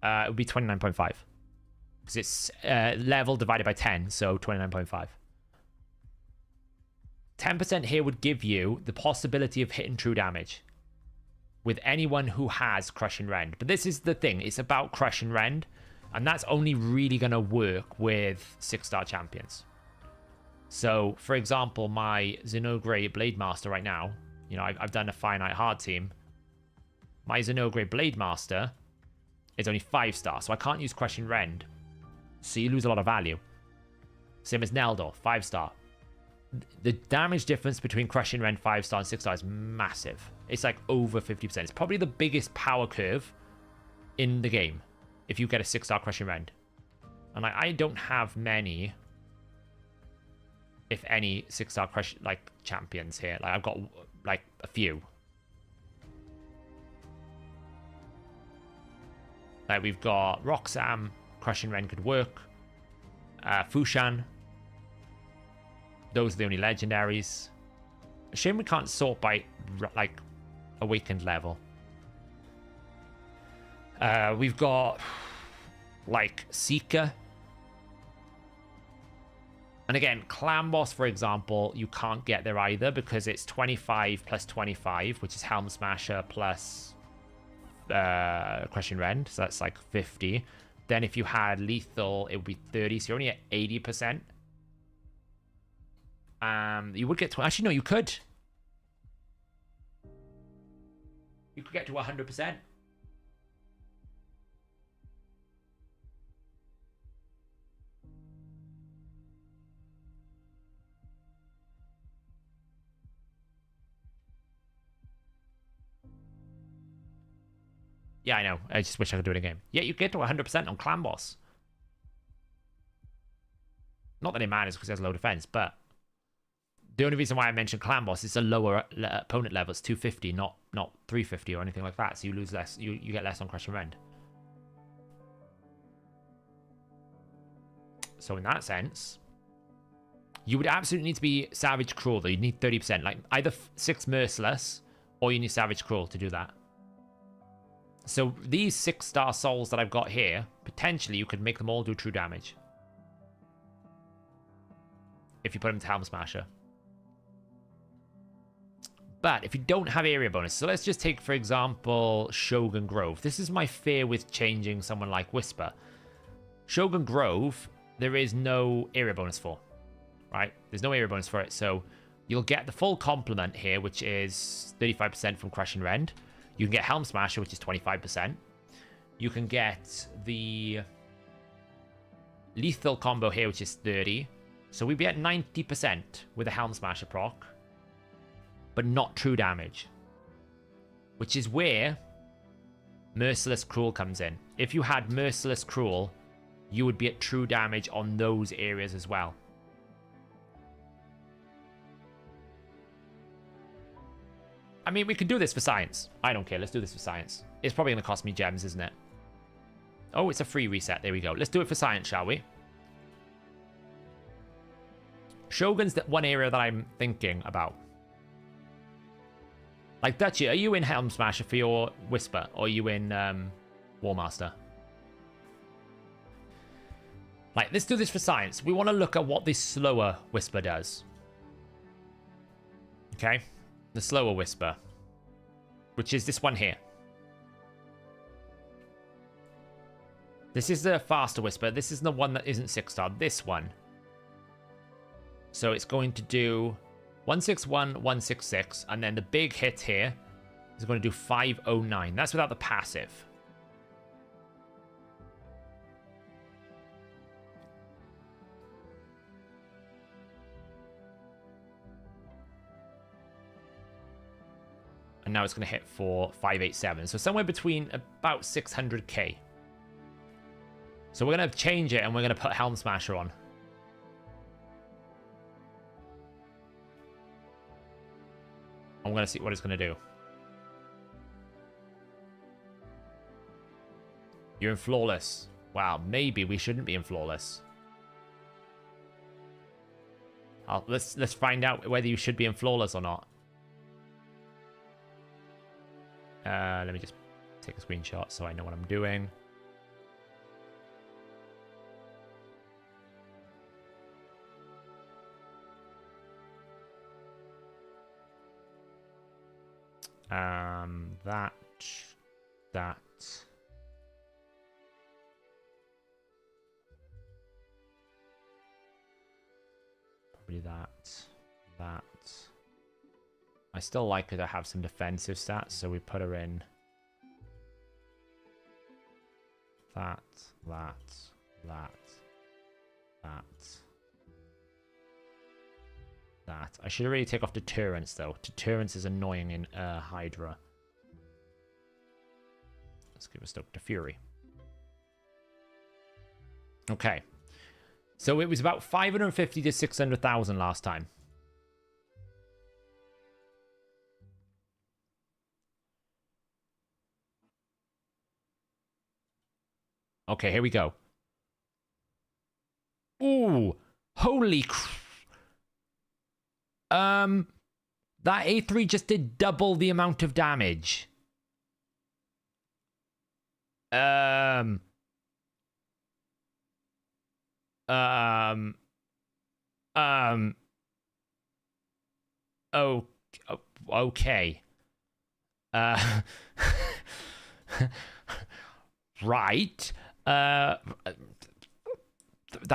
It would be 29.5. Because it's level divided by 10, so 29.5. 10% here would give you the possibility of hitting true damage with anyone who has Crush and Rend. But this is the thing. It's about Crush and Rend. And that's only really going to work with 6-star champions. So, for example, my Xenogray Blade Master right now, you know, I've done a Fire Knight Hard team. My Xenogray Blade Master is only 5-star, so I can't use Crush and Rend. So you lose a lot of value. Same as Neldor, 5-star. The damage difference between Crush and Rend 5-star and 6-star is massive. It's like over 50%. It's probably the biggest power curve in the game if you get a 6-star Crush and Rend. And I don't have many, if any, 6-star Crush like champions here. Like I've got like a few. Like we've got Roxam, Crush and Rend could work. Fushan. Those are the only legendaries. Shame we can't sort by like awakened level. We've got like Seeker. And again, Clan Boss, for example, you can't get there either because it's 25 plus 25, which is Helm Smasher plus Crush and Rend. So that's like 50. Then if you had Lethal, it would be 30. So you're only at 80%. You would get to... Actually, no, you could. You could get to 100%. Yeah, I know. I just wish I could do it again. Yeah, you get to 100% on Clan Boss. Not that it matters because it has low defense, but The only reason why I mentioned clan boss is a lower opponent level. It's 250, not 350 or anything like that. So you lose less. You get less on Crush and Rend. So in that sense, you would absolutely need to be Savage Cruel, though. You need 30%. Like, either 6 Merciless, or you need Savage Cruel to do that. So these 6-star souls that I've got here, potentially you could make them all do true damage. If you put them to Helm Smasher. But if you don't have area bonus, so let's just take, for example, Shogun Grove. This is my fear with changing someone like Whisper. Shogun Grove, there is no area bonus for, right? There's no area bonus for it, so you'll get the full complement here, which is 35% from Crush and Rend. You can get Helm Smasher, which is 25%. You can get the lethal combo here, which is 30. So we'd be at 90% with a Helm Smasher proc, but not true damage, which is where Merciless Cruel comes in. If you had Merciless Cruel, you would be at true damage on those areas as well. I mean, we could do this for science. I don't care. Let's do this for science. It's probably going to cost me gems, isn't it? Oh, it's a free reset. There we go. Let's do it for science, shall we? Shogun's the one area that I'm thinking about. Like, Dutchy, are you in Helm Smasher for your Whisper? Or are you in Warmaster? Like, let's do this for science. We want to look at what this slower Whisper does. Okay? The slower Whisper. Which is this one here. This is the faster Whisper. This is the one that isn't 6-star. This one. So it's going to do 161, 166. And then the big hit here is going to do 509. That's without the passive. And now it's going to hit for 587. So somewhere between about 600k. So we're going to change it and we're going to put Helm Smasher on. I'm going to see what it's going to do. You're in Flawless. Wow, maybe we shouldn't be in Flawless. Let's find out whether you should be in Flawless or not. Let me just take a screenshot so I know what I'm doing. That. Probably that. I still like her to have some defensive stats, so we put her in that. I should really take off Deterrence, though. Deterrence is annoying in Hydra. Let's give a stoke to Fury. Okay. So it was about 550 to 600,000 last time. Okay, here we go. Ooh, holy that A3 just did double the amount of damage. Oh, okay. Right. That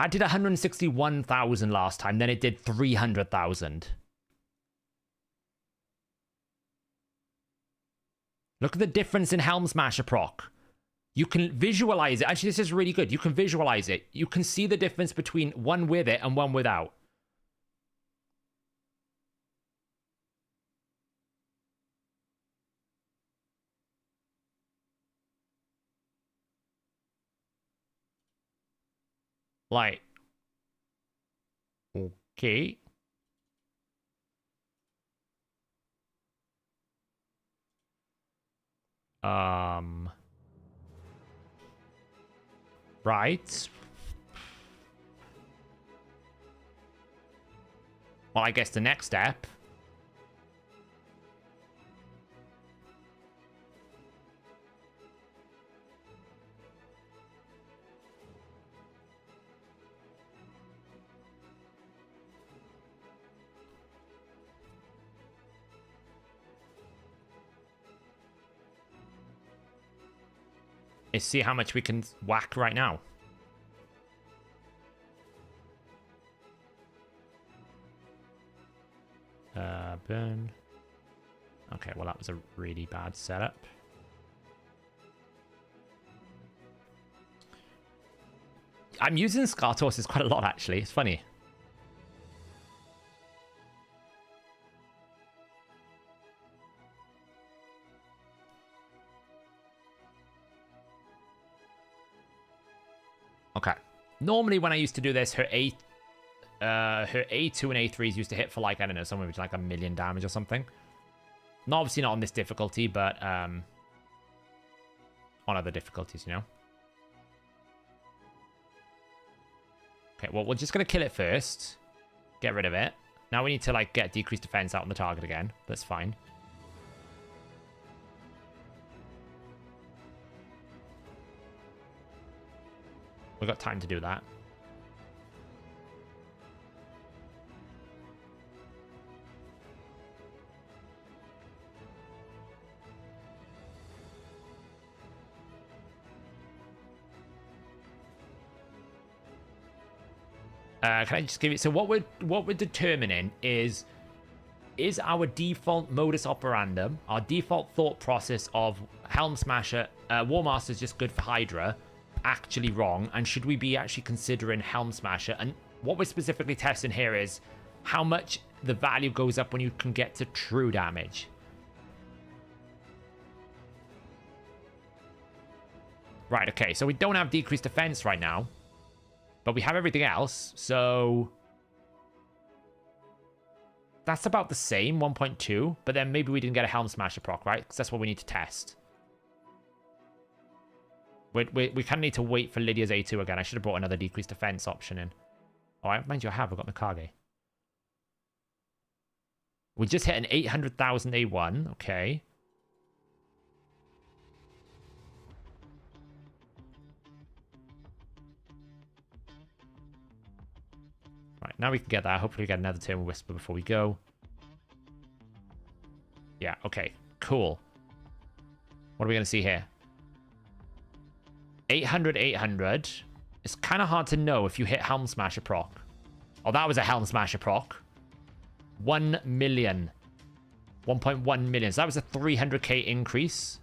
did 161,000 last time, then it did 300,000. Look at the difference in Helm Smasher proc. You can visualize it. Actually, this is really good. You can visualize it. You can see the difference between one with it and one without. Like, okay. Right. Well, I guess the next step is see how much we can whack right now. Burn. Okay, well, that was a really bad setup. I'm using Scar Tortoise quite a lot, actually. It's funny. Okay. Normally, when I used to do this, her A2 and A3s used to hit for, like, I don't know, somewhere between like 1,000,000 damage or something. Not obviously not on this difficulty, but on other difficulties, you know. Okay, well, we're just gonna kill it first. Get rid of it. Now we need to, like, get decreased defense out on the target again. That's fine. We've got time to do that. Can I just give it? So what we're determining is our default modus operandum, our default thought process of Helm Smasher, War Master is just good for Hydra, actually wrong, and should we be actually considering Helm Smasher? And what we're specifically testing here is how much the value goes up when you can get to true damage. Right, okay, so we don't have decreased defense right now, but we have everything else, so that's about the same, 1.2, but then maybe we didn't get a Helm Smasher proc, right? Because that's what we need to test. We kind of need to wait for Lydia's A2 again. I should have brought another decreased defense option in. Oh, mind you, I've got Mikage. We just hit an 800,000 A1, okay. Right, now we can get that. Hopefully we get another turn with Whisper before we go. Yeah, okay, cool. What are we going to see here? 800, 800. It's kind of hard to know if you hit Helm Smasher proc. Oh, that was a Helm Smasher proc. 1 million. 1.1 million. So that was a 300k increase.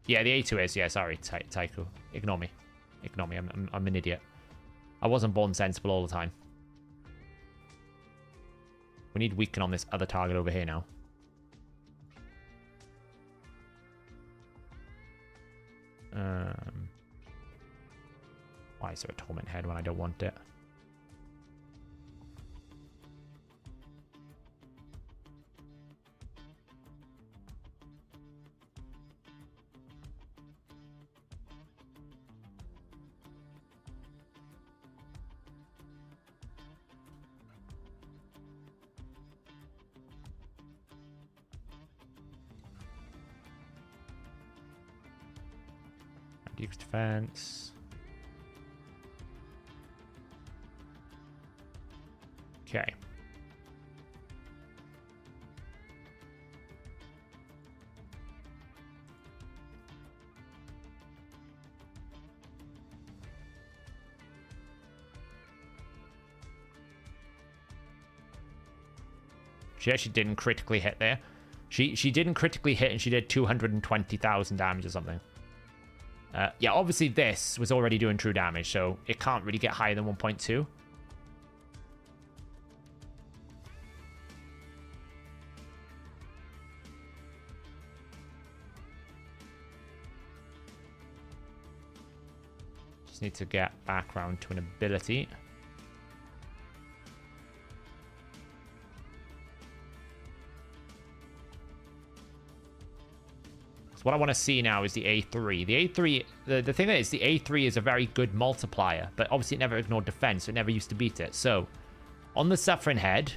Yeah, the A2 is. Yeah, sorry, Taiko. Ignore me. Ignore me. I'm an idiot. I wasn't born sensible all the time. We need weaken on this other target over here now. Why is there a Torment Head when I don't want it? Duke's defense. Okay. She actually didn't critically hit there. She didn't critically hit, and she did 220,000 damage or something. Yeah, obviously this was already doing true damage, so it can't really get higher than 1.2. Just need to get background to an ability. So what I want to see now is the A3. The A3, the thing is, the A3 is a very good multiplier, but obviously it never ignored defense, so it never used to beat it. So, on the Suffering Head,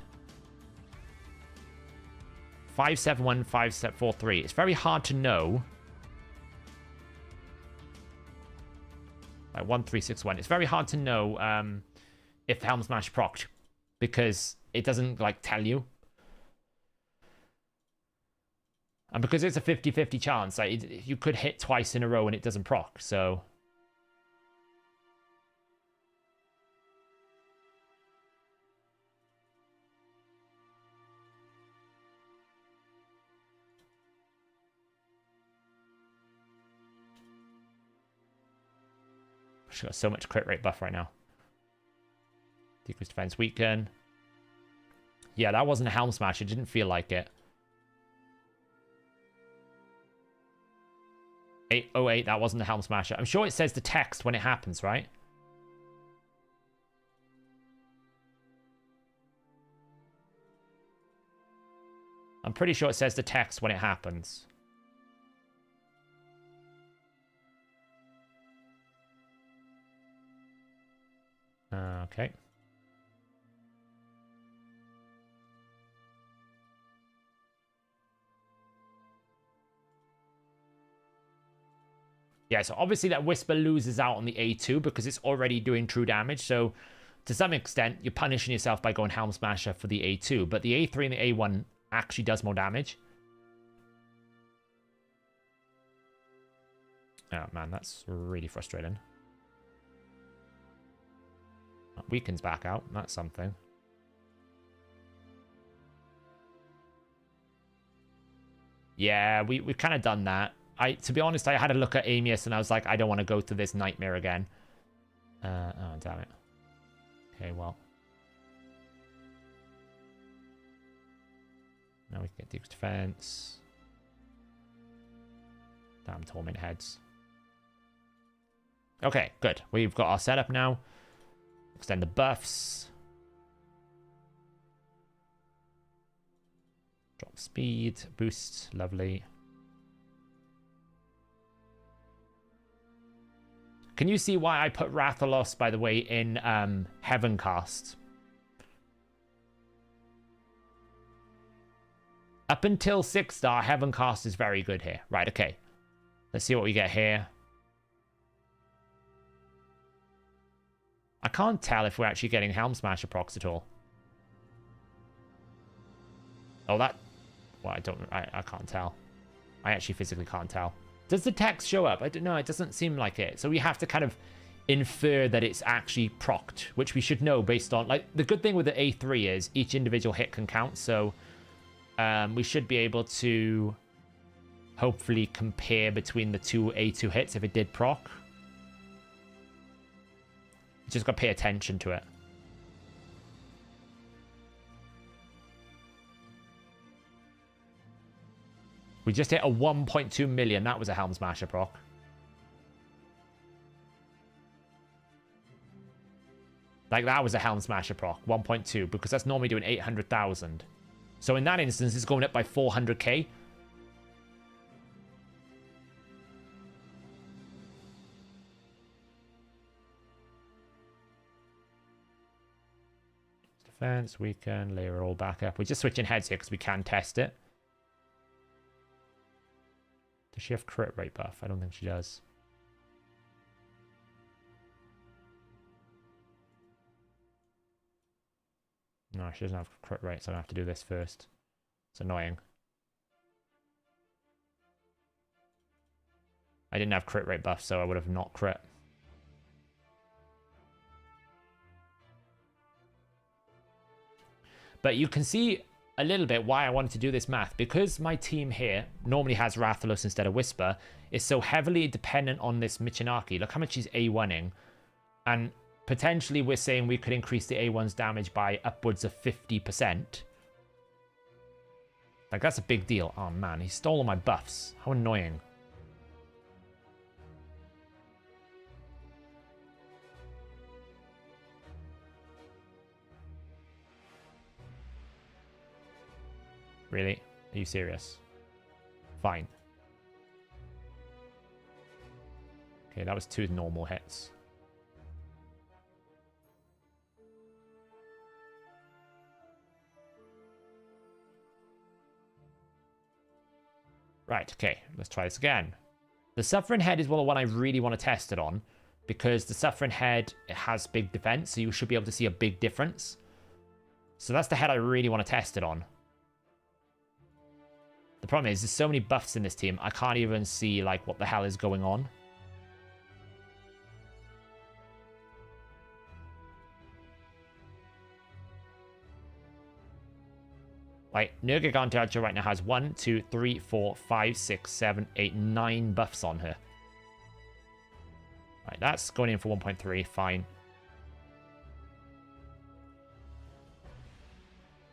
571, 543. It's very hard to know. Like 1361. It's very hard to know if Helm Smash procced because it doesn't like tell you. And because it's a 50-50 chance, like you could hit twice in a row and it doesn't proc, so... She's got so much crit rate buff right now. Decreased defense weaken. Yeah, that wasn't a Helm Smash. It didn't feel like it. 808, that wasn't a Helm Smasher. I'm sure it says the text when it happens, right? I'm pretty sure it says the text when it happens. Okay. Yeah, so obviously that Whisper loses out on the A2 because it's already doing true damage. So to some extent, you're punishing yourself by going Helm Smasher for the A2. But the A3 and the A1 actually does more damage. Oh, man, that's really frustrating. Weaken's back out. That's something. Yeah, we've kind of done that. To be honest, I had a look at Amius and I was like, I don't want to go through this nightmare again. Oh, damn it. Okay, well. Now we can get Deep's defense. Damn Torment Heads. Okay, good. We've got our setup now. Extend the buffs. Drop speed. Boost. Lovely. Can you see why I put Rathalos, by the way, in Heavencast? Up until 6-star, Heavencast is very good here. Right, okay. Let's see what we get here. I can't tell if we're actually getting Helm Smasher procs at all. Oh, that... Well, I can't tell. I actually physically can't tell. Does the text show up? I don't know. It doesn't seem like it. So we have to kind of infer that it's actually procced, which we should know based on... Like, the good thing with the A3 is each individual hit can count. So we should be able to hopefully compare between the two A2 hits if it did proc. Just got to pay attention to it. We just hit a 1.2 million. That was a Helm Smasher proc. Like, that was a Helm Smasher proc. 1.2, because that's normally doing 800,000. So in that instance, it's going up by 400k. Defense, weaken, layer all back up. We're just switching heads here because we can test it. Does she have crit rate buff? I don't think she does. No, she doesn't have crit rate, so I have to do this first. It's annoying. I didn't have crit rate buff, so I would have not crit. But you can see a little bit why I wanted to do this math. Because my team here normally has Rathalos instead of Whisper, is so heavily dependent on this Michinaki. Look how much he's A1ing. And potentially we're saying we could increase the A1's damage by upwards of 50%. Like, that's a big deal. Oh man, he stole all my buffs. How annoying. Really? Are you serious? Fine. Okay, that was 2 normal hits. Right, okay, let's try this again. The Suffering Head is the one I really want to test it on, because the Suffering Head has big defense, so you should be able to see a big difference. So that's the head I really want to test it on. The problem is, there's so many buffs in this team, I can't even see, like, what the hell is going on. Like, Nergigante right now has 1, 2, 3, 4, 5, 6, 7, 8, 9 buffs on her. Right, that's going in for 1.3, fine.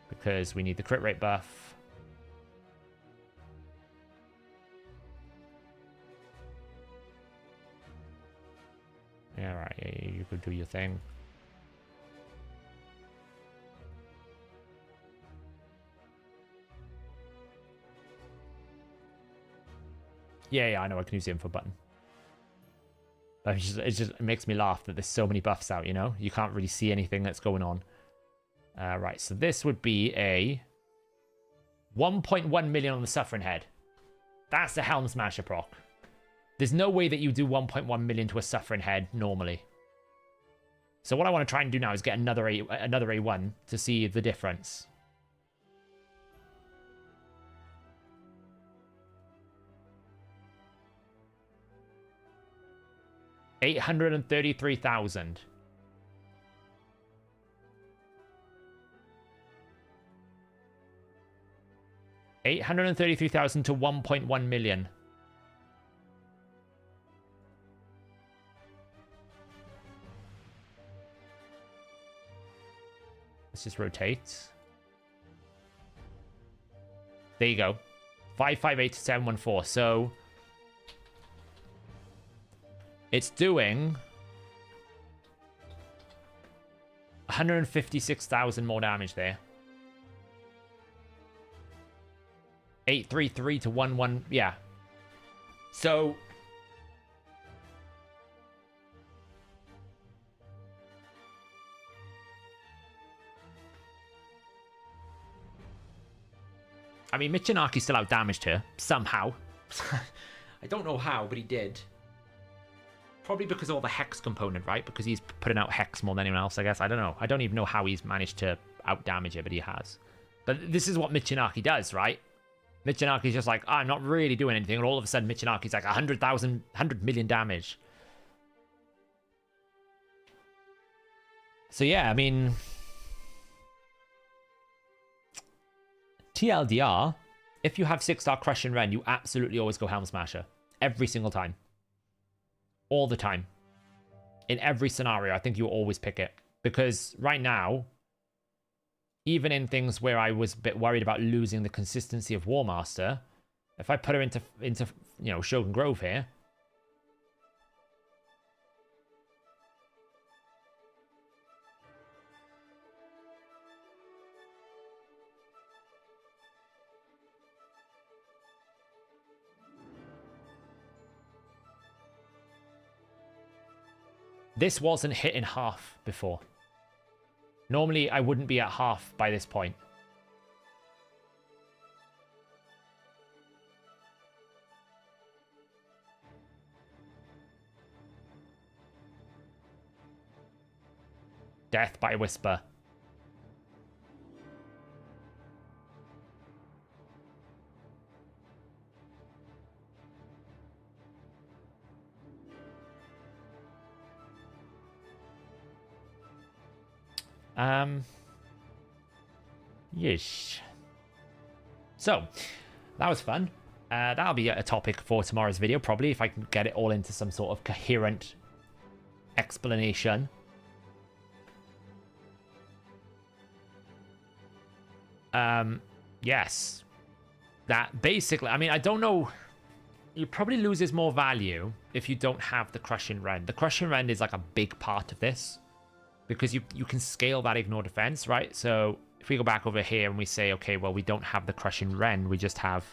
Because we need the crit rate buff. Yeah, right, yeah, you could do your thing. Yeah, I know I can use the info button. But it makes me laugh that there's so many buffs out, you know? You can't really see anything that's going on. Right, so this would be a 1.1 million on the Suffering Head. That's the Helm Smasher proc. There's no way that you do 1.1 million to a Suffering Head normally. So what I want to try and do now is get another A1 to see the difference. $833,000. $833,000 to 1.1 million. Let's just rotate. There you go. 558 to 714. So it's doing 156,000 more damage there. 833 to 11. Yeah. So I mean, Michinaki still outdamaged her somehow. I don't know how, but he did. Probably because of all the Hex component, right? Because he's putting out Hex more than anyone else, I guess. I don't know. I don't even know how he's managed to outdamage her, but he has. But this is what Michinaki does, right? Michinaki's just like, oh, I'm not really doing anything. And all of a sudden, Michinaki's like 100 million damage. So yeah, I mean... TLDR, if you have 6-star Crush and Ren, you absolutely always go Helm Smasher. Every single time. All the time. In every scenario, I think you always pick it. Because right now, even in things where I was a bit worried about losing the consistency of War Master, if I put her into you know, Shogun Grove here, this wasn't hit in half before. Normally, I wouldn't be at half by this point. Death by Whisper. Yes. So, that was fun. That'll be a topic for tomorrow's video, probably, if I can get it all into some sort of coherent explanation. Yes. That basically, I mean, I don't know. It probably loses more value if you don't have the Crushing Rend. The Crushing Rend is like a big part of this, because you can scale that ignore defense, right? So if we go back over here and we say, okay, well, we don't have the Crushing Rend, we just have...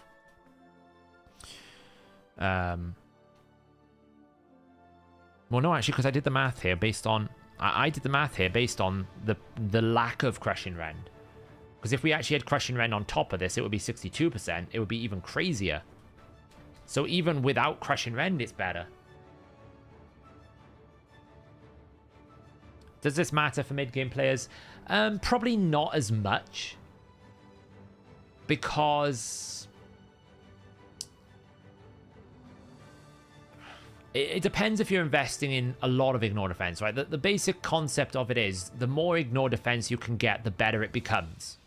Well, no, actually, because I did the math here based on... I did the math here based on the lack of Crushing Rend. Because if we actually had Crushing Rend on top of this, it would be 62%. It would be even crazier. So even without Crushing Rend, it's better. Does this matter for mid-game players? Probably not as much. Because... It depends if you're investing in a lot of Ignore Defense, right? The basic concept of it is, the more Ignore Defense you can get, the better it becomes.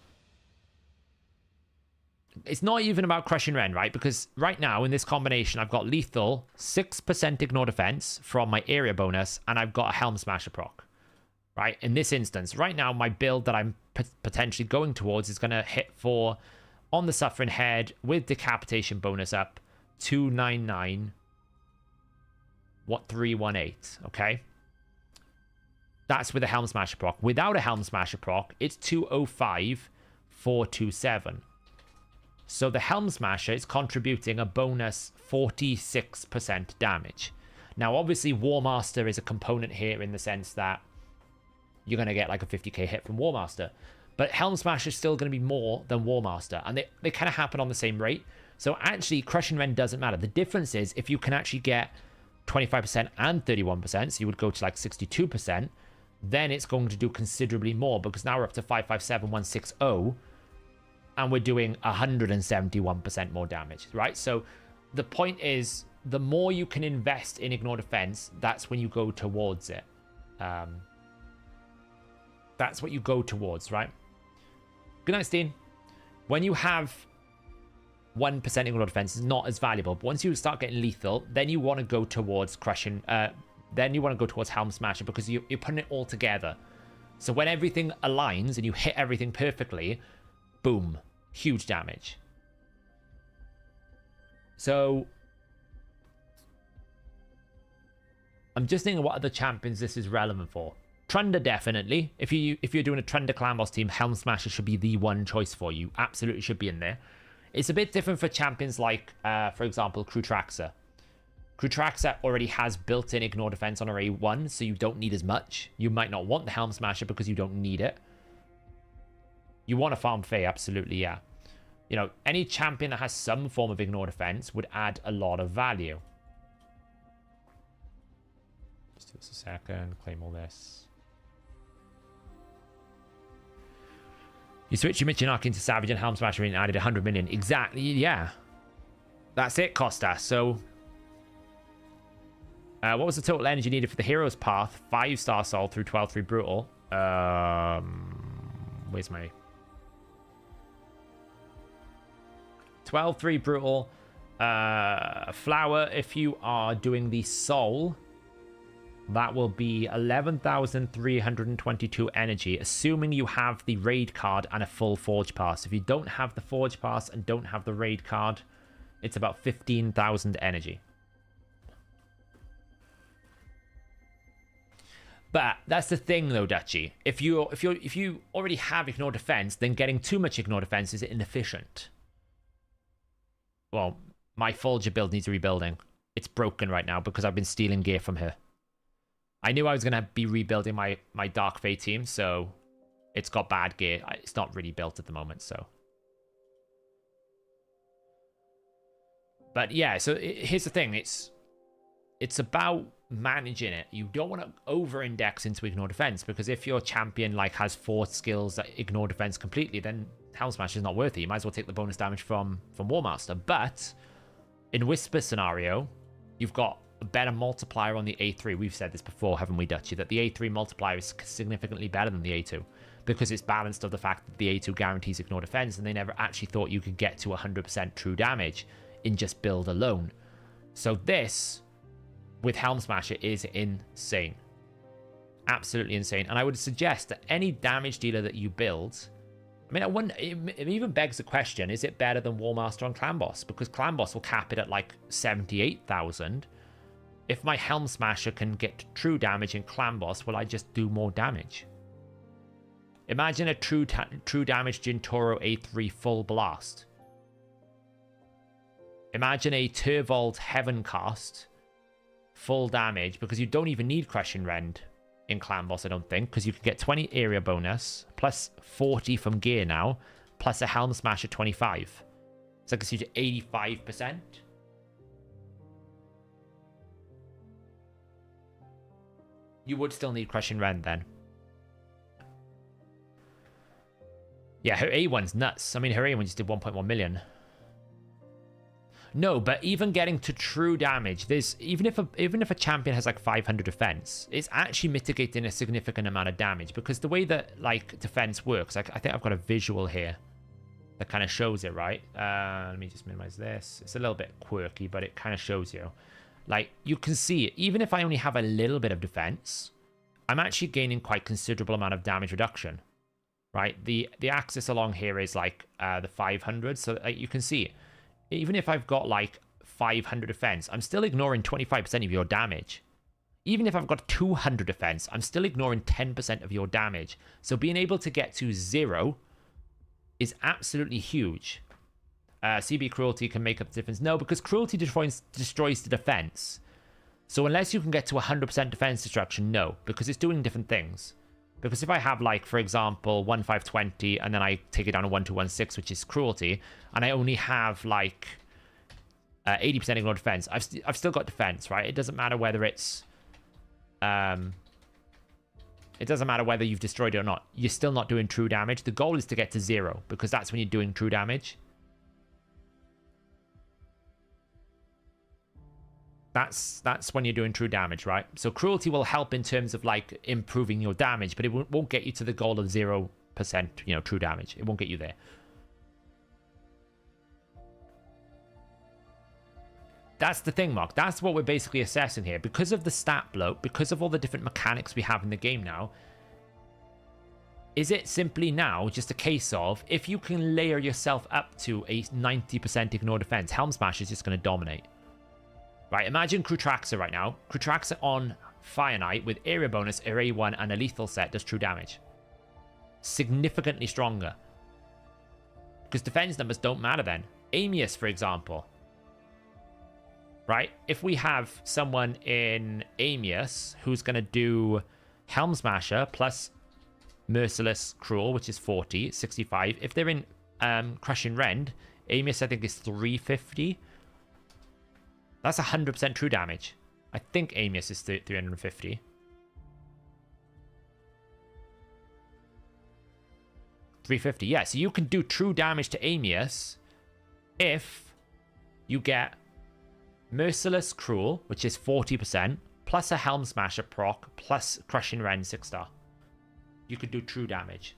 It's not even about Crushing Rend, right? Because right now, in this combination, I've got Lethal, 6% Ignore Defense from my area bonus, and I've got a Helm Smasher proc, right? In this instance, right now, my build that I'm potentially going towards is going to hit for, on the Suffering Head, with Decapitation bonus up, 299... 318, okay? That's with a Helm Smasher proc. Without a Helm Smasher proc, it's 205, 427. So the Helm Smasher is contributing a bonus 46% damage. Now, obviously, War Master is a component here in the sense that you're going to get like a 50k hit from War Master. But Helm Smasher is still going to be more than War Master. And they kind of happen on the same rate. So actually, Crushing Rend doesn't matter. The difference is if you can actually get 25% and 31%, so you would go to like 62%, then it's going to do considerably more, because now we're up to 557160, and we're doing 171% more damage, right? So the point is, the more you can invest in Ignore Defense, that's when you go towards it. That's what you go towards, right? Good night, Steen. When you have 1% Ignore Defense, is not as valuable. But once you start getting lethal, then you want to go towards Crushing. Then you want to go towards Helm Smasher, because you're putting it all together. So when everything aligns and you hit everything perfectly, boom, huge damage. So I'm just thinking what other champions this is relevant for. Trunda, definitely. If you're doing a Trunda clan boss team, Helm Smasher should be the one choice for you. Absolutely should be in there. It's a bit different for champions like, for example, Krutraxa. Krutraxa already has built-in Ignore Defense on her A1, so you don't need as much. You might not want the Helm Smasher because you don't need it. You want to farm Fae, absolutely, yeah. You know, any champion that has some form of Ignore Defense would add a lot of value. Just give us a second, claim all this. You switch your Michinaki into Savage and Helm Smasher and added 100 million. Exactly, yeah. That's it, Costa. So, what was the total energy needed for the Hero's Path? 5-star Soul through 12-3 Brutal. Where's my... 12-3 Brutal. Flower, if you are doing the Soul... That will be 11,322 energy, assuming you have the raid card and a full Forge Pass. If you don't have the Forge Pass and don't have the raid card, it's about 15,000 energy. But that's the thing, though, Dutchy. If you already have Ignore Defense, then getting too much Ignore Defense is inefficient. Well, my Folger build needs rebuilding. It's broken right now because I've been stealing gear from her. I knew I was going to be rebuilding my Dark Fate team, so it's got bad gear. It's not really built at the moment, so. But yeah, so here's the thing. It's about managing it. You don't want to over-index into Ignore Defense, because if your champion like has 4 skills that ignore defense completely, then Helm Smash is not worth it. You might as well take the bonus damage from War Master. But in Whisper scenario, you've got a better multiplier on the A3. We've said this before, haven't we, Dutchy? That the A3 multiplier is significantly better than the A2, because it's balanced of the fact that the A2 guarantees ignore defense, and they never actually thought you could get to 100% true damage in just build alone. So this, with Helm Smasher, is insane. Absolutely insane. And I would suggest that any damage dealer that you build, I mean, it even begs the question, is it better than War Master on Clan Boss? Because Clan Boss will cap it at like 78,000. If my Helm Smasher can get true damage in Clan Boss, will I just do more damage? Imagine a true damage Gintoro A3 full blast. Imagine a Turvold Heaven cast full damage, because you don't even need Crushing Rend in Clan Boss, I don't think, because you can get 20 area bonus, plus 40 from gear now, plus a Helm Smash at 25. So that gets you to 85%. You would still need Crushing Rend then. Yeah, her A1's nuts. I mean, her A1 just did 1.1 million. No, but even getting to true damage, there's even if a champion has like 500 defense, it's actually mitigating a significant amount of damage, because the way that like defense works, like I think I've got a visual here that kind of shows it, right? Let me just minimize this. It's a little bit quirky, but it kind of shows you. Like, you can see it. Even if I only have a little bit of defense, I'm actually gaining quite considerable amount of damage reduction, right? The axis along here is like the 500, so like, you can see it. Even if I've got like 500 defense, I'm still ignoring 25% of your damage. Even if I've got 200 defense, I'm still ignoring 10% of your damage. So being able to get to 0 is absolutely huge. CB Cruelty can make up the difference. No, because Cruelty destroys the defense. So unless you can get to 100% defense destruction, no, because it's doing different things. Because if I have, like, for example, 1520, and then I take it down to 1216, which is Cruelty, and I only have, like, 80% ignore defense, I've still got defense, right? It doesn't matter whether it's... it doesn't matter whether you've destroyed it or not. You're still not doing true damage. The goal is to get to 0, because that's when you're doing true damage. That's when you're doing true damage, right? So Cruelty will help in terms of like improving your damage, but it won't get you to the goal of 0%, you know, true damage. It won't get you there. That's the thing, Mark. That's what we're basically assessing here. Because of the stat bloat, because of all the different mechanics we have in the game now, is it simply now just a case of, if you can layer yourself up to a 90% ignore defense, Helm Smash is just going to dominate. Right, imagine Krutraxa right now. Krutraxa on Fire Knight with area bonus, Array 1, and a lethal set does true damage. Significantly stronger. Because defense numbers don't matter then. Amius, for example. Right, if we have someone in Amius who's going to do Helm Smasher plus Merciless Cruel, which is 40, 65. If they're in Crushing Rend, Amius I think is 350. That's 100% true damage. I think Amius is 350. $350, yeah. So you can do true damage to Amius if you get Merciless Cruel, which is 40%, plus a Helm Smasher proc, plus Crushing Rend 6-star. You could do true damage.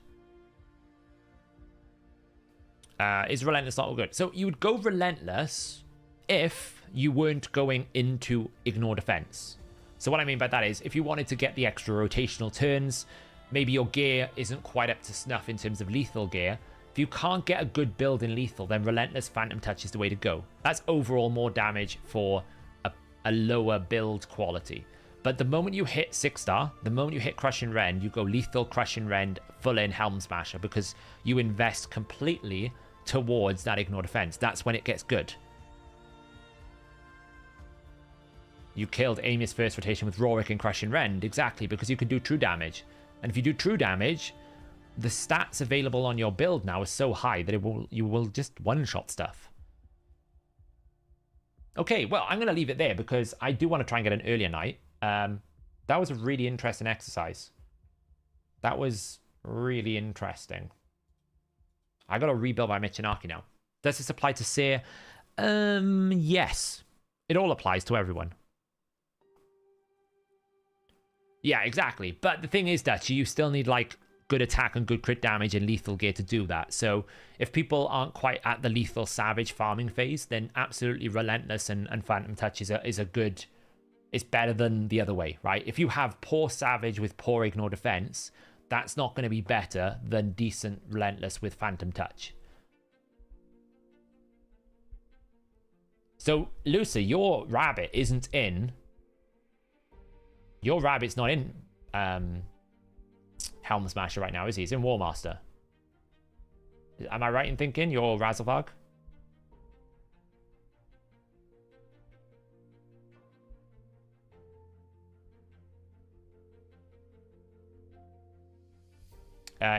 Is Relentless not good? So you would go Relentless if you weren't going into ignore defense. So what I mean by that is, if you wanted to get the extra rotational turns, maybe your gear isn't quite up to snuff in terms of lethal gear. If you can't get a good build in lethal, then Relentless Phantom Touch is the way to go. That's overall more damage for a lower build quality. But the moment you hit 6-star, the moment you hit Crushing Rend, you go lethal, Crushing Rend, full in Helm Smasher, because you invest completely towards that ignore defense. That's when it gets good. You killed Amius first rotation with Rorik and Crushing Rend, exactly, because you can do true damage. And if you do true damage, the stats available on your build now are so high that you will just one-shot stuff. Okay, well, I'm going to leave it there because I do want to try and get an earlier night. That was a really interesting exercise. That was really interesting. I got to rebuild my Michinaki now. Does this apply to Seer? Yes. It all applies to everyone. Yeah, exactly. But the thing is, Dutchy, you still need, like, good attack and good crit damage and lethal gear to do that. So if people aren't quite at the lethal savage farming phase, then absolutely Relentless and Phantom Touch is a good... It's better than the other way, right? If you have poor savage with poor ignore defense, that's not going to be better than decent Relentless with Phantom Touch. So, Lucy, your rabbit isn't in... Your rabbit's not in Helm Helm Smasher right now, is he? He's in War Master. Am I right in thinking you're Razzlevag?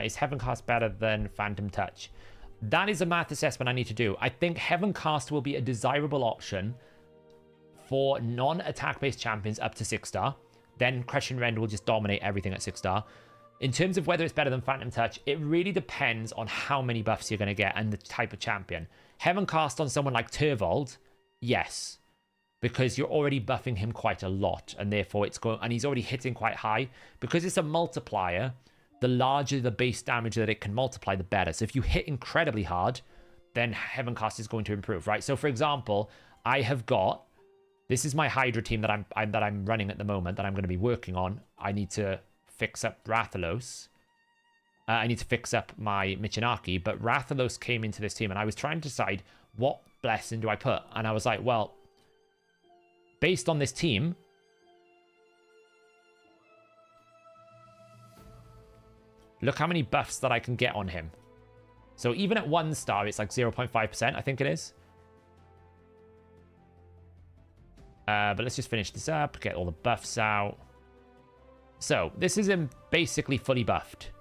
Is Heavencast better than Phantom Touch? That is a math assessment I need to do. I think Heavencast will be a desirable option for non-attack based champions up to 6-star. Then Crushing Rend will just dominate everything at 6-star. In terms of whether it's better than Phantom Touch, it really depends on how many buffs you're going to get and the type of champion. Heavencast on someone like Turvold, yes. Because you're already buffing him quite a lot, and therefore it's going, and he's already hitting quite high. Because it's a multiplier, the larger the base damage that it can multiply, the better. So if you hit incredibly hard, then Heavencast is going to improve, right? So for example, I have got, this is my Hydra team that I'm running at the moment, that I'm going to be working on. I need to fix up Rathalos. I need to fix up my Michinaki, but Rathalos came into this team, and I was trying to decide what blessing do I put, and I was like, well, based on this team, look how many buffs that I can get on him. So even at 1-star, it's like 0.5%, I think it is. But let's just finish this up, get all the buffs out. So this is him basically fully buffed.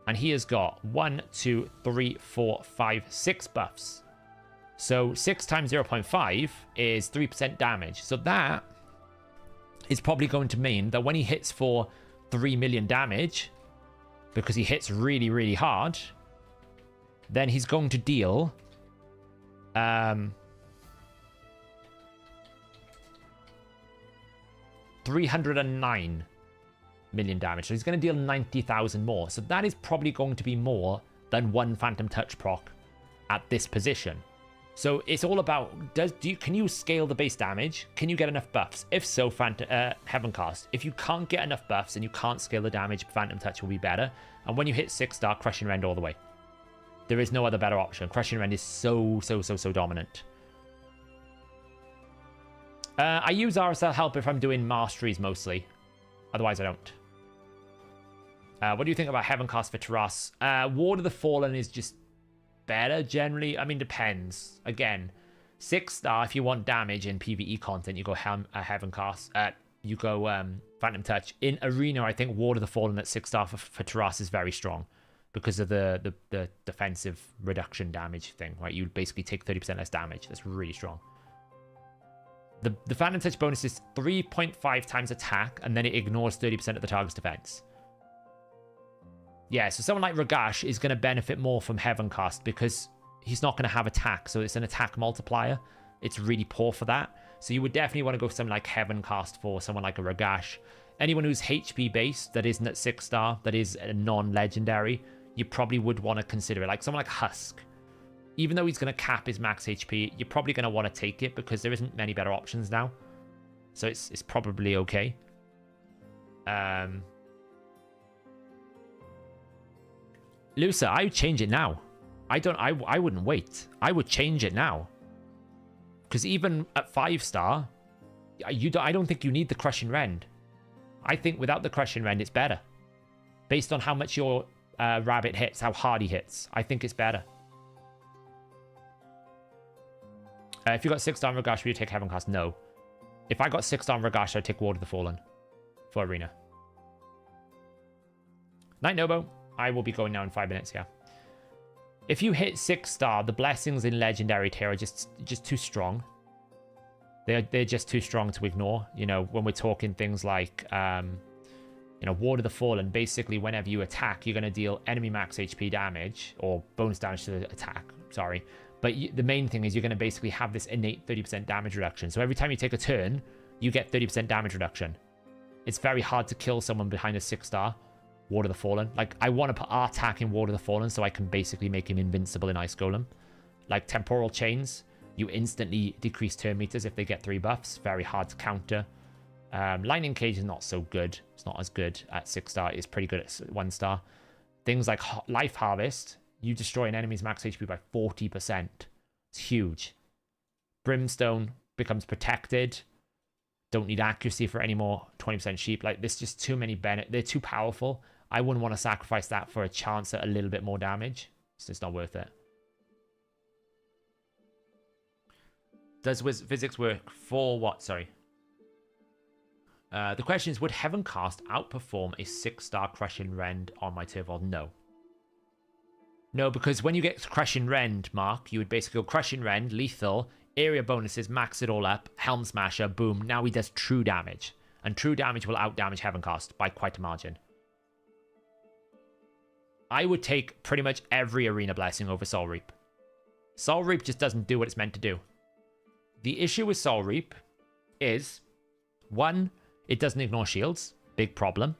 And he has got 1, 2, 3, 4, 5, 6 buffs. So 6 times 0.5 is 3% damage. So that is probably going to mean that when he hits for 3 million damage, because he hits really, really hard, then he's going to deal 309 million damage. So he's going to deal 90,000 more. So that is probably going to be more than one Phantom Touch proc at this position. So it's all about, can you scale the base damage? Can you get enough buffs? If so, Heavencast. If you can't get enough buffs and you can't scale the damage, Phantom Touch will be better. And when you hit 6-star, Crushing Rend all the way. There is no other better option. Crushing Rend is so dominant. I use RSL Help if I'm doing masteries mostly. Otherwise, I don't. What do you think about Heavencast for Taras? Ward of the Fallen is just better generally. I mean, depends. Again, 6-star if you want damage in PvE content, you go Heavencast. You go Phantom Touch. In Arena, I think Ward of the Fallen at 6-star for Taras is very strong because of the defensive reduction damage thing, right? You basically take 30% less damage. That's really strong. The Phantom Touch bonus is 3.5 times attack, and then it ignores 30% of the target's defense. Yeah, so someone like Ragash is going to benefit more from Heavencast because he's not going to have attack, so it's an attack multiplier. It's really poor for that. So you would definitely want to go for something like Heavencast for someone like a Ragash. Anyone who's HP based, that isn't at 6-star, that is a non-legendary, you probably would want to consider it. Like someone like Husk. Even though he's going to cap his max HP, you're probably going to want to take it because there isn't many better options now. So it's probably okay. Lusa, I would change it now. I wouldn't wait. I would change it now. Because even at 5-star, I don't think you need the Crushing Rend. I think without the Crushing Rend, it's better. Based on how much your rabbit hits, how hard he hits, I think it's better. If you got 6-star Ragash, would you take Heavencast? No. If I got 6-star Ragash, I'd take Ward of the Fallen for Arena. Night Nobo. I will be going now in 5 minutes, yeah. If you hit 6-star, the blessings in Legendary tier are just too strong. They're just too strong to ignore. You know, when we're talking things like, you know, Ward of the Fallen, basically whenever you attack, you're going to deal enemy max HP damage, or bonus damage to the attack, sorry. But the main thing is you're going to basically have this innate 30% damage reduction. So every time you take a turn, you get 30% damage reduction. It's very hard to kill someone behind a 6-star Ward of the Fallen. Like, I want to put attack in Ward of the Fallen so I can basically make him invincible in Ice Golem. Like, Temporal Chains, you instantly decrease turn meters if they get 3 buffs. Very hard to counter. Lightning Cage is not so good. It's not as good at 6-star. It's pretty good at 1-star. Things like Life Harvest, you destroy an enemy's max HP by 40%. It's huge. Brimstone becomes protected. don't need accuracy for any more 20% sheep. Like, there's just too many benefits. They're too powerful. I wouldn't want to sacrifice that for a chance at a little bit more damage. It's just not worth it. Does physics work for what? Sorry. The question is, would Heavencast outperform a 6-star Crushing Rend on my Turvold? No. No, because when you get Crushing Rend, Mark, you would basically go Crushing Rend, lethal, area bonuses, max it all up, Helm Smasher, boom. Now he does true damage. And true damage will outdamage Heavencast by quite a margin. I would take pretty much every Arena Blessing over Soul Reap. Soul Reap just doesn't do what it's meant to do. The issue with Soul Reap is, 1, it doesn't ignore shields. Big problem.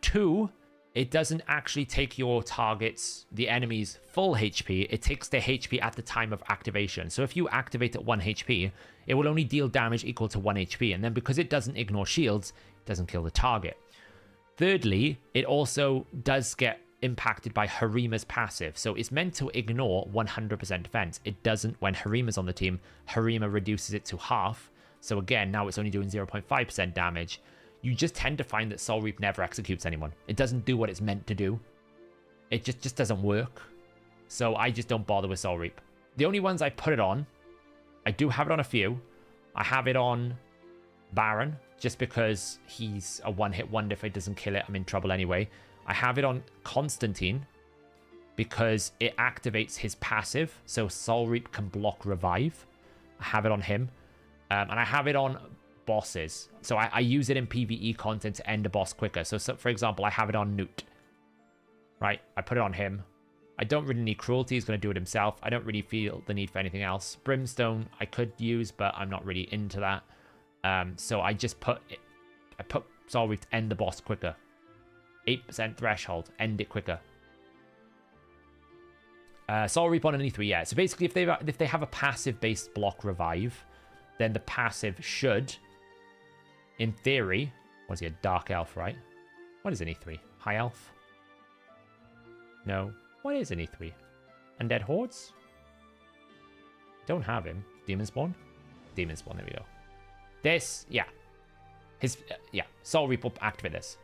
2, it doesn't actually take your targets, the enemy's full HP. It takes their HP at the time of activation. So if you activate at 1 HP, it will only deal damage equal to 1 HP. And then because it doesn't ignore shields, it doesn't kill the target. Thirdly, it also does get impacted by Harima's passive. So it's meant to ignore 100% defense. It doesn't when Harima's on the team. Harima reduces it to half. So again, now it's only doing 0.5% damage. You just tend to find that Soul Reap never executes anyone. It doesn't do what it's meant to do. It just doesn't work. So I just don't bother with Soul Reap. The only ones I put it on, I do have it on a few. I have it on Baron, just because he's a one-hit wonder. If it doesn't kill it, I'm in trouble anyway. I have it on Constantine because it activates his passive, so Soul Reap can block revive. I have it on him. And I have it on bosses. So I use it in PvE content to end a boss quicker. So for example, I have it on Newt. Right? I put it on him. I don't really need Cruelty. He's going to do it himself. I don't really feel the need for anything else. Brimstone I could use, but I'm not really into that. So I just put it. I put Soul Reap to end the boss quicker. 8% threshold. End it quicker. Soul Reap on an E3, yeah. So basically, if they have a passive-based block revive, then the passive should, in theory, what is he, a Dark Elf, right? What is an E3? High Elf? No. What is an E3? Undead Hordes? Don't have him. Demon Spawn? Demon Spawn, there we go. This, yeah. Yeah. Soul Reap will activate this.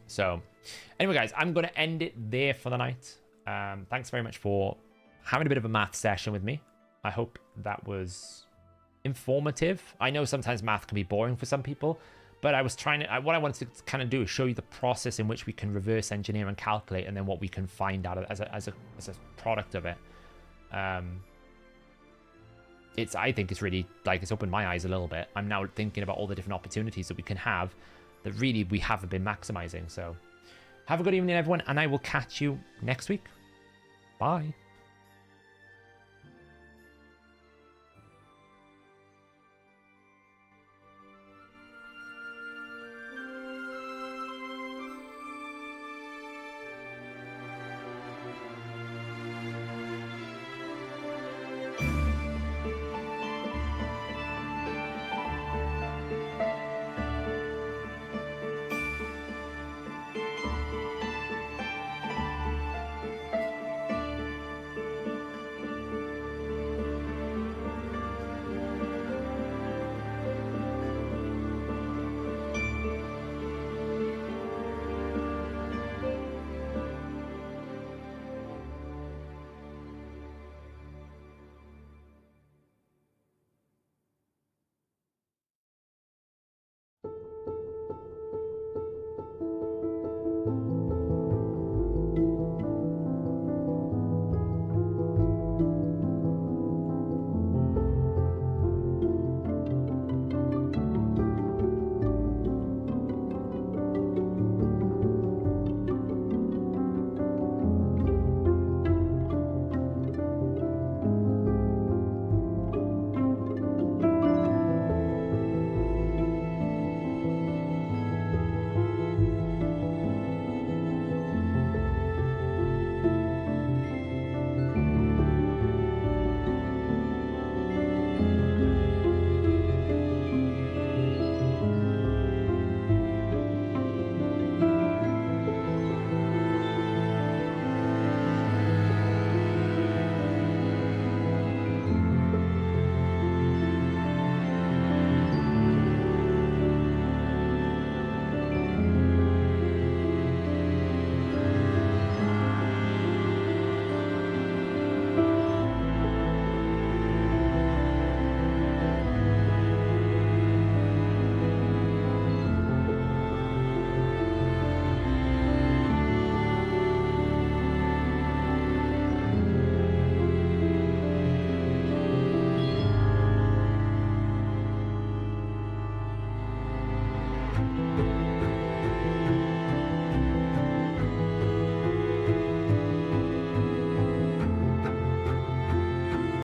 So, anyway, guys, I'm going to end it there for the night. Thanks very much for having a bit of a math session with me. I hope that was informative. I know sometimes math can be boring for some people, but I was trying to, what I wanted to kind of do is show you the process in which we can reverse engineer and calculate, and then what we can find out as a product of it. I think it's really, like, it's opened my eyes a little bit. I'm now thinking about all the different opportunities that we can have that really we haven't been maximizing. So have a good evening, everyone, and I will catch you next week. Bye.